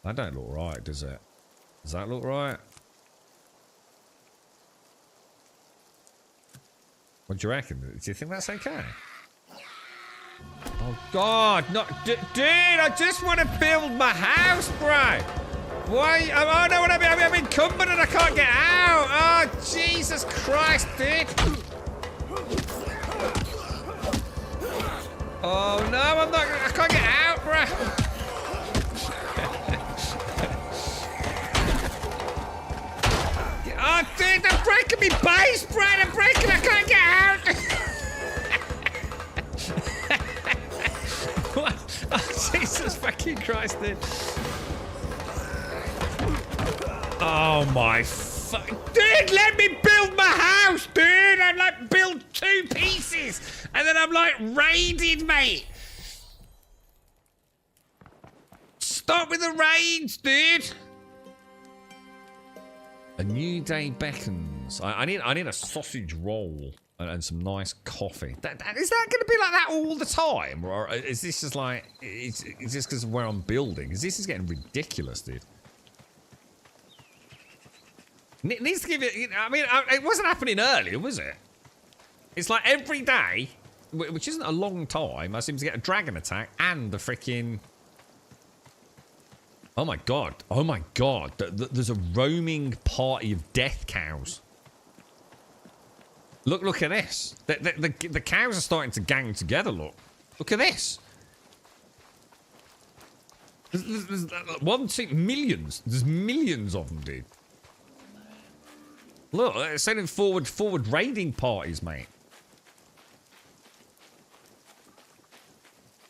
That don't look right, does it? Does that look right? What do you reckon? Do you think that's okay? Oh, God, no, dude, I just want to build my house, bro. Why? Oh, no, what I'm encumbered and I can't get out. Oh, Jesus Christ, dude. Oh, no, I can't get out, bro. Oh, dude, they're breaking me base, bro. They're breaking, I can't get out. What? Oh, Jesus fucking Christ, dude. Oh my fuck. Dude, let me build my house, dude. I'm like, build 2 pieces. And then I'm like, raided, mate. Stop with the raids, dude. A new day beckons. I need a sausage roll and some nice coffee. Is that going to be like that all the time, or is this just like is this because of where I'm building? Because this is getting ridiculous, dude. It needs to give it. I mean, it wasn't happening earlier, was it? It's like every day, which isn't a long time. I seem to get a dragon attack and the freaking. Oh my god! Oh my god! There's a roaming party of death cows. Look at this. The cows are starting to gang together. Look at this. There's millions. There's millions of them, dude. Look, they're sending forward raiding parties, mate.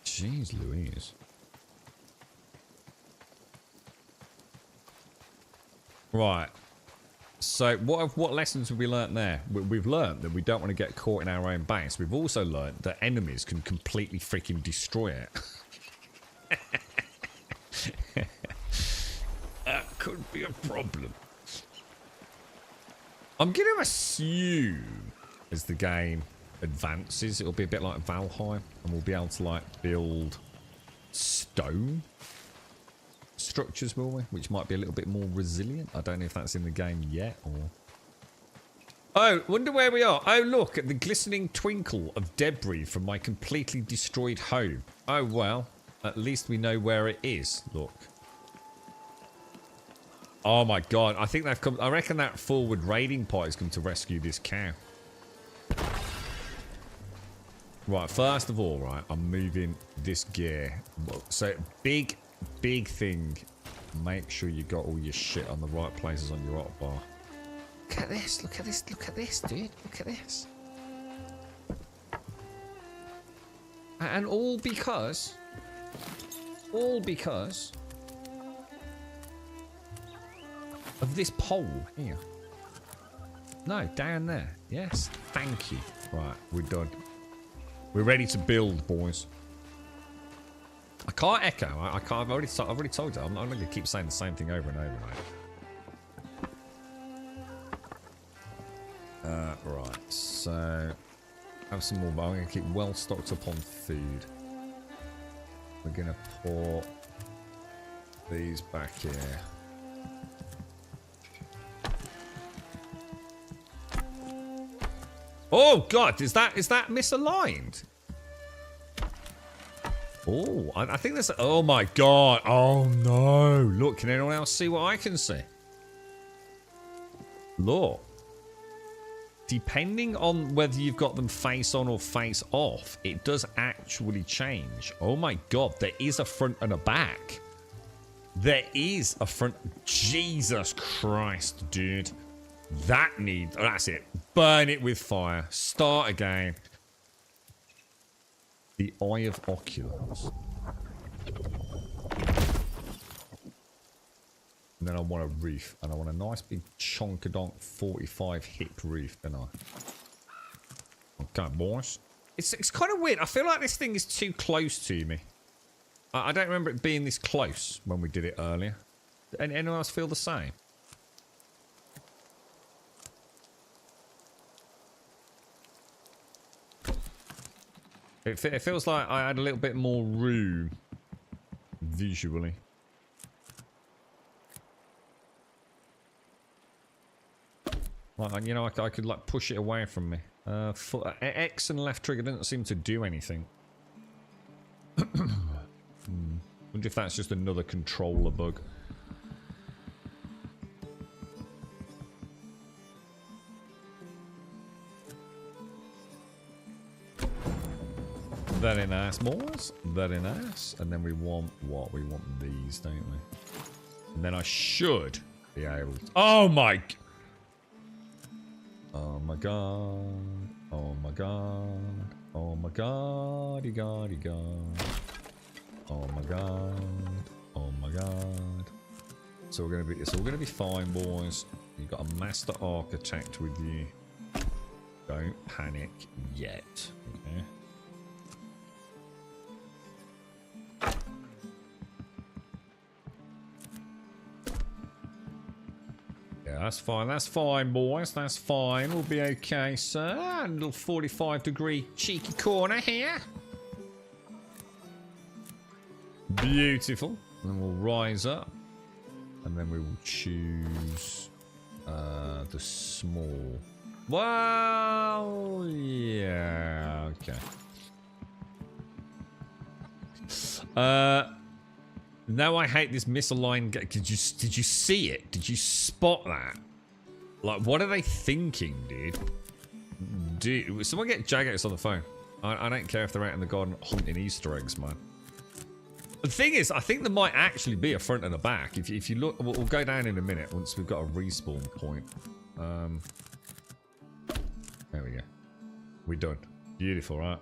Jeez Louise. Right. So what lessons have we learnt there? We've learnt that we don't want to get caught in our own base. We've also learnt that enemies can completely freaking destroy it. That could be a problem. I'm going to assume as the game advances, it'll be a bit like Valheim, and we'll be able to like build stone structures, will we? Which might be a little bit more resilient. I don't know if that's in the game yet, or... Oh, wonder where we are. Oh, look at the glistening twinkle of debris from my completely destroyed home. Oh, well, at least we know where it is. Look. Oh my god, I think they've come... I reckon that forward raiding party's come to rescue this cow. Right, first of all, right, I'm moving this gear. So, big thing. Make sure you got all your shit on the right places on your hotbar. Look at this, look at this, look at this, dude. Look at this. And all because... of this pole here. No, down there. Yes, thank you. Right, we're done. We're ready to build, boys. I can't echo. I can't. I've already told you. I'm not going to keep saying the same thing over and over, mate. Right. So, have some more. But I'm going to keep well stocked up on food. We're going to pour these back here. Oh god, is that misaligned? Oh, I think there's... Oh my god. Oh no. Look, can anyone else see what I can see? Look. Depending on whether you've got them face on or face off, it does actually change. Oh my god, there is a front and a back. There is a front... Jesus Christ, dude. That needs... Oh, that's it. Burn it with fire. Start again. The Eye of Oculus. And then I want a roof. And I want a nice big chonkadonk 45 hip roof, don't I? Okay, boys. It's kind of weird. I feel like this thing is too close to me. I don't remember it being this close when we did it earlier. Did anyone else feel the same? It feels like I had a little bit more room visually. Like, you know, I could like push it away from me. X and left trigger didn't seem to do anything. Wonder if that's just another controller bug. Very nice, boys. Very nice. And then we want what? We want these, don't we? And then I should be able to... Oh my... Oh my god. Oh my god. Oh my god. God. Oh my god. Oh my god. So we're gonna be... It's all gonna be fine, boys. You've got a master architect with you. Don't panic yet. Okay. That's fine, boys. That's fine. We'll be okay, sir. A little 45-degree cheeky corner here. Beautiful. And then we'll rise up. And then we will choose the small. Well, yeah, okay. No, I hate this misaligned. Did you see it? Did you spot that? Like, what are they thinking, dude? Someone get Jagex on the phone. I don't care if they're out in the garden hunting Easter eggs, man. The thing is, I think there might actually be a front and a back. If you look, we'll go down in a minute once we've got a respawn point. There we go. We're done. Beautiful, right?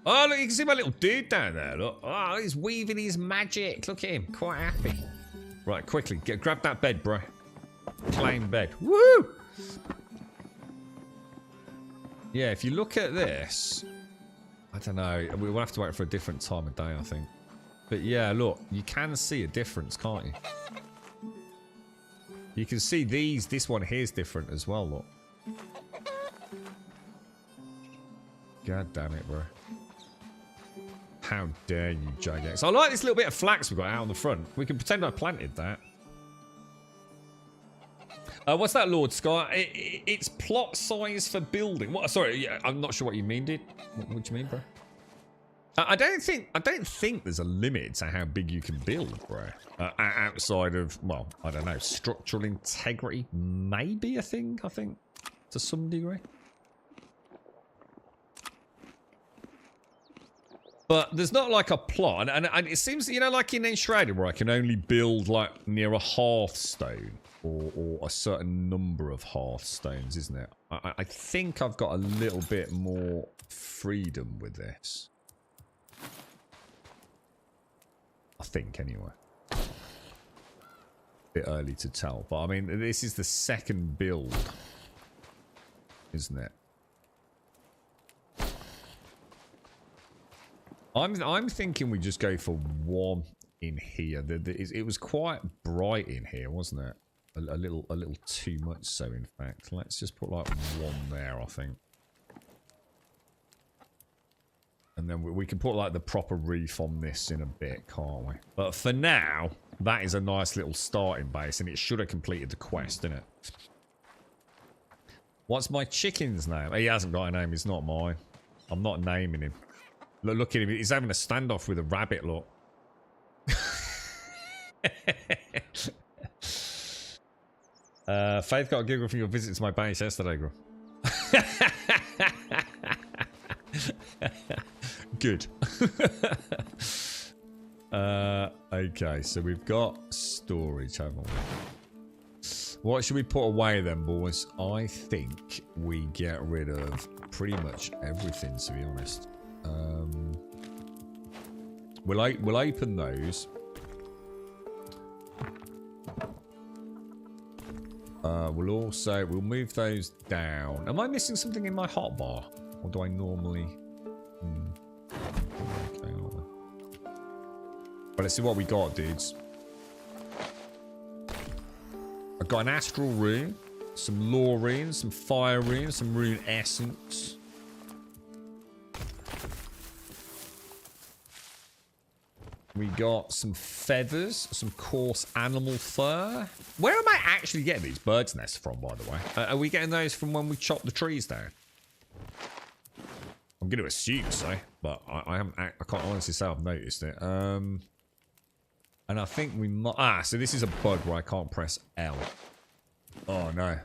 Oh, look, you can see my little dude down there. Look. Oh, he's weaving his magic. Look at him. Quite happy. Right, quickly. Grab that bed, bro. Claim bed. Woo! Yeah, if you look at this... I don't know. We'll have to wait for a different time of day, I think. But yeah, look. You can see a difference, can't you? You can see these. This one here is different as well, look. God damn it, bro. How dare you, Jagex. I like this little bit of flax we've got out on the front. We can pretend I planted that. What's that, Lord Scott? It's plot size for building. What? Sorry, yeah, I'm not sure what you mean, dude. What do you mean, bro? I don't think there's a limit to how big you can build, bro. Outside of, well, I don't know, structural integrity, maybe a thing. I think to some degree. But there's not like a plot, and it seems, you know, like in Enshrouded, where I can only build like near a hearthstone or a certain number of hearthstones, isn't it? I think I've got a little bit more freedom with this. I think, anyway. Bit early to tell, but I mean, this is the second build, isn't it? I'm thinking we just go for one in here. It was quite bright in here, wasn't it? A little too much so, in fact. Let's just put like one there, I think. And then we can put like the proper roof on this in a bit, can't we? But for now, that is a nice little starting base, and it should have completed the quest, didn't it? What's my chicken's name? He hasn't got a name. It's not mine. I'm not naming him. Look at him. He's having a standoff with a rabbit, look. Faith got a giggle from your visit to my base yesterday, girl. Good. Okay, so we've got storage, haven't we? What should we put away then, boys? I think we get rid of pretty much everything, to be honest. We'll open those. We'll move those down. Am I missing something in my hotbar? Or do I normally... Okay, well, let's see what we got, dudes. I've got an astral rune, some lore runes, some fire runes, some rune essence. We got some feathers, some coarse animal fur. Where am I actually getting these birds' nests from, by the way? Are we getting those from when we chop the trees down? I'm going to assume so, but I haven't. I can't honestly say I've noticed it. And I think we might. Ah, so this is a bug where I can't press L. Oh no.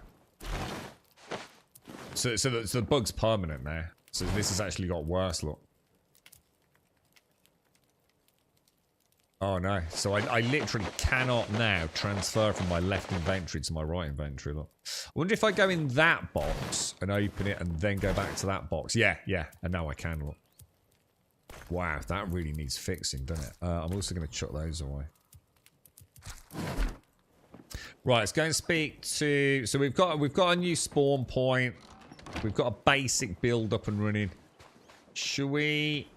So the bug's permanent now. So this has actually got worse. Look. Oh no. So I literally cannot now transfer from my left inventory to my right inventory. Look. I wonder if I go in that box and open it and then go back to that box. Yeah. And now I can. Look. Wow, that really needs fixing, doesn't it? I'm also going to chuck those away. Right, let's go and speak to. So we've got a new spawn point. We've got a basic build up and running. Should we?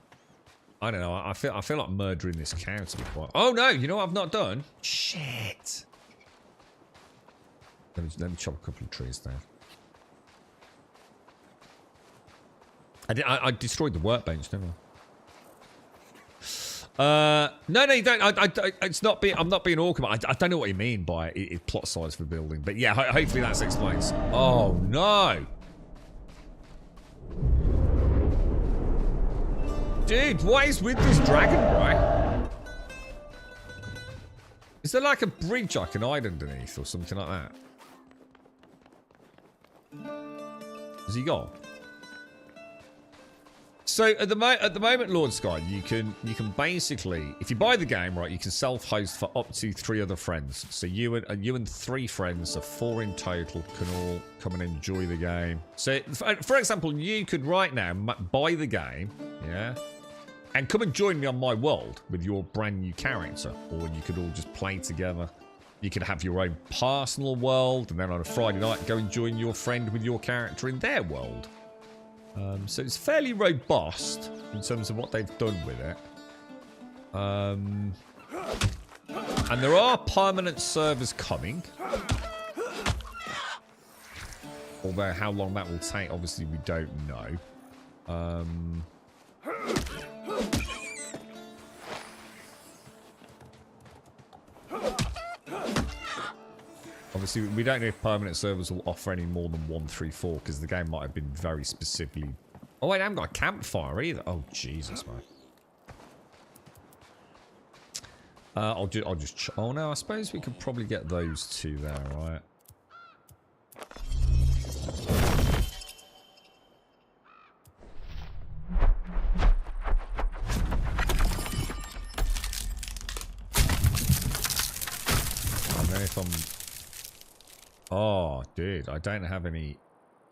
I don't know. I feel like murdering this cow to be quite. Oh no! You know what I've not done? Shit. Let me chop a couple of trees down. I destroyed the workbench, didn't I? No, you don't. It's not being. I'm not being awkward. I don't know what you mean by it plot size for building, but yeah, hopefully that explains. Oh no, dude, what is with this dragon, right? Is there like a bridge I can hide underneath or something like that? Has he gone? So at the moment, Lord Sky, you can basically, if you buy the game, right, you can self-host for up to 3 other friends. So you and 3 friends, so 4 in total, can all come and enjoy the game. So for example, you could right now buy the game, yeah, and come and join me on my world with your brand new character, or you could all just play together. You could have your own personal world, and then on a Friday night, go and join your friend with your character in their world. So it's fairly robust in terms of what they've done with it. And there are permanent servers coming. Although how long that will take, obviously we don't know. Obviously, we don't know if permanent servers will offer any more than 134 because the game might have been very specifically. Oh wait, I haven't got a campfire either. Oh Jesus, man. I'll just. Oh no, I suppose we could probably get those 2 there, right? I don't know if I'm. Oh, dude, I don't have any.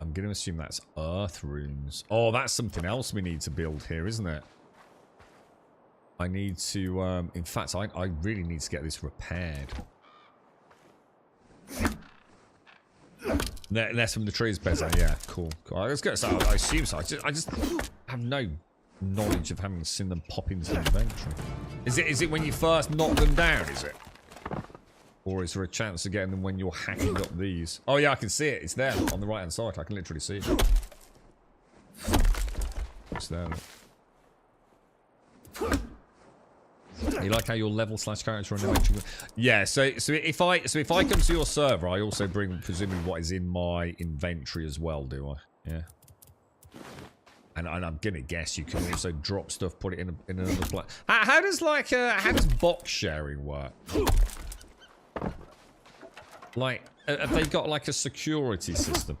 I'm going to assume that's earth runes. Oh, that's something else we need to build here, isn't it? I need to, in fact, I really need to get this repaired. Less from the trees, better. Yeah, cool. I was going to say, I assume so. I just have no knowledge of having seen them pop into the inventory. Is it when you first knock them down, is it? Or is there a chance of getting them when you're hacking up these? Oh yeah, I can see it. It's there on the right-hand side. I can literally see it. It's there. You like how your level / character on the yeah. So if I come to your server, I also bring presumably what is in my inventory as well, do I? Yeah. And I'm gonna guess you can also drop stuff, put it in another place. How does box sharing work? Like, have they got like a security system?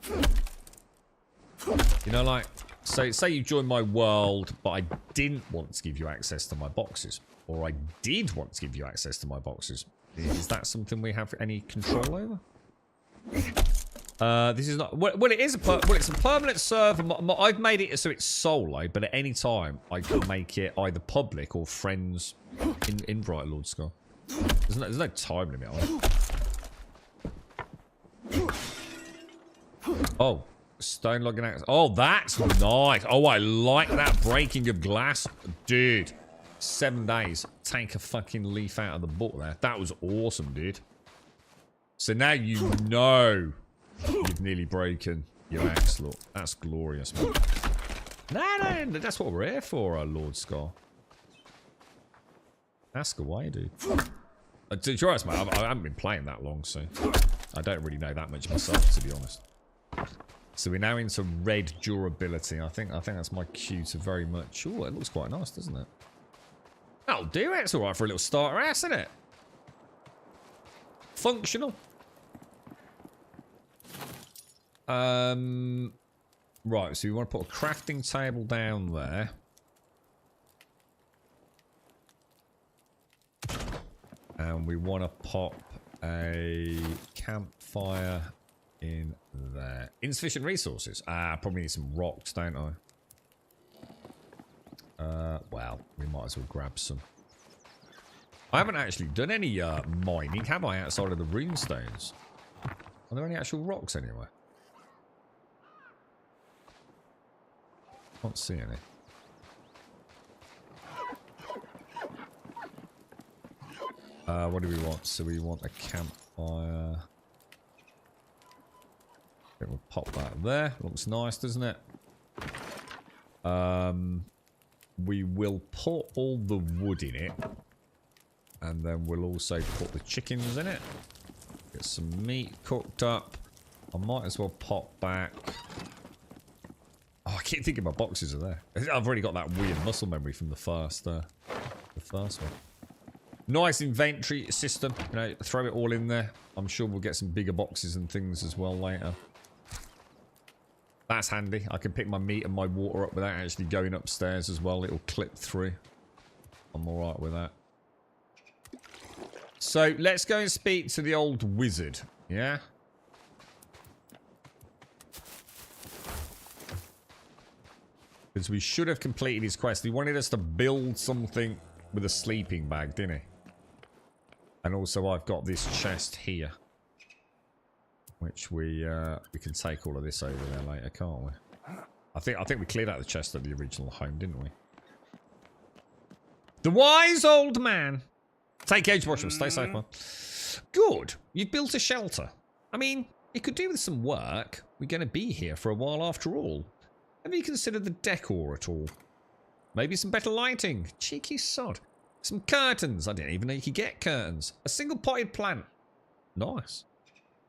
You know, like, so say you join my world, but I didn't want to give you access to my boxes, or I did want to give you access to my boxes. Is that something we have any control over? This is not. Well, it is it's a permanent server. I've made it so it's solo, but at any time I can make it either public or friends invite Lord Scar. There's no time limit on it. Oh, stone logging axe. Oh, that's nice. Oh, I like that breaking of glass. Dude, 7 days. Take a fucking leaf out of the book there. That was awesome, dude. So now you know you've nearly broken your axe. Look, that's glorious, man. No, that's what we're here for, Lord Scar. Ask away, dude. To be honest, man, I haven't been playing that long, so I don't really know that much myself, to be honest. So we're now into red durability. I think that's my cue to very much. Oh, it looks quite nice, doesn't it? That'll do it. It's all right for a little starter ass, isn't it? Functional. Right, so we want to put a crafting table down there. And we want to pop a campfire in there. Insufficient resources. Probably need some rocks, don't I? Well, we might as well grab some. I haven't actually done any mining, have I, outside of the runestones? Are there any actual rocks anywhere? Can't see any. What do we want? So we want a campfire. Okay, we'll pop that there. Looks nice, doesn't it? We will put all the wood in it. And then we'll also put the chickens in it. Get some meat cooked up. I might as well pop back. Oh, I keep thinking my boxes are there. I've already got that weird muscle memory from the first one. Nice inventory system. You know, throw it all in there. I'm sure we'll get some bigger boxes and things as well later. That's handy. I can pick my meat and my water up without actually going upstairs as well. It'll clip through. I'm alright with that. So, let's go and speak to the old wizard. Yeah? Because we should have completed his quest. He wanted us to build something with a sleeping bag, didn't he? And also I've got this chest here. Which we can take all of this over there later, can't we? I think we cleared out the chest at the original home, didn't we? The wise old man. Take care, Joshua. Stay safe, man. Good. You've built a shelter. I mean, you could do with some work. We're going to be here for a while after all. Have you considered the decor at all? Maybe some better lighting. Cheeky sod. Some curtains. I didn't even know you could get curtains. A single potted plant. Nice.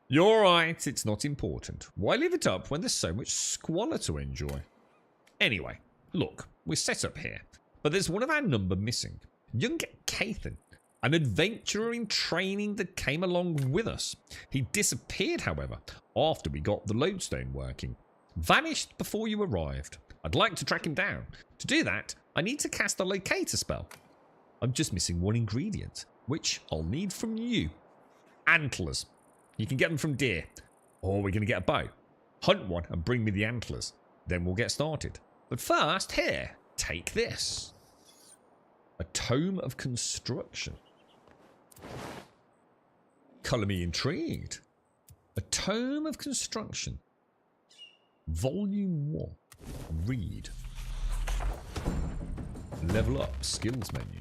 You're right. It's not important. Why leave it up when there's so much squalor to enjoy? Anyway, look. We're set up here. But there's one of our number missing. Young Cathan. An adventurer in training that came along with us. He disappeared, however, after we got the lodestone working. Vanished before you arrived. I'd like to track him down. To do that, I need to cast a locator spell. I'm just missing one ingredient, which I'll need from you. Antlers. You can get them from deer. Or we're going to get a bow. Hunt one and bring me the antlers. Then we'll get started. But first, here, take this. A tome of construction. Colour me intrigued. A tome of construction. Volume 1. Read. Level up. Skills menu.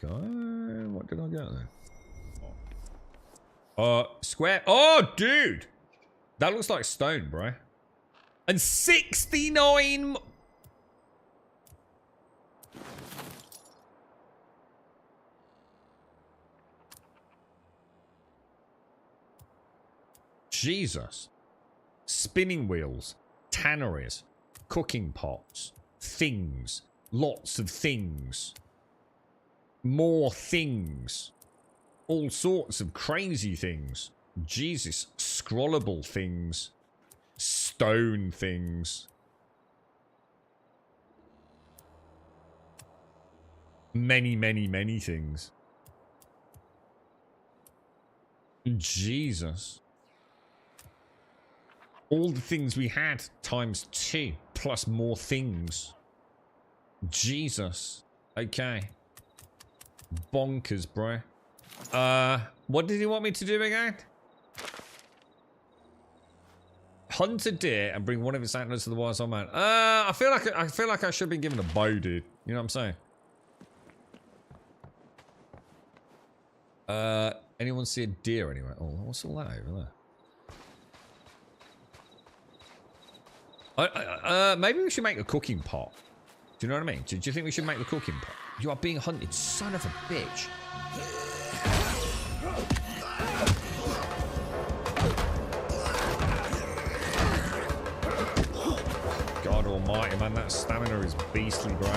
Okay. What did I get then? Square. Oh, dude. That looks like stone, bro. And 69... Jesus. Spinning wheels, tanneries, cooking pots, things, lots of things, more things, all sorts of crazy things. Jesus, scrollable things, stone things. Many, many, many things. Jesus. All the things we had times 2 plus more things. Jesus. Okay. Bonkers, bro. What did he want me to do again? Hunt a deer and bring one of its antlers to the wise old man. I feel like I should have been given a bow, dude. You know what I'm saying? Anyone see a deer anywhere? Oh, what's all that over there? Maybe we should make a cooking pot. Do you know what I mean? Do you think we should make the cooking pot? You are being hunted, son of a bitch. almighty, man. That stamina is beastly, bro.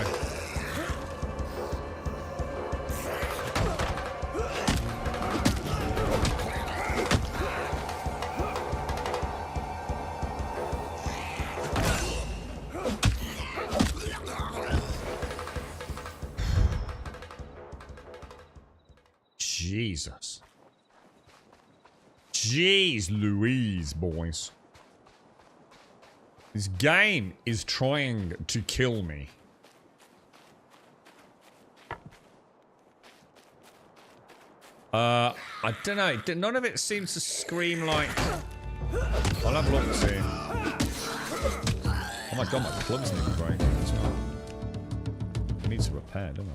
Jesus. Jeez Louise, boys. This game is trying to kill me. I don't know. None of it seems to scream like... I'll have a look and see. Oh my god, my plug's nearly breaking as well. I need to repair, don't I?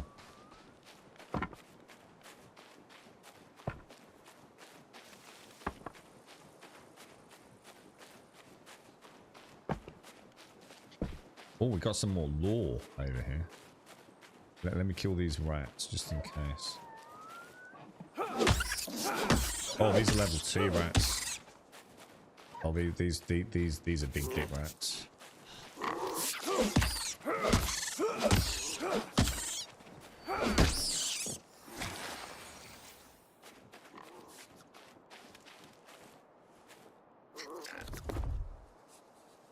Oh, we got some more lore over here. Let me kill these rats just in case. Oh, these are level 2 rats. Oh, these are big dick rats.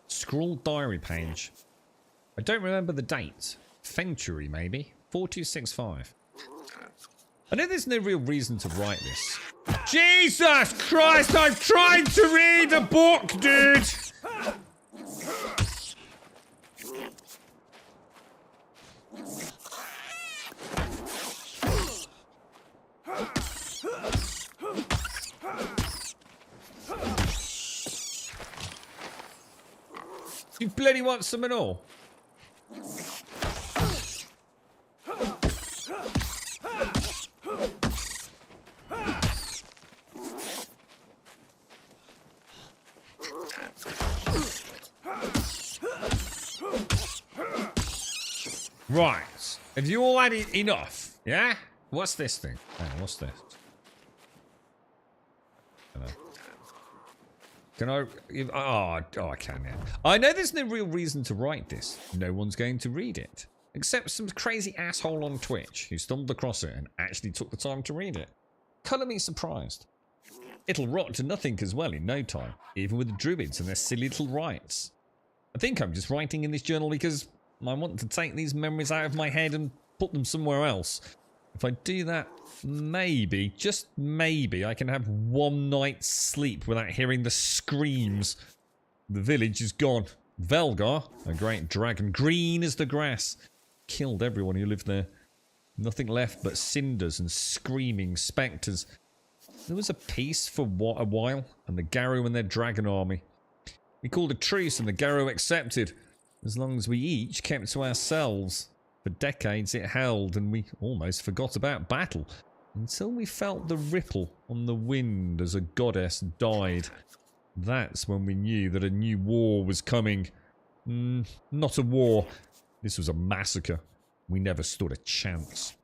Scroll diary page. I don't remember the date. Century, maybe? 4265. I know there's no real reason to write this. Jesus Christ, I'm trying to read a book, dude! You bloody want some and all? Right. Have you all had enough? Yeah? What's this thing? Oh, what's this? Can I... Oh, I can, yeah. I know there's no real reason to write this. No one's going to read it. Except some crazy asshole on Twitch who stumbled across it and actually took the time to read it. Colour me surprised. It'll rot to nothing as well in no time. Even with the druids and their silly little rites. I think I'm just writing in this journal because I want to take these memories out of my head and put them somewhere else. If I do that, maybe, just maybe, I can have one night's sleep without hearing the screams. The village is gone. Velgar, a great dragon, green as the grass, killed everyone who lived there. Nothing left but cinders and screaming spectres. There was a peace for a while, and the Garou and their dragon army. We called a truce and the Garou accepted, as long as we each kept to ourselves. For decades it held, and we almost forgot about battle, until we felt the ripple on the wind as a goddess died. That's when we knew that a new war was coming. Not a war. This was a massacre. We never stood a chance.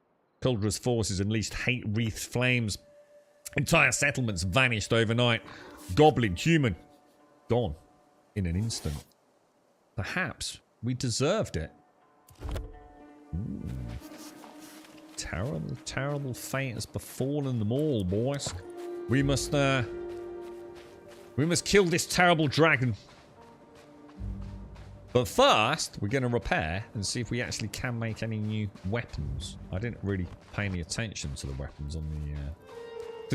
Kuldra's forces unleashed hate-wreathed flames. Entire settlements vanished overnight. Goblin, human, gone in an instant. Perhaps we deserved it. Terrible, terrible fate has befallen them all, boys. We must kill this terrible dragon. But first, we're going to repair and see if we actually can make any new weapons. I didn't really pay any attention to the weapons on the...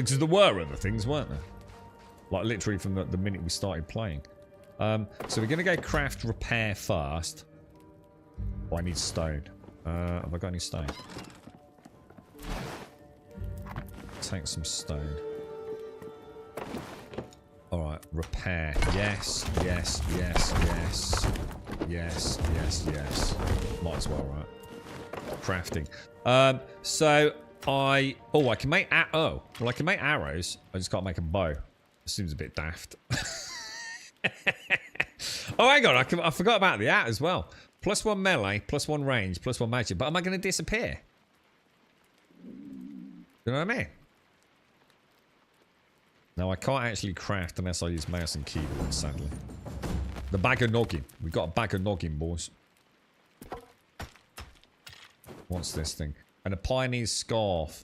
because there were other things, weren't there? Like literally from the minute we started playing. So we're going to go craft repair first. Oh, I need stone. Have I got any stone? Take some stone. Alright, repair. Yes, yes, yes, yes. Yes, yes, yes. Might as well, right? Crafting. So I can make well, I can make arrows. I just can't make a bow. It seems a bit daft. Oh, hang on, I forgot about the art as well. +1 melee, +1 range, +1 magic. But am I going to disappear? You know what I mean? No, I can't actually craft unless I use mouse and keyboard, sadly. The bag of noggin. We got a bag of noggin, boys. What's this thing? And a Pioneer's Scarf.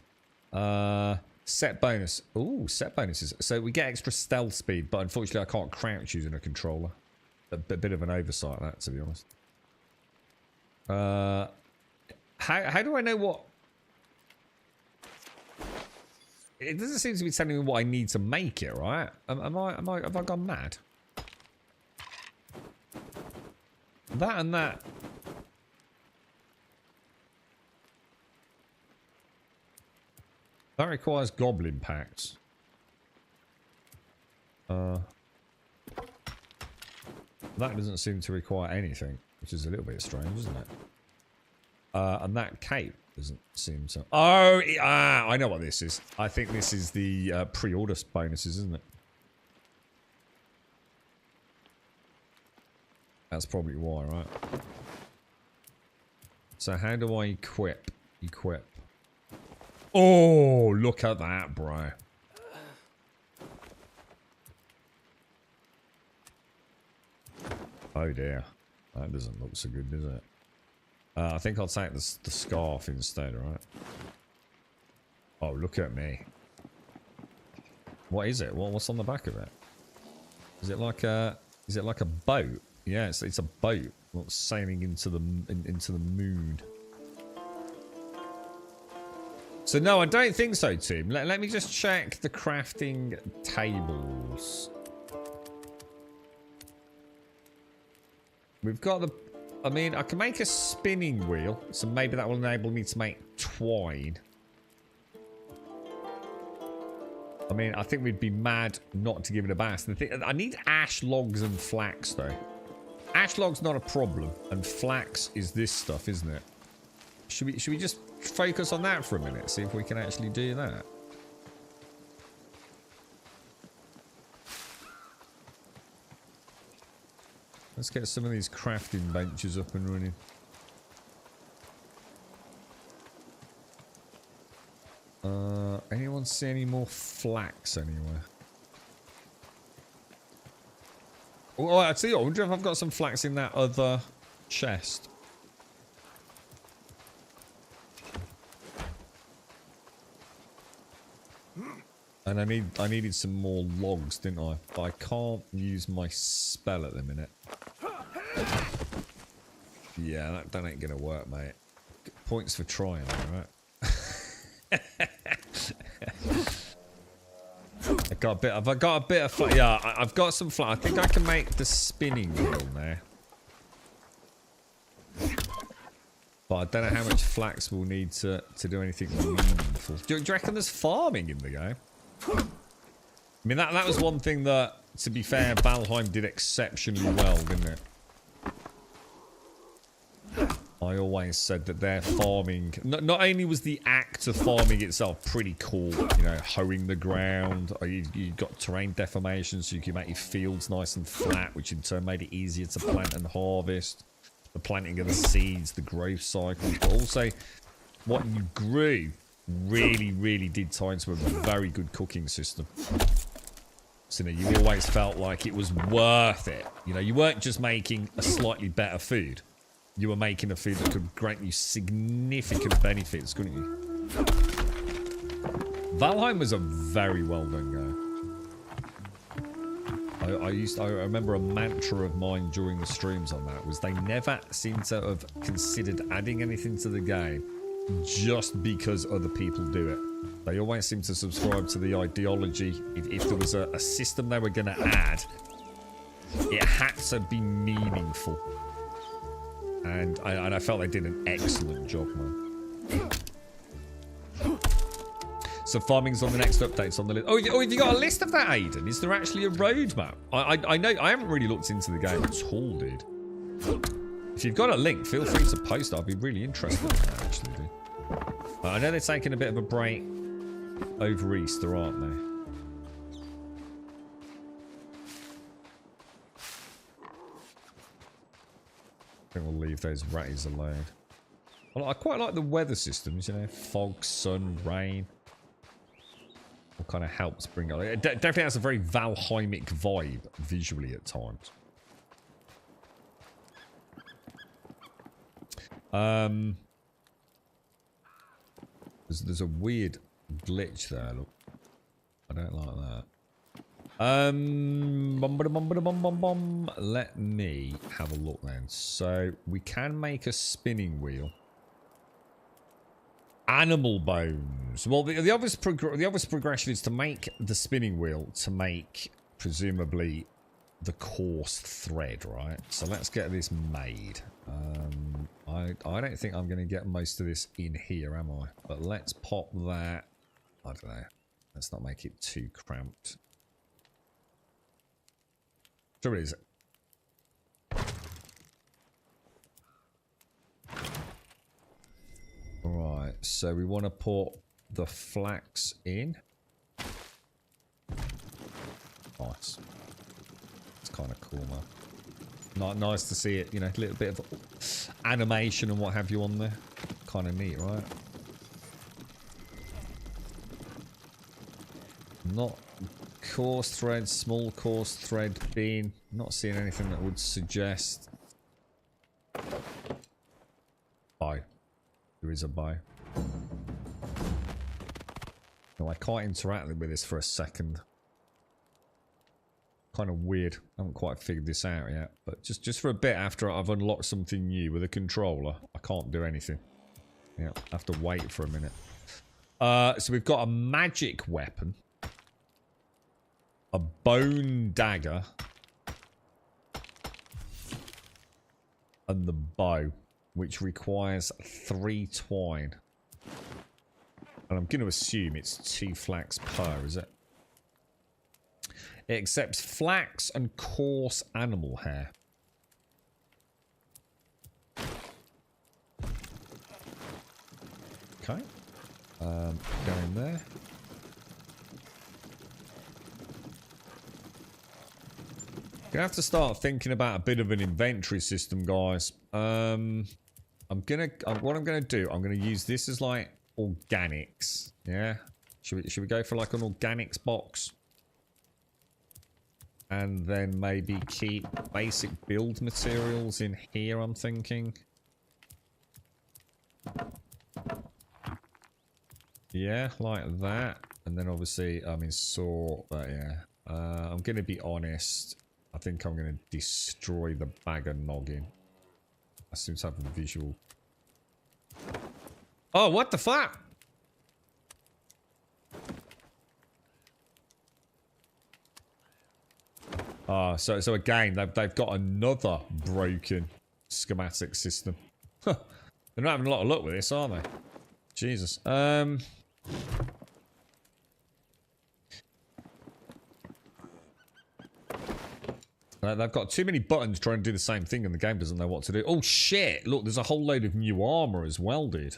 Set bonus. Ooh, set bonuses. So we get extra stealth speed, but unfortunately I can't crouch using a controller. A bit of an oversight, that, to be honest. How do I know what... It doesn't seem to be telling me what I need to make it, right? Have I gone mad? That and that. That requires goblin packs. That doesn't seem to require anything, which is a little bit strange, isn't it? And that cape doesn't seem to... Oh, I know what this is. I think this is the pre-order bonuses, isn't it? That's probably why, right? So how do I equip? Equip. Oh, look at that, bro. Oh dear. That doesn't look so good, does it? I think I'll take the scarf instead, right? Oh, look at me. What is it? What's on the back of it? Is it like a boat? Yeah, it's a boat sailing into the moon. So no, I don't think so, Tim. Let me just check the crafting tables. We've got the... I mean, I can make a spinning wheel, so maybe that will enable me to make twine. I mean, I think we'd be mad not to give it a bash. I need ash logs and flax, though. Ash logs not a problem, and flax is this stuff, isn't it? Should we just focus on that for a minute, see if we can actually do that? Let's get some of these crafting benches up and running. Anyone see any more flax anywhere? Oh, I tell you what, I wonder if I've got some flax in that other chest. And I needed some more logs, didn't I? But I can't use my spell at the minute. Yeah, that ain't gonna work, mate. Points for trying, alright? I've got a bit of flax. Yeah, I've got some flax. I think I can make the spinning wheel now. But I don't know how much flax we'll need to do anything meaningful. Do you reckon there's farming in the game? I mean, that was one thing that, to be fair, Valheim did exceptionally well, didn't it? I always said that their farming... Not only was the act of farming itself pretty cool, you know, hoeing the ground, you got terrain deformation so you can make your fields nice and flat, which in turn made it easier to plant and harvest. The planting of the seeds, the growth cycles, but also what you grew really did tie into a very good cooking system. So, you know, you always felt like it was worth it. You know, you weren't just making a slightly better food. You were making a food that could grant you significant benefits, couldn't you? Valheim was a very well done game. I remember a mantra of mine during the streams on that was they never seem to have considered adding anything to the game just because other people do it. They always seem to subscribe to the ideology. If there was a system they were going to add, it had to be meaningful. And I felt they did an excellent job, man. So farming's on the next updates on the list. Oh, have you got a list of that, Aiden? Is there actually a roadmap? I know I haven't really looked into the game at all, dude. If you've got a link, feel free to post it. I'd be really interested in that, actually, dude. I know they're taking a bit of a break over Easter, aren't they? I think we'll leave those ratties alone. Well, I quite like the weather systems, you know, fog, sun, rain. What kind of helps bring it? It definitely has a very Valheimic vibe visually at times. There's a weird glitch there, look. I don't like that. Let me have a look then. So we can make a spinning wheel. Animal bones. Well, the obvious progression is to make the spinning wheel to make presumably the coarse thread, right? So let's get this made. I don't think I'm going to get most of this in here, am I? But let's pop that. I don't know. Let's not make it too cramped. Sure it is. Right, so we want to put the flax in. Nice. It's kind of cool, man. Not nice to see it, you know, a little bit of animation and what have you on there. Kind of neat, right? Not coarse thread, small coarse thread being. Not seeing anything that would suggest. Buy. There is a buy. No, I can't interact with this for a second. Kind of weird. I haven't quite figured this out yet. But just for a bit after I've unlocked something new with a controller, I can't do anything. Yeah, I have to wait for a minute. So we've got a magic weapon. A bone dagger. And the bow, which requires 3 twine. And I'm going to assume it's 2 flax per, is it? It accepts flax and coarse animal hair. Okay. Go in there. Gonna have to start thinking about a bit of an inventory system, guys. What I'm gonna do, I'm gonna use this as like organics. Yeah. Should we go for like an organics box? And then maybe keep basic build materials in here, I'm thinking. Yeah, like that. And then obviously, I mean, sort, but yeah. I'm gonna be honest. I think I'm going to destroy the bag of noggin. I seem to have a visual. Oh, what the fuck? So again, they've got another broken schematic system. They're not having a lot of luck with this, are they? Jesus. They've got too many buttons trying to do the same thing and the game doesn't know what to do. Oh shit! Look, there's a whole load of new armor as well, dude.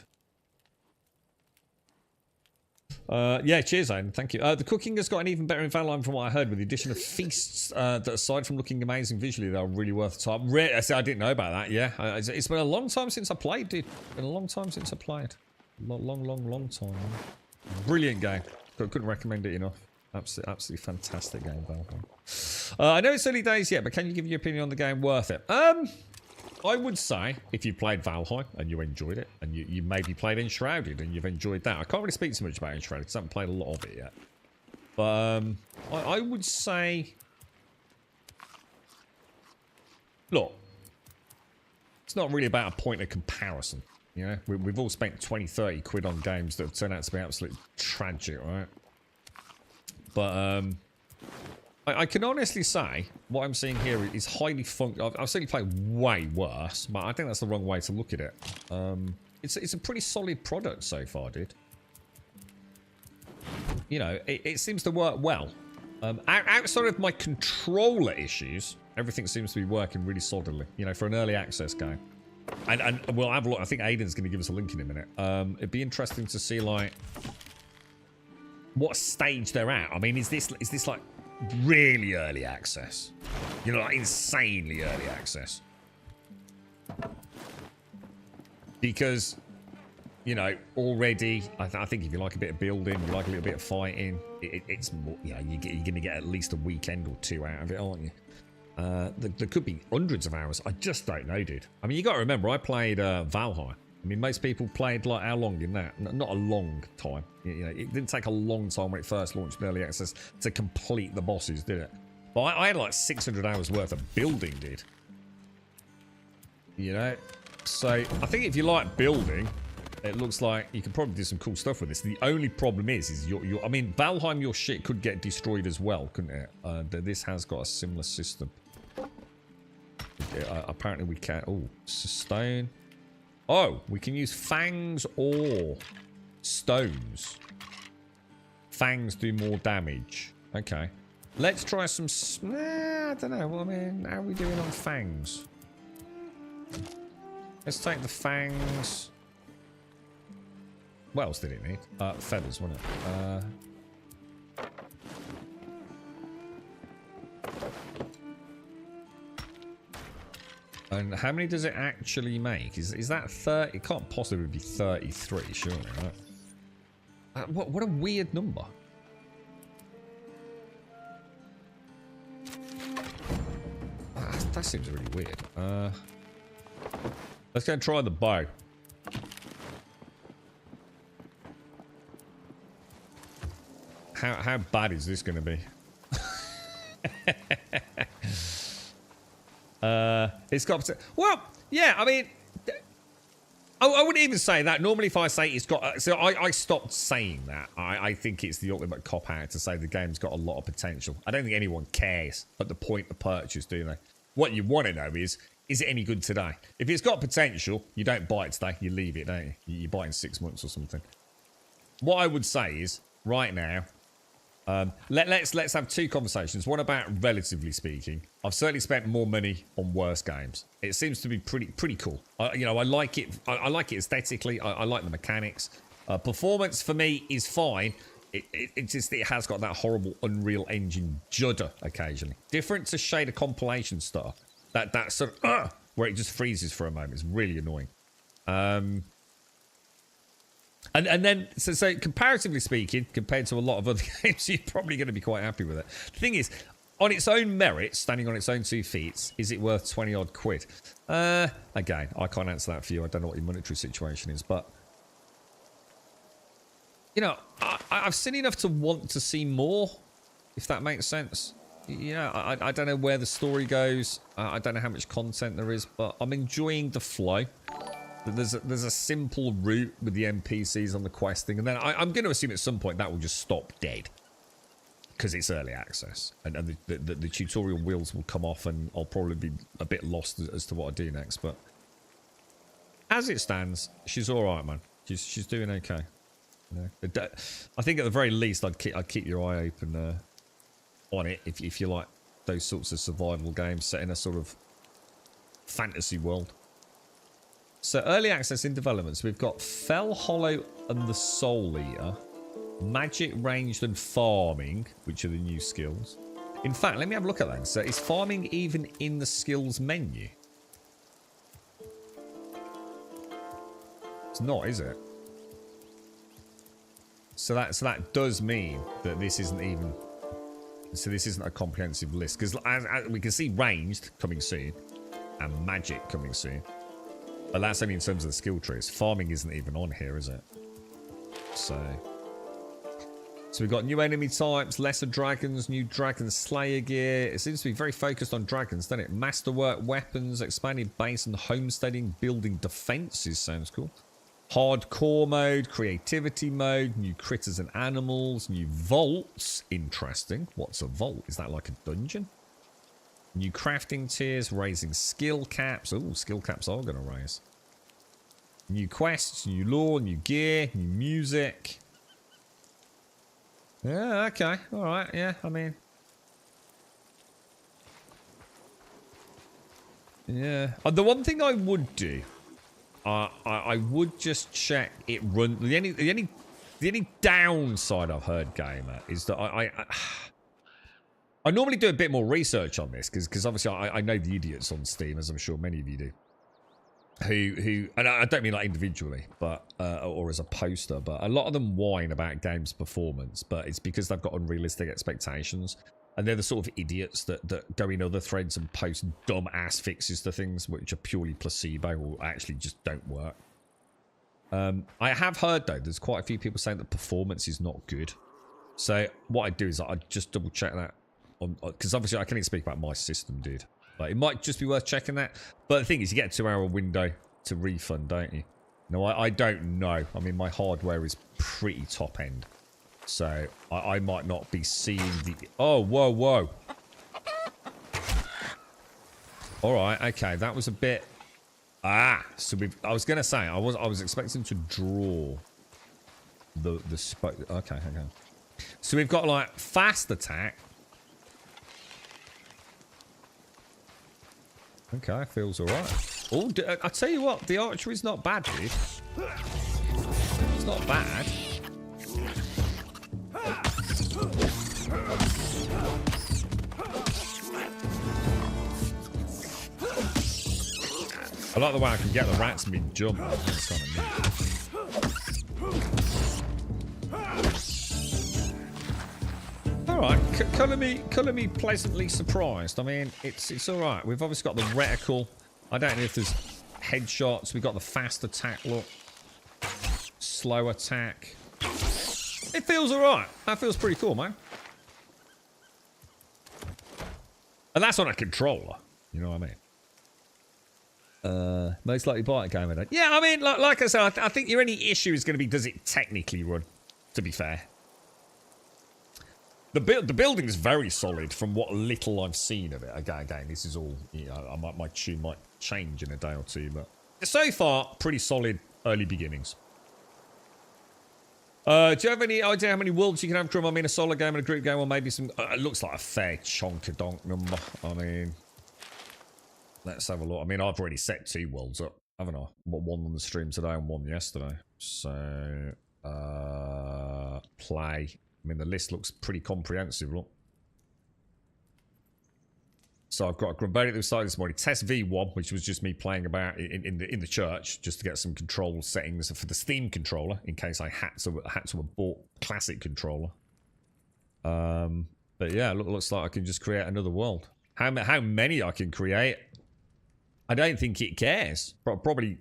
Yeah, cheers, Aiden. Thank you. The cooking has gotten even better in Valheim from what I heard, with the addition of feasts that, aside from looking amazing visually, they're really worth the time. I didn't know about that, yeah. It's been a long time since I played, dude. It's been a long time since I played. Long time. Man. Brilliant game. Couldn't recommend it enough. Absolutely fantastic game, Valheim. I know it's early days yet, but can you give your opinion on the game? Worth it? I would say, if you played Valheim and you enjoyed it, and you maybe played Enshrouded and you've enjoyed that. I can't really speak too much about Enshrouded because I haven't played a lot of it yet. But I would say, look, it's not really about a point of comparison. You know, we've all spent 20, 30 quid on games that have turned out to be absolutely tragic, right? But I can honestly say what I'm seeing here is highly I've certainly played way worse, but I think that's the wrong way to look at it. It's a pretty solid product so far, dude. You know, it seems to work well. Outside of my controller issues, everything seems to be working really solidly. You know, for an early access game. And we'll have a look. I think Aiden's going to give us a link in a minute. It'd be interesting to see like what stage they're at. I mean, is this like really early access? You know, like insanely early access. Because, you know, already, I think if you like a bit of building, you like a little bit of fighting, it's more, you know, you're going to get at least a weekend or 2 out of it, aren't you? There could be hundreds of hours. I just don't know, dude. I mean, you got to remember, I played Valheim I mean, most people played like how long in that? Not a long time. You know, it didn't take a long time when it first launched in early access to complete the bosses, did it? But I had like 600 hours worth of building, did. You know? So I think if you like building, it looks like you can probably do some cool stuff with this. The only problem is your I mean, Valheim, your shit could get destroyed as well, couldn't it? This has got a similar system. Apparently we can. Oh, sustain. Oh, we can use fangs or stones. Fangs do more damage. Okay. Let's try some... I don't know. Well, I mean, how are we doing on fangs? Let's take the fangs. What else did it need? Feathers, wasn't it? And how many does it actually make? Is that 30? It can't possibly be 33, surely, right? What a weird number. That seems really weird. Let's go and try the bow. How bad is this going to be? It's got... Well, yeah, I mean... I wouldn't even say that. Normally if I say it's got... So I stopped saying that. I think it's the ultimate cop-out to say the game's got a lot of potential. I don't think anyone cares at the point of purchase, do they? What you want to know is it any good today? If it's got potential, you don't buy it today. You leave it, don't you? You buy it in 6 months or something. What I would say is, right now... let's have two conversations. One about relatively speaking. I've certainly spent more money on worse games. It seems to be pretty cool. I like it. I like it aesthetically. I like the mechanics. Performance for me is fine. It has got that horrible Unreal Engine judder occasionally. Different to Shader Compilation stuff. That sort of where it just freezes for a moment. It's really annoying. And then, so comparatively speaking, compared to a lot of other games, you're probably going to be quite happy with it. The thing is, on its own merit, standing on its own 2 feet, is it worth 20 odd quid? Again, I can't answer that for you. I don't know what your monetary situation is, but you know, I've seen enough to want to see more, if that makes sense. You know, I don't know where the story goes. I don't know how much content there is, but I'm enjoying the flow. There's a simple route with the NPCs on the questing, and then I'm going to assume at some point that will just stop dead because it's early access, and the tutorial wheels will come off, and I'll probably be a bit lost as to what I do next. But as it stands, she's all right, man. She's doing okay. You know? I think at the very least, I'd keep your eye open on it if you like those sorts of survival games set in a sort of fantasy world. So early access in developments, we've got Fell Hollow and the Soul Eater, Magic, Ranged and Farming, which are the new skills. In fact, let me have a look at that. So is farming even in the skills menu? It's not, is it? So that does mean that this isn't even... So this isn't a comprehensive list, because as we can see Ranged coming soon and Magic coming soon. But that's only in terms of the skill trees. Farming isn't even on here, is it? So we've got new enemy types, lesser dragons, new dragon slayer gear. It seems to be very focused on dragons, doesn't it? Masterwork weapons, expanded base and homesteading, building defenses. Sounds cool. Hardcore mode, creativity mode, new critters and animals, new vaults. Interesting. What's a vault? Is that like a dungeon? New crafting tiers, raising skill caps. Oh, skill caps are going to raise. New quests, new lore, new gear, new music. Yeah, okay. All right. Yeah, I mean... Yeah. The one thing I would do, I would just check it run... The only downside I've heard, Gamer, is that I normally do a bit more research on this because obviously I know the idiots on Steam, as I'm sure many of you do, who and I don't mean like individually, but or as a poster, but a lot of them whine about games' performance, but it's because they've got unrealistic expectations, and they're the sort of idiots that go in other threads and post dumb ass fixes to things which are purely placebo or actually just don't work. I have heard, though, there's quite a few people saying that performance is not good. So what I do is I just double check that. Because obviously I can't even speak about my system, dude. But it might just be worth checking that. But the thing is, you get a 2-hour window to refund, don't you? No, I don't know. I mean, my hardware is pretty top end. So I might not be seeing the... Oh, whoa, whoa. All right, okay. That was a bit... Ah, so I was going to say, I was expecting to draw the okay, hang on. So we've got, like, fast attack. Okay, feels all right. Oh, I tell you what, the archery's not bad, dude. It's not bad. I like the way I can get the rats mid-jump. That's kind of neat. Alright, colour me pleasantly surprised. I mean, it's alright. We've obviously got the reticle. I don't know if there's headshots. We've got the fast attack look. Slow attack. It feels alright. That feels pretty cool, man. And that's on a controller. You know what I mean? Most likely buy a game. Yeah, I mean, like I said, I think your only issue is going to be, does it technically run? To be fair, the building is very solid from what little I've seen of it. Again, this is all, you know, my tune might change in a day or two, but so far, pretty solid early beginnings. Do you have any idea how many worlds you can have, Drum? I mean, a solo game and a group game, or maybe some... it looks like a fair chonk-a-donk number. I mean... Let's have a look. I mean, I've already set 2 worlds up, haven't I? One on the stream today and one yesterday. So, play. I mean, the list looks pretty comprehensive, look. So I've got a Grumbonic that was started this morning. Test V1, which was just me playing about in the church, just to get some control settings for the Steam controller, in case I had to have bought classic controller. But yeah, looks like I can just create another world. How many I can create? I don't think it cares. Probably,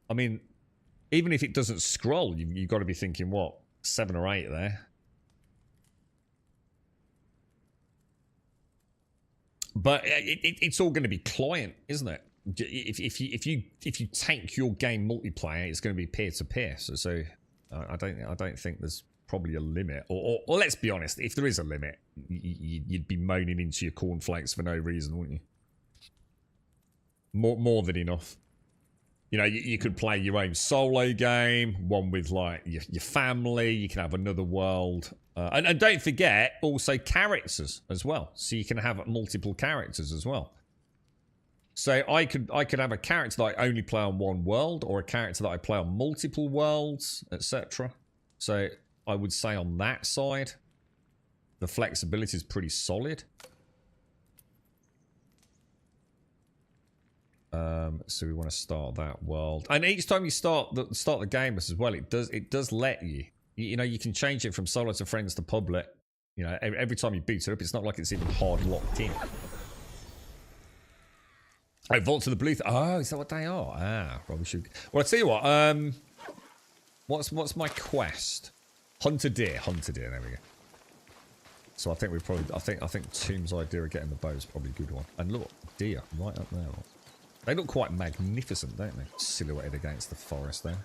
I mean, even if it doesn't scroll, you've got to be thinking, what, 7 or 8 there. But it's all going to be client, isn't it? If you take your game multiplayer, it's going to be peer to peer. So I don't think there's probably a limit. Or let's be honest, if there is a limit, you'd be moaning into your cornflakes for no reason, wouldn't you? More than enough. You know, you could play your own solo game, one with like your family. You can have another world, and don't forget also characters as well. So you can have multiple characters as well. So I could have a character that I only play on one world, or a character that I play on multiple worlds, etc. So I would say on that side, the flexibility is pretty solid. So we want to start that world, and each time you start the game as well, it does let you know, you can change it from solo to friends to public. You know, every time you boot it up, it's not like it's even hard locked in. Oh, Vault to the Blue. Oh, is that what they are? Ah, probably should. Well, I tell you what. What's my quest? Hunt a deer. There we go. So I think we probably. I think Tomb's idea of getting the bow is probably a good one. And look, deer right up there. Look. They look quite magnificent, don't they? Silhouetted against the forest there.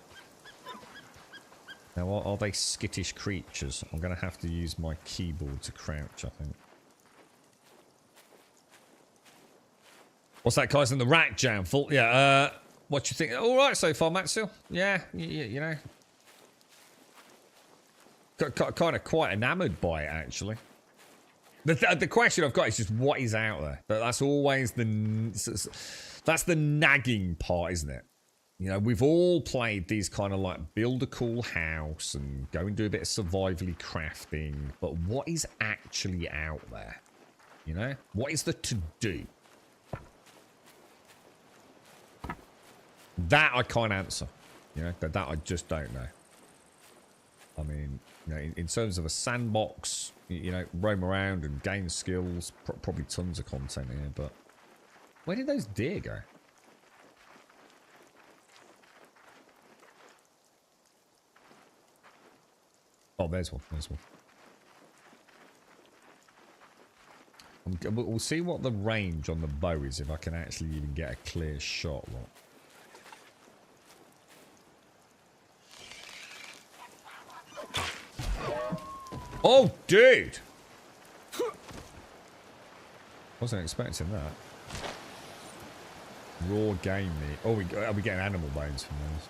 Now, are they skittish creatures? I'm going to have to use my keyboard to crouch, I think. What's that, guys? In the rack jam? Full, yeah, what you think? All right so far, Matsil? Yeah, you know. Kind of quite enamoured by it, actually. The question I've got is just what is out there? That's always that's the nagging part, isn't it? You know, we've all played these kind of like build a cool house and go and do a bit of survivally crafting, but what is actually out there? You know, what is the to do? That I can't answer. You know, that I just don't know. I mean, you know, in terms of a sandbox, you know, roam around and gain skills, probably tons of content here, but where did those deer go? Oh, there's one. There's one. We'll see what the range on the bow is, if I can actually even get a clear shot. Look. Oh, dude! Wasn't expecting that. Raw game meat. Oh, are we getting animal bones from those?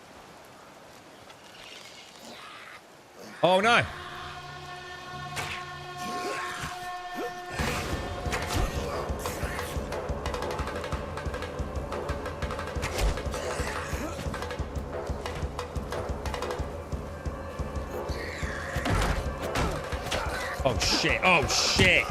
Oh, no! Oh, shit. Oh, shit!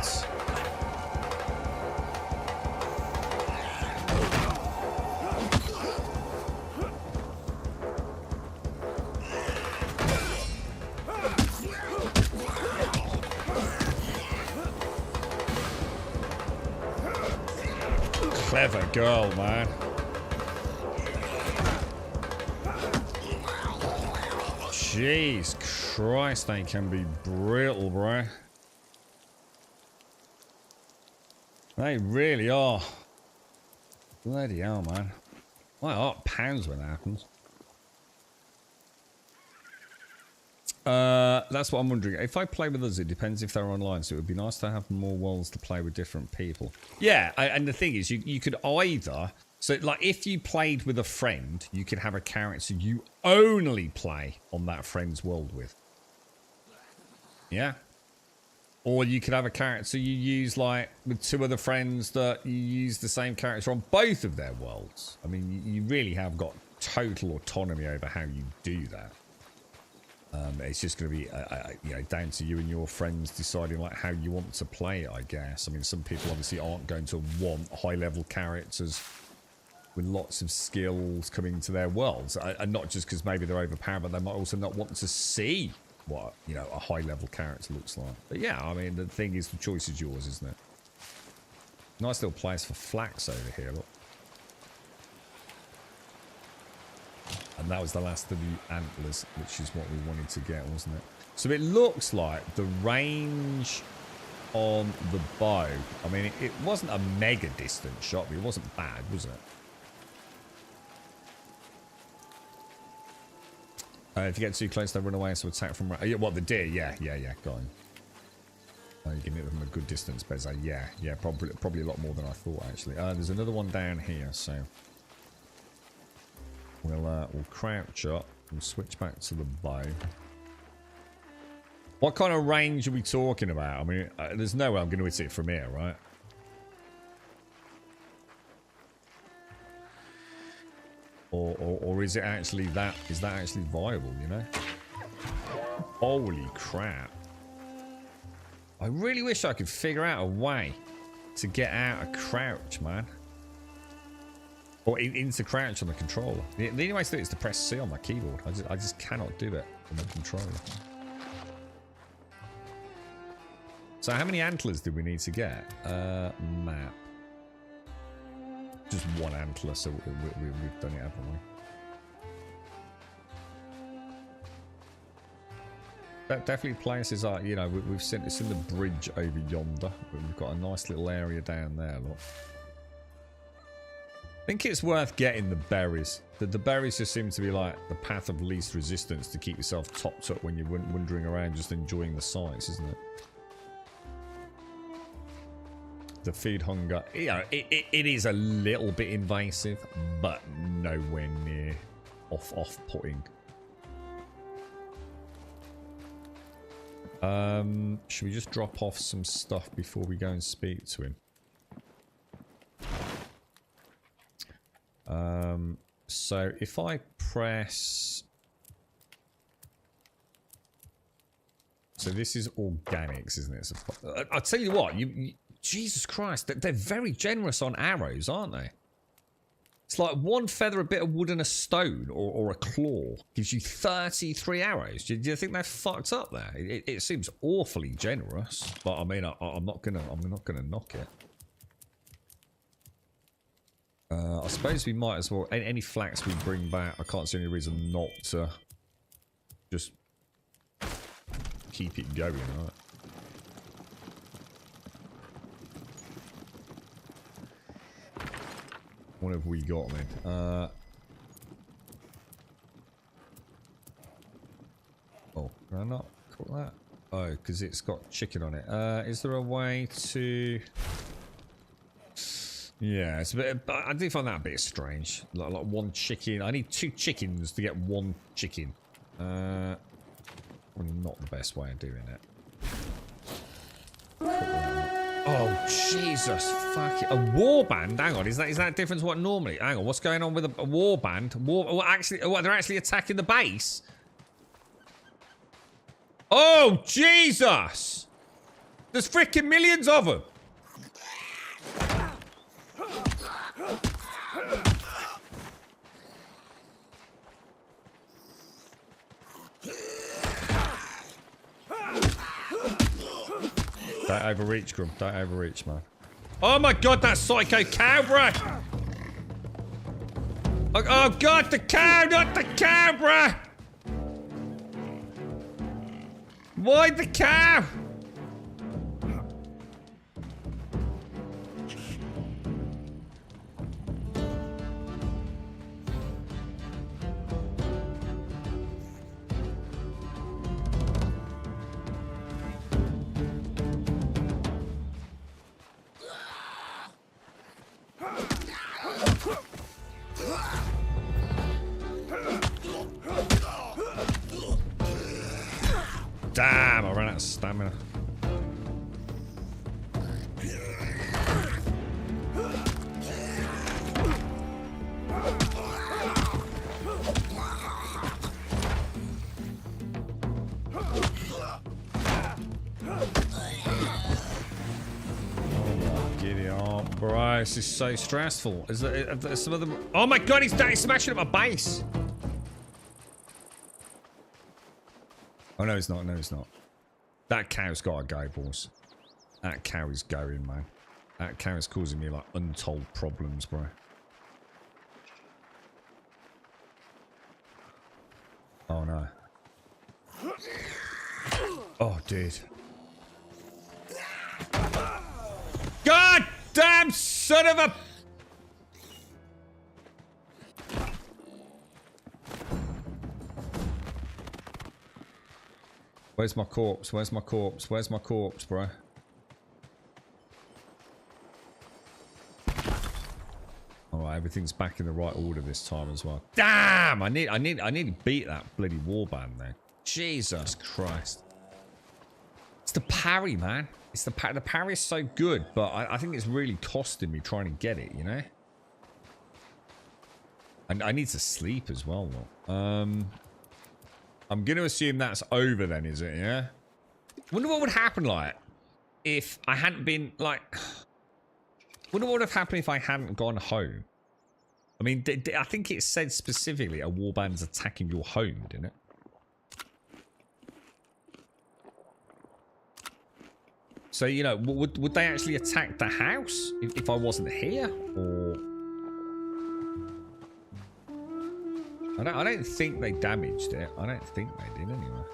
Clever girl, man. Jeez Christ, they can be brutal, bro. They really are. Bloody hell, man. My heart pounds when that happens. That's what I'm wondering. If I play with others, it depends if they're online, so it would be nice to have more worlds to play with different people. Yeah, and the thing is, you could either... So, like, if you played with a friend, you could have a character you only play on that friend's world with. Yeah? Or you could have a character you use, like, with two other friends that you use the same character on both of their worlds. I mean, you really have got total autonomy over how you do that. It's just going to be, you know, down to you and your friends deciding like how you want to play it, I guess. I mean, some people obviously aren't going to want high-level characters with lots of skills coming to their worlds, and not just because maybe they're overpowered, but they might also not want to see what, you know, a high-level character looks like. But yeah, I mean, the thing is, the choice is yours, isn't it? Nice little place for flax over here, look. And that was the last of the antlers, which is what we wanted to get, wasn't it? So it looks like the range on the bow, I mean, it wasn't a mega distant shot, but it wasn't bad, was it? If you get too close, they run away, so attack from... what, the deer? Yeah, got him. You can hit them from a good distance, Bezza. Yeah, probably a lot more than I thought, actually. There's another one down here, so... We'll crouch up and switch back to the bow. What kind of range are we talking about? I mean, there's no way I'm going to hit it from here, right? Or is it actually that? Is that actually viable, you know? Holy crap. I really wish I could figure out a way to get out of crouch, man. Or into crouch on the controller. The only way to do it is to press C on my keyboard. I just cannot do it on the controller. So how many antlers do we need to get? Map. Just one antler, so we've done it, haven't we? Definitely places are, you know, we've seen it's in the bridge over yonder. We've got a nice little area down there, look. I think it's worth getting the berries. The berries just seem to be like the path of least resistance to keep yourself topped up when you're wandering around just enjoying the sights, isn't it? The feed hunger, you know, it is a little bit invasive, but nowhere near off-putting. Should we just drop off some stuff before we go and speak to him? So if I press... So this is organics, isn't it? So, I'll tell you what, Jesus Christ, they're very generous on arrows, aren't they? It's like one feather, a bit of wood and a stone, or a claw gives you 33 arrows. Do you think they're fucked up there? It seems awfully generous, but I mean, I'm not gonna knock it. I suppose we might as well. Any flax we bring back, I can't see any reason not to just keep it going, right? What have we got then? Oh, can I not cook that? Oh, because it's got chicken on it. Is there a way to... Yeah, it's a bit... I do find that a bit strange. Like one chicken. I need 2 chickens to get 1 chicken. Probably not the best way of doing it. Oh, Jesus. Fuck it. A warband? Hang on. Is that different to what normally? Hang on. What's going on with a warband? They're actually attacking the base? Oh, Jesus! There's freaking millions of them! Don't overreach, Grum. Don't overreach, man. Oh my god, that psycho cobra! Oh god, the cow, not the cobra! Why the cow? Damn, I ran out of stamina. Giddy up, bro. This is so stressful. Is there some of them? Oh my god, he's smashing up my base. Oh, no, he's not. No, he's not. That cow's got to go, boys. That cow is going, man. That cow is causing me, like, untold problems, bro. Oh, no. Oh, dude. God damn son of a... Where's my corpse? Where's my corpse? Where's my corpse, bro? Alright, everything's back in the right order this time as well. Damn! I need to beat that bloody warband there. Jesus Christ. It's the parry, man. It's the parry is so good, but I think it's really costing me trying to get it, you know? And I need to sleep as well, though. I'm going to assume that's over then, is it? Yeah? Wonder what would happen, like, if I hadn't been, like... Wonder what would have happened if I hadn't gone home. I mean, I think it said specifically a warband's attacking your home, didn't it? So, you know, would they actually attack the house if I wasn't here? Or... I don't think they damaged it. I don't think they did anyway.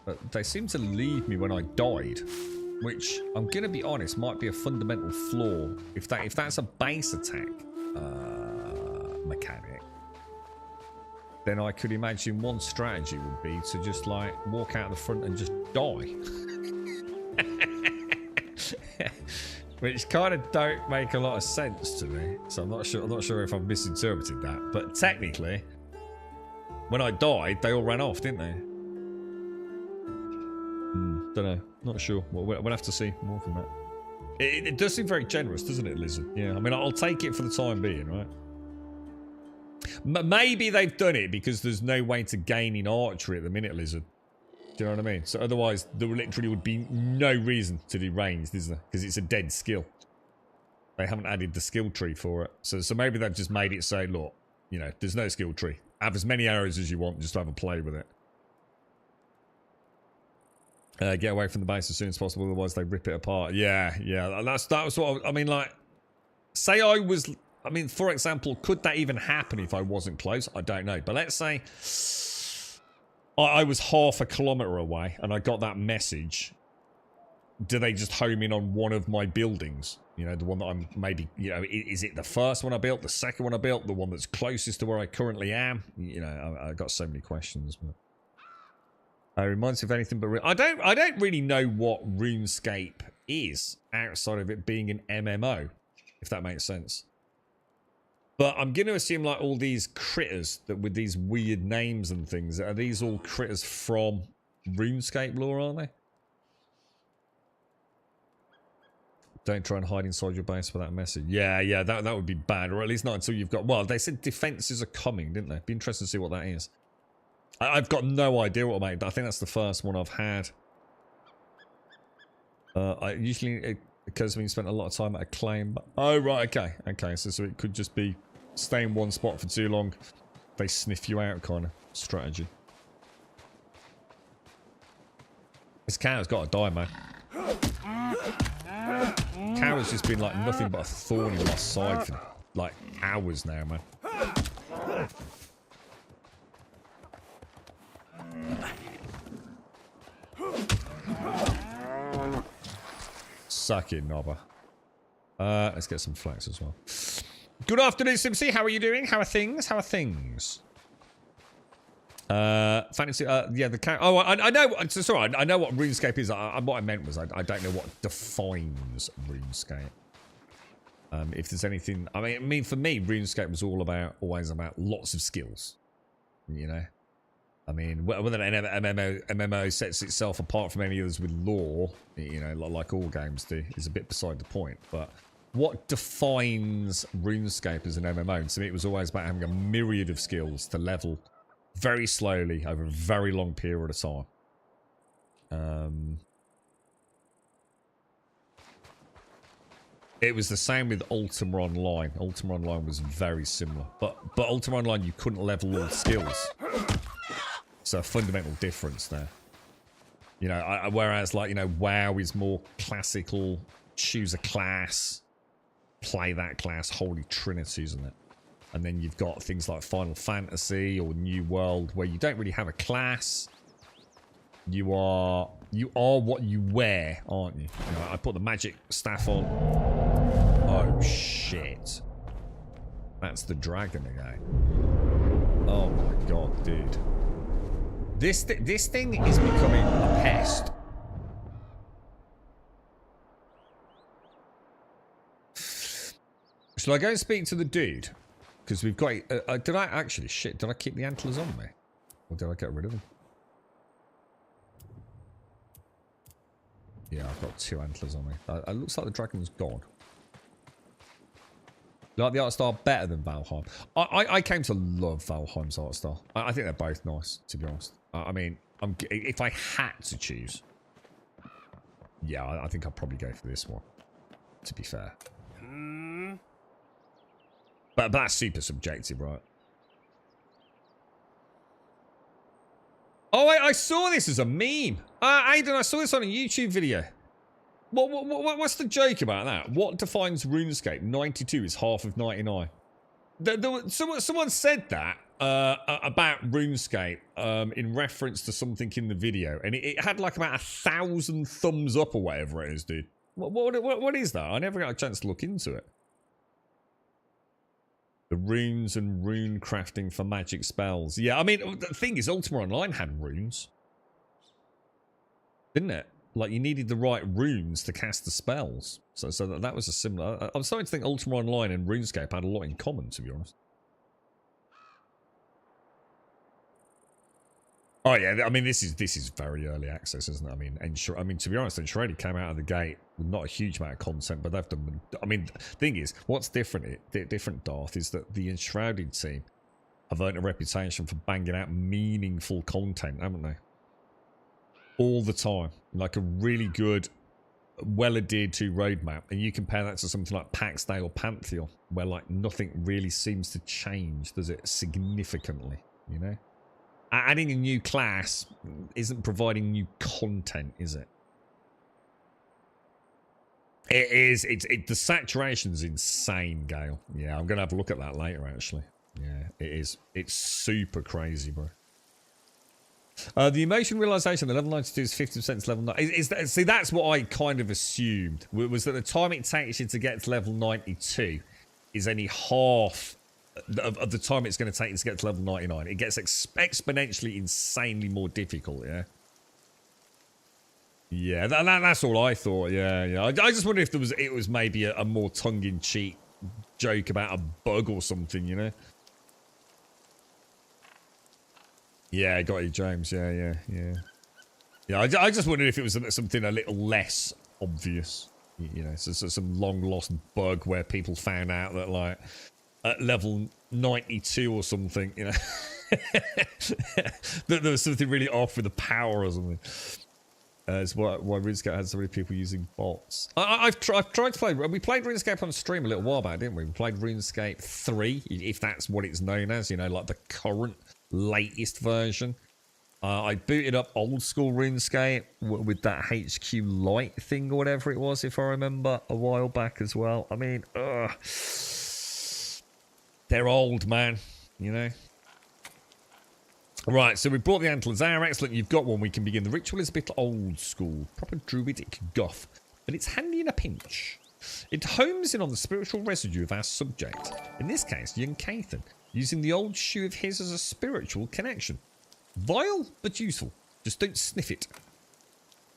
But they seemed to leave me when I died, which I'm gonna be honest might be a fundamental flaw. If that's a base attack mechanic, then I could imagine one strategy would be to just like walk out the front and just die, which kind of don't make a lot of sense to me. So I'm not sure if I've misinterpreted that, but technically. When I died, they all ran off, didn't they? Don't know. Not sure. We'll have to see more from that. It does seem very generous, doesn't it, Lizard? Yeah, I mean, I'll take it for the time being, right? Maybe they've done it because there's no way to gain in archery at the minute, Lizard. Do you know what I mean? So otherwise, there literally would be no reason to do ranged, is there? Because it's a dead skill. They haven't added the skill tree for it. So maybe they've just made it say, look, you know, there's no skill tree. Have as many arrows as you want, just to have a play with it. Get away from the base as soon as possible, otherwise they rip it apart. Yeah. That was what I mean, like, say I was, I mean, for example, could that even happen if I wasn't close? I don't know. But let's say I was half a kilometre away and I got that message. Do they just home in on one of my buildings? You know, the one that I'm maybe, you know, is it the first one I built, the second one I built, the one that's closest to where I currently am? You know, I got so many questions. But it reminds me of anything but... I don't really know what RuneScape is outside of it being an MMO, if that makes sense. But I'm going to assume like all these critters that with these weird names and things, are these all critters from RuneScape lore, aren't they? Don't try and hide inside your base for that message. Yeah, that would be bad, or at least not until you've got... Well, they said defenses are coming, didn't they? Be interesting to see what that is. I've got no idea what I made. I think that's the first one I've had. I usually... It occurs to me you spent a lot of time at a claim. But, oh, right, okay. So it could just be stay in one spot for too long. They sniff you out kind of strategy. This cow's got to die, man. Cow has just been like nothing but a thorn in my side for like hours now, man. Suck it, Nobber. Let's get some flax as well. Good afternoon, Simpsy. How are you doing? How are things? Fantasy, yeah, the cat. Oh, I know. Sorry, I know what RuneScape is. What I meant was I don't know what defines RuneScape. If there's anything, I mean, for me, RuneScape was always about lots of skills. You know, I mean, whether an MMO sets itself apart from any others with lore, you know, like all games do, is a bit beside the point. But what defines RuneScape as an MMO? And to me, it was always about having a myriad of skills to level very slowly over a very long period of time. It was the same with Ultima Online. Ultima Online was very similar, but Ultima Online you couldn't level all skills, so a fundamental difference there. You know, whereas like, you know, WoW is more classical. Choose a class, play that class, holy trinity, isn't it? And then you've got things like Final Fantasy or New World where you don't really have a class. You are what you wear, aren't you? You know, I put the magic staff on. Oh shit. That's the dragon again. Oh my god, dude. This thing is becoming a pest. Shall I go and speak to the dude? Because we've got... did I actually... Shit, did I keep the antlers on me? Or did I get rid of them? Yeah, I've got 2 antlers on me. It looks like the dragon's gone. You like the art style better than Valheim? I came to love Valheim's art style. I think they're both nice, to be honest. I mean, if I had to choose... Yeah, I think I'd probably go for this one, to be fair. But that's super subjective, right? Oh, I saw this as a meme. Aidan, I saw this on a YouTube video. What's the joke about that? What defines RuneScape? 92 is half of 99. Someone said that about RuneScape in reference to something in the video, and it had like about 1,000 thumbs up or whatever it is, dude. What is that? I never got a chance to look into it. The runes and rune crafting for magic spells. Yeah, I mean, the thing is, Ultima Online had runes. Didn't it? Like, you needed the right runes to cast the spells. So that was a similar... I'm starting to think Ultima Online and RuneScape had a lot in common, to be honest. Oh, yeah, I mean, this is very early access, isn't it? I mean, to be honest, Enshrouded came out of the gate with not a huge amount of content, but they've done... I mean, the thing is, what's different, Darth, is that the Enshrouded team have earned a reputation for banging out meaningful content, haven't they? All the time. Like a really good, well-adhered to roadmap. And you compare that to something like Pax Day or Pantheon, where, like, nothing really seems to change, does it? Significantly, you know? Adding a new class isn't providing new content, is it? It is. The saturation's insane, Gale. Yeah, I'm going to have a look at that later, actually. Yeah, it is. It's super crazy, bro. The emotion realization, the level 92 is 50% to level 9. See, that's what I kind of assumed, was that the time it takes you to get to level 92 is only half of the time it's going to take you to get to level 99. It gets exponentially, insanely more difficult, yeah? Yeah, that's all I thought, yeah. I just wonder if it was maybe a more tongue-in-cheek joke about a bug or something, you know? Yeah, got you, James. Yeah. I just wondered if it was something a little less obvious, you know, so some long lost bug where people found out that like at level 92 or something, you know, that there was something really off with the power or something. It's why RuneScape had so many people using bots. I've tried to play. We played RuneScape on stream a little while back, didn't we? We played RuneScape 3, if that's what it's known as. You know, like the current latest version. I booted up old school RuneScape with that HQ Lite thing or whatever it was, if I remember, a while back as well. I mean, they're old, man. You know. Right, so we brought the antlers there. Excellent, you've got one. We can begin. The ritual is a bit old school, proper druidic guff, but it's handy in a pinch. It homes in on the spiritual residue of our subject, in this case, young Cathan, using the old shoe of his as a spiritual connection. Vile, but useful. Just don't sniff it.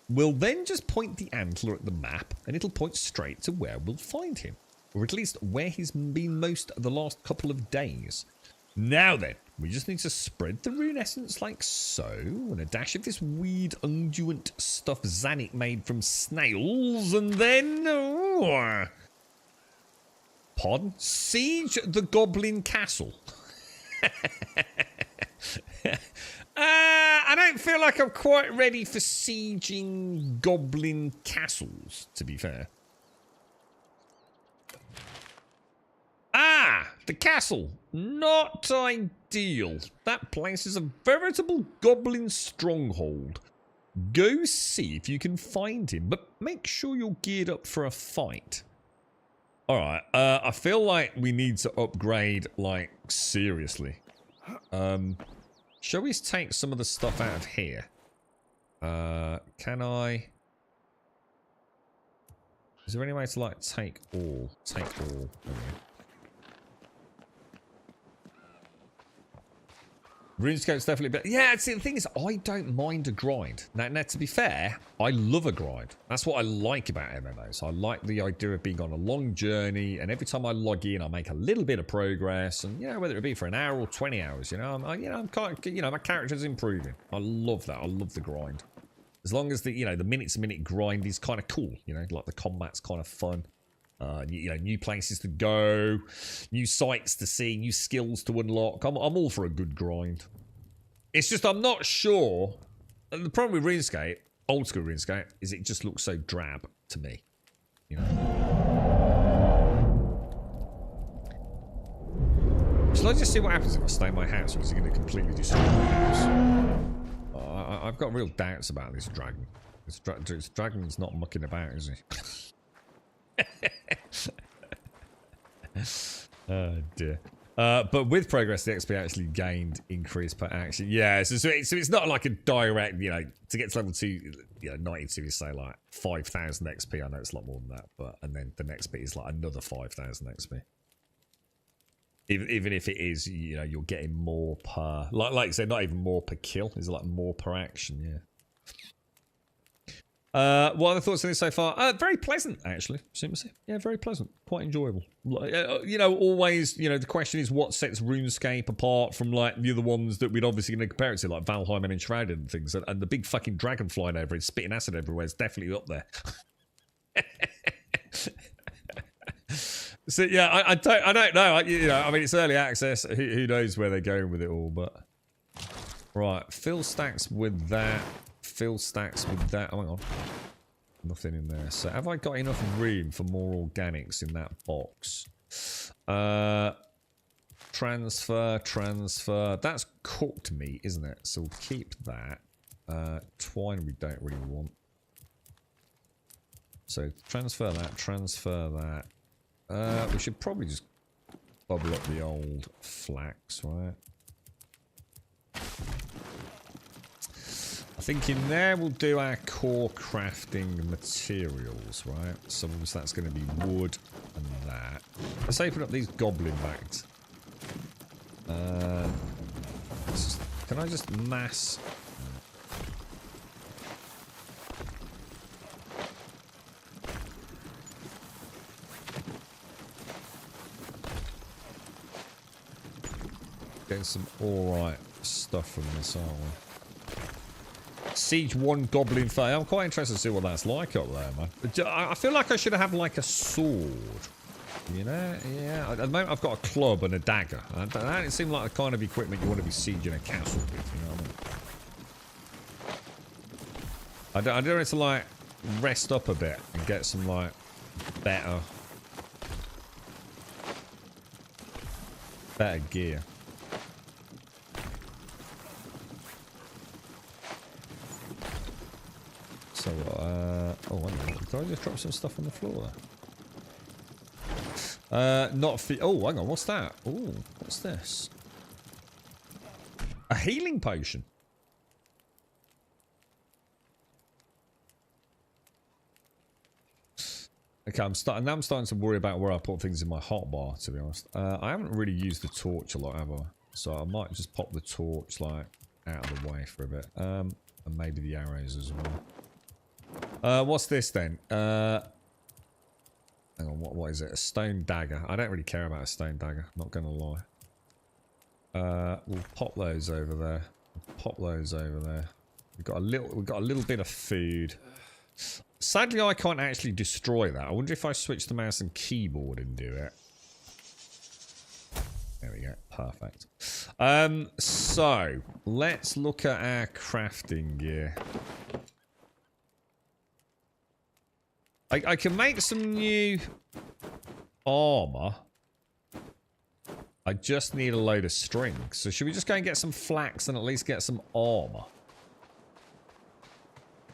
We'll then just point the antler at the map, and it'll point straight to where we'll find him, or at least where he's been most of the last couple of days. Now then, we just need to spread the rune essence like so, and a dash of this weed unguent stuff Zanik made from snails, and then... pardon? Siege the Goblin Castle. I don't feel like I'm quite ready for sieging Goblin Castles, to be fair. Ah, the castle. Not ideal. That place is a veritable goblin stronghold. Go see if you can find him, but make sure you're geared up for a fight. Alright, I feel like we need to upgrade, like, seriously. Shall we take some of the stuff out of here? Can I... Is there any way to, like, take all? Take all. Okay. RuneScape's definitely better. Yeah, see, the thing is, I don't mind a grind. Now, to be fair, I love a grind. That's what I like about MMOs. I like the idea of being on a long journey, and every time I log in, I make a little bit of progress, and, you know, whether it be for an hour or 20 hours, you know, I'm kind of, you know, my character's improving. I love that. I love the grind. As long as the, you know, the minute-to-minute grind is kind of cool, you know, like the combat's kind of fun. You know, new places to go, new sights to see, new skills to unlock. I'm all for a good grind. It's just I'm not sure. The problem with RuneScape, old school RuneScape, is it just looks so drab to me. You know. Shall I just see what happens if I stay in my house, or is it going to completely destroy my house? I've got real doubts about this dragon. This dragon's not mucking about, is he? Oh dear. But with progress, the XP actually gained increased per action. Yeah, so it's not like a direct, you know, to get to level 2, you know, 92 is say like 5,000 XP. I know it's a lot more than that, but and then the next bit is like another 5,000 XP. Even if it is, you know, you're getting more per, like I said, not even more per kill. It's like more per action, yeah. What are the thoughts on this so far? Very pleasant, actually. Yeah, very pleasant. Quite enjoyable. You know, always, you know, the question is what sets RuneScape apart from, like, the other ones that we'd obviously going to compare it to, like Valheim and Enshrouded and things. And the big fucking dragon flying over it, spitting acid everywhere is definitely up there. So, yeah, I don't know. You know, I mean, it's early access. Who knows where they're going with it all, but... Right, fill stacks with that. Fill stacks with that. Oh, hang on. Nothing in there. So have I got enough room for more organics in that box? Transfer. That's cooked meat, isn't it? So we'll keep that. Twine we don't really want. So transfer that. We should probably just bubble up the old flax, right? I think in there we'll do our core crafting materials, right? So that's going to be wood and that. Let's open up these goblin bags. Can I just mass... Getting some alright stuff from this, aren't we? Siege 1 Goblin Fae. I'm quite interested to see what that's like up there, man. I feel like I should have like a sword. You know? Yeah. At the moment I've got a club and a dagger. That doesn't seem like the kind of equipment you want to be sieging a castle with, you know what I mean? I don't want to like rest up a bit and get some like better gear. So, oh, hang on. Did I just drop some stuff on the floor there? Not for... Oh, hang on. What's that? Oh, what's this? A healing potion. Okay, I'm starting to worry about where I put things in my hotbar, to be honest. I haven't really used the torch a lot, have I? So I might just pop the torch, like, out of the way for a bit. And maybe the arrows as well. What's this then? Hang on, what is it? A stone dagger. I don't really care about a stone dagger, not gonna lie. We'll pop those over there. Pop those over there. We've got a little bit of food. Sadly, I can't actually destroy that. I wonder if I switch the mouse and keyboard and do it. There we go. Perfect. So let's look at our crafting gear. I can make some new armor. I just need a load of string. So should we just go and get some flax and at least get some armor?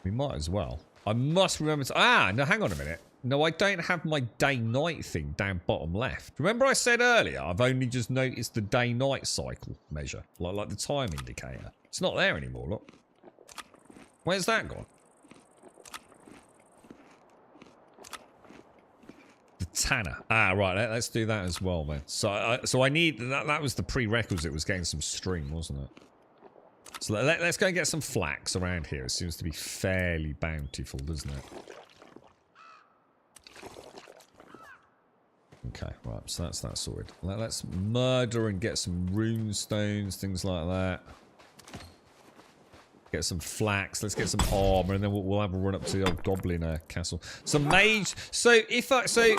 We might as well. I must remember to... Ah, no, hang on a minute. No, I don't have my day-night thing down bottom left. Remember I said earlier, I've only just noticed the day-night cycle measure. Like the time indicator. It's not there anymore, look. Where's that gone? The tanner. Ah, right. Let's do that as well, man. So I need... That was the prerequisite, was getting some string, wasn't it? So let's go and get some flax around here. It seems to be fairly bountiful, doesn't it? Okay, right. So that's that sorted. Let's murder and get some rune stones, things like that. Get some flax. Let's get some armor, and then we'll have a run up to the old goblin castle. Some mage. So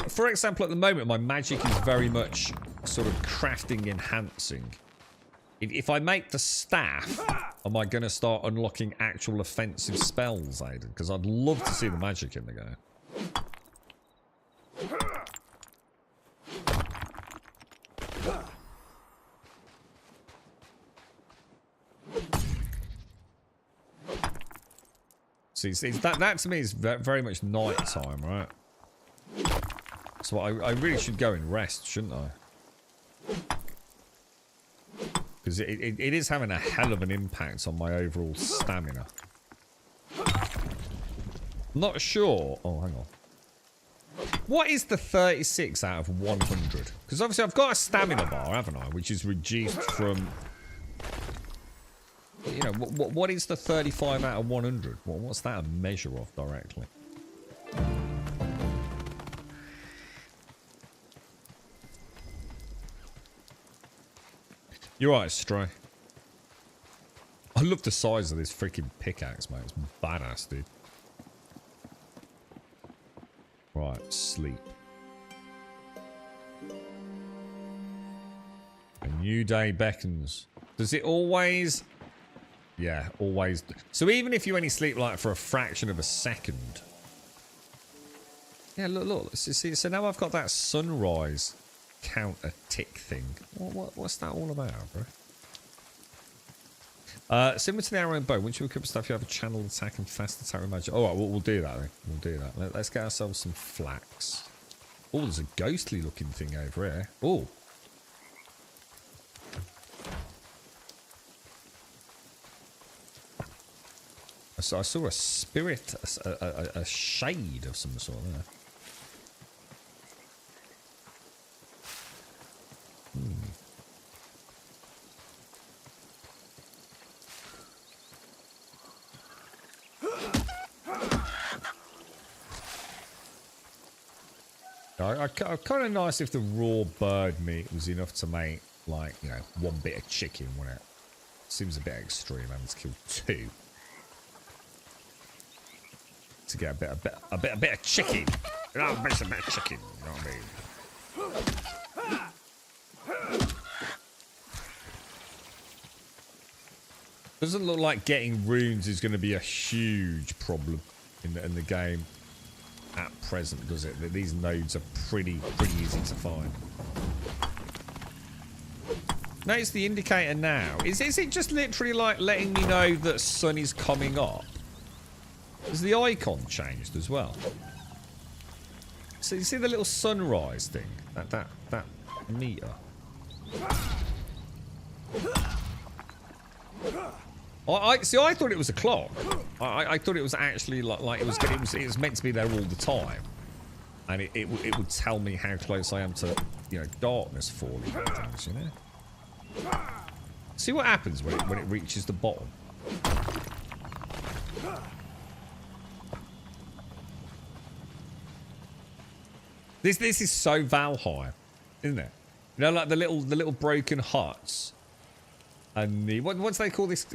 for example, at the moment, my magic is very much sort of crafting enhancing. If I make the staff, am I going to start unlocking actual offensive spells, Aiden? Because I'd love to see the magic in the game. See, that to me is very much night time, right? So I really should go and rest, shouldn't I? Because it is having a hell of an impact on my overall stamina. Not sure. Oh, hang on. What is the 36 out of 100? Because obviously I've got a stamina bar, haven't I? Which is reduced from... You know, what is the 35 out of 100? What's that a measure of directly? You're right, Stray. I love the size of this freaking pickaxe, mate. It's badass, dude. Right, sleep. A new day beckons. Does it always... Yeah, always. So even if you only sleep like for a fraction of a second. Yeah, look. See, so now I've got that sunrise counter tick thing. What's that all about, bro? Similar to the arrow and bow, once you equip stuff, you have a channel attack and fast attack with magic. Alright, we'll do that then. We'll do that. Let's get ourselves some flax. Oh, there's a ghostly looking thing over here. Oh. I saw a spirit, a shade of some sort there. Kind of nice if the raw bird meat was enough to make, like, you know, one bit of chicken, wouldn't it? Seems a bit extreme having to kill 2 to get a bit of chicken. You know, a bit of chicken. You know what I mean? Doesn't look like getting runes is going to be a huge problem in the game at present, does it? These nodes are pretty easy to find. Notice the indicator now. Is it just literally like letting me know that sun is coming up? Has the icon changed as well? So you see the little sunrise thing? That meter. I thought it was a clock. I thought it was actually like it was meant to be there all the time, and it would tell me how close I am to, you know, darkness falling and things, you know. See what happens when it reaches the bottom. This is so Valheim, isn't it? You know, like the little broken huts. And the what's they call this?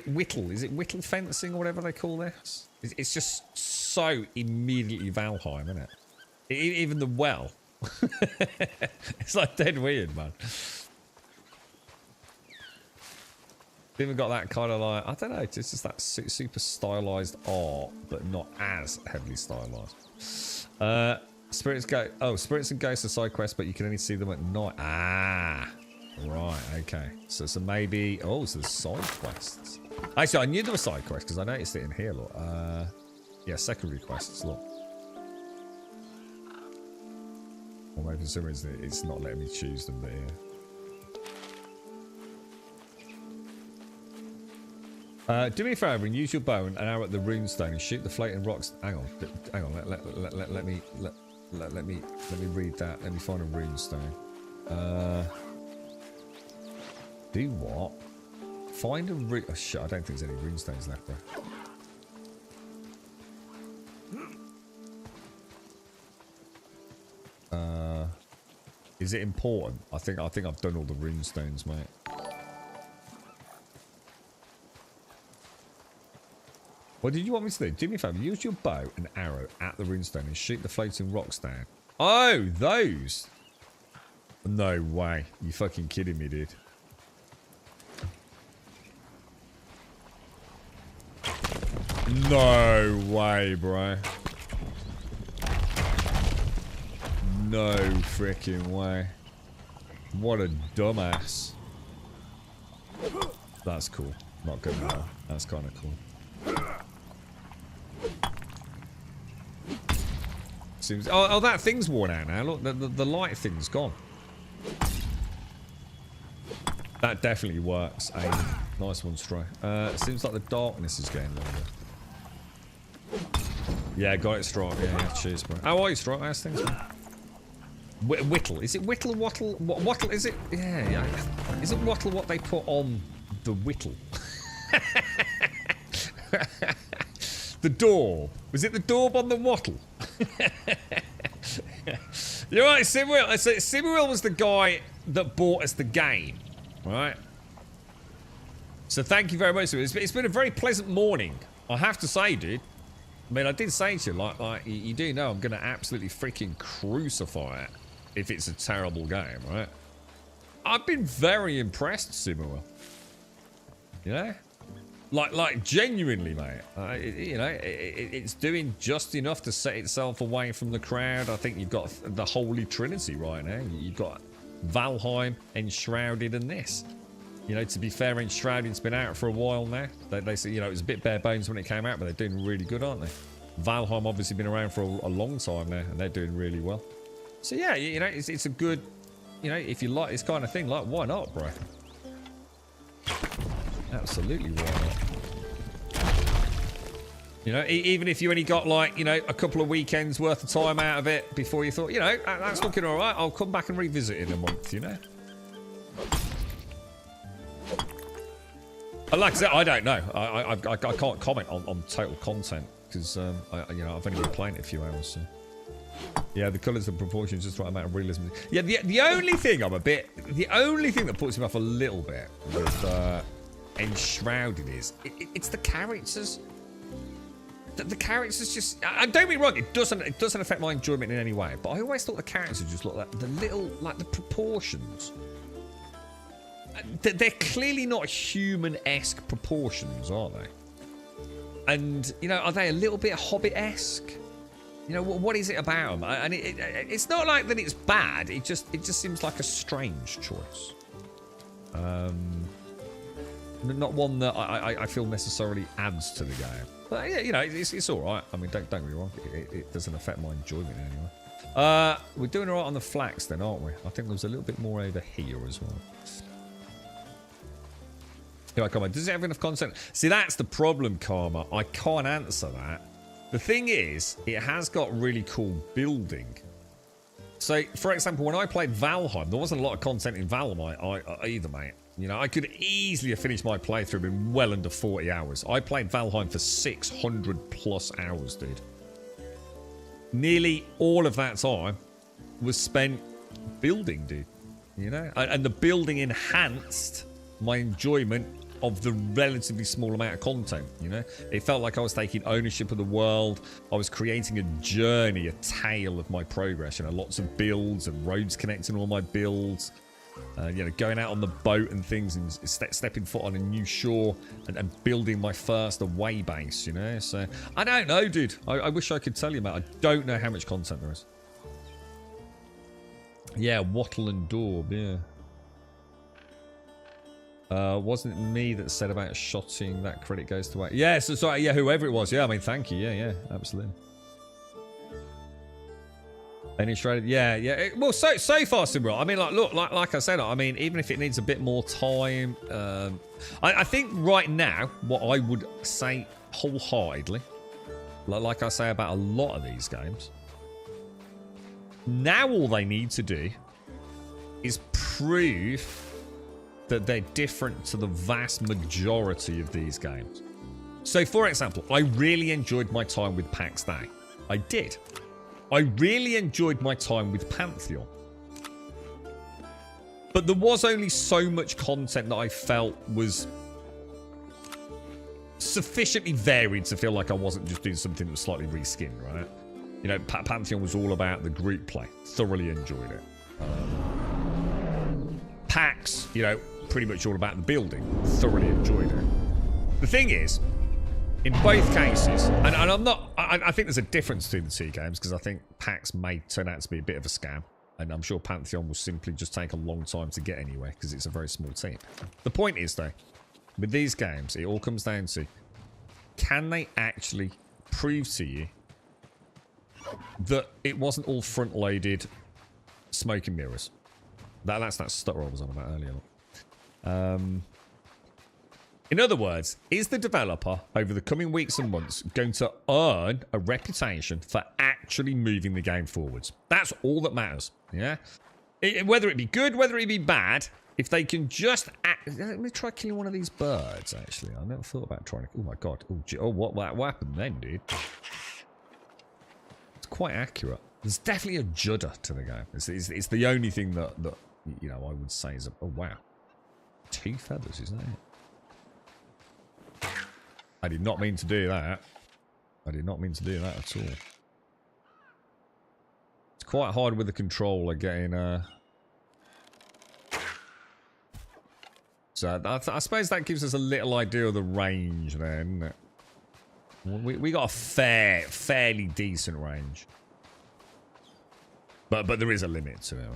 Whittle. Is it whittle fencing or whatever they call this? It's just so immediately Valheim, isn't it? Even the well. It's like dead weird, man. Even got that kind of like, I don't know, it's just that super stylized art, but not as heavily stylized. Spirits and ghosts are side quests, but you can only see them at night. Ah. Right, okay. So maybe... Oh, so there's side quests. Actually, I knew there were side quests because I noticed it in here, look. Yeah, secondary quests, look. Or maybe for some reason it's not letting me choose them, but yeah. Do me a favour and use your bow and arrow at the runestone and shoot the floating rocks. Hang on. Let me read that. Let me find a runestone. Do what? Find a rune. Oh shit! I don't think there's any runestones left, bro. Is it important? I think I've done all the runestones, mate. What did you want me to do? Do me a favour. Use your bow and arrow at the runestone and shoot the floating rocks down. Oh, those! No way! You fucking kidding me, dude? No way, bro. No freaking way. What a dumbass. That's cool. Not good enough. That's kind of cool. Seems. Oh, that thing's worn out now. Look, the light thing's gone. That definitely works. Nice one, Stray. Seems like the darkness is getting longer. Yeah, got it, Straw. Yeah, cheers, bro. How are you, Straw? How's things, man? Whittle. Is it whittle, wattle? Wattle, is it? Yeah. Is it wattle what they put on the whittle? The daub. Was it the daub on the wattle? You're right, Simwell. So Simwell was the guy that bought us the game, right? So thank you very much. It's been a very pleasant morning, I have to say, dude. I mean, I did say to you, like you do know I'm going to absolutely freaking crucify it if it's a terrible game, right? I've been very impressed, Simwell. You know? Like genuinely, mate. It's doing just enough to set itself away from the crowd. I think you've got the Holy Trinity right now. You've got Valheim, Enshrouded, and this. You know, to be fair, Enshrouded's been out for a while now. They say, you know, it was a bit bare bones when it came out, but they're doing really good, aren't they? Valheim obviously been around for a long time now, and they're doing really well. So yeah, you know, it's a good, you know, if you like this kind of thing, like, why not, bro? Absolutely, why not? You know, even if you only got like, you know, a couple of weekends worth of time out of it before you thought, you know, that's looking all right. I'll come back and revisit in a month, you know. Like I said, I don't know. I can't comment on total content because, you know, I've only been playing it a few hours. So. Yeah, the colours and proportions, just the right amount of realism. Yeah, the only thing the only thing that puts me off a little bit with Enshrouded is it's the characters. The characters just, don't get me wrong, it doesn't affect my enjoyment in any way, but I always thought the characters just look like the little, like the proportions. They're clearly not human-esque proportions, are they? And, you know, are they a little bit Hobbit-esque? You know, what is it about them? And it's not like that it's bad, it just seems like a strange choice. Not one that I feel necessarily adds to the game. But yeah, you know, it's all right. I mean, don't get me wrong. It doesn't affect my enjoyment anyway. We're doing all right on the flax then, aren't we? I think there's a little bit more over here as well. Here I come. Does it have enough content? See, that's the problem, Karma. I can't answer that. The thing is, it has got really cool building. So, for example, when I played Valheim, there wasn't a lot of content in Valheim either, mate. You know, I could easily have finished my playthrough in well under 40 hours. I played Valheim for 600 plus hours, dude. Nearly all of that time was spent building, dude. You know? And the building enhanced my enjoyment of the relatively small amount of content, you know? It felt like I was taking ownership of the world. I was creating a journey, a tale of my progress. You know, lots of builds and roads connecting all my builds. You know, going out on the boat and things and stepping foot on a new shore and building my first away base, you know? So, I don't know, dude. I wish I could tell you, Matt. I don't know how much content there is. Yeah, Wattle and Daub, yeah. Wasn't it me that said about shotting? That credit goes to... Yeah, so sorry, yeah, whoever it was. Yeah, I mean, thank you. Yeah, absolutely. Any shredded? Yeah. Well, so far, Simra. I mean, like, look, like I said, I mean, even if it needs a bit more time, I think right now, what I would say wholeheartedly, like I say about a lot of these games, now all they need to do is prove that they're different to the vast majority of these games. So, for example, I really enjoyed my time with PAX Day. I did. I really enjoyed my time with Pantheon. But there was only so much content that I felt was sufficiently varied to feel like I wasn't just doing something that was slightly reskinned, right? You know, Pantheon was all about the group play. Thoroughly enjoyed it. PAX, you know, pretty much all about the building. Thoroughly enjoyed it. The thing is, in both cases, and I'm not... I think there's a difference between the two games, because I think PAX may turn out to be a bit of a scam, and I'm sure Pantheon will simply just take a long time to get anywhere, because it's a very small team. The point is, though, with these games, it all comes down to, can they actually prove to you that it wasn't all front-loaded smoke and mirrors? That's that stutter I was on about earlier. In other words, is the developer, over the coming weeks and months, going to earn a reputation for actually moving the game forwards? That's all that matters, yeah? Whether it be good, whether it be bad, if they can just... Let me try killing one of these birds, actually. I never thought about trying to... Oh, my God. Oh, what happened then, dude? It's quite accurate. There's definitely a judder to the game. It's the only thing that, you know, I would say is... Oh, wow. 2 feathers, isn't it? I did not mean to do that. I did not mean to do that at all. It's quite hard with the controller getting... So I suppose that gives us a little idea of the range there, isn't it? We got a fairly decent range. But there is a limit to it.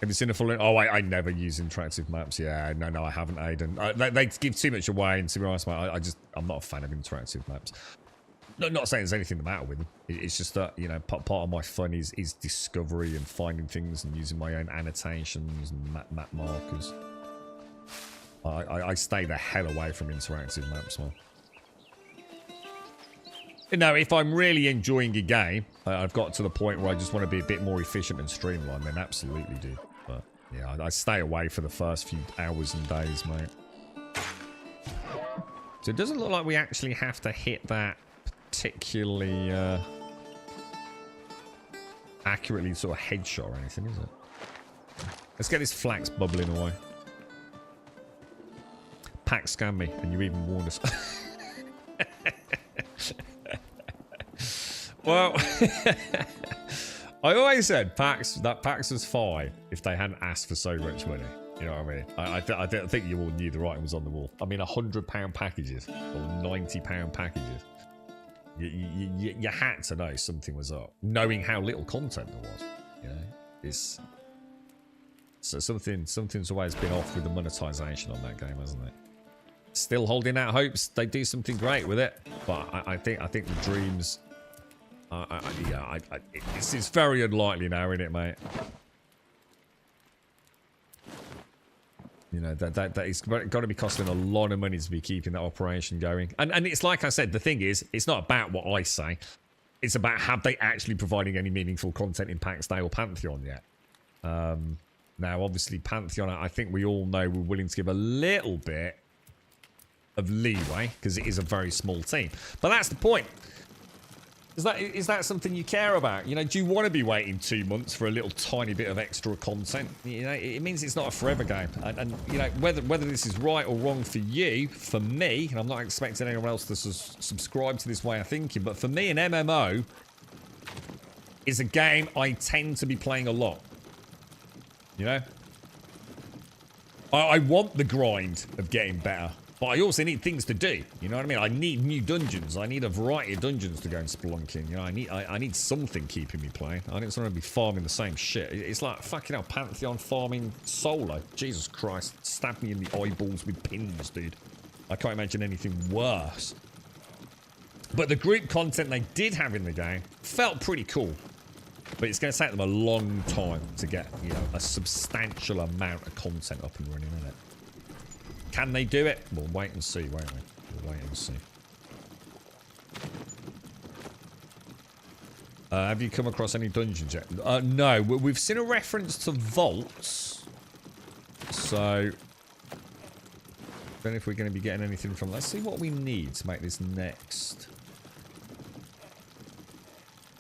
Have you seen a full... Oh, I never use interactive maps. Yeah, no, I haven't, Aiden. They give too much away, and to be honest, mate, I'm not a fan of interactive maps. Not saying there's anything the matter with them. It's just that, you know, part of my fun is discovery and finding things and using my own annotations and map markers. I stay the hell away from interactive maps, man. No, if I'm really enjoying a game, I've got to the point where I just want to be a bit more efficient and streamlined, then absolutely do. But yeah, I stay away for the first few hours and days, mate. So it doesn't look like we actually have to hit that particularly accurately sort of headshot or anything, is it? Let's get this flax bubbling away. Pack scammed me, and you even warned us. Well, I always said that PAX was fine if they hadn't asked for so much money. You know what I mean? I think you all knew the writing was on the wall. I mean, £100 packages or £90 packages. You had to know something was up, knowing how little content there was. You know, so something's always been off with the monetization on that game, hasn't it? Still holding out hopes they do something great with it, but I think the dreams. It's very unlikely now, isn't it, mate? You know, that is got to be costing a lot of money to be keeping that operation going. And it's like I said, the thing is, it's not about what I say. It's about have they actually providing any meaningful content in PAX Day or Pantheon yet. Now, obviously, Pantheon, I think we all know we're willing to give a little bit of leeway because it is a very small team. But that's the point. Is that something you care about? You know, do you want to be waiting 2 months for a little tiny bit of extra content? You know, it means it's not a forever game. And you know, whether this is right or wrong for you, for me, and I'm not expecting anyone else to subscribe to this way of thinking, but for me, an MMO is a game I tend to be playing a lot. You know? I want the grind of getting better. But I also need things to do. You know what I mean? I need new dungeons. I need a variety of dungeons to go and spelunking. You know, I need something keeping me playing. I don't want to be farming the same shit. It's like fucking hell, Pantheon farming solo. Jesus Christ. Stab me in the eyeballs with pins, dude. I can't imagine anything worse. But the group content they did have in the game felt pretty cool. But it's going to take them a long time to get, you know, a substantial amount of content up and running, isn't it? Can they do it? We'll wait and see, won't we? We'll wait and see. Have you come across any dungeons yet? No, we've seen a reference to vaults. So, I don't know if we're going to be getting anything from... Let's see what we need to make this next.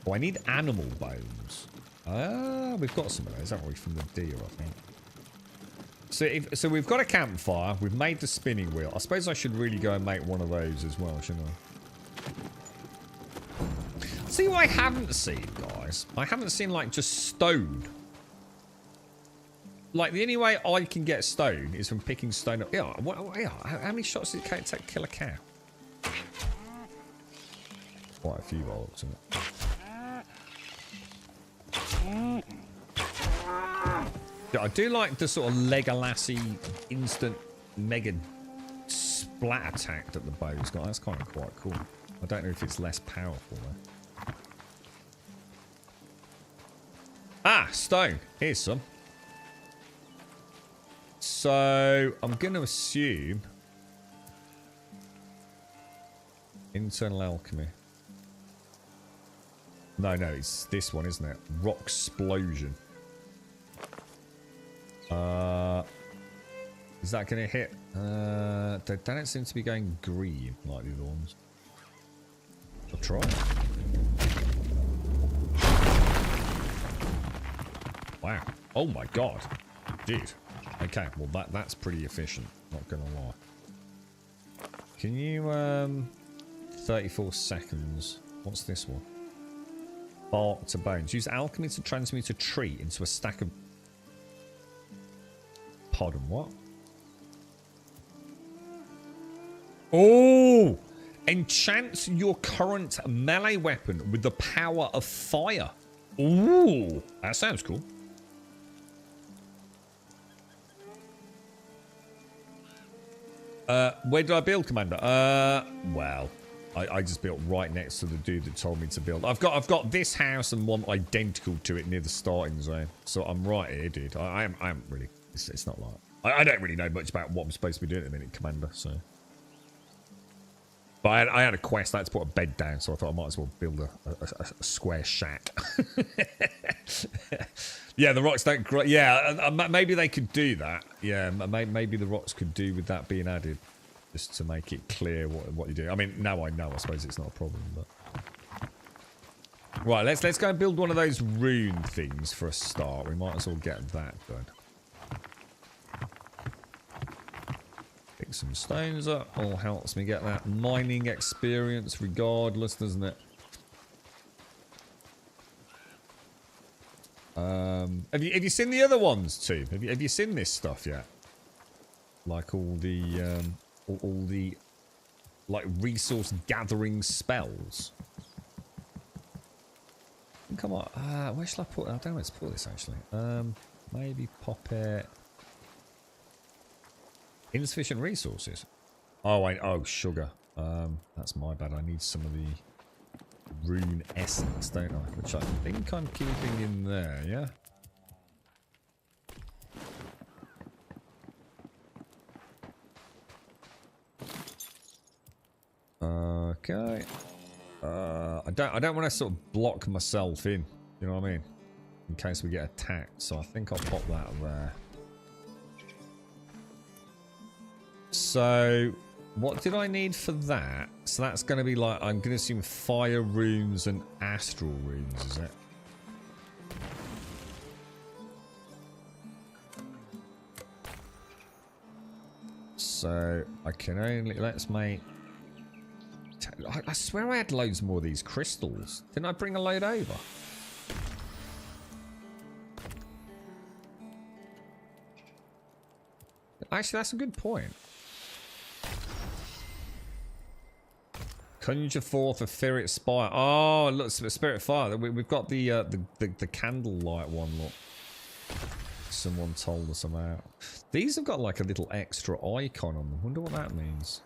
Oh, I need animal bones. We've got some of those, haven't we, from the deer, I think. So we've got a campfire. We've made the spinning wheel. I suppose I should really go and make one of those as well, shouldn't I? See what I haven't seen, guys? I haven't seen, like, just stone. Like, the only way I can get stone is from picking stone up. Yeah, how many shots does it take to kill a cow? Quite a few volts, isn't it? I do like the sort of Legolasy instant mega splat attack that the bow's got. That's kind of quite cool. I don't know if it's less powerful though. Ah, stone. Here's some. So I'm going to assume internal alchemy. No, it's this one, isn't it? Rock explosion. Is that going to hit? They don't seem to be going green like the other ones. I'll try. Wow. Oh my god. Dude. Okay, well that's pretty efficient. Not going to lie. Can you, 34 seconds. What's this one? Bark to bones. Use alchemy to transmute a tree into a stack of... Pardon, what? Oh! Enchant your current melee weapon with the power of fire. Ooh! That sounds cool. Where did I build, Commander? Well... I just built right next to the dude that told me to build. I've got this house and one identical to it near the starting zone. So I'm right here, dude. I am really... It's not like... I don't really know much about what I'm supposed to be doing at the minute, Commander, so... But I had a quest. I had to put a bed down, so I thought I might as well build a square shack. Yeah, the rocks don't grow. Yeah, maybe they could do that. Yeah, maybe the rocks could do with that being added, just to make it clear what you do. I mean, now I know. I suppose it's not a problem. But right, let's go and build one of those rune things for a start. We might as well get that done. Pick some stones up. All helps me get that mining experience, regardless, doesn't it? Have you seen the other ones too? Have you seen this stuff yet? Like all the like resource gathering spells. Come on, where shall I put? I don't know where to put this actually. Maybe pop it. Insufficient resources. Oh wait, oh sugar. That's my bad. I need some of the rune essence, don't I? Which I think I'm keeping in there, yeah? Okay. I don't want to sort of block myself in, you know what I mean? In case we get attacked, so I think I'll pop that there. So, what did I need for that? So that's going to be like, I'm going to assume fire runes and astral runes, is it? So, I can only, let's make... I swear I had loads more of these crystals. Didn't I bring a load over? Actually, that's a good point. Conjure forth a ferret spire. Oh, look, spirit fire. We've got the candlelight one. Look, someone told us about. These have got like a little extra icon on them. Wonder what that means.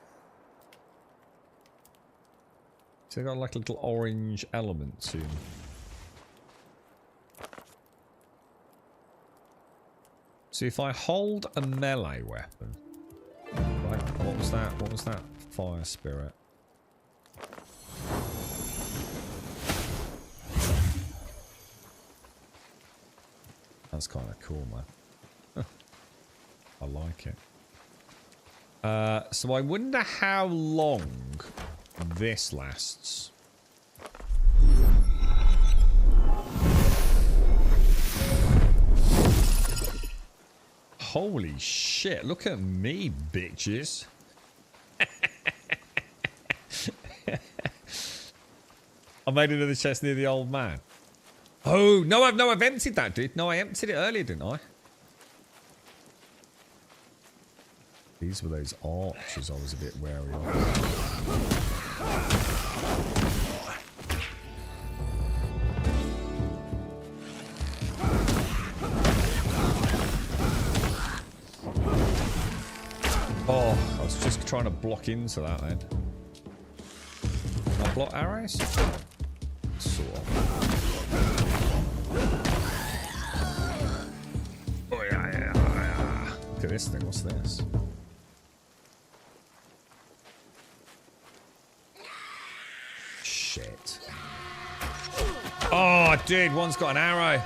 So they've got like a little orange element to them. So if I hold a melee weapon, right? What was that? What was that? Fire spirit. That's kind of cool, man. I like it. So I wonder how long this lasts. Holy shit, look at me, bitches. I made another chest near the old man. Oh, no, I've emptied that, dude. No, I emptied it earlier, didn't I? These were those archers I was a bit wary of. Oh, I was just trying to block into that then. Can I block arrows? Sort of. Oh, yeah. Look at this thing. What's this? Shit. Oh, dude, one's got an arrow.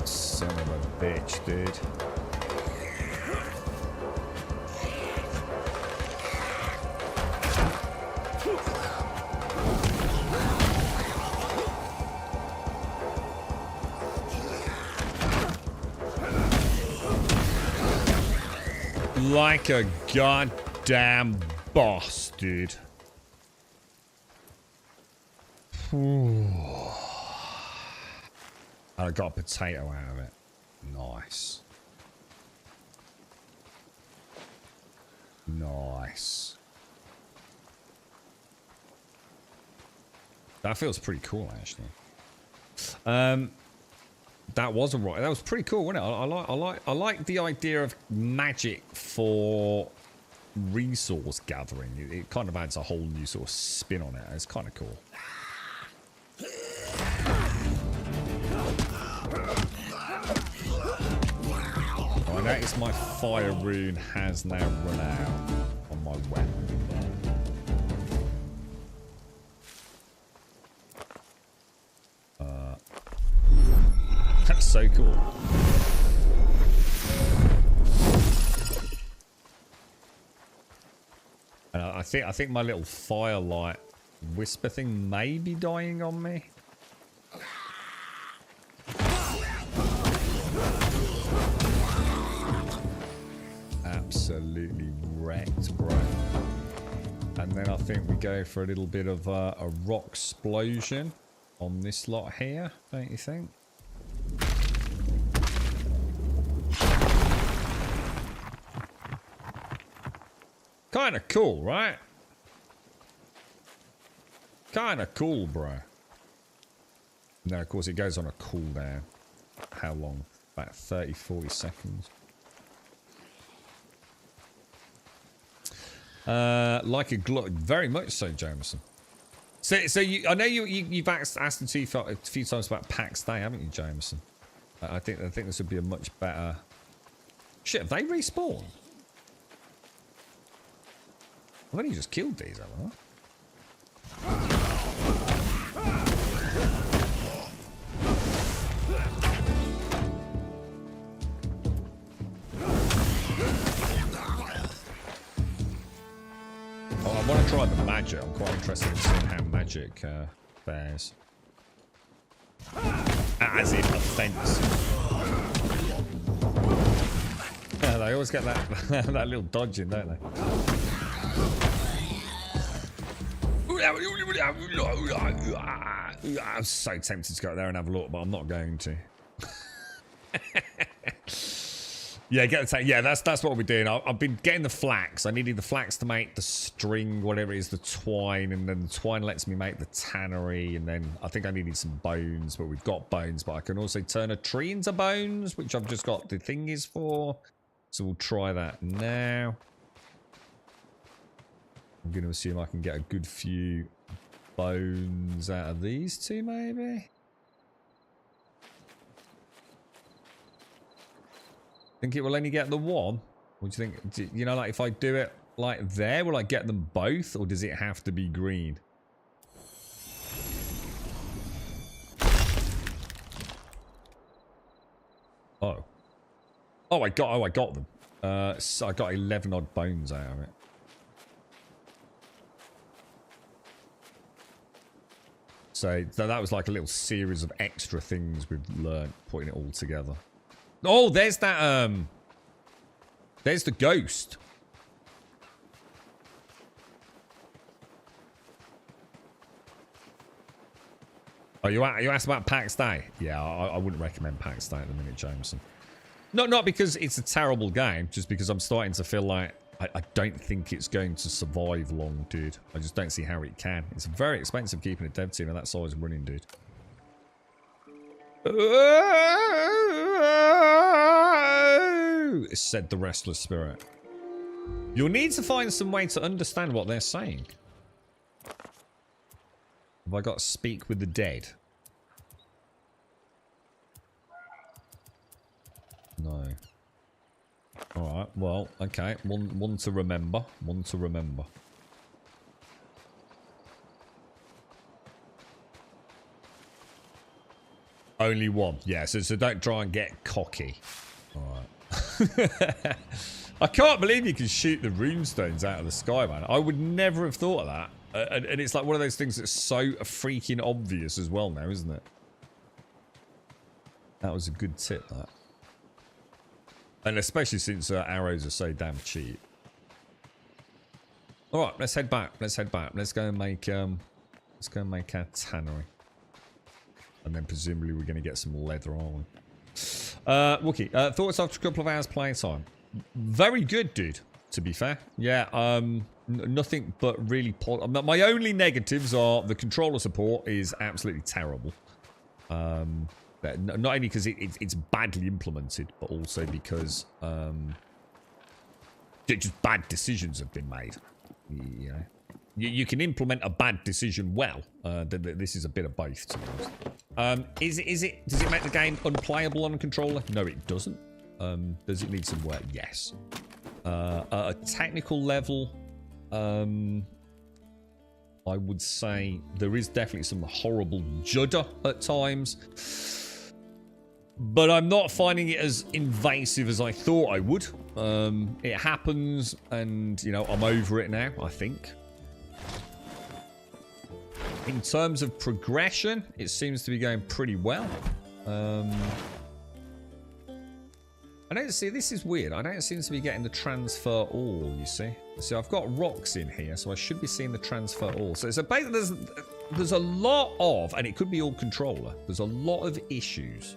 Son of a bitch, dude. Like a goddamn boss, dude. I got a potato out of it. Nice. Nice. That feels pretty cool, actually. That was alright. That was pretty cool, wasn't it? I like the idea of magic for resource gathering. It kind of adds a whole new sort of spin on it. It's kind of cool. notice my fire rune has now run out on my weapon. That's so cool. And I think my little firelight whisper thing may be dying on me. Absolutely wrecked, bro. And then I think we go for a little bit of a rock explosion on this lot here, don't you think? Kind of cool, right? Kind of cool, bro. Now, of course, it goes on a cooldown. How long? About 30, 40 seconds. Like a glove, very much so, Jameson. So you, I know you've asked a few times about PAX Day, haven't you, Jameson? I think this would be a much better. Shit, have they respawned? I've only just killed these, haven't I? I want to try the magic. I'm quite interested in seeing how magic fares. As in offensive. Yeah, they always get that that little dodge in, don't they? I'm so tempted to go out there and have a look, but I'm not going to. Yeah, get the tank. Yeah, that's what we're doing. I've been getting the flax. I needed the flax to make the string, whatever it is, the twine, and then the twine lets me make the tannery, and then I think I needed some bones, but we've got bones, but I can also turn a tree into bones, which I've just got the thingies for. So we'll try that now. I'm going to assume I can get a good few bones out of these two, maybe. Think it will only get the one? What do you think? You know, like if I do it like there, will I get them both, or does it have to be green? Oh. Oh, I got them. So I got 11 odd bones out of it. So that was like a little series of extra things we've learned, putting it all together. Oh, there's that, there's the ghost. Oh, you asked about PAX Day? Yeah, I wouldn't recommend PAX Day at the minute, Jameson. Not because it's a terrible game, just because I'm starting to feel like I don't think it's going to survive long, dude. I just don't see how it can. It's very expensive keeping a dev team of that size running, dude. Said the restless spirit. You'll need to find some way to understand what they're saying. Have I got to speak with the dead? No. Alright, well, okay. One to remember. One to remember. Only one. Yeah, so don't try and get cocky. Alright. I can't believe you can shoot the runestones out of the sky, man. I would never have thought of that. And it's like one of those things that's so freaking obvious as well now, isn't it? That was a good tip, that. And especially since arrows are so damn cheap. Alright, let's head back. Let's head back. Let's go and make our tannery. And then presumably we're going to get some leather, aren't we? Wookie, thoughts after a couple of hours playtime? Very good, dude, to be fair. Yeah, nothing but really... My only negatives are the controller support is absolutely terrible. Not only because it's badly implemented, but also because just bad decisions have been made. You know, you can implement a bad decision well. This is a bit of both, to be honest. Does it make the game unplayable on a controller? No, it doesn't. Does it need some work? Yes. At a technical level, I would say there is definitely some horrible judder at times. But I'm not finding it as invasive as I thought I would. It happens, and, you know, I'm over it now, I think. In terms of progression, it seems to be going pretty well. I don't see, this is weird. I don't seem to be getting the transfer all, you see. So I've got rocks in here, so I should be seeing the transfer all. So there's a lot of, and it could be all controller, there's a lot of issues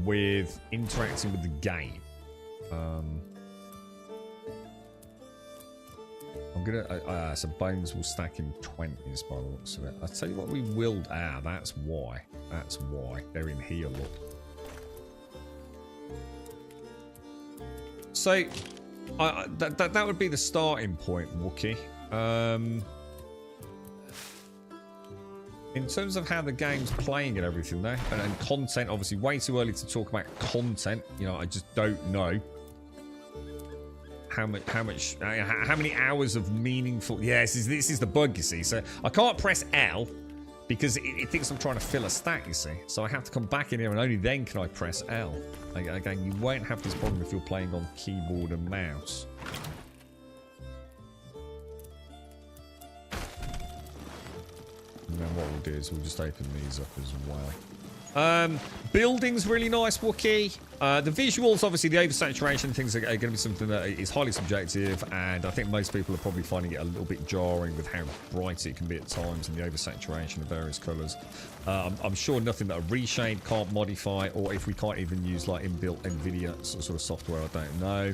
with interacting with the game. I'm gonna, so bones will stack in 20s by the looks of it. I'll tell you what we will, that's why. That's why. They're in here, look. So, that would be the starting point, Wookie. In terms of how the game's playing and everything there, and content, obviously way too early to talk about content. You know, I just don't know how many hours of meaningful. Yes, this is the bug, you see. So I can't press L because it thinks I'm trying to fill a stack, you see. So I have to come back in here, and only then can I press L. Again, you won't have this problem if you're playing on keyboard and mouse. And then what we'll do is we'll just open these up as well. Building's really nice, Wookie. The visuals, obviously, the oversaturation things are going to be something that is highly subjective, and I think most people are probably finding it a little bit jarring with how bright it can be at times and the oversaturation of various colours. I'm sure nothing that a reshade can't modify, or if we can't even use like inbuilt NVIDIA sort of software, I don't know.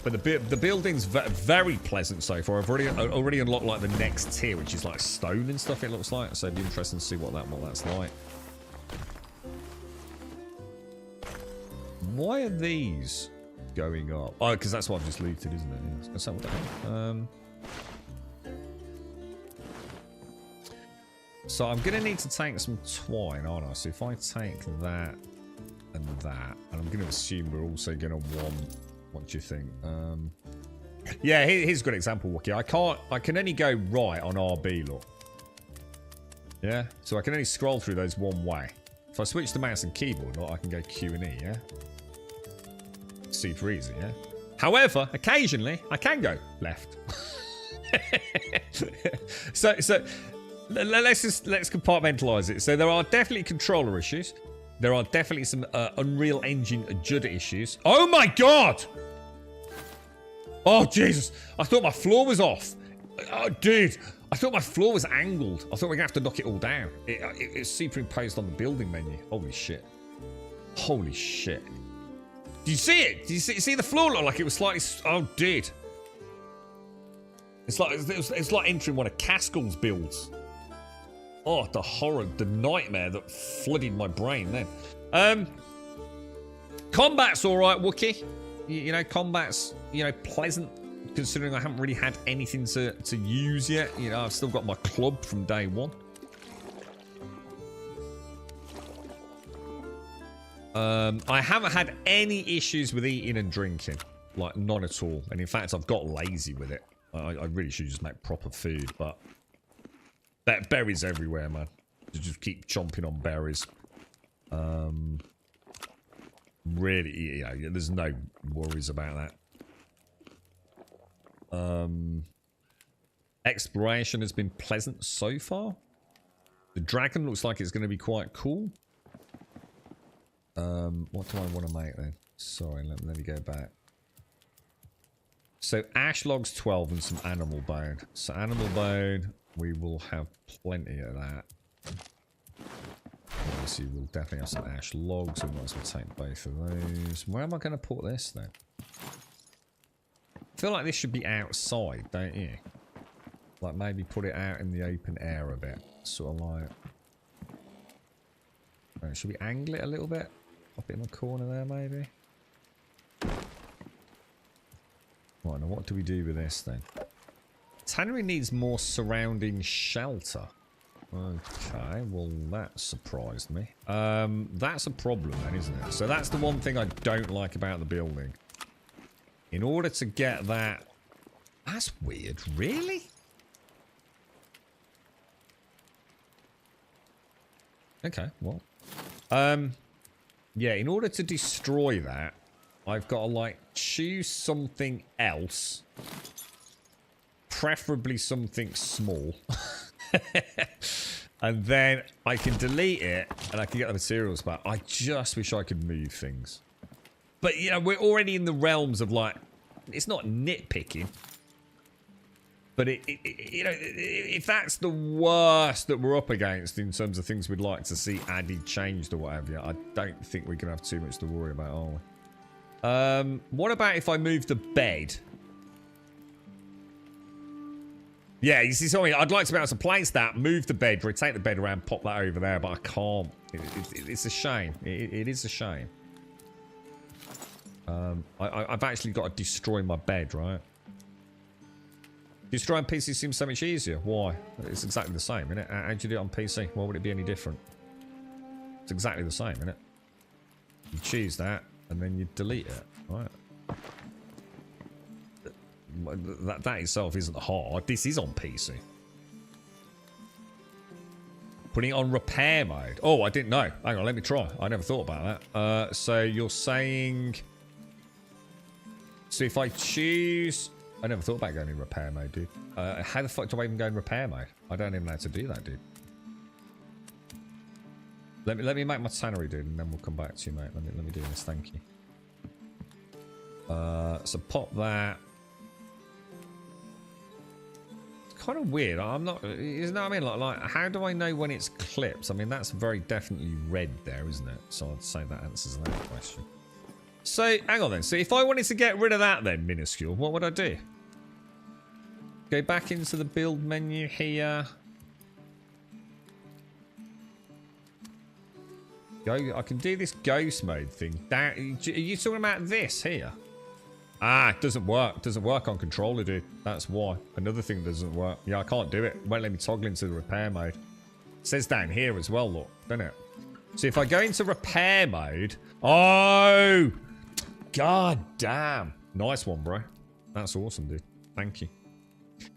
But the building's very pleasant so far. I've already unlocked like the next tier, which is like stone and stuff. It looks like, so it'd be interesting to see what that's like. Why are these going up? Oh, because that's what I've just looted, isn't it? Yeah. That's what the hell. So I'm gonna need to take some twine, aren't I? So if I take that and that, and I'm gonna assume we're also gonna want. What do you think? Yeah, here's a good example, Wookie. I can only go right on RB, look. Yeah, so I can only scroll through those one way. If I switch to mouse and keyboard, look, I can go Q and E, yeah? Super easy, yeah? However, occasionally, I can go left. so let's compartmentalize it. So there are definitely controller issues. There are definitely some Unreal Engine judder issues. Oh my god! Oh Jesus! I thought my floor was off. Oh dude, I thought my floor was angled. I thought we were gonna have to knock it all down. It's superimposed on the building menu. Holy shit! Holy shit! Do you see it? Do you see the floor look like it was slightly? Oh dude! It's like entering one of Caskell's builds. Oh, the horror, the nightmare that flooded my brain then. Combat's alright, Wookie. You know, combat's, you know, pleasant, considering I haven't really had anything to use yet. You know, I've still got my club from day one. I haven't had any issues with eating and drinking. Like, none at all. And in fact, I've got lazy with it. I really should just make proper food, but... berries everywhere, man. Just keep chomping on berries. Really, yeah, there's no worries about that. Exploration has been pleasant so far. The dragon looks like it's going to be quite cool. What do I want to make then? Sorry, let me go back. So ash logs 12 and some animal bone. So animal bone, we will have plenty of that. Obviously, we'll definitely have some ash logs, and once we take both of those. Where am I going to put this then? I feel like this should be outside, don't you? Like maybe put it out in the open air a bit. Sort of like... Right, should we angle it a little bit? Pop it in the corner there, maybe? Right, now what do we do with this then? Tannery needs more surrounding shelter. Okay, well that surprised me. That's a problem then, isn't it? So that's the one thing I don't like about the building. In order to get that... That's weird, really? Okay, well. Yeah, in order to destroy that, I've got to, like, choose something else. Preferably something small. And then I can delete it, and I can get the materials back. I just wish I could move things. But, you know, we're already in the realms of, like, it's not nitpicking. But, you know, if that's the worst that we're up against in terms of things we'd like to see added, changed, or whatever, I don't think we're going to have too much to worry about, are we? What about if I move the bed? Yeah, you see something? I'd like to be able to place that, move the bed, rotate the bed around, pop that over there, but I can't. It's a shame. It is a shame. I've actually got to destroy my bed, right? Destroying PC seems so much easier. Why? It's exactly the same, isn't it? How do you do it on PC? Why would it be any different? It's exactly the same, isn't it? You choose that, and then you delete it, right? That itself isn't hard. This is on PC. Putting it on repair mode. Oh, I didn't know. Hang on, let me try. I never thought about that. So you're saying... So if I choose... I never thought about going in repair mode, dude. How the fuck do I even go in repair mode? I don't even know how to do that, dude. Let me make my tannery, dude, and then we'll come back to you, mate. Let me do this, thank you. So pop that. It's kind of weird. I'm not... You know what I mean? Like, how do I know when it's clipped? I mean, that's very definitely red there, isn't it? So I'd say that answers that question. So, hang on then. So if I wanted to get rid of that then, minuscule, what would I do? Go back into the build menu here. I can do this ghost mode thing. Are you talking about this here? Ah, it doesn't work. It doesn't work on controller, dude. That's why. Another thing doesn't work. Yeah, I can't do it. It won't let me toggle into the repair mode. It says down here as well, look. Doesn't it? So if I go into repair mode... Oh! God damn. Nice one, bro. That's awesome, dude. Thank you.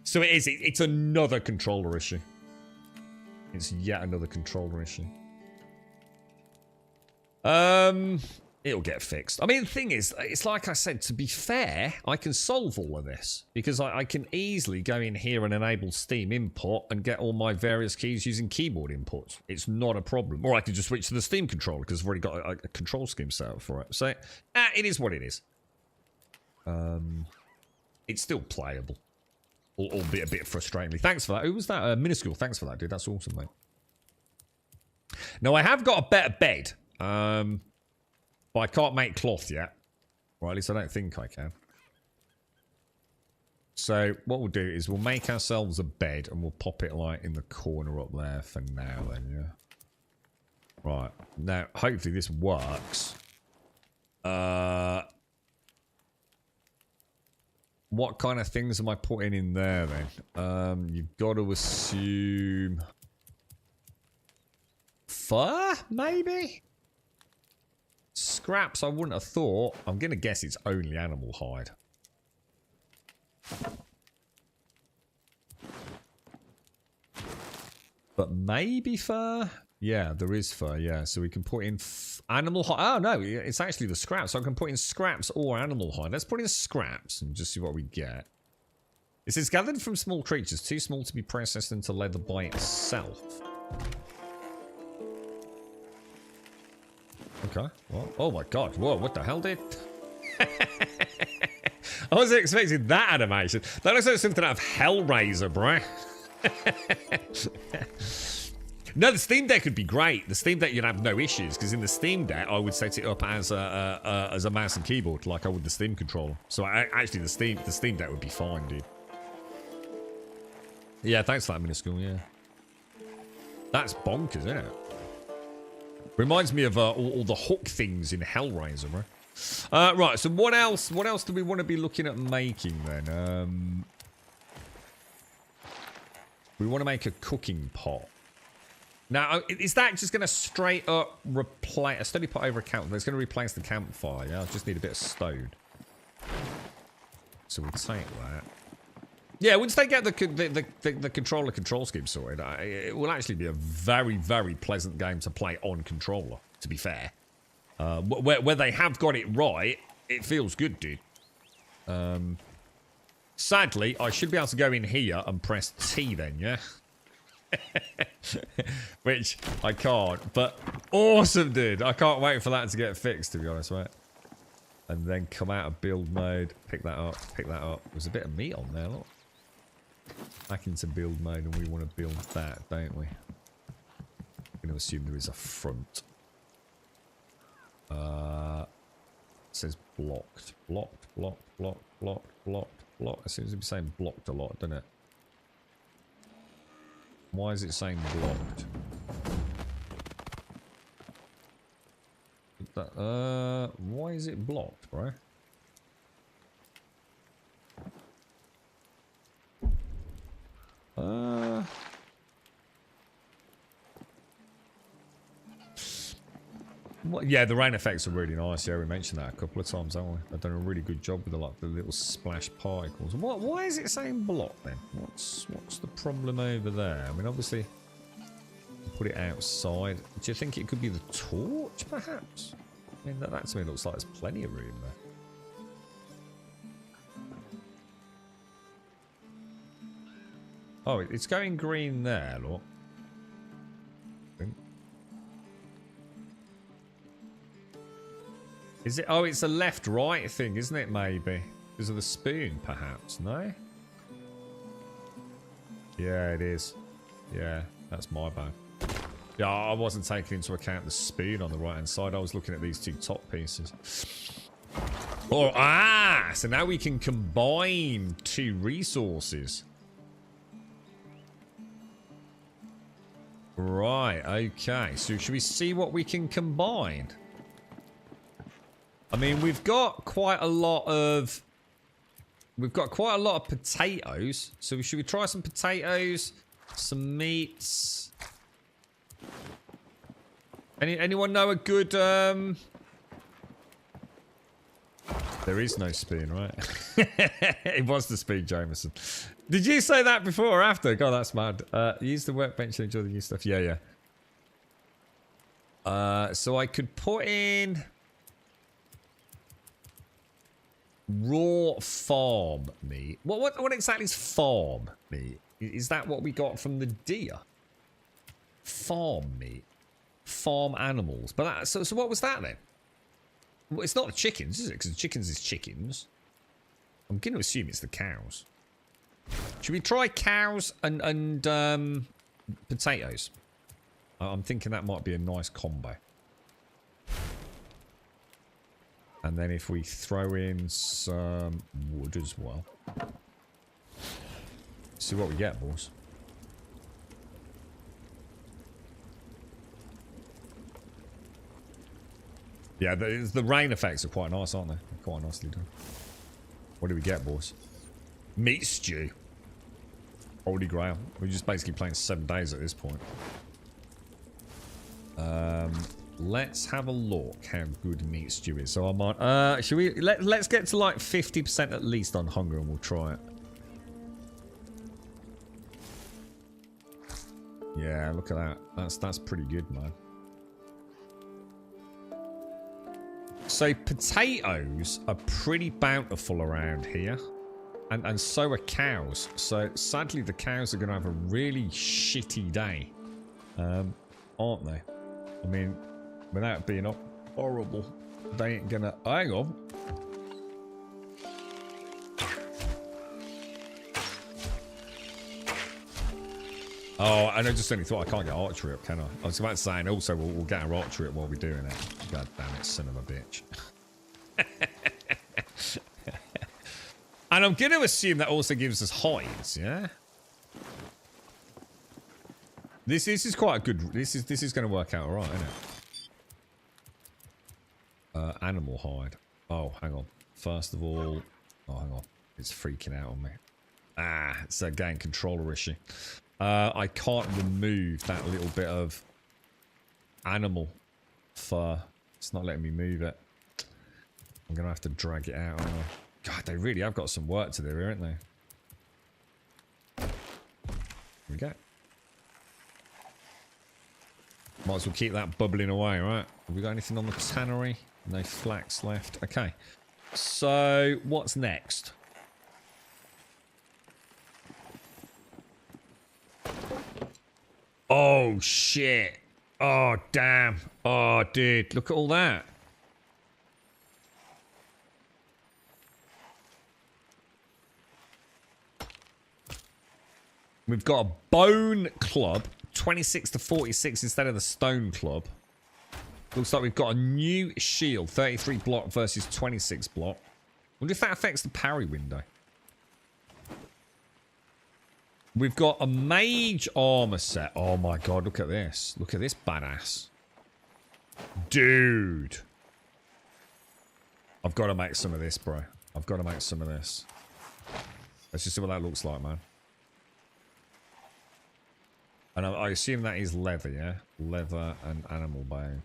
So it is. It's another controller issue. It's yet another controller issue. It'll get fixed. I mean, the thing is, it's like I said, to be fair, I can solve all of this. Because I can easily go in here and enable Steam input and get all my various keys using keyboard inputs. It's not a problem. Or I can just switch to the Steam controller because I've already got a control scheme set up for it. So, it is what it is. It's still playable. Albeit a bit frustratingly. Thanks for that. Who was that? Minuscule. Thanks for that, dude. That's awesome, mate. Now, I have got a better bed. But I can't make cloth yet. Or at least I don't think I can. So what we'll do is we'll make ourselves a bed and we'll pop it like in the corner up there for now then, yeah. Right. Now, hopefully this works. What kind of things am I putting in there then? You've got to assume... Fur, maybe? Scraps, I wouldn't have thought. I'm going to guess it's only animal hide. But maybe fur? Yeah, there is fur, yeah. So we can put in animal hide. Oh, no, it's actually the scraps. So I can put in scraps or animal hide. Let's put in scraps and just see what we get. It says gathered from small creatures, too small to be processed into leather by itself. Okay. Well, oh my god. Whoa, what the hell, dude? I wasn't expecting that animation. That looks like something out of Hellraiser, bro. No, the Steam Deck would be great. The Steam Deck, you'd have no issues, because in the Steam Deck, I would set it up as a mouse and keyboard, like I would the Steam controller. So actually, the Steam Deck would be fine, dude. Yeah, thanks for that, minuscule, yeah. That's bonkers, isn't it? Reminds me of all the hook things in Hellraiser, bro. Right, so what else do we want to be looking at making then? We want to make a cooking pot. Now, is that just going to straight up replace... A study pot over a campfire. It's going to replace the campfire, yeah? I just need a bit of stone. So we'll take that. Yeah, once they get the controller control scheme sorted, it will actually be a very, very pleasant game to play on controller, to be fair. Where they have got it right, it feels good, dude. Sadly, I should be able to go in here and press T then, yeah? Which I can't, but awesome, dude. I can't wait for that to get fixed, to be honest, right? And then come out of build mode, pick that up, pick that up. There's a bit of meat on there, look. Back into build mode, and we want to build that, don't we? I'm going to assume there is a front. It says blocked. Blocked, blocked, blocked, blocked, blocked, blocked. It seems to be saying blocked a lot, doesn't it? Why is it saying blocked? Why is it blocked, bro? Well, yeah, the rain effects are really nice. Yeah, we mentioned that a couple of times, haven't we? They've done a really good job with the little splash particles. Why is it saying block then? What's the problem over there? I mean, obviously, put it outside. Do you think it could be the torch, perhaps? I mean, that to me looks like there's plenty of room there. Oh, it's going green there, look. Is it? Oh, it's a left-right thing, isn't it, maybe? Because of the spoon, perhaps, no? Yeah, it is. Yeah, that's my bad. Yeah, I wasn't taking into account the spoon on the right-hand side. I was looking at these two top pieces. Oh, so now we can combine two resources. Right, okay. So should we see what we can combine? I mean, we've got quite a lot of potatoes. So should we try some potatoes, some meats? Anyone know a good There is no spoon, right? It was the spoon, Jameson. Did you say that before or after? God, that's mad. Use the workbench and enjoy the new stuff. Yeah, yeah. So I could put in raw farm meat. What exactly is farm meat? Is that what we got from the deer? Farm meat. Farm animals. But so what was that then? Well, it's not the chickens, is it? Because the chickens is chickens. I'm going to assume it's the cows. Should we try cows and potatoes? I'm thinking that might be a nice combo. And then if we throw in some wood as well. See what we get, boys. Yeah, the rain effects are quite nice, aren't they? They're quite nicely done. What do we get, boys? Meat stew. Holy grail. We're just basically playing 7 days at this point. Let's have a look how good meat stew is. So I might, should we, let's get to like 50% at least on hunger and we'll try it. Yeah, look at that. That's pretty good, man. So potatoes are pretty bountiful around here. And so are cows. So sadly the cows are going to have a really shitty day. Aren't they? I mean, without being horrible, they ain't gonna... Hang on. Oh, and I just only thought I can't get archery up, can I? I was about to say, and also we'll get our archery up while we're doing it. God damn it, son of a bitch. And I'm going to assume that also gives us hides, yeah? This is quite a good... This is going to work out alright, isn't it? Animal hide. Oh, hang on. First of all... Oh, hang on. It's freaking out on me. It's a game controller issue. I can't remove that little bit of animal fur. It's not letting me move it. I'm going to have to drag it out. Aren't I? God, they really have got some work to do here, haven't they? Here we go. Might as well keep that bubbling away, right? Have we got anything on the tannery? No flax left. Okay. So, what's next? Oh, shit. Oh, damn. Oh, dude. Look at all that. We've got a bone club. 26 to 46 instead of the stone club. Looks like we've got a new shield. 33 block versus 26 block. Wonder if that affects the parry window. We've got a mage armor set. Oh my god, look at this. Look at this badass. Dude. I've got to make some of this, bro. I've got to make some of this. Let's just see what that looks like, man. And I assume that is leather, yeah? Leather and animal bone.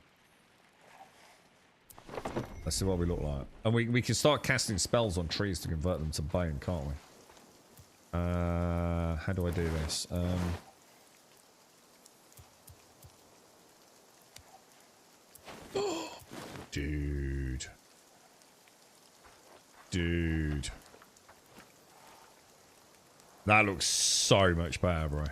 Let's see what we look like. And we can start casting spells on trees to convert them to bone, can't we? How do I do this? Dude. Dude. That looks so much better, bro.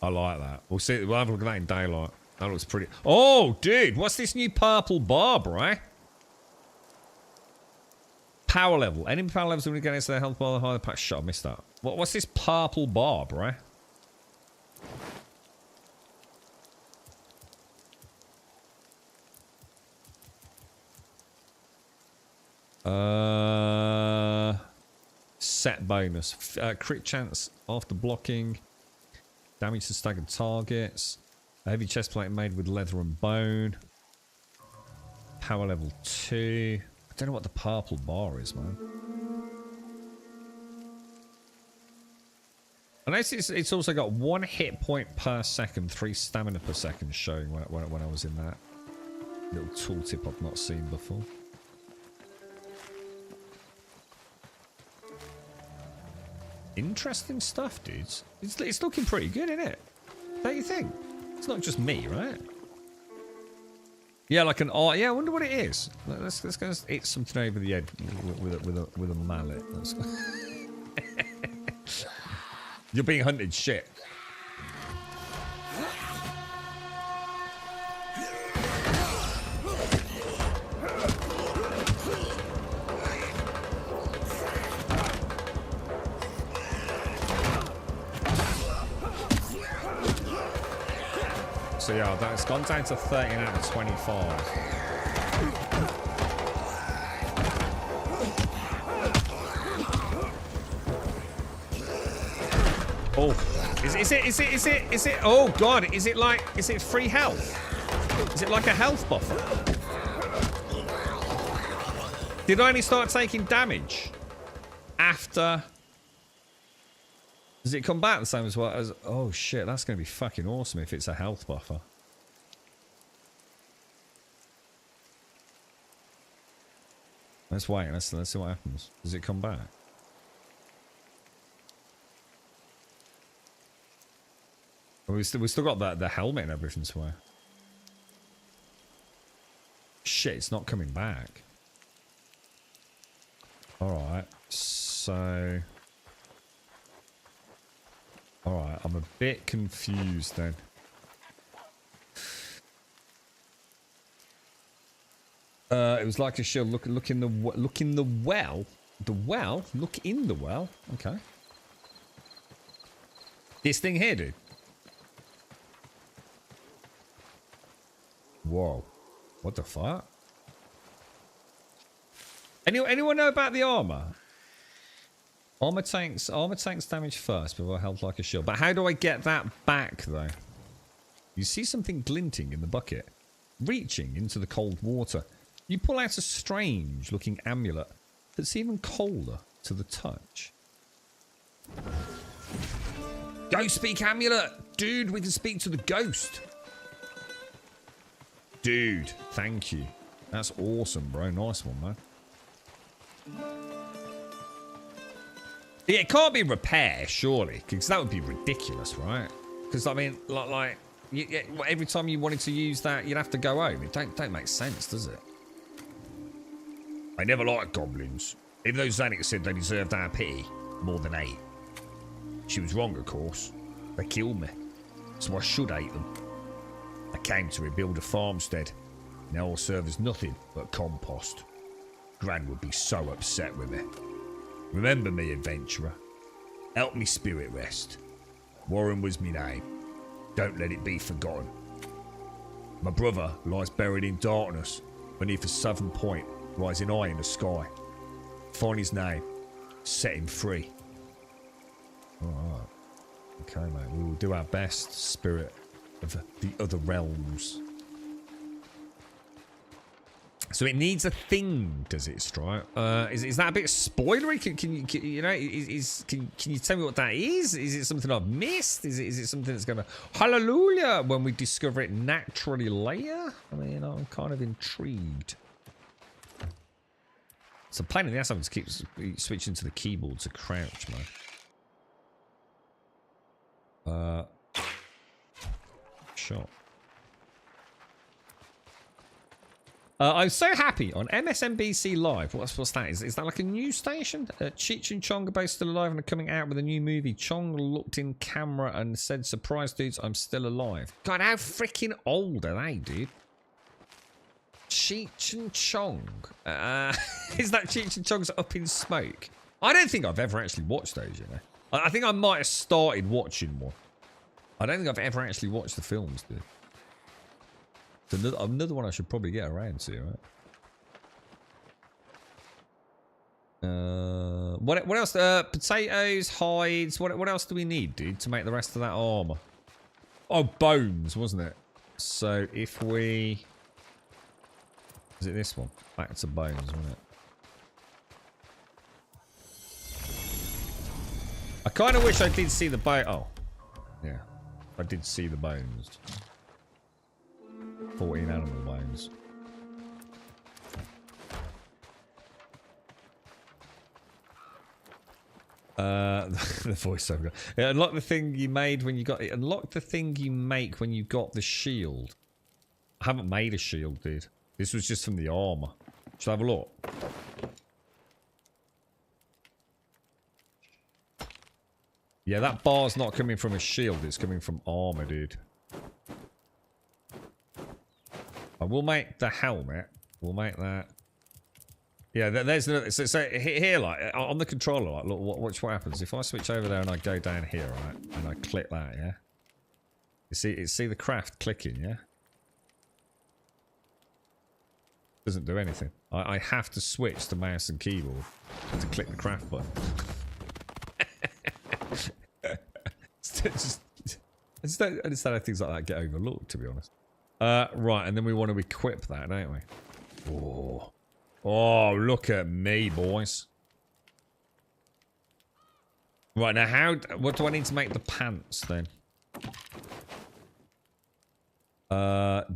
I like that. We'll see. We'll have a look at that in daylight. That looks pretty. Oh, dude. What's this new purple bar, bro? Power level. Enemy power levels when we get into their health bar, the higher the patch. Shut up, I missed that. What's this purple bar, bro? Set bonus. Crit chance after blocking. Damage to staggered targets. A heavy chest plate made with leather and bone. Power level 2. I don't know what the purple bar is, man. I noticed it's also got 1 hit point per second, 3 stamina per second showing when I was in that little tooltip I've not seen before. Interesting stuff, dudes. It's looking pretty good, isn't it? Don't you think? It's not just me, right? Yeah, like an art. Yeah, I wonder what it is. Let's go hit something over the head with a mallet. Let's go. You're being hunted, shit. So yeah, that's gone down to 13 out of 25. Oh, is it? Oh god, is it free health? Is it like a health buffer? Did I only start taking damage after? Does it come back the same as well as? Oh shit, that's going to be fucking awesome if it's a health buffer. Let's wait. Let's see what happens. Does it come back? Well, we still got the helmet and everything to wear. Shit, it's not coming back. All right, so. Alright, I'm a bit confused then. It was like a shield. Look in the well. The well? Look in the well. Okay. This thing here, dude. Whoa. What the fuck? Anyone know about the armor? Armor tanks damage first before held like a shield. But how do I get that back, though? You see something glinting in the bucket, reaching into the cold water. You pull out a strange-looking amulet that's even colder to the touch. Ghost speak amulet. Dude, we can speak to the ghost. Dude, thank you. That's awesome, bro. Nice one, man. Yeah, it can't be repair, surely, because that would be ridiculous, right? Because, I mean, like every time you wanted to use that, you'd have to go home. It don't make sense, does it? I never liked goblins. Even though Zanuck said they deserved our pity more than hate. She was wrong, of course. They killed me. So I should hate them. I came to rebuild a farmstead. Now I'll serve as nothing but compost. Gran would be so upset with me. Remember me, adventurer. Help me spirit rest. Warren was me name. Don't let it be forgotten. My brother lies buried in darkness beneath a southern point rising high in the sky. Find his name. Set him free. Alright. Okay, mate. We will do our best, spirit of the other realms. So it needs a thing, does it, Stripe? Is that a bit spoilery? Can you tell me what that is? Is it something I've missed? Is it something that's gonna hallelujah when we discover it naturally later? I mean, I'm kind of intrigued. It's a pain in the ass having to keep switching to the keyboard to crouch, man. Shot. I'm so happy on MSNBC Live. What's that? Is that like a news station? Cheech and Chong are both still alive and are coming out with a new movie. Chong looked in camera and said, "Surprise, dudes, I'm still alive." God, how freaking old are they, dude? Cheech and Chong. Is that Cheech and Chong's Up in Smoke? I don't think I've ever actually watched those, you know. I think I might have started watching one. I don't think I've ever actually watched the films, dude. It's another one I should probably get around to, right? What else? Potatoes, hides. What else do we need, dude, to make the rest of that armor? Oh, bones, wasn't it? So if we... Is it this one? Back to bones, wasn't it? I kind of wish I did see the bone. Oh, yeah. I did see the bones. 14 animal bones. The voiceover. Yeah, unlock the thing you made when you got it. Unlock the thing you make when you got the shield. I haven't made a shield, dude. This was just from the armor. Should I have a look? Yeah, that bar's not coming from a shield. It's coming from armor, dude. I will make the helmet. We'll make that. Yeah, there's another. So here, like on the controller, like look, watch what happens if I switch over there and I go down here, right, and I click that. Yeah. You see the craft clicking, yeah. Doesn't do anything. I have to switch to mouse and keyboard to click the craft button. I just don't understand how things like that get overlooked, to be honest. Right, and then we want to equip that, don't we? Oh. Oh, look at me, boys. Right, now what do I need to make the pants, then?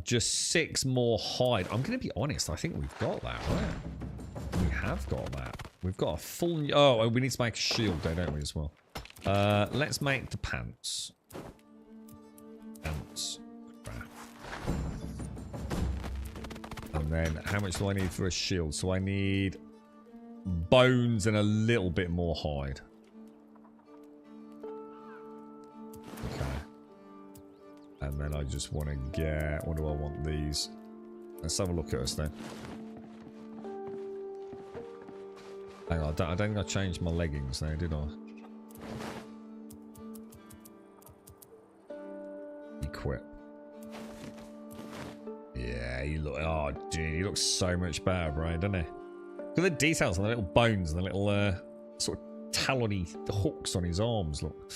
Just 6 more hide. I'm going to be honest, I think we've got that, right? We have got that. We've got a full... Oh, we need to make a shield, though, don't we, as well? Let's make the pants. Pants. And then, how much do I need for a shield? So I need bones and a little bit more hide. Okay. And then I just want to get... What do I want these? Let's have a look at us then. Hang on, I don't think I changed my leggings now, did I? Equip. Yeah, you look... Oh, dude, he looks so much better, bro, doesn't he? Look at the details on the little bones and the little, sort of talony hooks on his arms, look.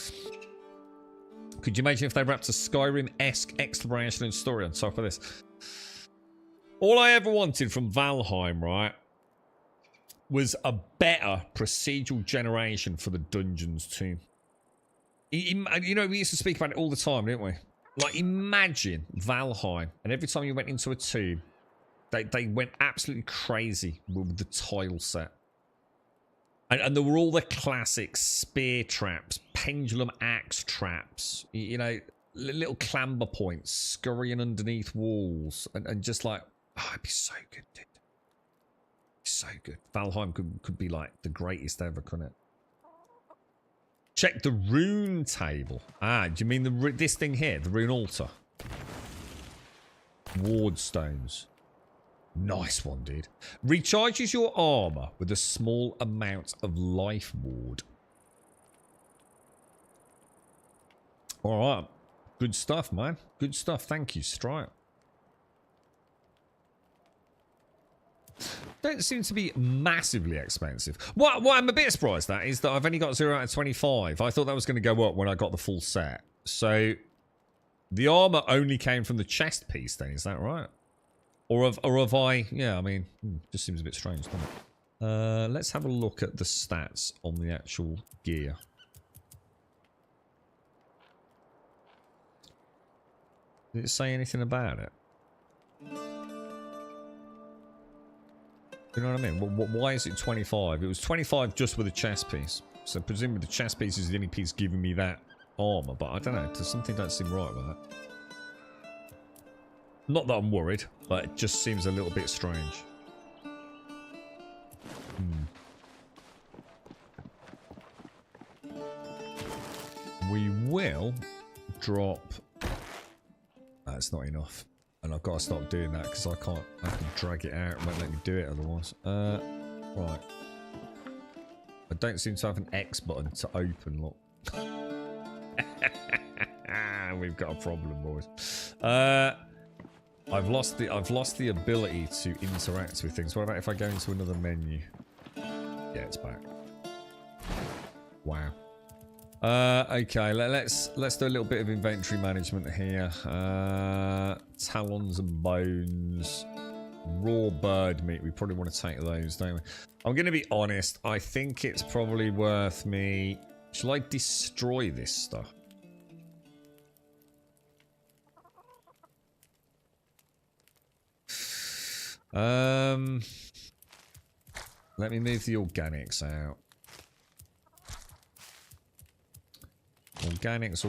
Could you imagine if they wrapped a Skyrim-esque exploration and story on top of this? All I ever wanted from Valheim, right, was a better procedural generation for the dungeons too. You know, we used to speak about it all the time, didn't we? Like, imagine Valheim, and every time you went into a tomb, they went absolutely crazy with the tile set. And there were all the classic spear traps, pendulum axe traps, you know, little clamber points, scurrying underneath walls, and just like, oh, it'd be so good, dude. So good. Valheim could be like the greatest ever, couldn't it? Check the rune table. Ah, do you mean this thing here, the rune altar? Ward stones. Nice one, dude. Recharges your armor with a small amount of life ward. All right. Good stuff, man. Good stuff. Thank you, Stripe. Don't seem to be massively expensive. What I'm a bit surprised at is that I've only got 0 out of 25. I thought that was going to go up when I got the full set. So the armor only came from the chest piece then, is that right? Or have I... Yeah, I mean, just seems a bit strange, doesn't it? Let's have a look at the stats on the actual gear. Did it say anything about it? You know what I mean? Why is it 25? It was 25 just with a chest piece. So presumably the chest piece is the only piece giving me that armor. But I don't know. Something don't seem right with that. Not that I'm worried, but it just seems a little bit strange. We will drop... That's not enough. And I've got to stop doing that because I can't. I have to drag it out. It won't let me do it otherwise. Right. I don't seem to have an X button to open. Look. We've got a problem, boys. I've lost the ability to interact with things. What about if I go into another menu? Yeah, it's back. Wow. Okay, let's do a little bit of inventory management here. Talons and bones, raw bird meat. We probably want to take those, don't we? I'm going to be honest. I think it's probably worth me. Shall I destroy this stuff? Let me move the organics out. Organics.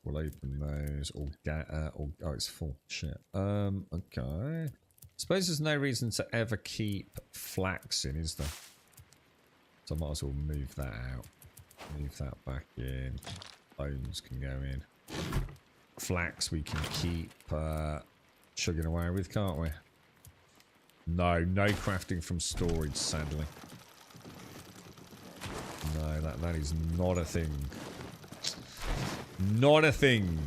We'll open those. Oh, it's full. Shit. Okay. Suppose there's no reason to ever keep flax in, is there? So I might as well move that out. Move that back in. Bones can go in. Flax we can keep chugging away with, can't we? No crafting from storage, sadly. No, that is not a thing. Not a thing.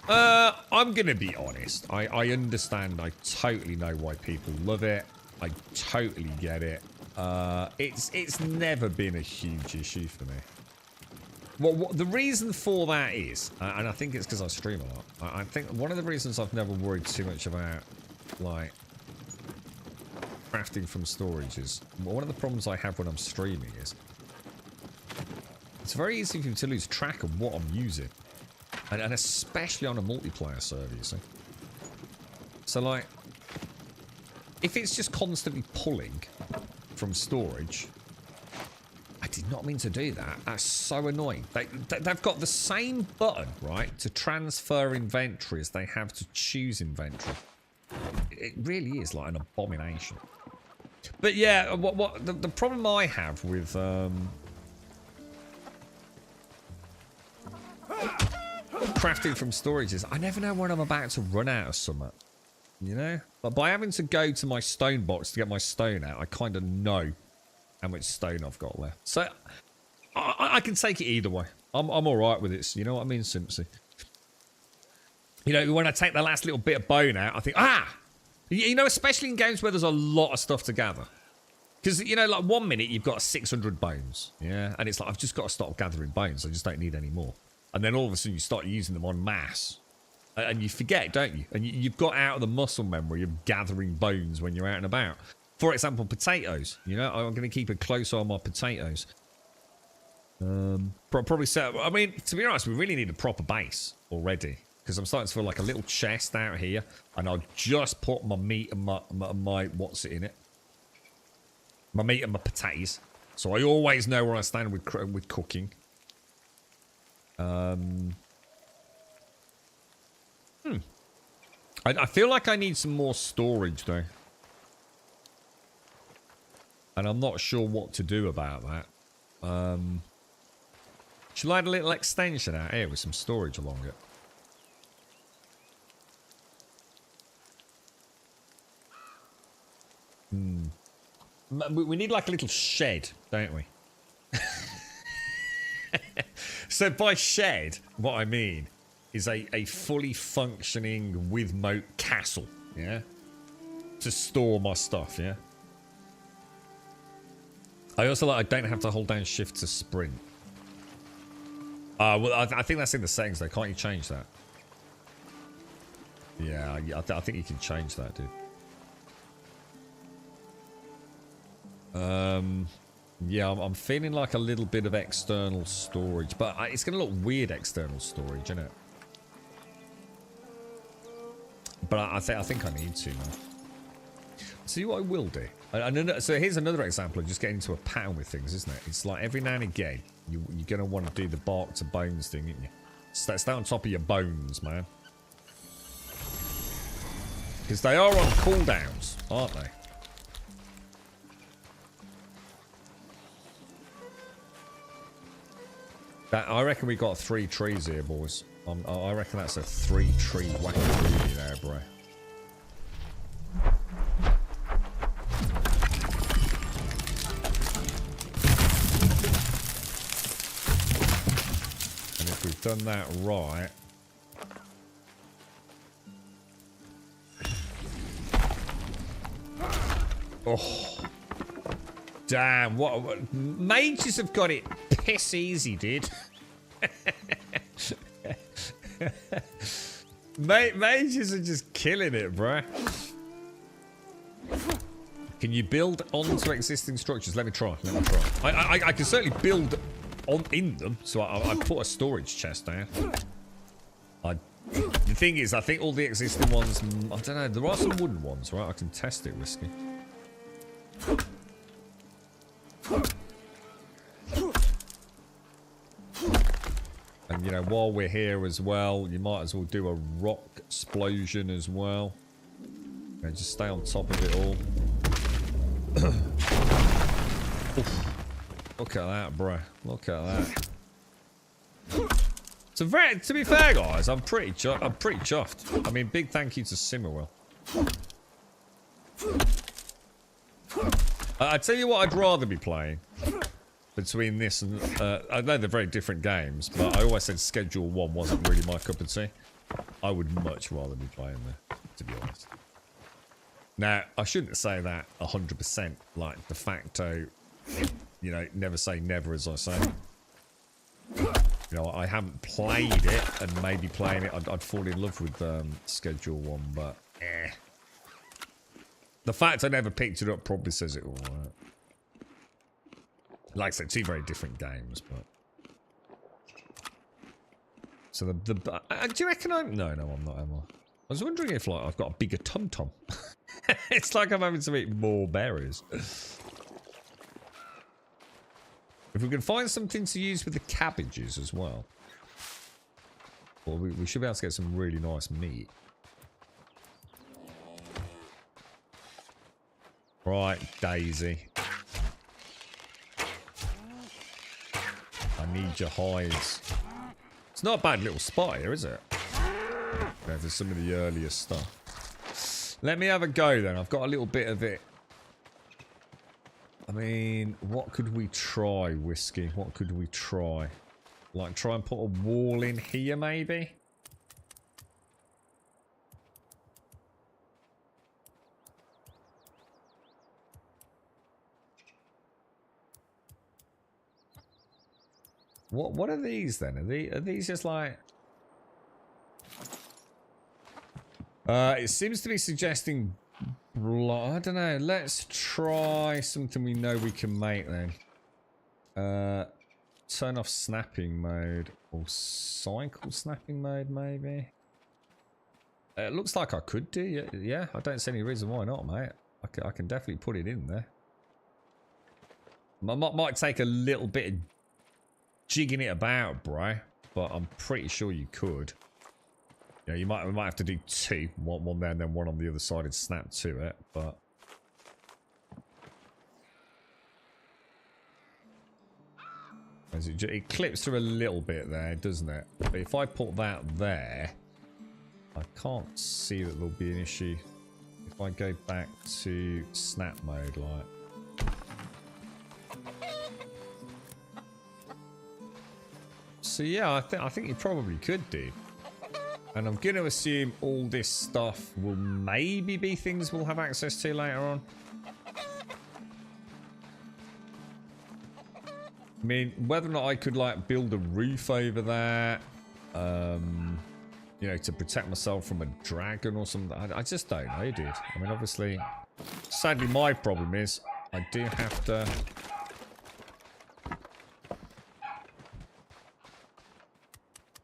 I'm gonna be honest. I understand. I totally know why people love it. I totally get it. It's never been a huge issue for me. What the reason for that is, and I think it's because I stream a lot. I think one of the reasons I've never worried too much about, like, crafting from storage is, one of the problems I have when I'm streaming is, it's very easy for me to lose track of what I'm using. And especially on a multiplayer server, you see. So, like, if it's just constantly pulling from storage, I did not mean to do that. That's so annoying. They've got the same button, right, to transfer inventory as they have to choose inventory. It really is like an abomination. But yeah, the problem I have with crafting from storage is I never know when I'm about to run out of something. You know? But by having to go to my stone box to get my stone out, I kind of know how much stone I've got left. So I can take it either way. I'm alright with it. You know what I mean, Simpsy? You know, when I take the last little bit of bone out, I think, you know, especially in games where there's a lot of stuff to gather. Because, you know, like 1 minute you've got 600 bones. Yeah? And it's like, I've just got to stop gathering bones. I just don't need any more. And then all of a sudden you start using them en masse. And you forget, don't you? And you've got out of the muscle memory of gathering bones when you're out and about. For example, potatoes. You know, I'm going to keep a close eye on my potatoes. Probably set. I mean, to be honest, we really need a proper base already, because I'm starting to feel like a little chest out here, and I'll just put my meat and my what's it in it? My meat and my potatoes, so I always know where I stand with cooking. I feel like I need some more storage though, and I'm not sure what to do about that. Should I add a little extension out here with some storage along it? We need like a little shed, don't we? So by shed, what I mean is a fully functioning with moat castle, yeah? To store my stuff, yeah? I also like I don't have to hold down shift to sprint. Well, I think that's in the settings though. Can't you change that? Yeah, I think you can change that, dude. Yeah, I'm feeling like a little bit of external storage, but it's going to look weird external storage, isn't it? But I think I need to, man. See what I will do. So here's another example of just getting into a pattern with things, isn't it? It's like every now and again, you're going to want to do the bark to bones thing, aren't you? Stay on top of your bones, man. Because they are on cooldowns, aren't they? I reckon we got 3 trees here, boys. I reckon that's a 3-tree whack-a-doodle there, bro. And if we've done that right... Oh. Damn, what mages have got it piss easy, dude. Mages are just killing it, bruh. Can you build onto existing structures? Let me try. I can certainly build in them, so I put a storage chest down. The thing is, I think all the existing ones, I don't know, there are some wooden ones, right? I can test it, Risky. And you know, while we're here as well, you might as well do a rock explosion as well. And just stay on top of it all. Look at that, bruh. Look at that. So to be fair, guys, I'm pretty chuffed. I mean, big thank you to Simmerwell. I tell you what, I'd rather be playing between this and I know they're very different games, but I always said Schedule 1 wasn't really my cup of tea. I would much rather be playing there, to be honest. Now, I shouldn't say that 100%, like de facto, you know, never say never, as I say. You know, I haven't played it, and maybe playing it, I'd fall in love with Schedule 1, but eh. The fact I never picked it up probably says it all, right? Like I said, 2 very different games, but... So do you reckon I'm... No, I'm not, am I? I was wondering if, like, I've got a bigger tum-tum. It's like I'm having to eat more berries. If we can find something to use with the cabbages as well. Well, we should be able to get some really nice meat. Right, Daisy. I need your hides. It's not a bad little spot here, is it? Yeah, there's some of the earlier stuff. Let me have a go then. I've got a little bit of it. I mean, what could we try, Whiskey? What could we try? Like, try and put a wall in here, maybe? What are these then? Are these just like... It seems to be suggesting... I don't know. Let's try something we know we can make then. Turn off snapping mode. Or cycle snapping mode, maybe. It looks like I could do. Yeah, I don't see any reason why not, mate. I can definitely put it in there. Might take a little bit of jigging it about, bro. But I'm pretty sure you could. Yeah, we might have to do two. One there and then one on the other side and snap to it, but... It clips through a little bit there, doesn't it? But if I put that there, I can't see that there'll be an issue. If I go back to snap mode, like... So yeah, I think you probably could do. And I'm going to assume all this stuff will maybe be things we'll have access to later on. I mean, whether or not I could, like, build a roof over there, you know, to protect myself from a dragon or something, I just don't know, dude. I mean, obviously, sadly, my problem is I do have to...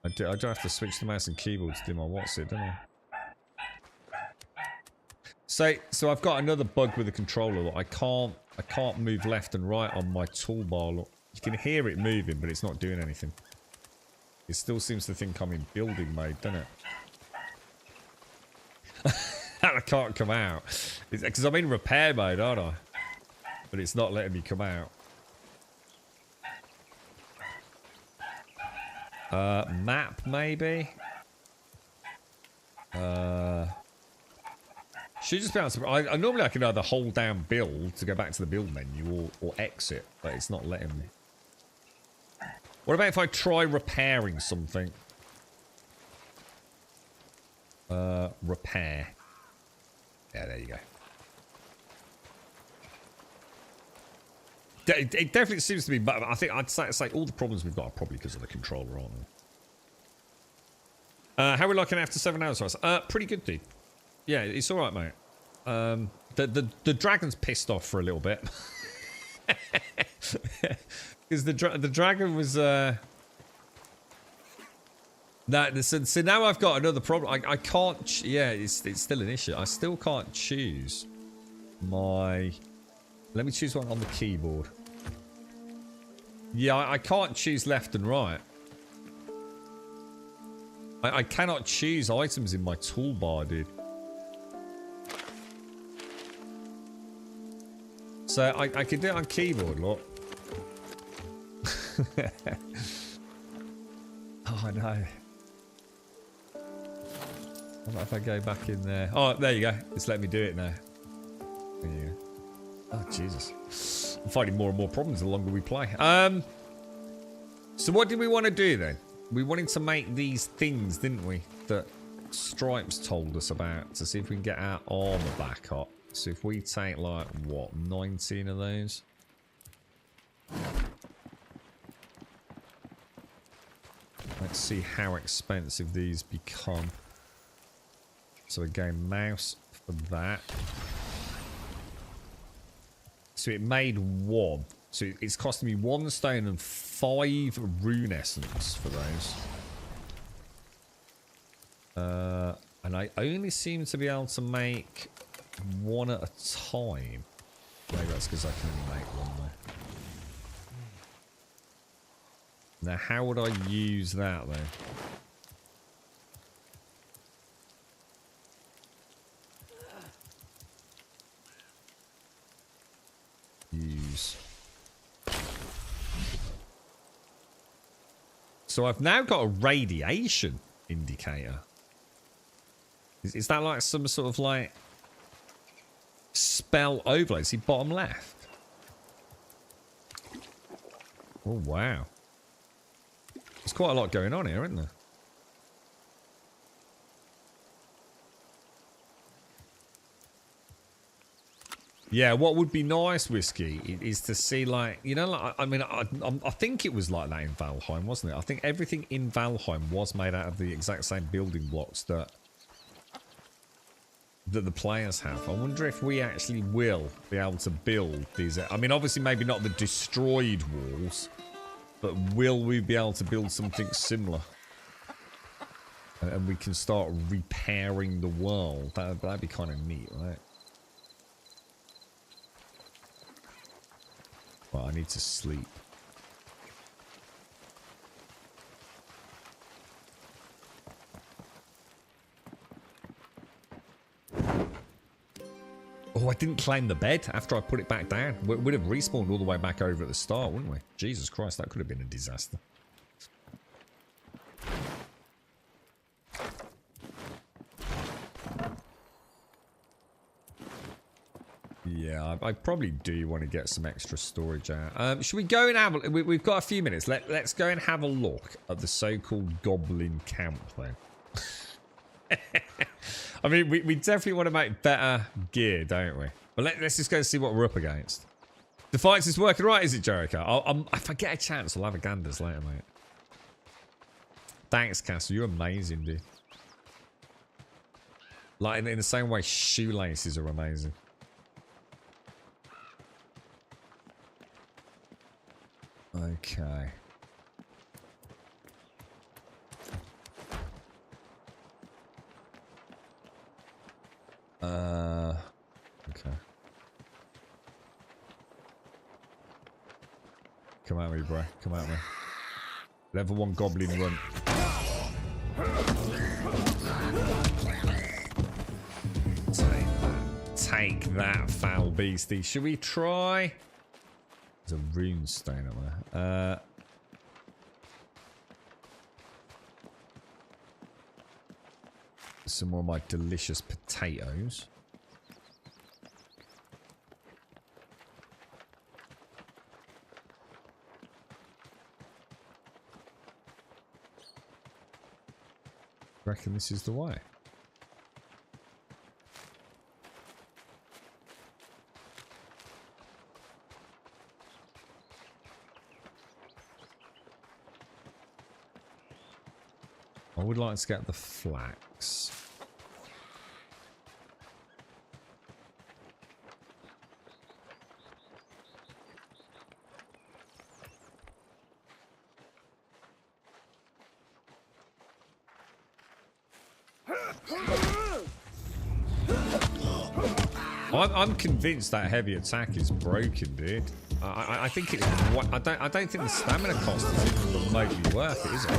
I do have to switch the mouse and keyboard to do my what's-it, don't I? So I've got another bug with the controller. Look, I can't move left and right on my toolbar. Look, you can hear it moving, but it's not doing anything. It still seems to think I'm in building mode, doesn't it? And I can't come out. Because I'm in repair mode, aren't I? But it's not letting me come out. Map, maybe? Should just be able to... normally I can either hold down build to go back to the build menu or exit, but it's not letting me. What about if I try repairing something? Repair. Yeah, there you go. It definitely seems to be, but I think I'd say all the problems we've got are probably because of the controller, aren't they? How are we looking after 7 hours? Pretty good, dude. Yeah, it's all right, mate. The dragon's pissed off for a little bit because the dragon was so now I've got another problem. I can't. Yeah, it's still an issue. I still can't choose my. Let me choose one on the keyboard. Yeah, I can't choose left and right. I cannot choose items in my toolbar, dude. So I can do it on keyboard, look. Oh, no. What if I go back in there? Oh, there you go. It's letting me do it now. There you go. Oh, Jesus. I'm finding more and more problems the longer we play. So what did we want to do then? We wanted to make these things, didn't we? That Stripes told us about to see if we can get our armor back up. So if we take, like, what, 19 of those? Let's see how expensive these become. So again, mouse for that. So it made 1. So it's costing me 1 stone and 5 rune essence for those. And I only seem to be able to make 1 at a time. Maybe that's because I can only make 1 there. Now, how would I use that then? Use. So I've now got a radiation indicator. Is that like some sort of like spell overlay? See, bottom left. Oh, wow. There's quite a lot going on here, isn't there? Yeah, what would be nice, Whiskey, is to see, like, you know, like, I mean, I think it was like that in Valheim, wasn't it? I think everything in Valheim was made out of the exact same building blocks that that the players have. I wonder if we actually will be able to build these. I mean, obviously, maybe not the destroyed walls, but will we be able to build something similar? And we can start repairing the world. That'd be kind of neat, right? Well, I need to sleep. Oh, I didn't claim the bed after I put it back down. We'd have respawned all the way back over at the start, wouldn't we? Jesus Christ, that could have been a disaster. Yeah, I probably do want to get some extra storage out. Should we go and have a... We've got a few minutes. Let's go and have a look at the so-called goblin camp then. I mean, we definitely want to make better gear, don't we? But let's just go and see what we're up against. Defiance is working right, is it, Jericho? If I get a chance, I'll have a ganders later, mate. Thanks, Castle. You're amazing, dude. Like, in the same way, shoelaces are amazing. Okay. Okay. Come at me, bro. Come at me. Level 1 goblin run. Take that, foul beastie. Should we try? There's a rune stone up there. Some more of my delicious potatoes. Reckon this is the way. I would like to get the flax. I'm convinced that heavy attack is broken, dude. I think it's. I don't think the stamina cost is even remotely worth it, is it?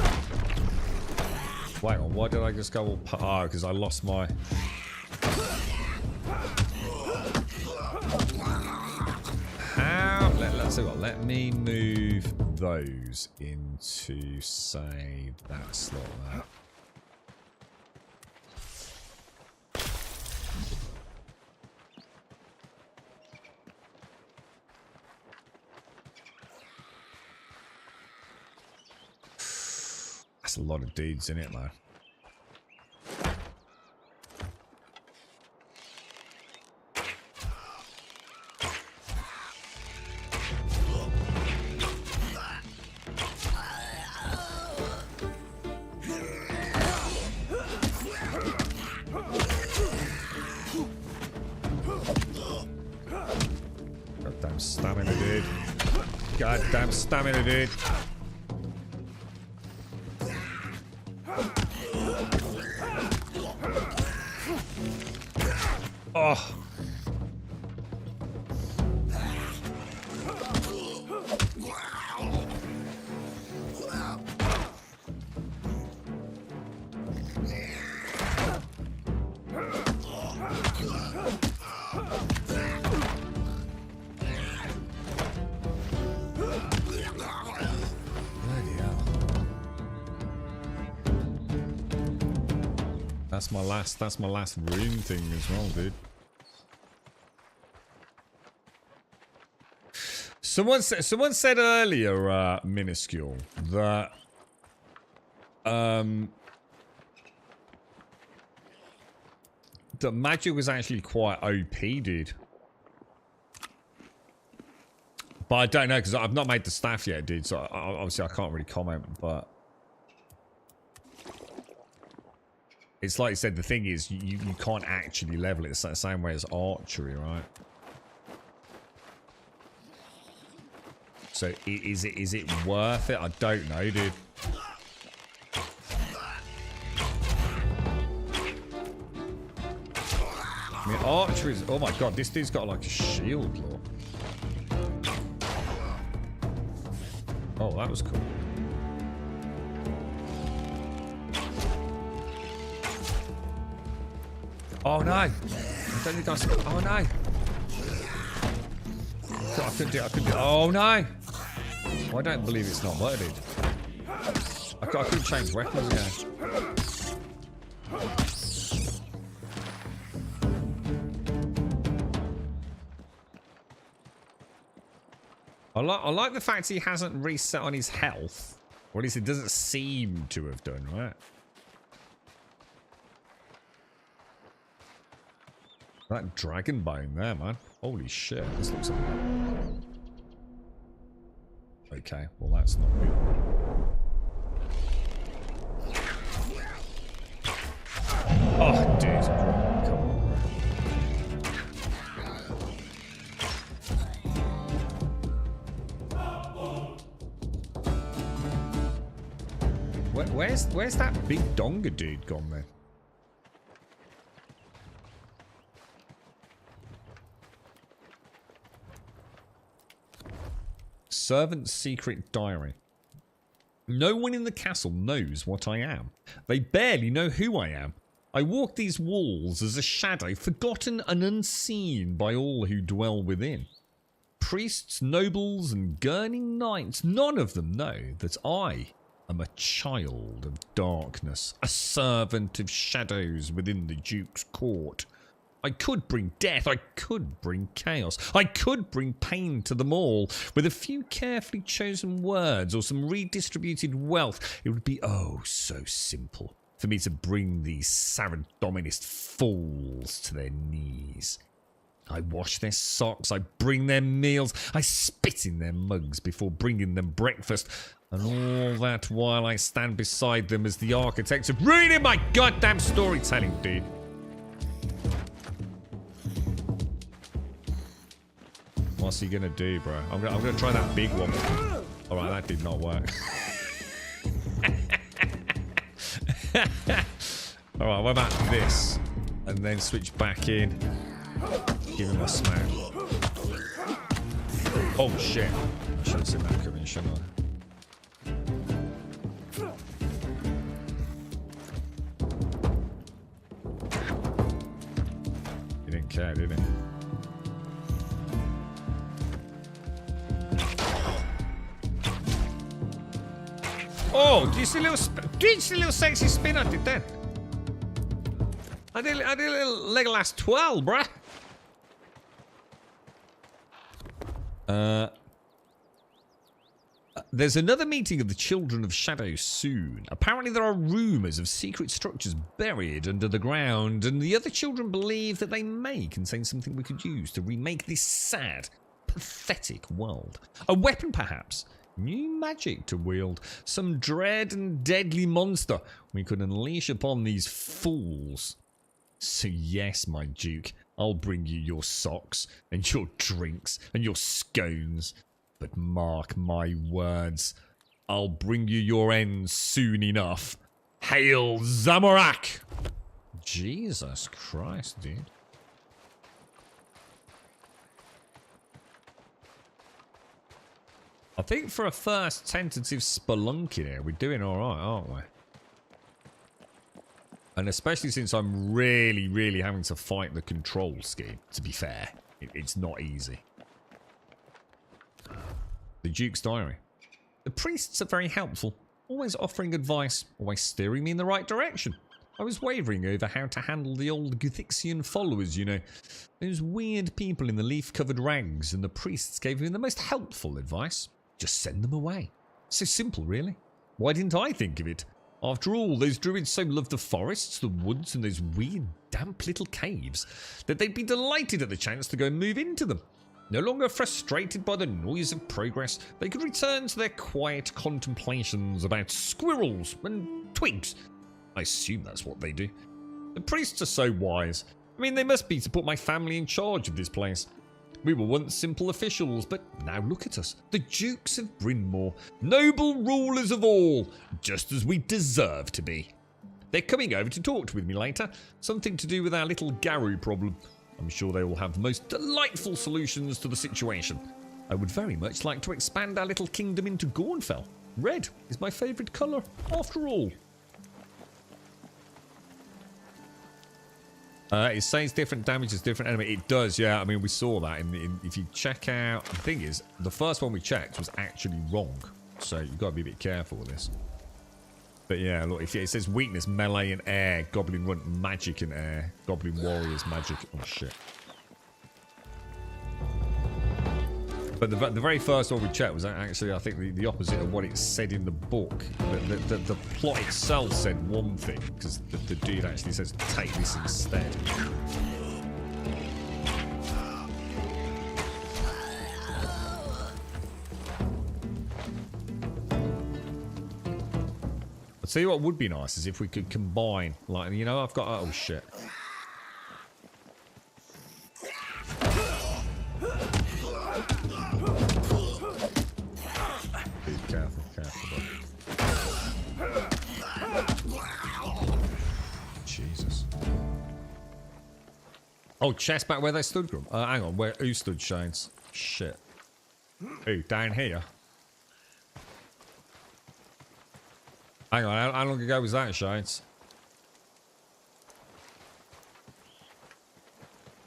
Wait on, why did I just go all? Oh, because I lost my. How? Let's see what. Let me move those into, say, that slot there. That's a lot of dudes in it, man. Goddamn stamina, dude. Goddamn stamina, dude. Oh. That's my last rune thing as well, dude. Someone said earlier, minuscule, that that magic was actually quite OP, dude. But I don't know because I've not made the staff yet, dude. So obviously I can't really comment, but It's like I said, the thing is, you can't actually level it the same way as archery, right? So is it worth it? I don't know, dude. I mean, archery is... Oh my god, this dude's got like a shield, look. Oh, that was cool. Oh no! I don't think I... Oh no! I couldn't do it, I couldn't do it. Oh no! I don't believe it's not loaded. I couldn't change weapons, yeah. I like the fact he hasn't reset on his health. Or at least it doesn't seem to have done, right? That dragon bone there, man. Holy shit, this looks amazing. Okay, well that's not good. Oh, dude. Come on. Where's that big donga dude gone then? Servant's secret diary. No one in the castle knows what I am. They barely know who I am. I walk these walls as a shadow, forgotten and unseen by all who dwell within. Priests, nobles, and gurning knights, none of them know that I am a child of darkness, a servant of shadows within the Duke's court. I could bring death, I could bring chaos, I could bring pain to them all. With a few carefully chosen words or some redistributed wealth, it would be oh so simple for me to bring these Saradominist fools to their knees. I wash their socks, I bring them meals, I spit in their mugs before bringing them breakfast. And all that while I stand beside them as the architects of ruining my goddamn storytelling, dude. What's he gonna do, bro? I'm gonna try that big one. Alright, that did not work. Alright, what about this? And then switch back in. Give him a smack. Oh shit. I should have seen that coming, shouldn't I? He didn't care, did he? Oh, do you see a little sexy spin I did then? I did a little Legolas twirl, bruh. There's another meeting of the Children of Shadow soon. Apparently there are rumours of secret structures buried under the ground, and the other children believe that they may contain something we could use to remake this sad, pathetic world. A weapon, perhaps. New magic to wield. Some dread and deadly monster we could unleash upon these fools. So yes, my Duke, I'll bring you your socks and your drinks and your scones. But mark my words, I'll bring you your end soon enough. Hail Zamorak! Jesus Christ, dude. I think for a first tentative spelunking here, we're doing alright, aren't we? And especially since I'm really having to fight the control scheme, to be fair. It's not easy. The Duke's Diary. The priests are very helpful, always offering advice, always steering me in the right direction. I was wavering over how to handle the old Guthixian followers, you know. Those weird people in the leaf-covered rags, and the priests gave me the most helpful advice. Just send them away. So simple, really. Why didn't I think of it? After all, those druids so loved the forests, the woods, and those weird, damp little caves that they'd be delighted at the chance to go and move into them. No longer frustrated by the noise of progress, they could return to their quiet contemplations about squirrels and twigs. I assume that's what they do. The priests are so wise. I mean, they must be to put my family in charge of this place. We were once simple officials, but now look at us. The Dukes of Brynmore, noble rulers of all, just as we deserve to be. They're coming over to talk with me later. Something to do with our little Garou problem. I'm sure they will have the most delightful solutions to the situation. I would very much like to expand our little kingdom into Gornfell. Red is my favourite colour, after all. It says different damages, different enemy. It does, yeah. I mean, we saw that. If you check out... The thing is, the first one we checked was actually wrong. So you've got to be a bit careful with this. But yeah, look, if it says weakness, melee and air, goblin runt, magic and air, goblin warriors, magic. Oh, shit. But the very first one we checked was actually, I think, the opposite of what it said in the book. The plot itself said one thing, because the dude actually says, take this instead. I'll tell you what would be nice is if we could combine, like, you know, I've got, oh shit. Be careful, buddy. Jesus. Oh, chest back where they stood, Grum. Hang on, who stood, Shanes? Shit. Who, down here? Hang on, how long ago was that, Shanes?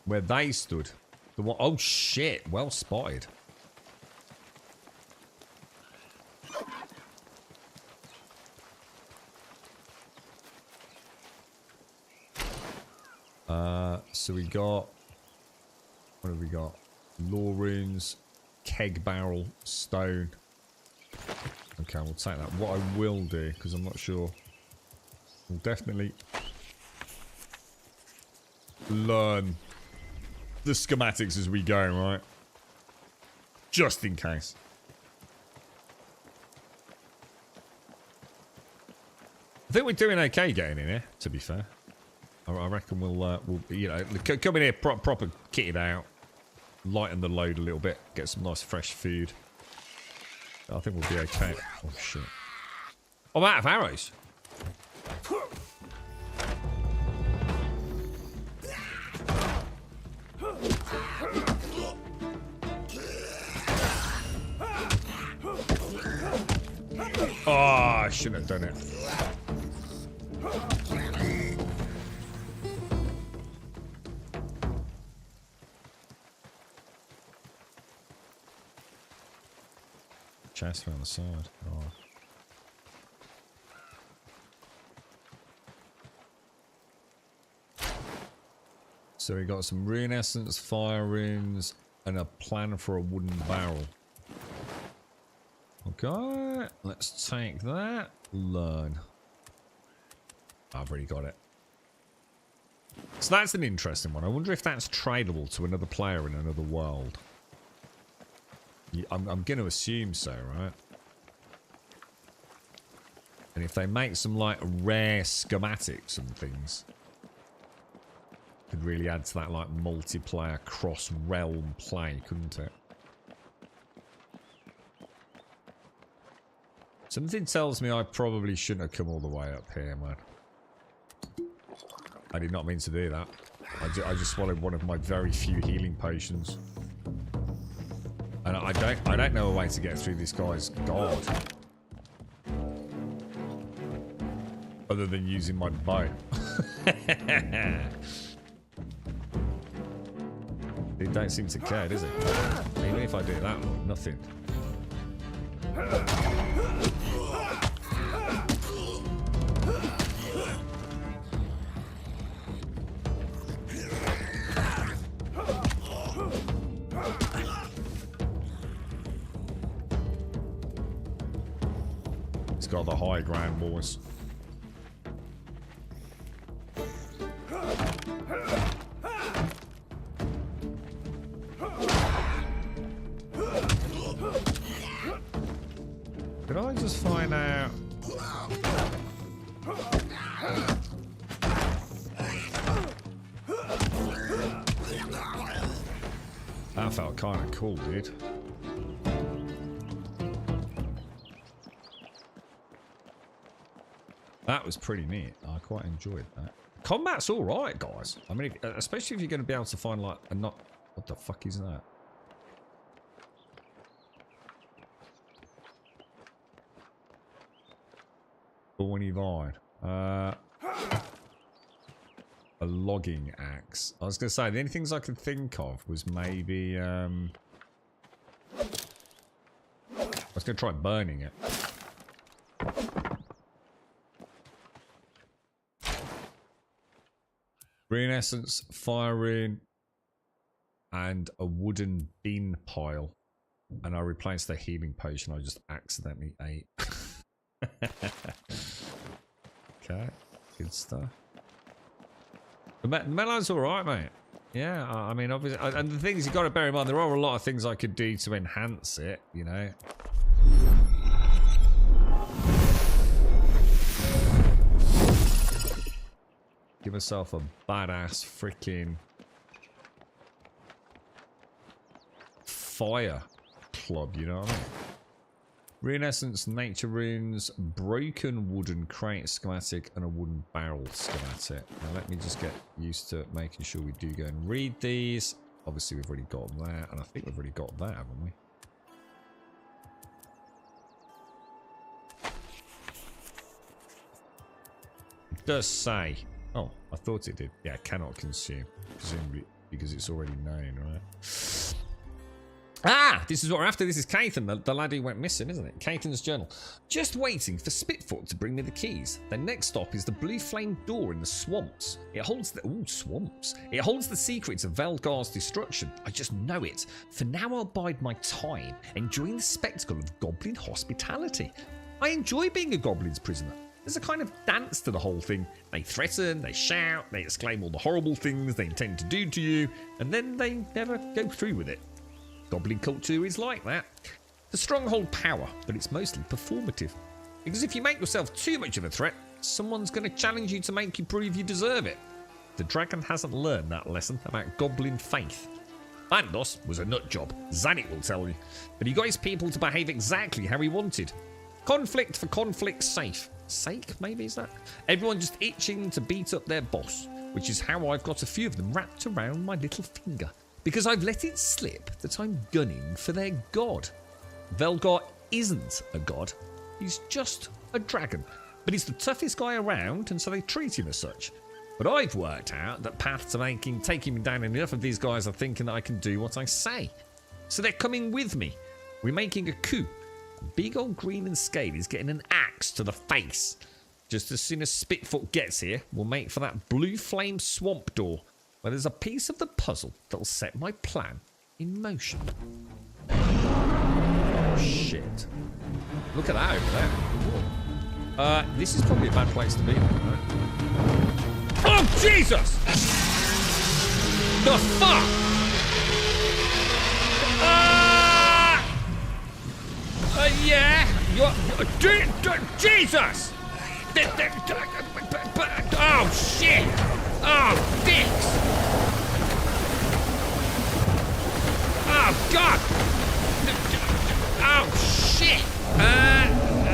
Where they stood. The one, oh shit, well spotted. So we got, what have we got? Law runes, keg barrel, stone. Okay, we'll take that. What I will do, because I'm not sure, we'll definitely learn the schematics as we go, right? Just in case. I think we're doing okay getting in here, to be fair. I reckon we'll you know, come in here proper kitted out, lighten the load a little bit, get some nice fresh food. I think we'll be okay. Oh shit! I'm out of arrows. Oh, I shouldn't have done it. Chest around the side. Oh. So we got some rune essence, fire runes, and a plan for a wooden barrel. Okay, let's take that. Learn. I've already got it. So that's an interesting one. I wonder if that's tradable to another player in another world. I'm going to assume so, right? And if they make some, like, rare schematics and things, could really add to that, like, multiplayer cross-realm play, couldn't it? Something tells me I probably shouldn't have come all the way up here, man. I did not mean to do that. I just swallowed one of my very few healing potions. And I don't know a way to get through this guy's guard. Other than using my bow. He don't seem to care, does he? Even if I do that, nothing. It's got the high ground, boys. Did I just find out? That felt kind of cool, dude. That was pretty neat. I quite enjoyed that. Combat's all right, guys. I mean, especially if you're going to be able to find like a not. What the fuck is that? Thorny vine. A logging axe. I was going to say the only things I could think of was maybe. I was going to try burning it. Green essence, firing, and a wooden bean pile. And I replaced the healing potion I just accidentally ate. Okay, good stuff. The mellow's alright, mate. Yeah, I mean, obviously. And the things you got to bear in mind, there are a lot of things I could do to enhance it, you know. Give myself a badass freaking fire club, you know what I mean? Rune essence, nature runes, broken wooden crate schematic, and a wooden barrel schematic. Now let me just get used to making sure we do go and read these. Obviously we've already got that, and I think we've already got that, haven't we? It does say. Oh, I thought it did. Yeah, cannot consume. Presumably because it's already known, right? Ah! This is what we're after. This is Caithan, the lad who went missing, isn't it? Caithan's journal. Just waiting for Spitfoot to bring me the keys. Their next stop is the blue flame door in the swamps. It holds the... Ooh, swamps. It holds the secrets of Velgar's destruction. I just know it. For now, I'll bide my time, enjoying the spectacle of goblin hospitality. I enjoy being a goblin's prisoner. There's a kind of dance to the whole thing. They threaten, they shout, they exclaim all the horrible things they intend to do to you, and then they never go through with it. Goblin culture is like that. The stronghold power, but it's mostly performative. Because if you make yourself too much of a threat, someone's going to challenge you to make you prove you deserve it. The dragon hasn't learned that lesson about goblin faith. Bandos was a nut job, Zanik will tell you, but he got his people to behave exactly how he wanted. Conflict for conflict's sake, maybe, is that? Everyone just itching to beat up their boss, which is how I've got a few of them wrapped around my little finger, because I've let it slip that I'm gunning for their god. Velgar isn't a god, he's just a dragon, but he's the toughest guy around, and so they treat him as such. But I've worked out that path to taking me down, enough of these guys are thinking that I can do what I say. So they're coming with me. We're making a coup. Big old green and scaly is getting an axe to the face. Just as soon as Spitfoot gets here, we'll make for that blue flame swamp door, where there's a piece of the puzzle that'll set my plan in motion. Oh shit. Look at that over there. This is probably a bad place to be, right? Oh Jesus! The fuck? Yeah, Jesus! Oh shit! Oh dicks! Oh god! Oh shit!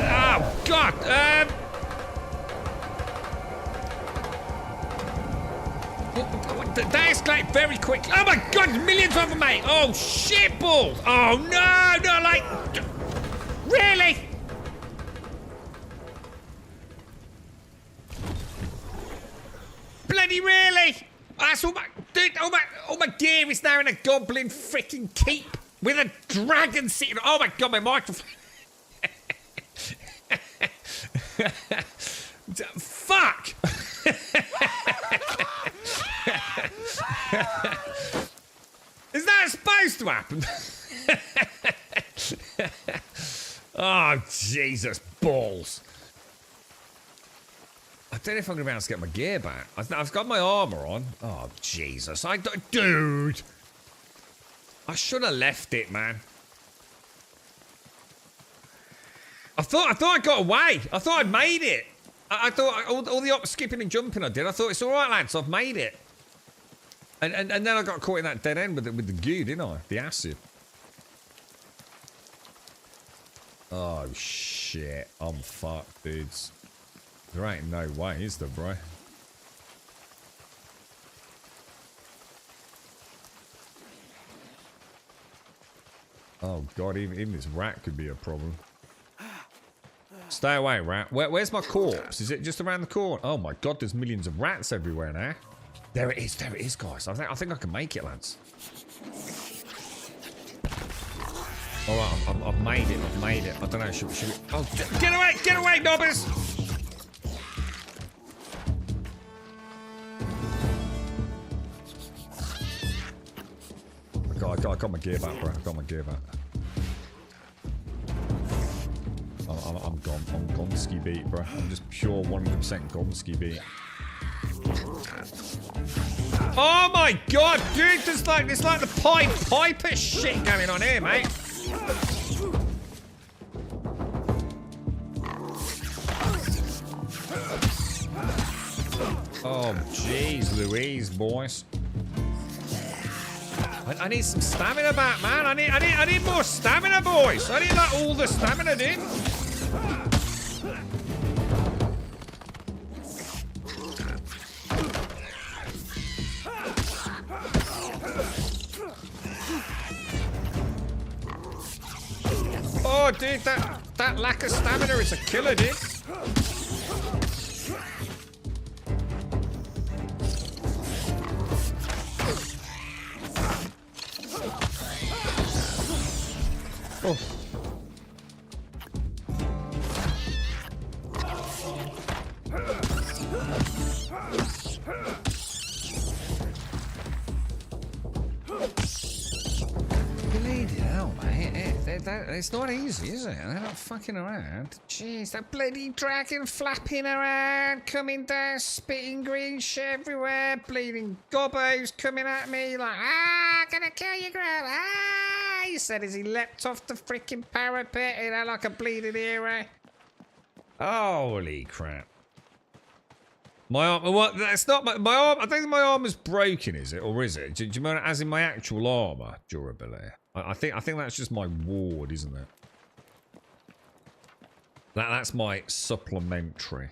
Oh god! That escalated very quickly. Oh my god! Millions of them, mate! Oh shit balls! Oh no! No, like. Really? Bloody really? That's all my dude, all my gear is now in a goblin freaking keep with a dragon sitting. Oh my god, my microphone. Fuck. Is that supposed to happen? Oh, Jesus, balls. I don't know if I'm going to be able to get my gear back. I've got my armour on. Oh, Jesus. Dude. I should have left it, man. I thought I got away. I thought I'd made it. I thought all the skipping and jumping I did, I thought it's all right, lads. I've made it. And then I got caught in that dead end with the goo, didn't I? The acid. Oh, shit. I'm fucked, dudes. There ain't no way, is there, bro? Oh, God, even this rat could be a problem. Stay away, rat. Where's my corpse? Is it just around the corner? Oh, my God, there's millions of rats everywhere now. There it is, guys. I think I can make it, lads. All right, I've made it. I don't know. Should we? Oh, get away, nobbers! I got my gear back, bro. I got my gear back. I'm gone. I'm Gonski beat, bro. I'm just pure 100% Gonski beat. Oh my God, dude! There's like the Pied Piper shit going on here, mate. Oh, jeez, Louise, boys. I need some stamina back, man. I need more stamina, boys. I need like all the stamina, dude. Oh, dude, that lack of stamina is a killer, dude. Oh. Bloody hell, mate. It's not easy, is it? They're not fucking around. Jeez, that bloody dragon flapping around, coming down, spitting green shit everywhere, bleeding gobbos coming at me like, gonna kill you, Grab. He said as he leapt off the freaking parapet, you know, like a bleeding hero. Holy crap. My arm, what? That's not my arm. I think my arm is broken, is it? Or is it? Do you mean as in my actual armor durability? I think that's just my ward, isn't it? That's my supplementary.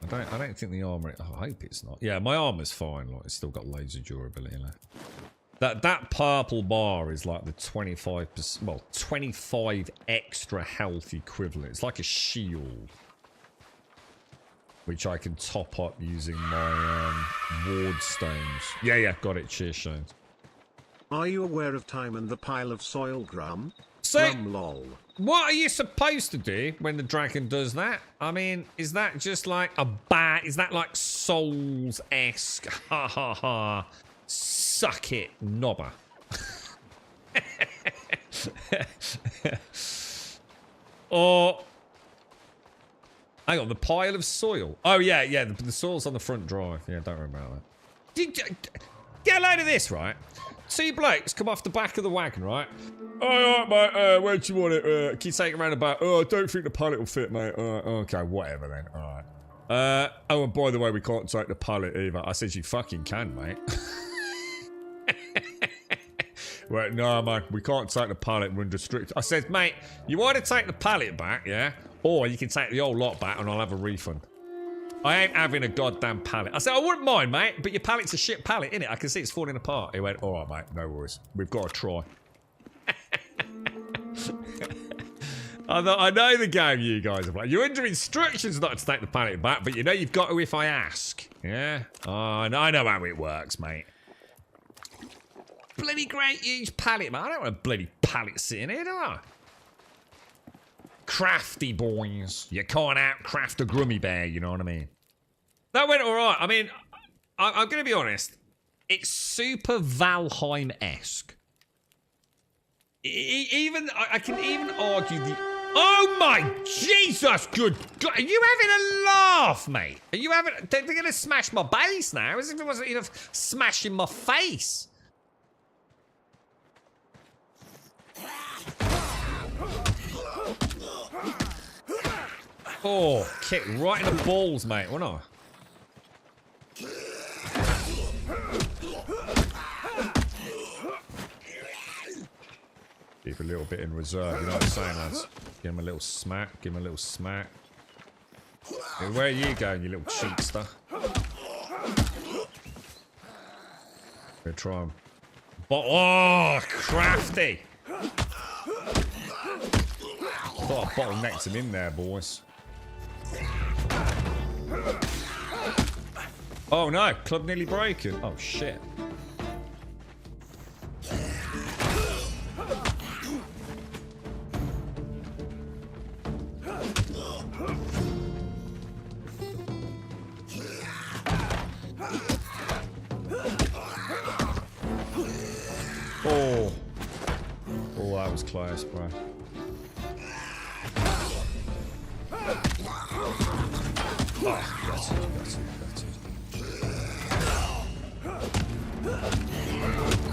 I don't think the armor. Oh, I hope it's not. Yeah, my armor's fine. Like it's still got loads of durability left. That purple bar is like the 25%, well, 25 extra health equivalent. It's like a shield, which I can top up using my ward stones. Yeah, got it. Cheers, Shane. Are you aware of time and the pile of soil, Grum? So, Grum lol. What are you supposed to do when the dragon does that? I mean, is that just like a bat? Is that like Souls-esque? Ha ha ha. Suck it, knobber. Or hang on, the pile of soil. Oh yeah, the soil's on the front drive. Yeah, don't worry about that. Get a load of this, right? Two blokes come off the back of the wagon, right? Alright, mate, where do you want it? Can you take it around about? Oh, I don't think the pallet will fit, mate. Okay, whatever then. Alright. Oh, and by the way, we can't take the pallet either. I said you fucking can, mate. Well, no, man, we can't take the pallet. We're under strict. I said, mate, you either take the pallet back, yeah, or you can take the whole lot back and I'll have a refund. I ain't having a goddamn pallet. I said, I wouldn't mind, mate, but your pallet's a shit pallet, innit? I can see it's falling apart. He went, all right, mate, no worries. We've got to try. I know the game you guys are playing. You're under instructions not to take the pallet back, but you know you've got to if I ask. Yeah? Oh, I know how it works, mate. Bloody great huge pallet, man. I don't want a bloody pallet sitting here, do I? Crafty boys. You can't out-craft a grummy bear, you know what I mean? That went alright. I mean, I'm going to be honest. It's super Valheim-esque. I can even argue the... Oh my Jesus, good God. Are you having a laugh, mate? Are you having... They're going to smash my base now, as if it wasn't enough smashing my face. Oh, kick right in the balls, mate, wouldn't I? keep a little bit in reserve. You know what I'm saying, lads? Give him a little smack. Give him a little smack. Hey, where are you going, you little cheatster? Gonna try him. Oh, crafty! Thought I bottlenecked him in there, boys. Oh no, club nearly broken. Oh shit. Oh. Oh, that was close, bro.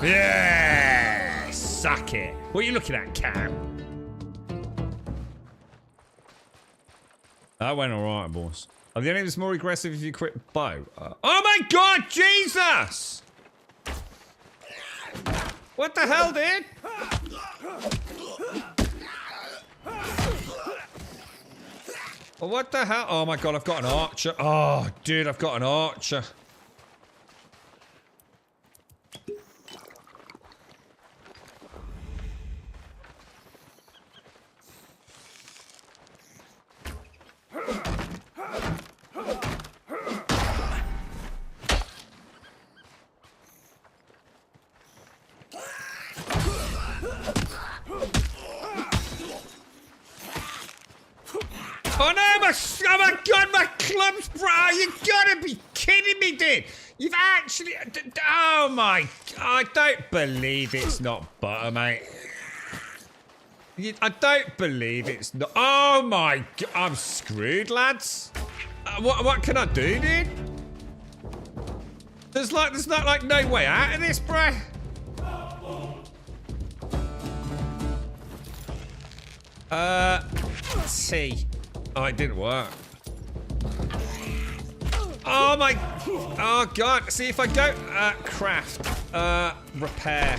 Yeah! Suck it. What are you looking at, Cam? That went alright, boys. Are the enemies more aggressive if you quit bow? Oh my god, Jesus! What the hell, dude? Oh, what the hell? Oh my god, I've got an archer. Oh, dude, I've got an archer. Oh no, oh my god, my clubs, bro! You gotta be kidding me, dude! You've actually, oh my, I don't believe it's not butter, mate. I don't believe it's not, oh my god, I'm screwed, lads. What can I do, dude? There's not like no way out of this, bro. T. Oh, it didn't work. Oh my, oh god. See, if I go, craft, repair.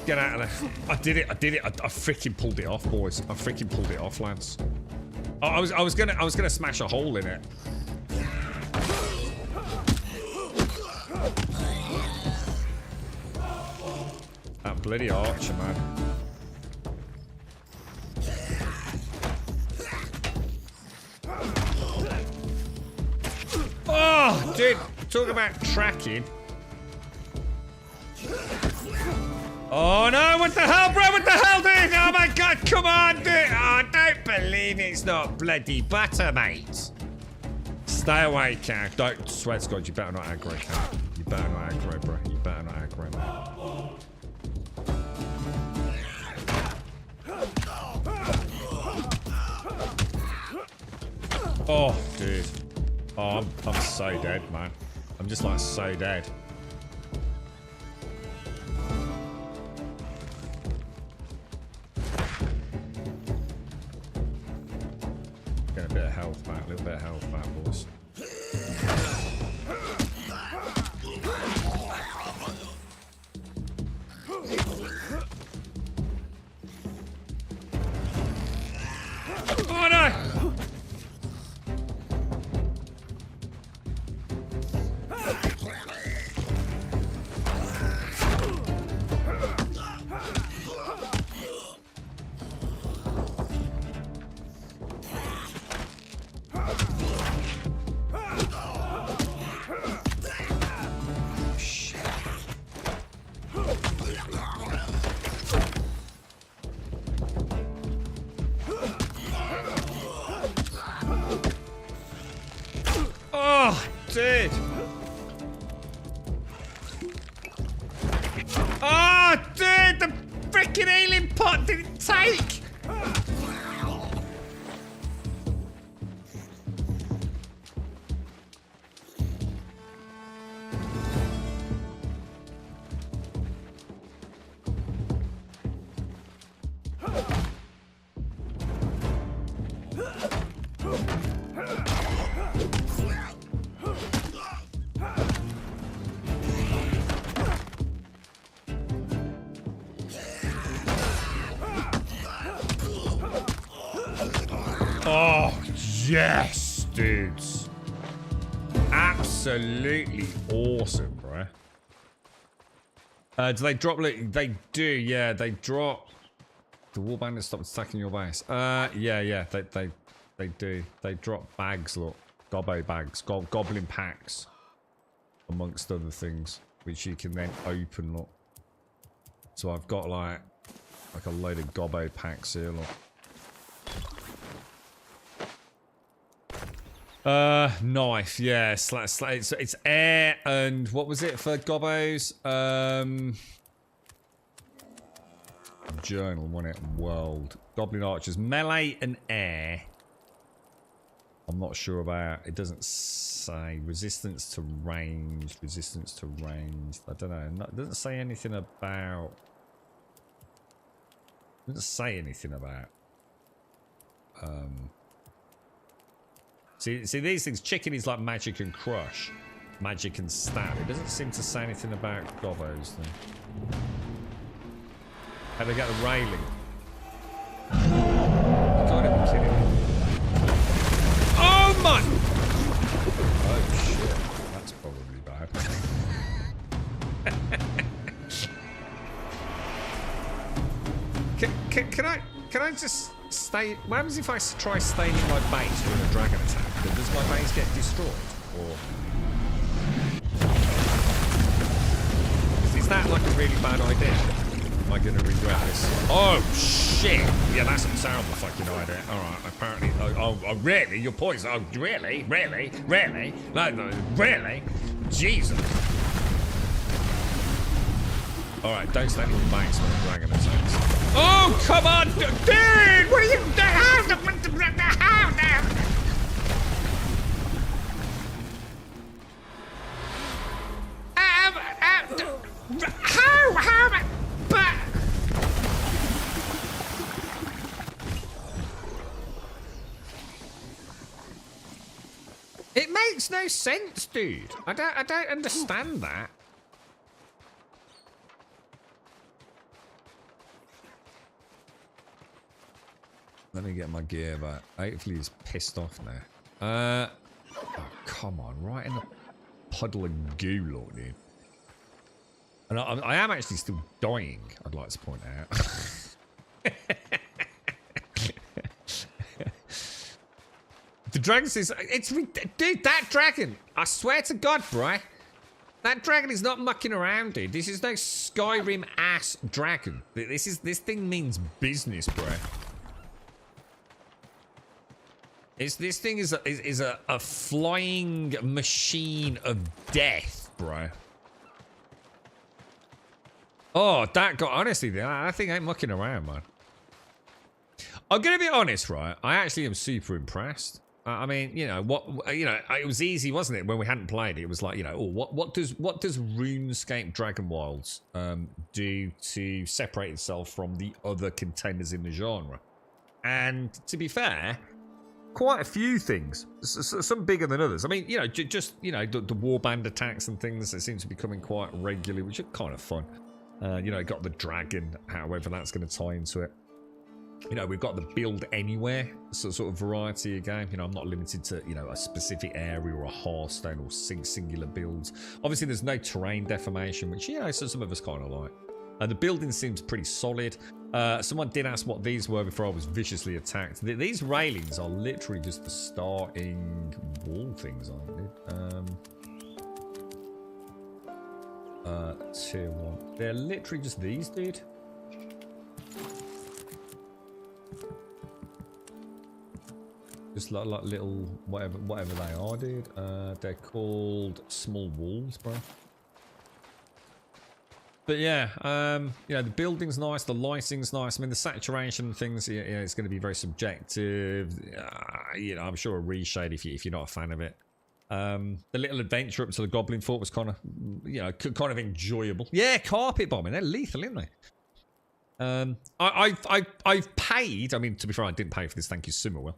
Get out of there. I did it. I freaking pulled it off, boys. I freaking pulled it off, lads. Oh, I was gonna smash a hole in it. That bloody archer, man. Oh, dude, talk about tracking. Oh no, what the hell, bro? What the hell, dude? Oh my god, come on, dude. Oh, I don't believe it's not bloody butter, mate. Stay away, Cat. Don't, swear to God, you better not aggro, Cat. You better not aggro, bro. You better not aggro, mate. Oh, dude. Oh, I'm so dead, man. I'm just like so dead. Get a bit of health back, a little bit of health back, boys. Oh no! Dude. Oh, dude, the freaking alien pot didn't take. Yes, dudes. Absolutely awesome, bro. Do they drop? Look, they do. Yeah, they drop. The warbanders stop attacking your base. Yeah. They do. They drop bags. Look, gobbo bags, goblin packs, amongst other things, which you can then open. Look. So I've got like a load of gobbo packs here. Look. Knife, yeah, it's air and what was it for gobbos? Journal, wasn't it? World. Goblin archers, melee and air. I'm not sure about, it doesn't say resistance to range, I don't know, it doesn't say anything about, See these things, chicken is like magic and crush, magic and stab. It doesn't seem to say anything about gobbos though. How do they get the railing? You gotta be kidding me. Oh my! Oh shit, that's probably bad. Can I just stay? What happens if I try staying in my base during a dragon attack? Does my base get destroyed? Or is that like a really bad idea? Am I going to regret this? Oh shit! Yeah, that's a terrible fucking idea. All right, apparently. Oh, really? Your poison? Oh, really? No, really? Jesus! All right, don't stand in the base when a dragon attacks. Oh, come on, dude! What are you? How now? How? But it makes no sense, dude. I don't understand that. Let me get my gear back. Hopefully he's pissed off now. Oh, come on. Right in the puddle of goo, Lord, dude. And I am actually still dying, I'd like to point out. The dragon says, dude, that dragon, I swear to God, bro. That dragon is not mucking around, dude. This is no Skyrim ass dragon. This thing means business, bro. This thing is a flying machine of death, bro. Oh, that got honestly, that thing ain't mucking around, man. I'm gonna be honest, right? I actually am super impressed. I mean, you know it was easy, wasn't it? When we hadn't played it, it was like, you know, oh, what does RuneScape Dragonwilds do to separate itself from the other contenders in the genre? And to be fair, quite a few things, some bigger than others. I mean, you know, just you know, the warband attacks and things that seem to be coming quite regularly, which are kind of fun. You know, got the dragon, however that's going to tie into it. You know, we've got the build anywhere sort of variety of game. You know, I'm not limited to, you know, a specific area or a Hearthstone or singular builds. Obviously, there's no terrain deformation, which, you know, so some of us kind of like. The building seems pretty solid. Someone did ask what these were before I was viciously attacked. These railings are literally just the starting wall things, aren't they? Tier 1. They're literally just these, dude. Just like little whatever they are, dude. They're called small walls, bro. But yeah, you know, the building's nice, the lighting's nice. I mean, the saturation things, you know, it's going to be very subjective. You know, I'm sure a reshade if you're not a fan of it. The little adventure up to the Goblin Fort was kind of, you know, kind of enjoyable. Yeah, carpet bombing, they're lethal, aren't they? I've paid. I mean, to be fair, I didn't pay for this. Thank you, Summerwell.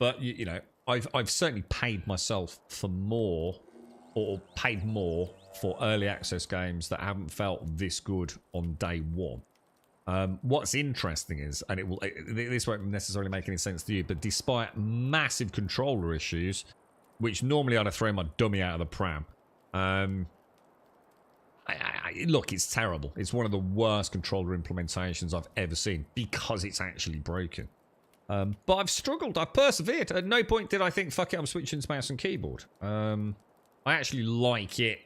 But you know, I've certainly paid myself for more, or paid more for early access games that haven't felt this good on day one. What's interesting is, and this won't necessarily make any sense to you, but despite massive controller issues, which normally I'd have thrown my dummy out of the pram, look, it's terrible. It's one of the worst controller implementations I've ever seen because it's actually broken. But I've struggled. I've persevered. At no point did I think, fuck it, I'm switching to mouse and keyboard. I actually like it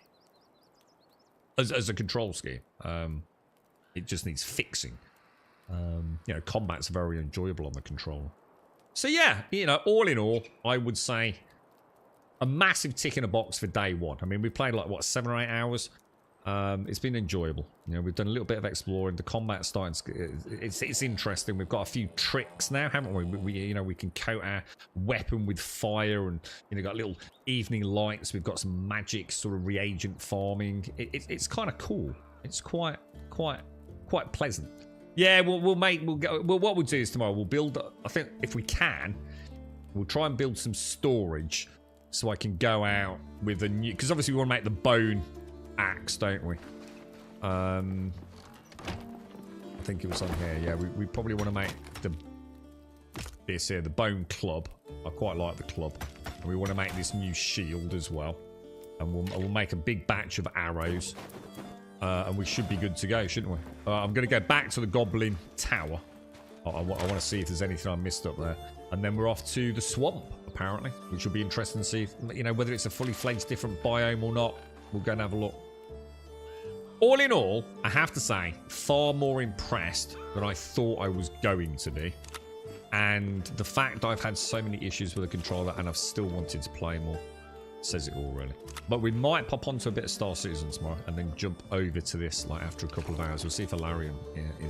as a control scheme. It just needs fixing. You know, combat's very enjoyable on the controller. So yeah, you know, all in all, I would say a massive tick in a box for day one. I mean, we played like, what, 7 or 8 hours? It's been enjoyable. You know, we've done a little bit of exploring. The combat's starting to, it's interesting. We've got a few tricks now, haven't we? You know, we can coat our weapon with fire, and you know, got little evening lights. We've got some magic sort of reagent farming. It's kind of cool. It's quite pleasant. Yeah, what we'll do is tomorrow we'll build. I think if we can, we'll try and build some storage so I can go out with a new. Because obviously we want to make the bone axe, don't we? I think it was on here. Yeah, we probably want to make this here, the bone club. I quite like the club. And we want to make this new shield as well. And we'll make a big batch of arrows. And we should be good to go, shouldn't we? I'm going to go back to the Goblin Tower. I want to see if there's anything I missed up there. And then we're off to the swamp, apparently. Which will be interesting to see, you know, whether it's a fully fledged different biome or not. We'll go and have a look. All in all, I have to say, far more impressed than I thought I was going to be. And the fact I've had so many issues with the controller and I've still wanted to play more says it all, really. But we might pop onto a bit of Star Citizen tomorrow and then jump over to this like after a couple of hours. We'll see if Alarian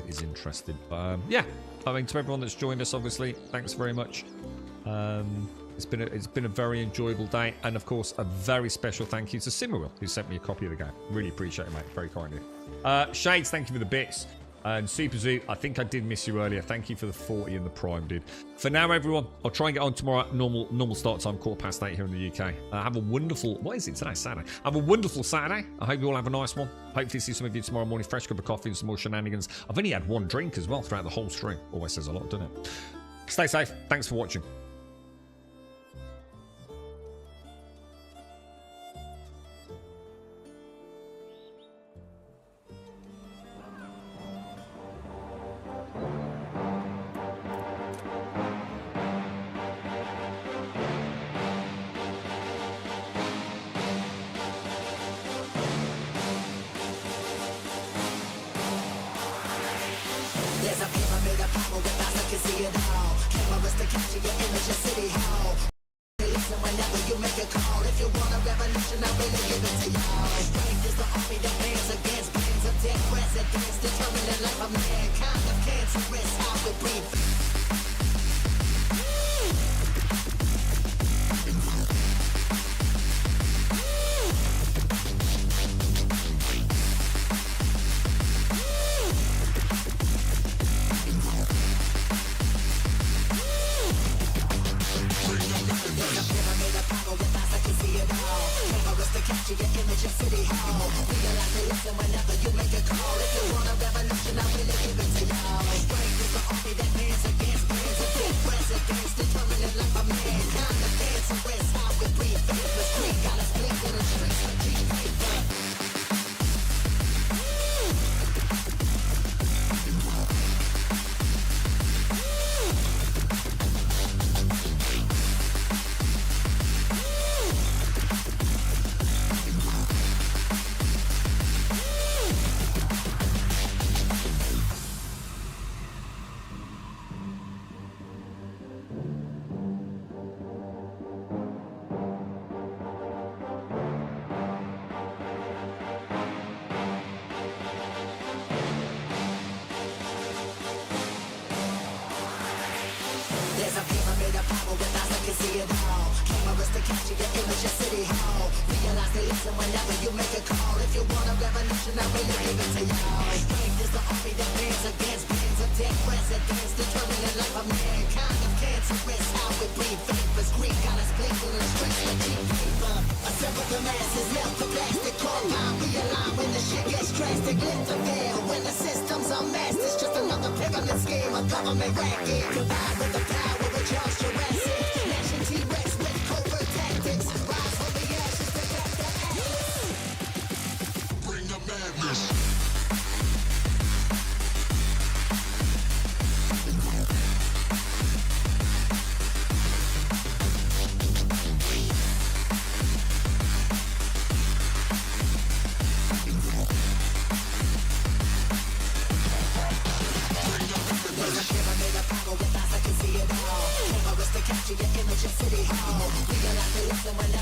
is interested. But yeah, I mean, to everyone that's joined us, obviously, thanks very much. It's been a very enjoyable day, and of course a very special thank you to Simmerwill, who sent me a copy of the game. Really appreciate it, mate. Very kind of you. Shades, thank you for the bits. And Super Zoo, I think I did miss you earlier. Thank you for the 40 and the Prime, dude. For now, everyone, I'll try and get on tomorrow at normal start time, 8:15 here in the UK. Have a wonderful, what is it today? Saturday. Have a wonderful Saturday. I hope you all have a nice one. Hopefully see some of you tomorrow morning. Fresh cup of coffee and some more shenanigans. I've only had one drink as well throughout the whole stream. Always says a lot, doesn't it? Stay safe. Thanks for watching. There's a pyramid of power with eyes that can see it all. Cameras to capture your image of City Hall. Listen whenever you make a call. If you want a revolution, I really give it to y'all. Strength is the army that bands against bands of dead presidents, determining the life of mankind. Of cancerous, how we breathe. Capture your image of City Hall. Realize they listen whenever you make a call. If you want a revolution, I really give it to y'all. Strength is the army that bands against bands of dead presidents, determining life of mankind. The cancerous, how we breathe. Faithless creed got us blinking and streets of G-Paper. There's a pyramid of power with eyes that can see it all. Cameras to capture your image of City Hall. Realize they listen whenever you make a call. If you want a revolution, I really give it to y'all. Strength is the army that bands against bands of dead presidents, determining the life of mankind. Of cancerous, how we breathe. Faithless greed got us blinking in the streets with G-Paper. Assemble the masses, melt the plastic compound. Realign when the shit gets drastic. Lift the veil when the system's some mess. It's just another pyramid scheme, a government racket. Combined with the power of Charles Jurassic. Nation T-Rex with covert tactics. Rise from the ashes to back the atlas. Bring the madness. Capture your image of City Hall. Realize the lesson when